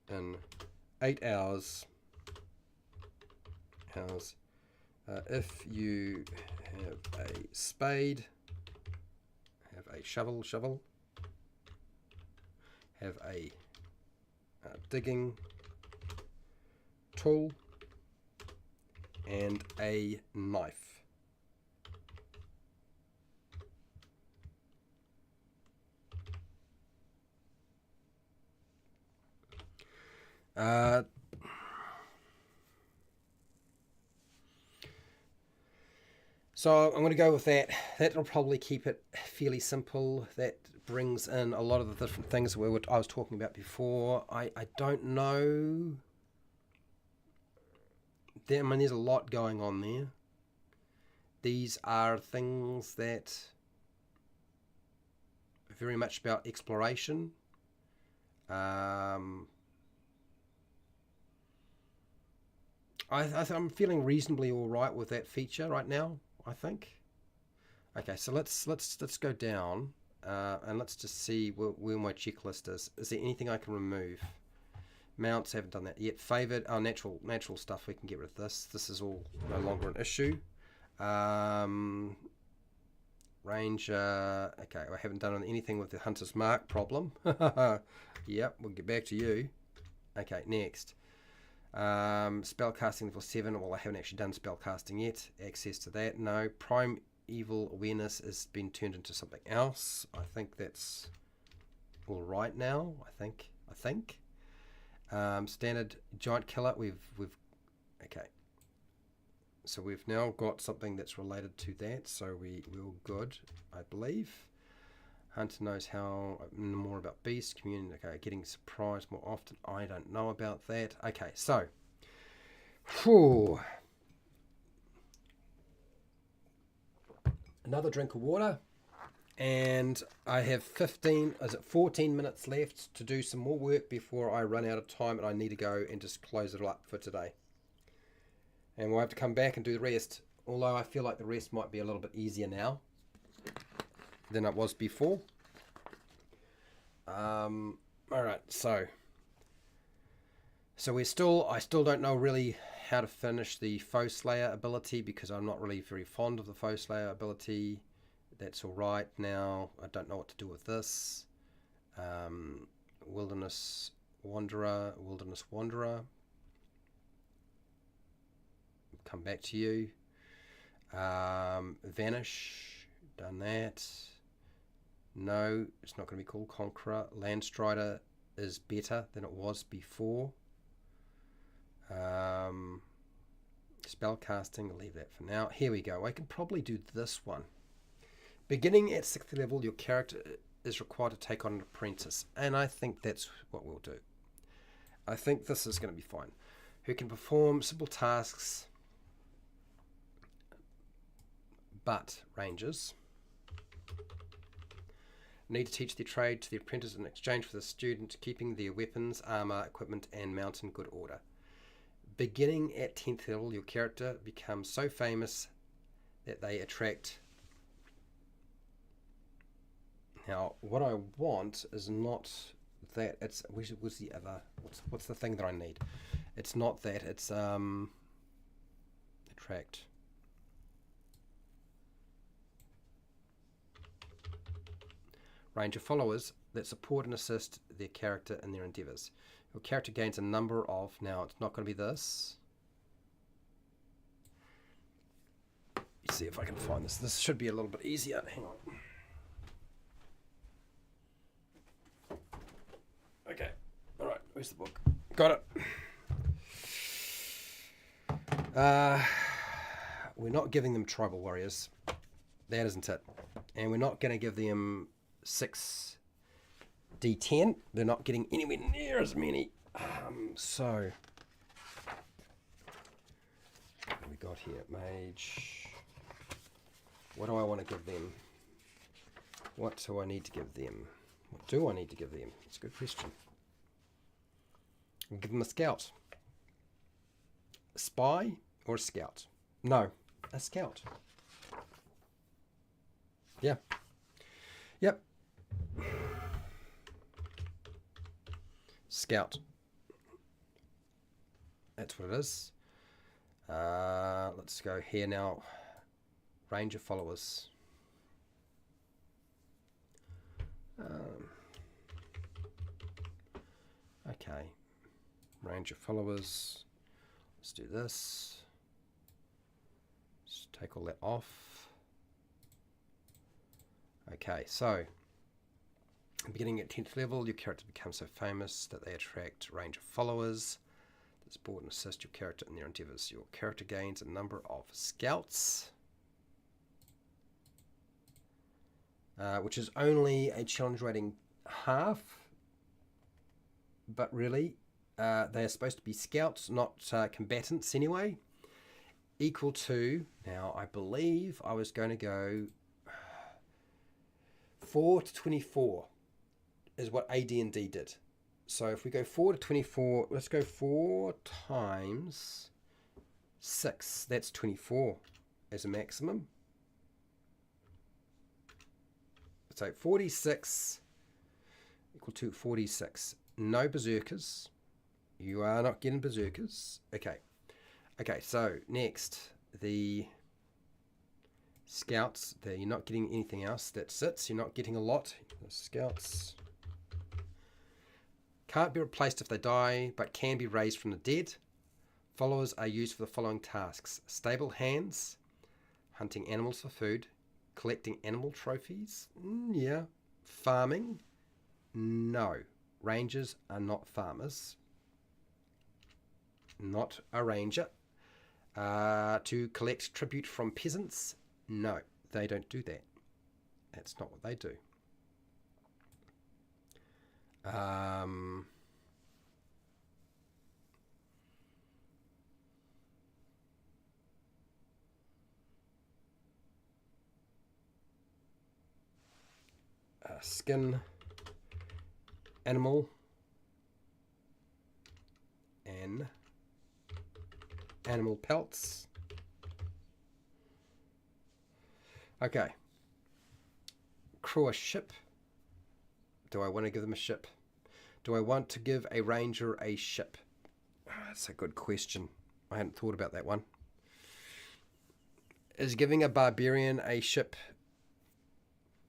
in 8 hours. If you have a spade, have a shovel, have a digging tool, and a knife. So I'm going to go with that. That'll probably keep it fairly simple. That brings in a lot of the different things I was talking about before. I don't know. I mean, there's a lot going on there. These are things that are very much about exploration. I'm feeling reasonably all right with that feature right now, I think. Okay, so let's go down and let's just see where my checklist is. Is there anything I can remove? Mounts, haven't done that yet. Favored, natural stuff, we can get rid of this. This is all no longer an issue. Ranger, okay, I haven't done anything with the Hunter's Mark problem. Yep, we'll get back to you. Okay, next. Spellcasting level 7, well I haven't actually done spellcasting yet. Access to that, no. Prime Evil Awareness has been turned into something else. I think that's alright now, I think. Standard Giant Killer, we've okay. So we've now got something that's related to that, so we're all good, I believe. Hunter knows how more about beasts, community, okay, getting surprised more often. I don't know about that. Okay, so another drink of water, and I have 14 minutes left to do some more work before I run out of time and I need to go and just close it up for today. And we'll have to come back and do the rest, although I feel like the rest might be a little bit easier now than it was before. Alright, so I still don't know really how to finish the Foe Slayer ability because I'm not really very fond of the Foe Slayer ability. That's alright now. I don't know what to do with this. Wilderness Wanderer. Come back to you. Vanish, done that. No, it's not going to be called Conqueror. Landstrider is better than it was before. Spellcasting, I'll leave that for now. Here we go. I can probably do this one. Beginning at 60th level, your character is required to take on an apprentice, and I think that's what we'll do. I think this is going to be fine. Who can perform simple tasks, but rangers need to teach their trade to the apprentice in exchange for the student keeping their weapons, armor, equipment, and mount in good order. Beginning at 10th level, your character becomes so famous that they attract. Now, what I want is not that. It's what's the other? What's the thing that I need? It's not that. It's attract. Ranger followers that support and assist their character in their endeavors. Your character gains a number of. Now, it's not going to be this. Let's see if I can find this. This should be a little bit easier. Hang on. Okay. All right. Where's the book? Got it. We're not giving them tribal warriors. That isn't it. And we're not going to give them 6 D10. They're not getting anywhere near as many. So what have we got here? Mage. What do I want to give them? What do I need to give them? What do I need to give them? It's a good question. I'll give them a scout. A spy or a scout? No, a scout. Yeah. Yep. Scout. That's what it is. Let's go here now. Ranger followers. Okay. Ranger followers. Let's do this. Let's take all that off. Okay, so Beginning at 10th level, your character becomes so famous that they attract a range of followers that support and assist your character in their endeavors. Your character gains a number of scouts, which is only a challenge rating half, but really they are supposed to be scouts, not combatants anyway. Equal to, now I believe I was going to go 4 to 24 is what AD&D did. So if we go 4 to 24, let's go 4 times 6. That's 24 as a maximum. So 46 equal to 46. No berserkers. You are not getting berserkers. Okay. Okay, so next, the scouts. There, you're not getting anything else that sits. You're not getting a lot. The scouts can't be replaced if they die, but can be raised from the dead. Followers are used for the following tasks: stable hands, hunting animals for food, collecting animal trophies, yeah, farming, no. Rangers are not farmers. Not a ranger. To collect tribute from peasants, no, they don't do that. That's not what they do. Skin, animal, and animal pelts. Okay. Crew a ship. Do I want to give them a ship? Do I want to give a ranger a ship? That's a good question. I hadn't thought about that one. Is giving a barbarian a ship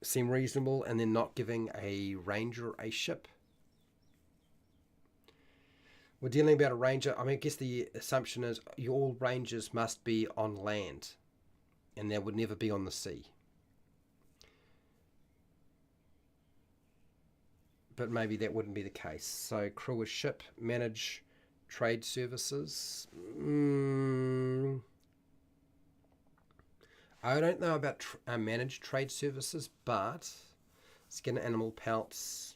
seem reasonable, and then not giving a ranger a ship? We're dealing about a ranger. I mean, I guess the assumption is all rangers must be on land, and they would never be on the sea. But maybe that wouldn't be the case. So crew a ship, manage trade services. I don't know about manage trade services, but skin animal pelts.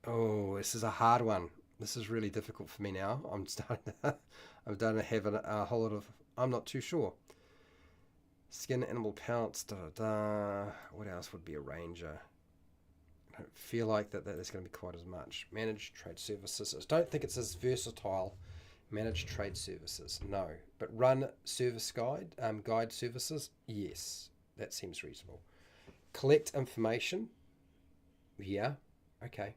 Oh, this is a hard one. This is really difficult for me now. I'm starting to have a whole lot of, I'm not too sure. Skin animal pelts, What else would be a ranger? I don't feel like that there's going to be quite as much. Manage trade services. I don't think it's as versatile. Manage trade services, no. But run service guide services, yes. That seems reasonable. Collect information, yeah, okay.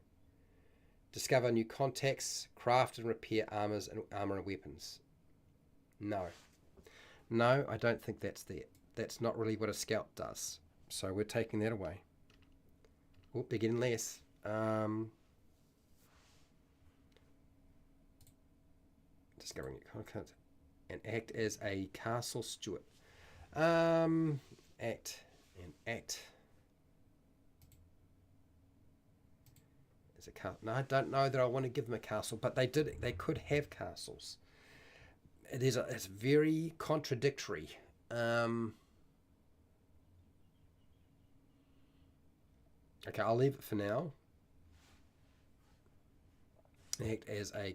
Discover new contacts, craft and repair armor and weapons. No. No, I don't think that's there. That's not really what a scout does. So we're taking that away. Oh, they're getting less. Discovering your content. And act as a castle steward. Act. As a castle. No, I don't know that I want to give them a castle, but they could have castles. It's very contradictory. Okay, I'll leave it for now. Act as a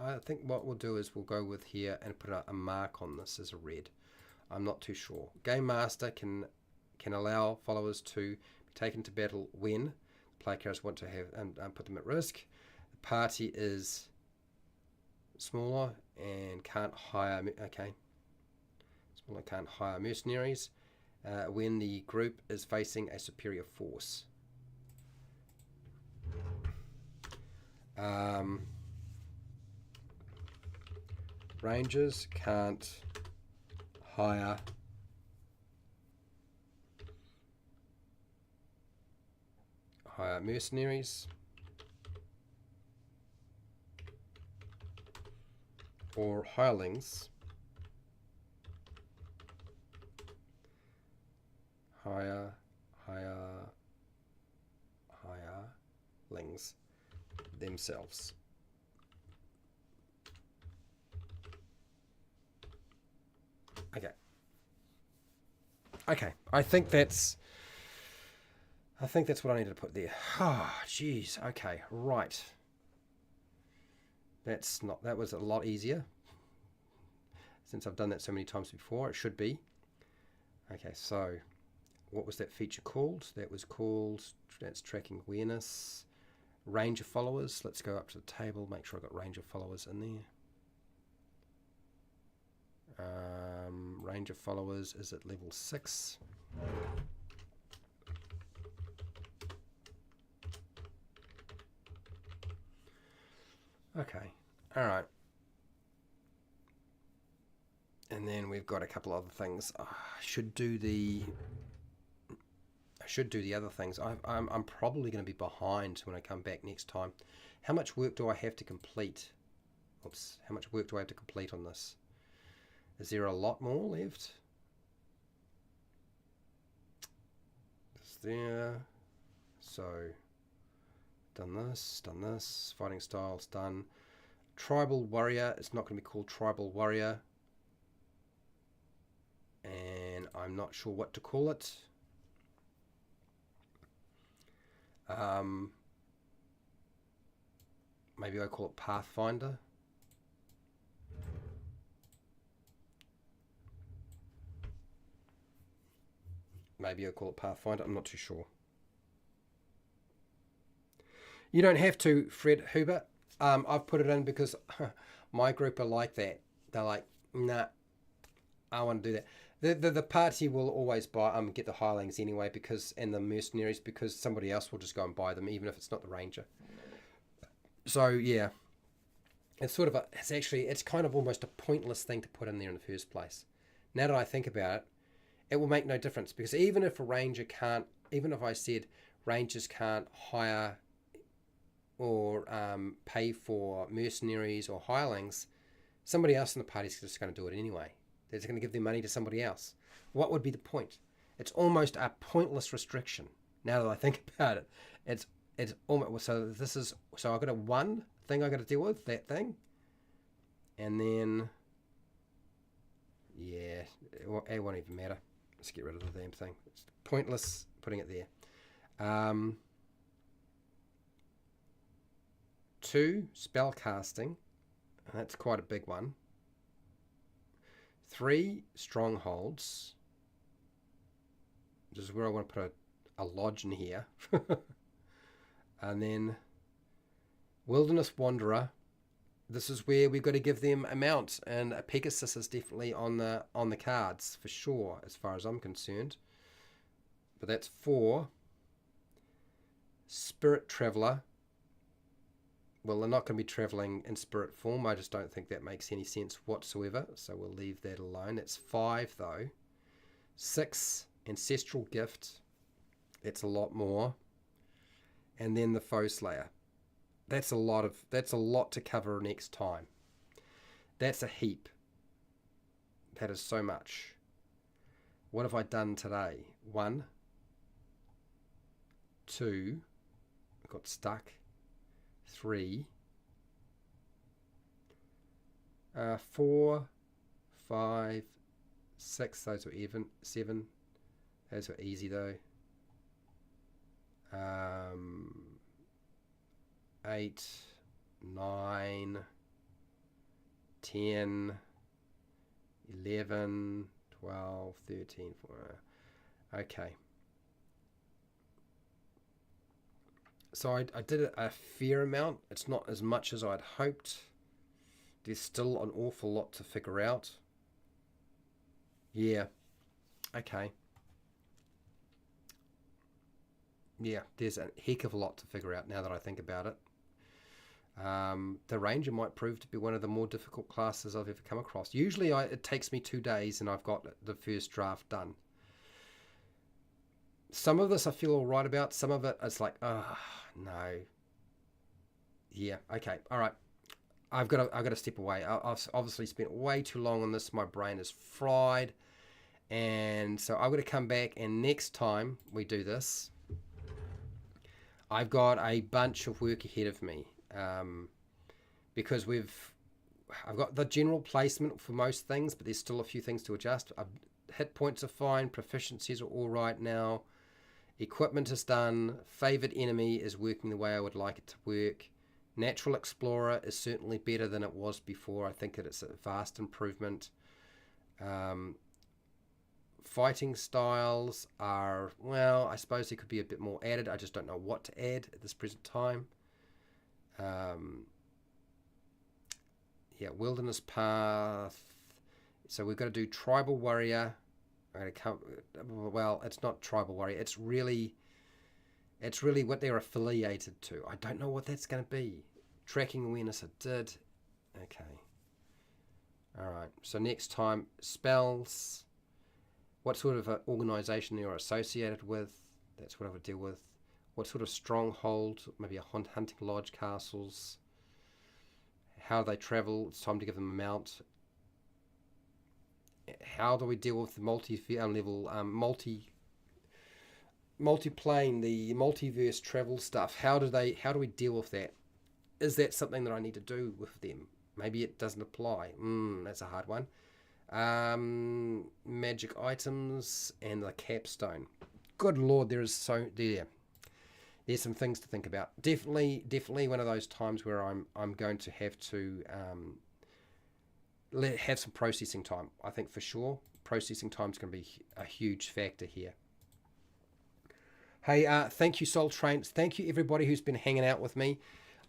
I think what we'll do is we'll go with here and put a mark on this as a red. I'm not too sure. Game Master can allow followers to be taken to battle when the player characters want to have and put them at risk. The party is smaller and can't hire. Okay, smaller can't hire mercenaries when the group is facing a superior force. Rangers can't hire mercenaries or hirelings, hirelings themselves. Okay, I think that's what I needed to put there. Ah, oh, jeez. Okay, right. That was a lot easier since I've done that so many times before. It should be. Okay, so what was that feature called? That was called, that's tracking awareness. Range of followers. Let's go up to the table, make sure I've got range of followers in there. Range of followers is at level 6. Okay, all right. And then we've got a couple other things. I should do the other things. I'm probably going to be behind when I come back next time. How much work do I have to complete? Oops, how much work do I have to complete on this? Is there a lot more left? Is there? So, done this. Fighting styles, done. Tribal warrior, it's not going to be called tribal warrior. And I'm not sure what to call it. Maybe I call it Pathfinder. Maybe I call it Pathfinder. I'm not too sure. You don't have to, Fred Huber. I've put it in because my group are like that. They're like, nah, I want to do that. The party will always buy get the hirelings anyway, and the mercenaries, because somebody else will just go and buy them, even if it's not the ranger. So yeah, it's it's kind of almost a pointless thing to put in there in the first place. Now that I think about it, it will make no difference, because even if I said rangers can't hire or pay for mercenaries or hirelings, somebody else in the party is just going to do it anyway. They're just going to give their money to somebody else. What would be the point? It's almost a pointless restriction. Now that I think about it, it's almost so. I've got one thing I got to deal with, that thing, and then yeah, it won't even matter. Let's get rid of the damn thing. It's pointless putting it there. 2, spell casting. That's quite a big one. 3, strongholds. This is where I want to put a lodge in here. And then wilderness wanderer. This is where we've got to give them a mount, and a Pegasus is definitely on the cards for sure, as far as I'm concerned. But that's 4. Spirit traveler. Well, they're not going to be traveling in spirit form. I just don't think that makes any sense whatsoever, so we'll leave that alone. It's 5 though. 6, ancestral gift. That's a lot more. And then the foe slayer. That's a lot to cover next time. That's a heap. That is so much. What have I done today? 1, 2, I got stuck. 3, 4, 5, 6. Those were even. 7. Those were easy though. 8, 9, 10, 11, 12, 13, 14. Okay. So I did a fair amount. It's not as much as I'd hoped. There's still an awful lot to figure out. Yeah. Okay. Yeah, there's a heck of a lot to figure out now that I think about it. The Ranger might prove to be one of the more difficult classes I've ever come across. Usually it takes me 2 days and I've got the first draft done. Some of this I feel all right about. Some of it it's like, oh, no. Yeah, okay, all right. I've got to step away. I've obviously spent way too long on this. My brain is fried, and so I've got to come back. And next time we do this, I've got a bunch of work ahead of me, because I've got the general placement for most things, but there's still a few things to adjust. Hit points are fine, proficiencies are all right now, equipment is done, favored enemy is working the way I would like it to work. Natural Explorer is certainly better than it was before. I think that it's a vast improvement. Fighting styles are, well, I suppose there could be a bit more added. I just don't know what to add at this present time. Yeah, Wilderness Path. So we've got to do Tribal Warrior. Well, it's not Tribal Warrior. It's really what they're affiliated to. I don't know what that's going to be. Tracking Awareness, I did. Okay. All right. So next time, spells. What sort of organization they are associated with. That's what I would deal with. What sort of stronghold, maybe a hunting lodge, castles. How they travel. It's time to give them a mount. How do we deal with the multi-level, multi-plane, the multiverse travel stuff? How do we deal with that? Is that something that I need to do with them? Maybe it doesn't apply. That's a hard one. Magic items and the capstone. Good Lord, there's some things to think about. Definitely one of those times where I'm going to have to have some processing time. I think for sure processing time is going to be a huge factor here. Hey, thank you, Soul Train. Thank you, everybody who's been hanging out with me.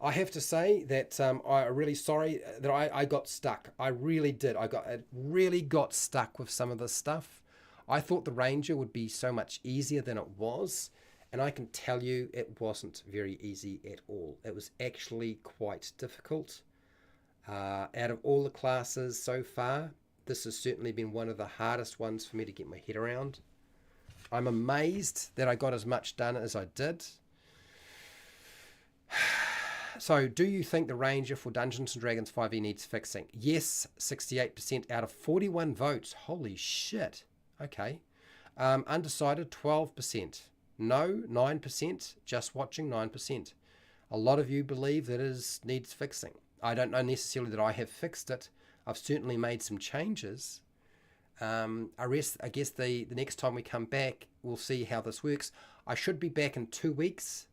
I have to say that I'm really sorry that I got stuck. I really did. I really got stuck with some of this stuff. I thought the Ranger would be so much easier than it was, and I can tell you it wasn't very easy at all. It was actually quite difficult. Out of all the classes so far, this has certainly been one of the hardest ones for me to get my head around. I'm amazed that I got as much done as I did. So, do you think the Ranger for Dungeons & Dragons 5e needs fixing? Yes, 68% out of 41 votes. Holy shit. Okay. Undecided, 12%. No, 9%. Just watching, 9%. A lot of you believe that it needs fixing. I don't know necessarily that I have fixed it. I've certainly made some changes. I guess the next time we come back, we'll see how this works. I should be back in 2 weeks.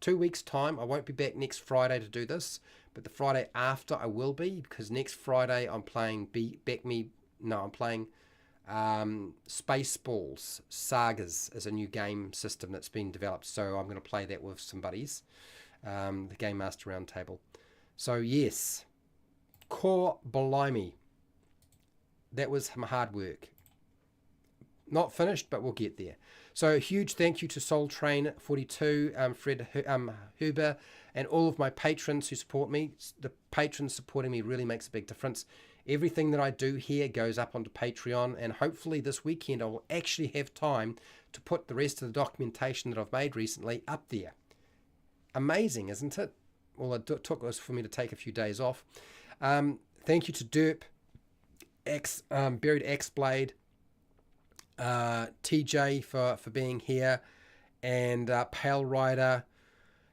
2 weeks' time. I won't be back next Friday to do this, but the Friday after I will be, because next Friday I'm playing Spaceballs. Sagas is a new game system that's been developed, so I'm going to play that with some buddies. The Game Master Roundtable. So yes, core blimey. That was some hard work. Not finished, but we'll get there. So a huge thank you to Soul Train 42, Fred Huber, and all of my patrons who support me. The patrons supporting me really makes a big difference. Everything that I do here goes up onto Patreon, and hopefully this weekend I will actually have time to put the rest of the documentation that I've made recently up there. Amazing, isn't it? Well, it took us for me to take a few days off. Thank you to Derp, Buried Axeblade, TJ for being here, and Pale Rider.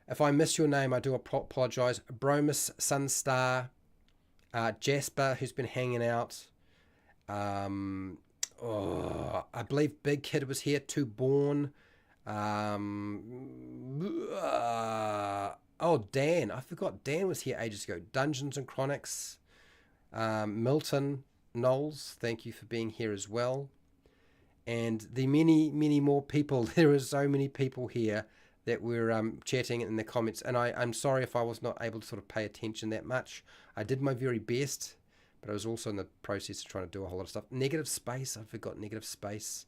If I miss your name, I do apologise. Bromus Sunstar, Jasper, who's been hanging out. I believe Big Kid was here. Two Born. Dan. I forgot Dan was here ages ago. Dungeons and Chronics. Milton Knowles, thank you for being here as well. And the many, many more people. There are so many people here that were chatting in the comments. And I'm sorry if I was not able to sort of pay attention that much. I did my very best, but I was also in the process of trying to do a whole lot of stuff. Negative Space. I forgot Negative Space.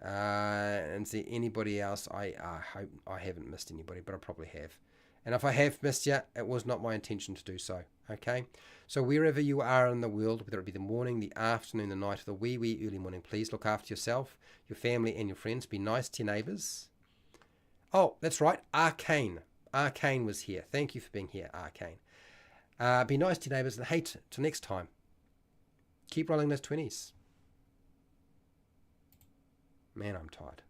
And see anybody else. I hope I haven't missed anybody, but I probably have. And if I have missed you, it was not my intention to do so. Okay? So wherever you are in the world, whether it be the morning, the afternoon, the night, or the wee early morning, please look after yourself, your family, and your friends. Be nice to your neighbours. Oh, that's right. Arcane. Arcane was here. Thank you for being here, Arcane. Be nice to your neighbours, and hey, till next time, keep rolling those 20s. Man, I'm tired.